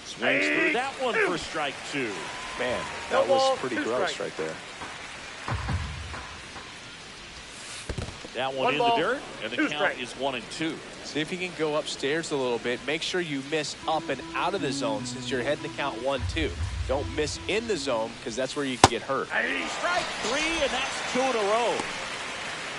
Swings through that one for strike 2. Man, that was pretty gross right there. That one in the dirt, and the count is 1-2. See if you can go upstairs a little bit. Make sure you miss up and out of the zone since you're heading the count 1-2. Don't miss in the zone because that's where you can get hurt. Strike 3, and that's 2 in a row.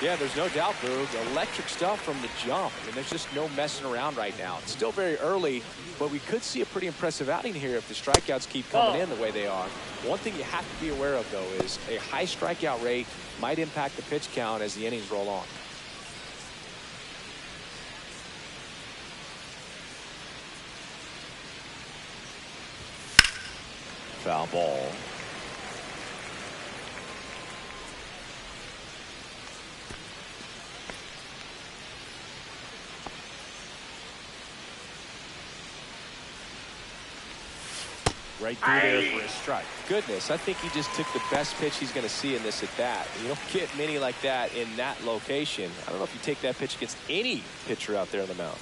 Yeah, there's no doubt, Boog. Electric stuff from the jump. I mean, there's just no messing around right now. It's still very early, but we could see a pretty impressive outing here if the strikeouts keep coming in the way they are. One thing you have to be aware of, though, is a high strikeout rate might impact the pitch count as the innings roll on. Foul ball. Right through there for a strike. Goodness, I think he just took the best pitch he's going to see in this at bat. You don't get many like that in that location. I don't know if you take that pitch against any pitcher out there on the mound.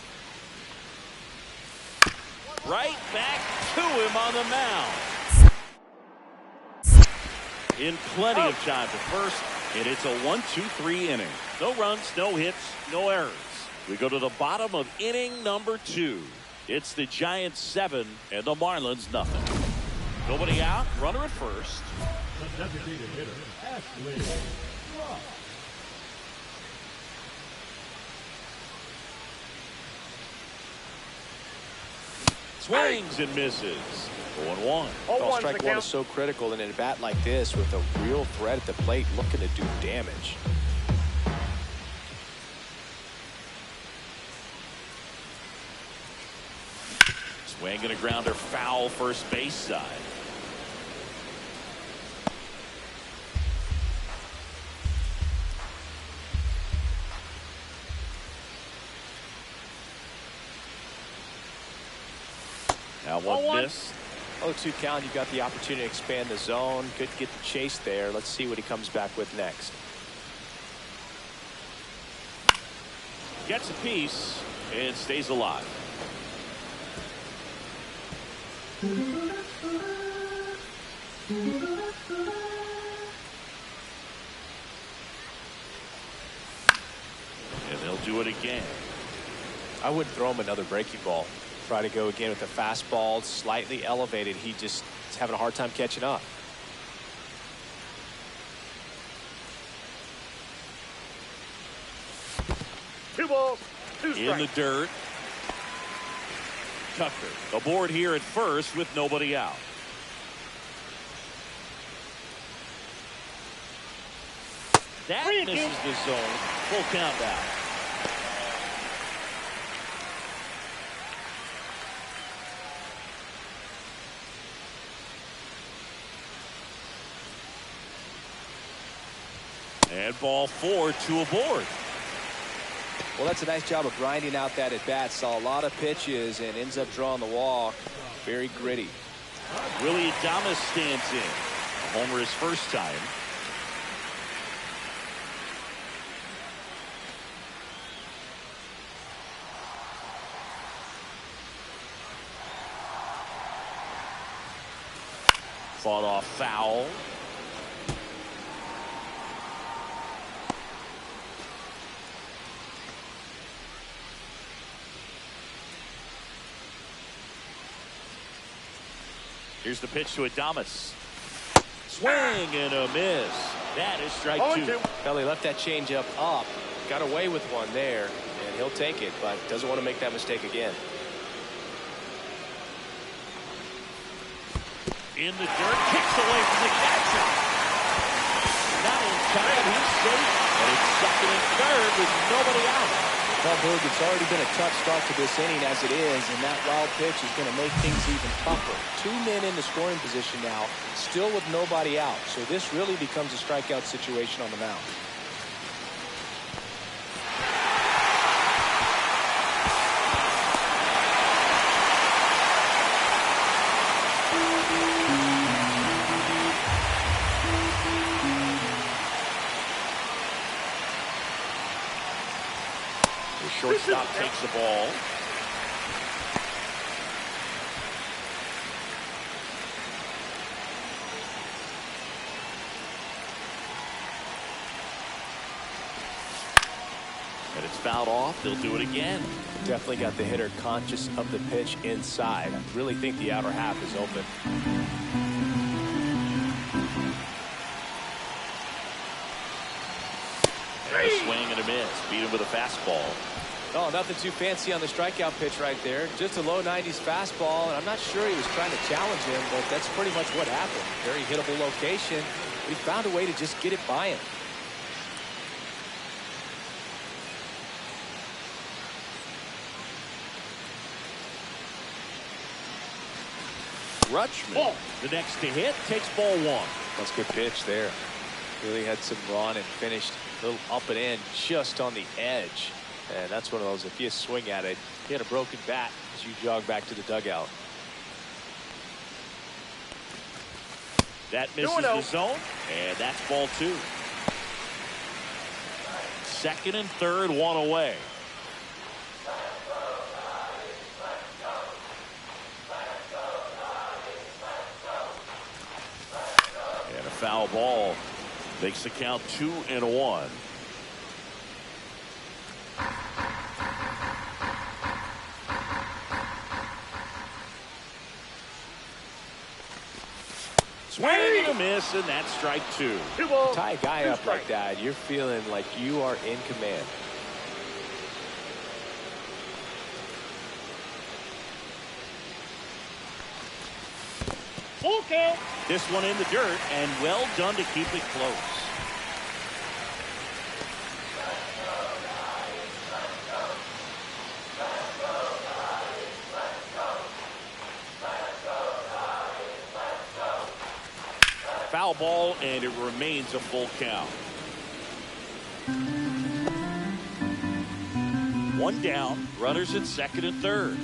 Right back to him on the mound. In plenty of time to first, and it's a 1-2-3 inning. No runs, no hits, no errors. We go to the bottom of inning number 2. It's the Giants 7 and the Marlins nothing. Nobody out, runner at first. The designated hitter, Ashley. Swings and misses. 0-1. Well, strike 1 is so critical in a bat like this with a real threat at the plate looking to do damage. Swing and a grounder foul first base side. Now 1 miss. 0-2 count. You got the opportunity to expand the zone. Could get the chase there. Let's see what he comes back with next. Gets a piece and stays alive. And they'll do it again. I wouldn't throw him another breaking ball. Try to go again with the fastball, slightly elevated. He just is having a hard time catching up. Two balls, 2 strikes. In the dirt. Tucker aboard here at first with nobody out. That misses the zone. . 'Full count now. And ball 4, 2 aboard. Well, that's a nice job of grinding out that at bat. Saw a lot of pitches and ends up drawing the walk. Very gritty. Willie Adames stands in. A homer his first time. Fought off foul. Here's the pitch to Adames. Swing and a miss. That is strike 2. Well, he left that changeup up. Got away with one there, and he'll take it, but doesn't want to make that mistake again. In the dirt, kicks away from the catcher. Not in time, he's safe, and it's second and third with nobody out. Well, Boog, it's already been a tough start to this inning as it is, and that wild pitch is going to make things even tougher. 2 men in the scoring position now, still with nobody out. So this really becomes a strikeout situation on the mound. Shortstop takes the ball. And it's fouled off. They'll do it again. Definitely got the hitter conscious of the pitch inside. I really think the outer half is open. And a swing and a miss. Beat him with a fastball. Oh, nothing too fancy on the strikeout pitch right there. Just a low 90s fastball, and I'm not sure he was trying to challenge him, but that's pretty much what happened. Very hittable location. But he found a way to just get it by him. Rutschman, the next to hit, takes ball 1. That's a good pitch there. Really had some run and finished a little up and in just on the edge. And that's one of those, if you swing at it, you hit a broken bat as you jog back to the dugout. That misses the zone, and that's ball 2. Second and third, 1 away. And a foul ball makes the count 2-1. Swing and a miss, and that's strike 2. Tie a guy up like that, you're feeling like you are in command. Full count. This one in the dirt, and well done to keep it close. Foul ball, and it remains a full count. 1 down, runners at second and third.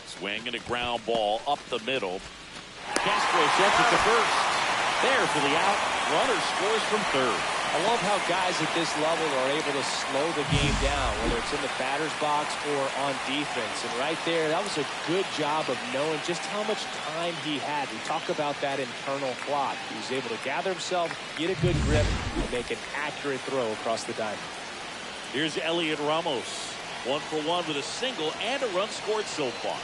Swing and a ground ball up the middle. Castro sets it to first. There for the out. Runner scores from third. I love how guys at this level are able to slow the game down, whether it's in the batter's box or on defense. And right there, that was a good job of knowing just how much time he had. We talk about that internal clock. He was able to gather himself, get a good grip, and make an accurate throw across the diamond. Here's Elliot Ramos. 1 for 1 with a single and a run scored so far.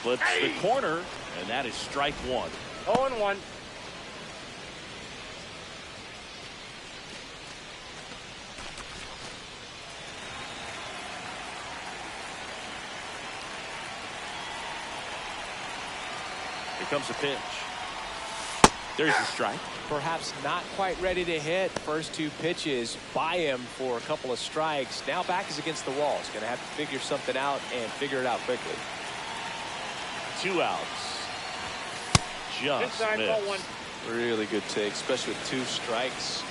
Flips the corner, and that is strike 1. 0-1. Here comes a pitch. There's a strike. Perhaps not quite ready to hit. First 2 pitches by him for a couple of strikes. Now back is against the wall. He's going to have to figure something out and figure it out quickly. 2 outs. Just Inside, ball missed. 1. Really good take, especially with 2 strikes.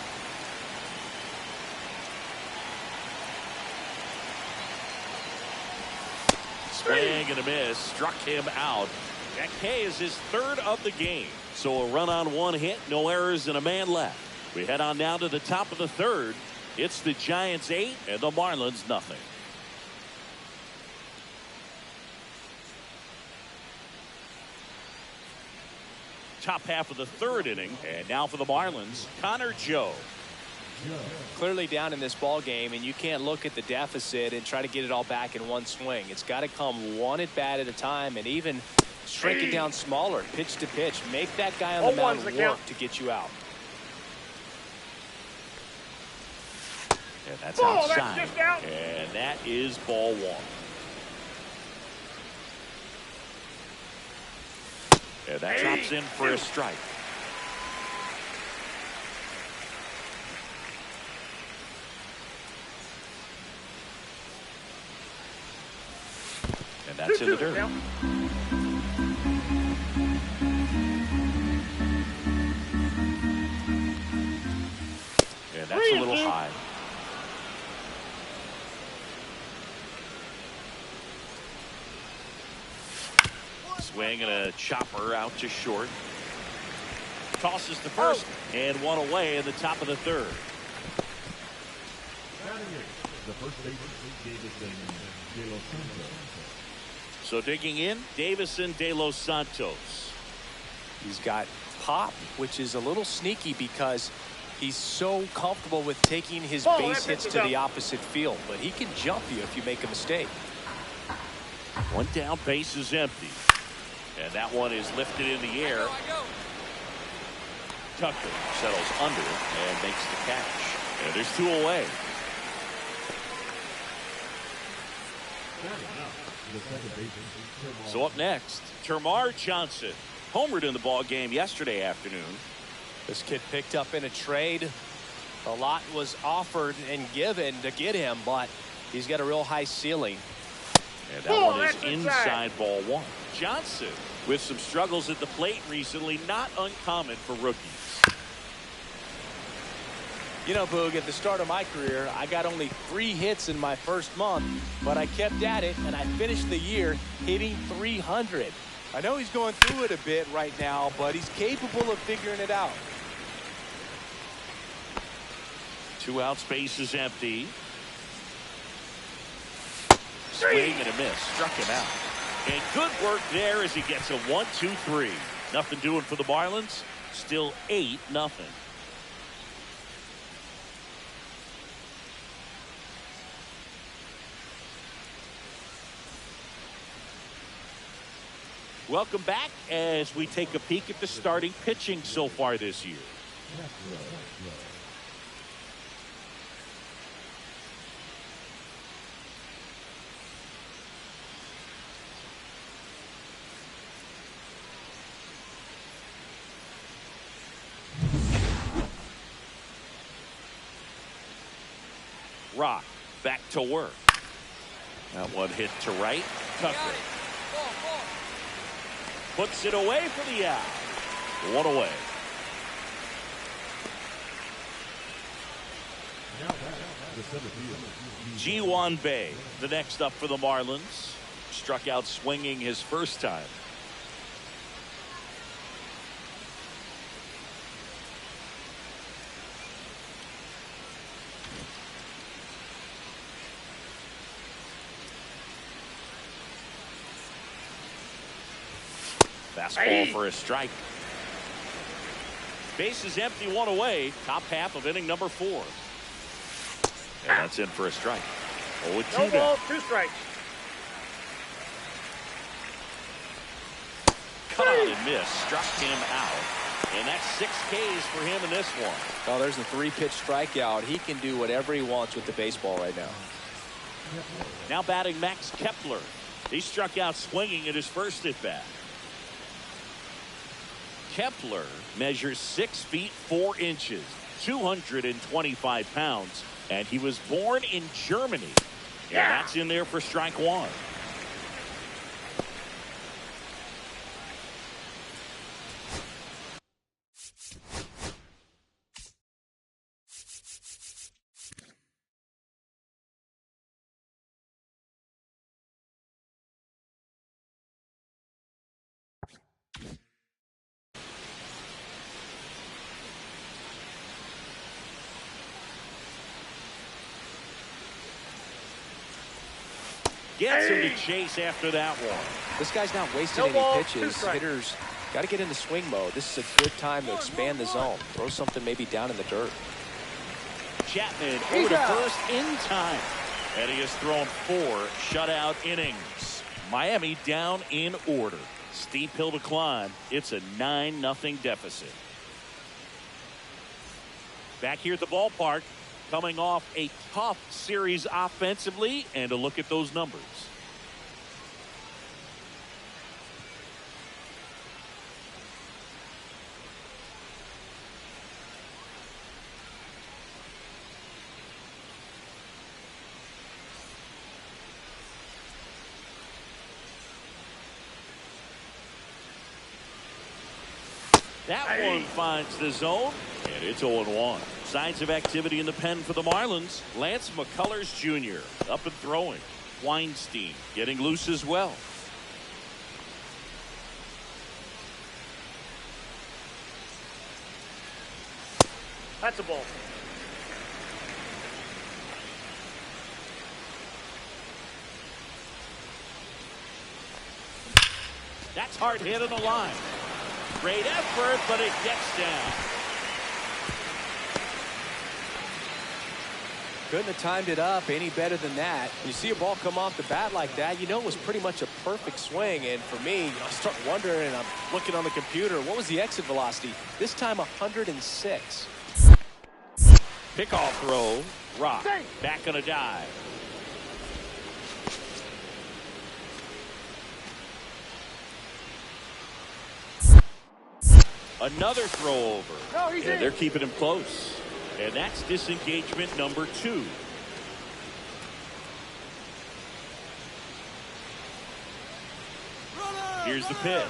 Swing and a miss. Struck him out. That K is his 3rd of the game. So a run on 1 hit, no errors, and a man left. We head on now to the top of the 3rd. It's the Giants 8 and the Marlins nothing. Top half of the 3rd inning, and now for the Marlins, Connor Joe. Clearly down in this ball game, and you can't look at the deficit and try to get it all back in one swing. It's got to come 1 at bat at a time, and even shrink it down smaller, pitch to pitch. Make that guy on the mound work to get you out. And that's outside. That's just out. And that is ball 1. And that drops in for a strike. And that's in the dirt. And that's a little high. Swing and a chopper out to short. Tosses to first and 1 away in the top of the 3rd. The first baseman, Davison De Los Santos. So digging in, Davison De Los Santos. He's got pop, which is a little sneaky because he's so comfortable with taking his base hits to the opposite field, but he can jump you if you make a mistake. 1 down, base is empty. And that one is lifted in the air. Tucker settles under and makes the catch. And there's 2 away. So up next, Termarr Johnson. Homered in the ball game yesterday afternoon. This kid picked up in a trade. A lot was offered and given to get him, but he's got a real high ceiling. And that one is inside ball 1. Johnson with some struggles at the plate recently, not uncommon for rookies. You know, Boog, at the start of my career, I got only 3 hits in my first month, but I kept at it, and I finished the year hitting 300. I know he's going through it a bit right now, but he's capable of figuring it out. 2 outs, base is empty. Swing and a miss. Struck him out. And good work there as he gets a 1-2-3. Nothing doing for the Marlins. Still 8-0. Welcome back as we take a peek at the starting pitching so far this year. Rock back to work. That one hit to right. Tucker puts it away for the out. 1 away. G1 Bay, the next up for the Marlins. Struck out swinging his first time. Fastball for a strike. Base is empty, 1 away. Top half of inning number 4. And that's in for a strike. 0-2 No balls, 2 strikes. Cut on and miss. Struck him out. And that's 6 Ks for him in this one. Oh, there's a 3-pitch strikeout. He can do whatever he wants with the baseball right now. Now batting Max Kepler. He struck out swinging at his first at bat. Kepler measures 6 feet 4 inches, 225 pounds, and he was born in Germany. And that's in there for strike 1. Gets him to chase after that one. This guy's not wasting No ball, any 2 pitches. strikes. Hitters got to get into swing mode. This is a good time to expand the zone. Throw something maybe down in the dirt. Chapman over to first in time. And he has thrown 4 shutout innings. Miami down in order. Steep hill to climb. It's a 9-0 deficit. Back here at the ballpark, coming off a tough series offensively, and a look at those numbers. That one finds the zone, and it's 0-1. Signs of activity in the pen for the Marlins. Lance McCullers Jr. up and throwing. Weinstein getting loose as well. That's a ball. That's hard hit on the line. Great effort, but it gets down. Couldn't have timed it up any better than that. You see a ball come off the bat like that, you know it was pretty much a perfect swing. And for me, I start wondering, and I'm looking on the computer, what was the exit velocity? This time 106. Pickoff throw. Rock. Back on a dive. Another throw over. No, he's in. They're keeping him close. And that's disengagement number 2. Here's the pitch.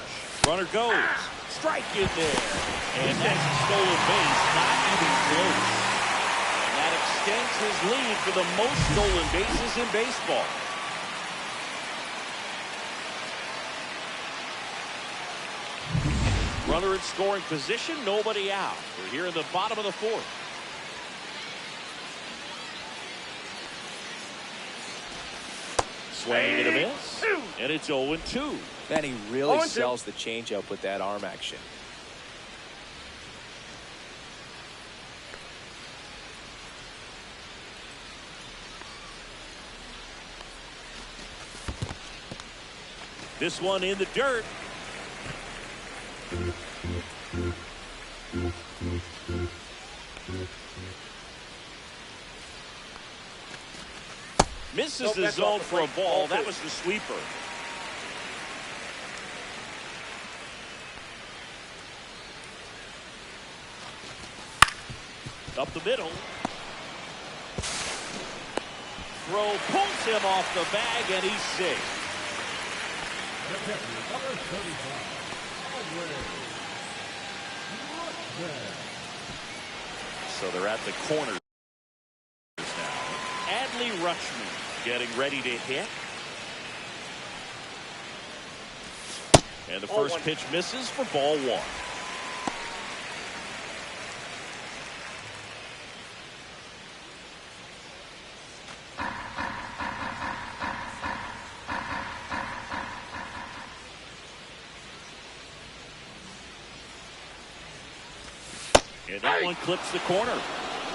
Runner goes. Strike in there. And that's a stolen base. Not even close. And that extends his lead for the most stolen bases in baseball. Runner in scoring position, nobody out. We're here in the bottom of the 4th. Swing and a miss. And it's 0-2. Man, he really sells the changeup with that arm action. This one in the dirt. Misses the zone for a ball. That was the sweeper. Up the middle. Throw pulls him off the bag, and he's safe. So they're at the corner now. Adley Rutschman getting ready to hit. And the first pitch misses for ball 1. And that one clips the corner.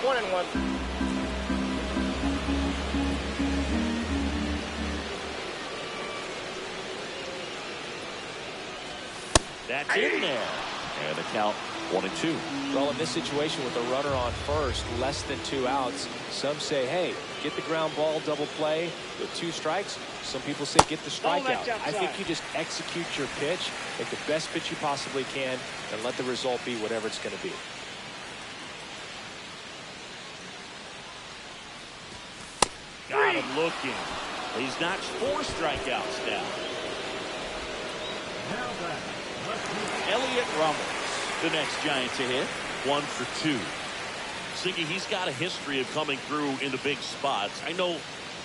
1-1. That's in there. And the count 1-2. Well, in this situation with a runner on first, less than 2 outs, some say, hey, get the ground ball double play with 2 strikes. Some people say get the strikeout. I think you just execute your pitch, make the best pitch you possibly can, and let the result be whatever it's going to be. Got him looking. He's notched 4 strikeouts now. Elliott Ramos, the next Giant to hit. 1 for 2. Siggy, he's got a history of coming through in the big spots. I know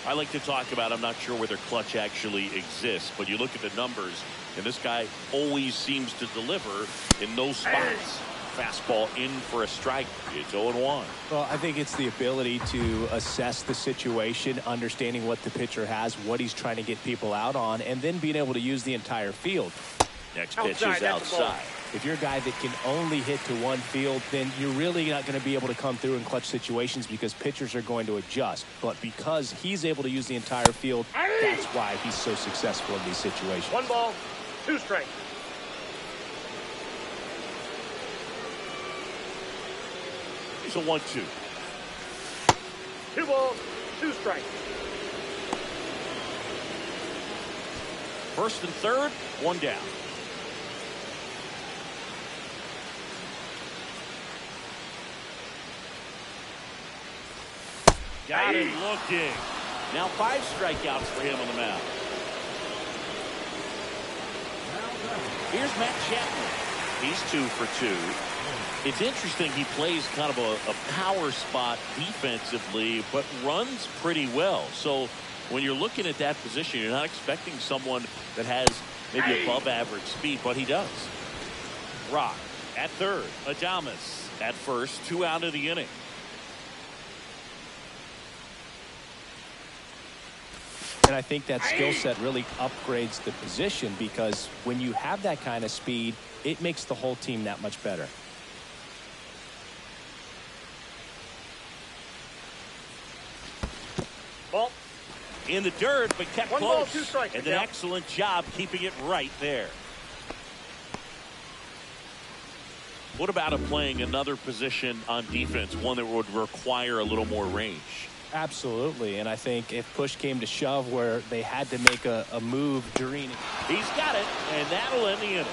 I like to talk about, I'm not sure whether clutch actually exists, but you look at the numbers, and this guy always seems to deliver in those spots. fastball in for a strike. It's 0-1. Well, I think it's the ability to assess the situation, understanding what the pitcher has, what he's trying to get people out on, and then being able to use the entire field. Next pitch is outside. If you're a guy that can only hit to one field, then you're really not going to be able to come through in clutch situations because pitchers are going to adjust. But because he's able to use the entire field, that's why he's so successful in these situations. 1 ball, 2 strikes. He's a 1-2. 2 balls, 2 strikes. First and third, 1 down. Got him looking. Now 5 strikeouts for him on the mound. Here's Matt Chapman. He's 2 for 2. It's interesting, he plays kind of a power spot defensively, but runs pretty well. So when you're looking at that position, you're not expecting someone that has maybe above average speed, but he does. Rock at third. Adames at first. 2 out of the inning. And I think that skill set really upgrades the position because when you have that kind of speed, it makes the whole team that much better. Ball. In the dirt, but kept 1 close. ball, 2 strikes. And an excellent job keeping it right there. What about playing another position on defense, one that would require a little more range? Absolutely, and I think if push came to shove where they had to make a move during... He's got it, and that'll end the inning.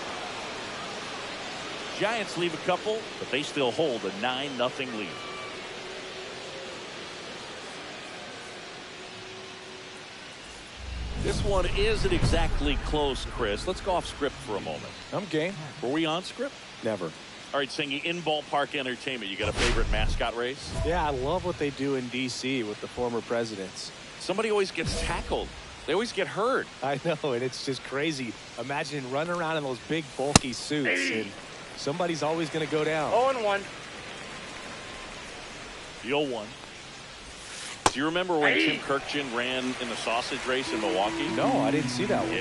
Giants leave a couple, but they still hold a 9-0 lead. This one isn't exactly close, Chris. Let's go off script for a moment. I'm game. Were we on script? Never. All right, Singy, in ballpark entertainment, you got a favorite mascot race? Yeah, I love what they do in D.C. with the former presidents. Somebody always gets tackled. They always get hurt. I know, and it's just crazy. Imagine running around in those big, bulky suits, and somebody's always going to go down. 0-1. The 0-1. Do you remember when Tim Kirkjian ran in the sausage race in Milwaukee? No, I didn't see that one.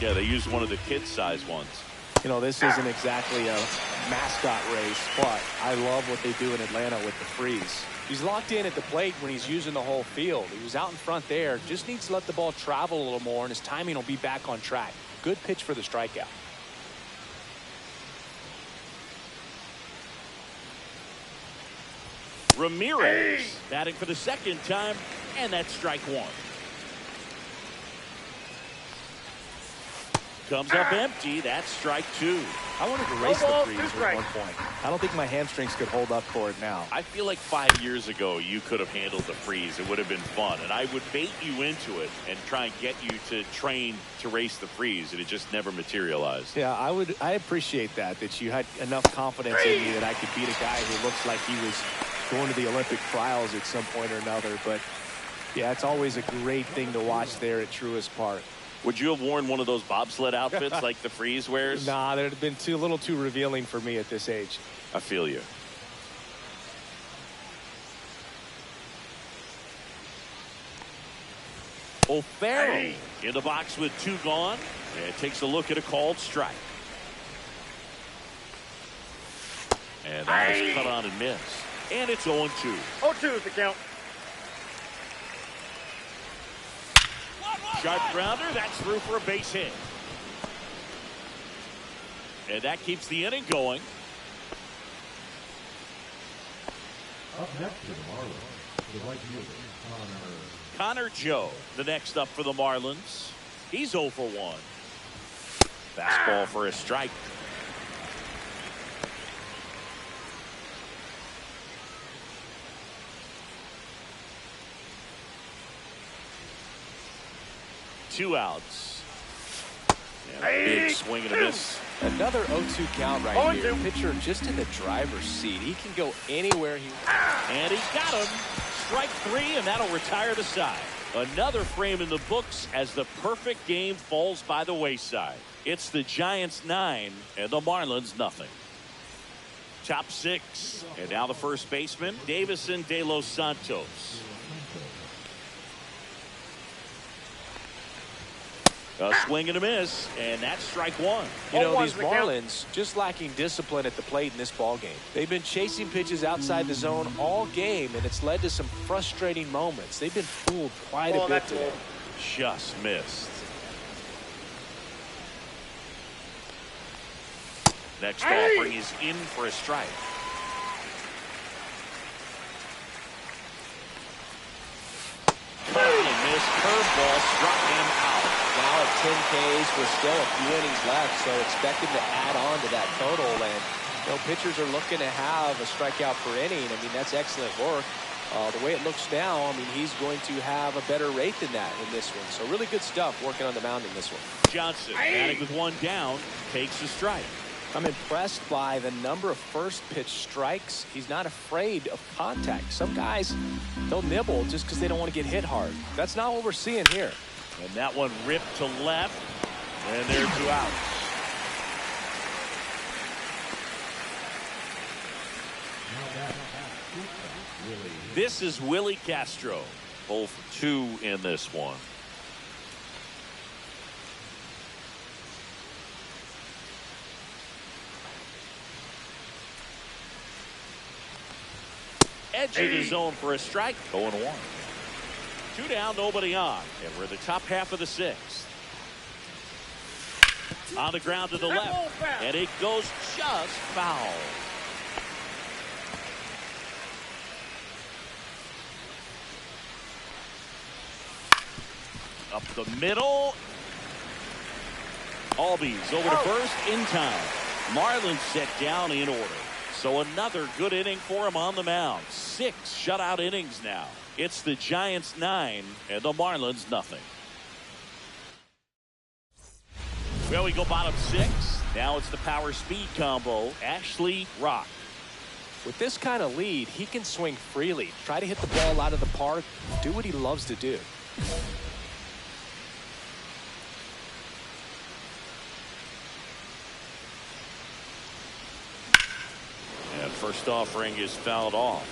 Yeah, they used one of the kid-size ones. You know, this isn't exactly a mascot race, but I love what they do in Atlanta with the freeze. He's locked in at the plate when he's using the whole field. He was out in front there. Just needs to let the ball travel a little more, and his timing will be back on track. Good pitch for the strikeout. Ramirez batting for the second time, and that's strike 1. Comes up empty. That's strike 2. I wanted to race the ball, freeze 2 at strikes. one point. I don't think my hamstrings could hold up for it now. I feel like 5 years ago you could have handled the freeze. It would have been fun, and I would bait you into it and try and get you to train to race the freeze, and it just never materialized. Yeah, I appreciate that you had enough confidence in me that I could beat a guy who looks like he was going to the Olympic trials at some point or another. But yeah, it's always a great thing to watch there at Truist Park. Would you have worn one of those bobsled outfits like the freeze wears? Nah, they'd have been a little too revealing for me at this age. I feel you. O'Farrell in the box with 2 gone, and takes a look at a called strike. And that is cut on and miss. And it's 0-2. 0-2 is the count. Sharp grounder, that's through for a base hit. And that keeps the inning going. Up next to the Marlins, the right fielder, Connor Joe, the next up for the Marlins. He's 0 for 1. Fastball for a strike. Two outs. And a big swing and a miss. Another 0-2 count right here. 0-2. Pitcher just in the driver's seat. He can go anywhere he wants. And he's got him. Strike 3, and that'll retire the side. Another frame in the books as the perfect game falls by the wayside. It's the Giants 9 and the Marlins nothing. Top 6. And now the first baseman, Davison De Los Santos. A swing and a miss, and that's strike one. You know, these Marlins just lacking discipline at the plate in this ball game. They've been chasing pitches outside the zone all game, and it's led to some frustrating moments. They've been fooled quite a bit today. Just missed. Next offering is in for a strike. Missed curveball struck him out. Now at 10 Ks with still a few innings left, so expect him to add on to that total. And you know, pitchers are looking to have a strikeout per inning. I mean, that's excellent work. The way it looks now, I mean, he's going to have a better rate than that in this one. So really good stuff working on the mound in this one. Johnson, batting with one down, takes a strike. I'm impressed by the number of first pitch strikes. He's not afraid of contact. Some guys, they'll nibble just because they don't want to get hit hard. That's not what we're seeing here. And that one ripped to left, and they're 2 outs. This is Willie Castro, 0 for 2 in this one. Edge of the zone for a strike. 0-1. 2 down, nobody on. And we're in the top half of the 6th. On the ground to the left. And it goes just foul. Up the middle. Albies over to first in time. Marlins set down in order. So another good inning for him on the mound. 6 shutout innings now. It's the Giants 9 and the Marlins nothing. Well, we go bottom 6. Now it's the power speed combo. Ashley Rock. With this kind of lead, he can swing freely, try to hit the ball out of the park, do what he loves to do. First offering is fouled off.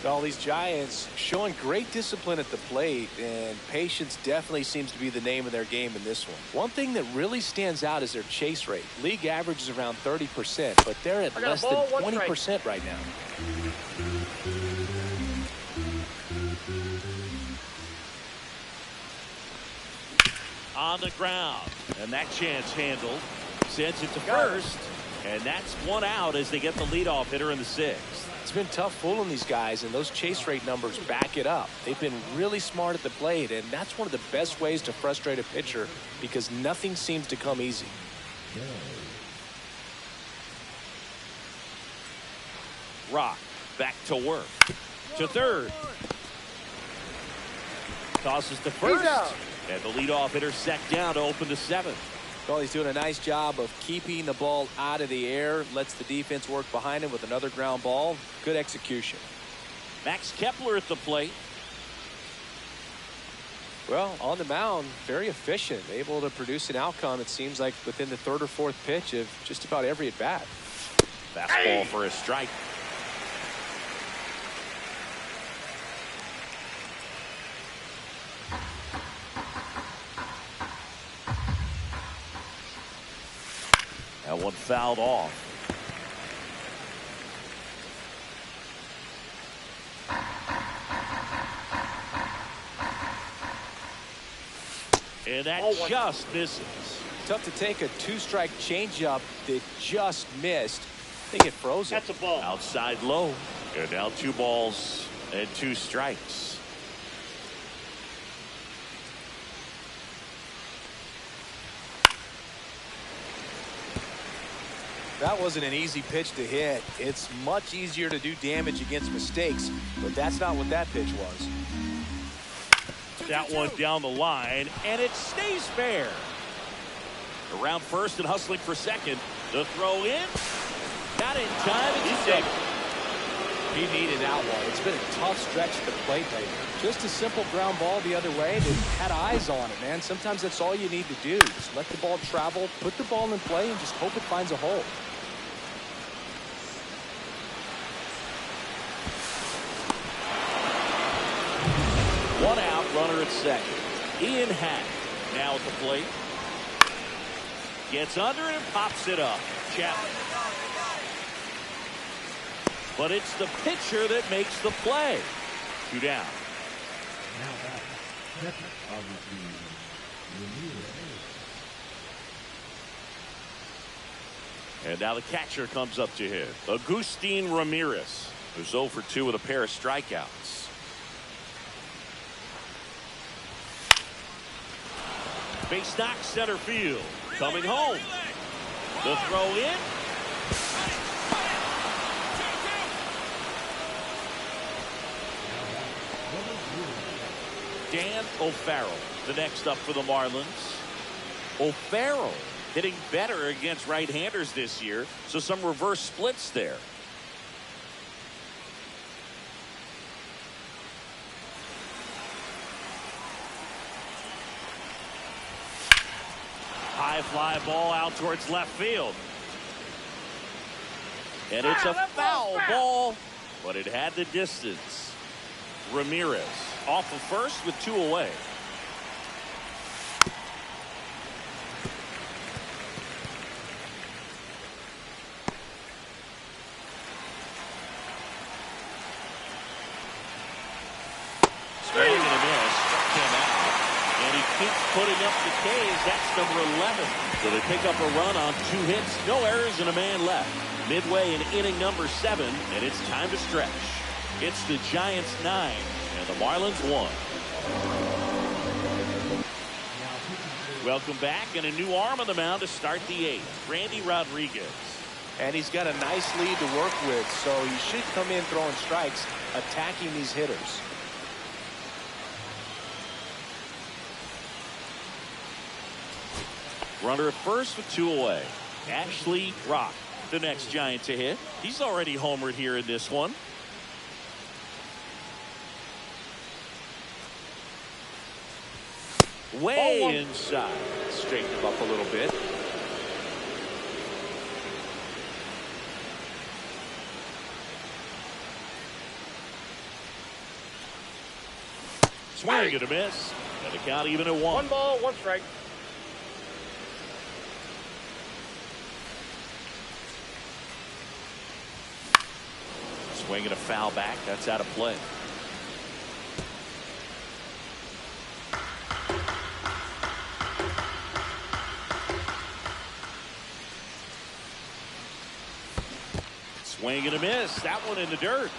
All these Giants showing great discipline at the plate, and patience definitely seems to be the name of their game in this one. One thing that really stands out is their chase rate. League average is around 30%, but they're at less than 20% right now. On the ground, and that chance handled. Sends it to first. And that's 1 out as they get the leadoff hitter in the 6th. It's been tough fooling these guys, and those chase rate numbers back it up. They've been really smart at the plate, and that's one of the best ways to frustrate a pitcher because nothing seems to come easy. Rock back to work. To third. Tosses to first. And the leadoff hitter set down to open the 7th. Well, he's doing a nice job of keeping the ball out of the air, lets the defense work behind him with another ground ball. Good execution. Max Kepler at the plate. Well, on the mound, very efficient, able to produce an outcome, it seems like, within the 3rd or 4th pitch of just about every at-bat. Fastball for a strike. That one fouled off. And that just misses. Tough to take a 2-strike changeup that just missed. I think it froze it. That's a ball. Outside low. And now 2 balls and 2 strikes. That wasn't an easy pitch to hit. It's much easier to do damage against mistakes, but that's not what that pitch was. That one down the line, and it stays fair. Around first and hustling for second. The throw in. Not in time. He's safe. He needed that one. It's been a tough stretch at the plate lately. Just a simple ground ball the other way. They had eyes on it, man. Sometimes that's all you need to do. Just let the ball travel, put the ball in play, and just hope it finds a hole. at second. Ian Hack now at the plate. Gets under it and pops it up. Chapman. But it's the pitcher that makes the play. 2 down. Now back. Catcher of the team, Ramirez. And now the catcher comes up to hit. Agustin Ramirez, who's 0 for 2 with a pair of strikeouts. Base knock center field. Coming home. The throw in. Dan O'Farrell, the next up for the Marlins. O'Farrell hitting better against right-handers this year, so some reverse splits there. High fly ball out towards left field. And it's a foul ball, but it had the distance. Ramirez off of first with 2 away. Swing and a miss. Struck him out. And he keeps putting up the K's. That's number 11. So they pick up a run on 2 hits, no errors, and a man left. Midway in inning number 7, and it's time to stretch. It's the Giants 9 and the Marlins 1. Welcome back, and a new arm on the mound to start the 8th. Randy Rodriguez. And he's got a nice lead to work with, so he should come in throwing strikes, attacking these hitters. Runner at first with 2 away. Ashley Rock, the next Giant to hit. He's already homered here in this one. Way inside. Straighten him up a little bit. Swing and a miss. And the count even at 1. 1 ball, 1 strike. Swing and a foul back. That's out of play. Swing and a miss. That one in the dirt.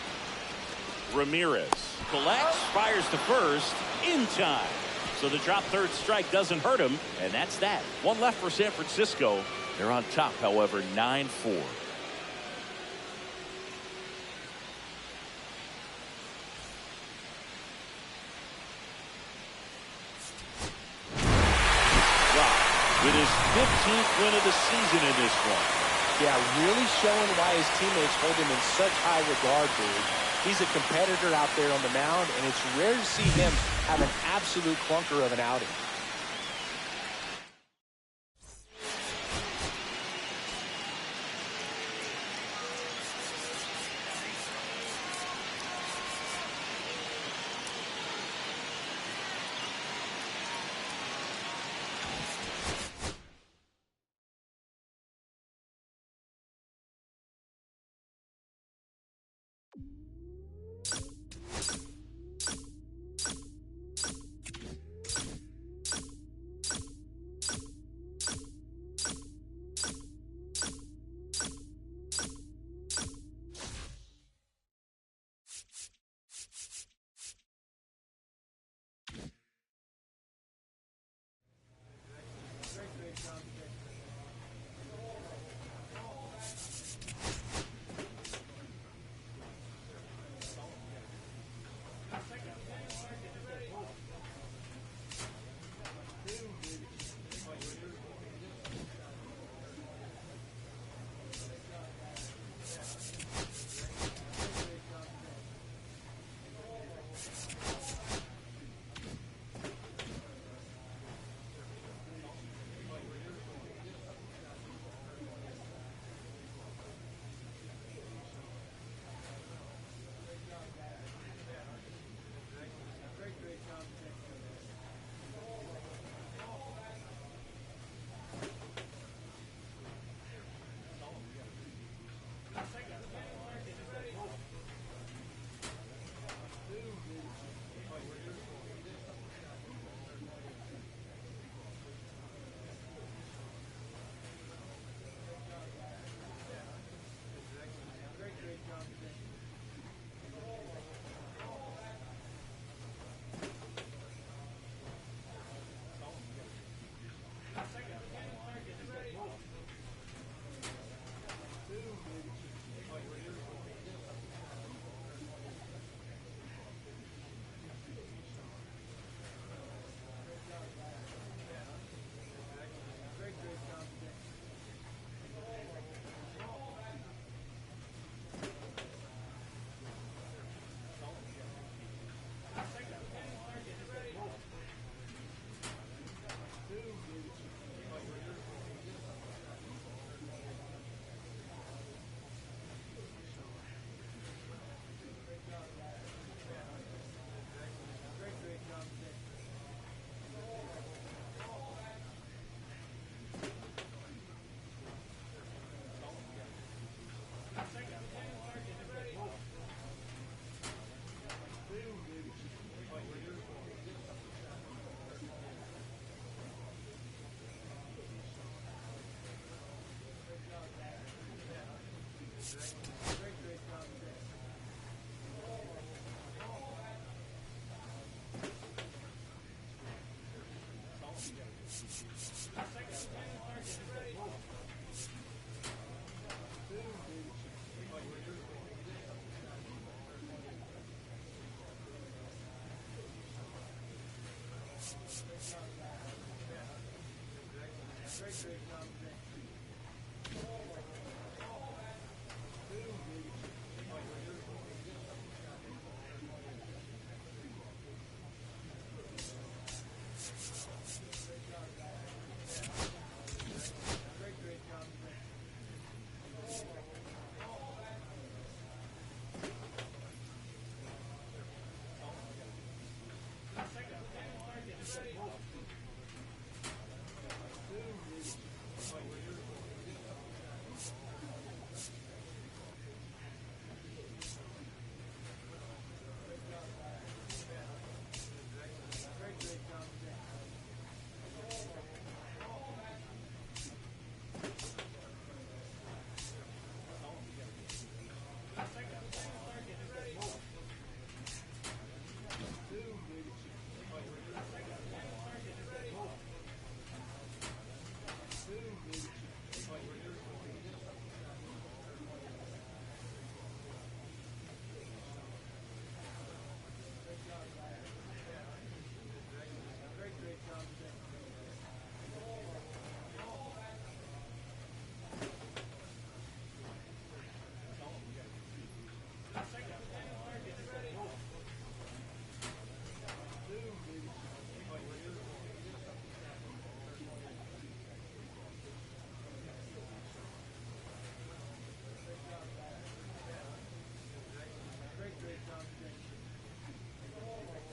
Ramirez collects, fires to first in time. So the drop third strike doesn't hurt him, and that's that. 1 left for San Francisco. They're on top, however, 9-4. With his 15th win of the season in this one. Yeah, really showing why his teammates hold him in such high regard, dude. He's a competitor out there on the mound, and it's rare to see him have an absolute clunker of an outing.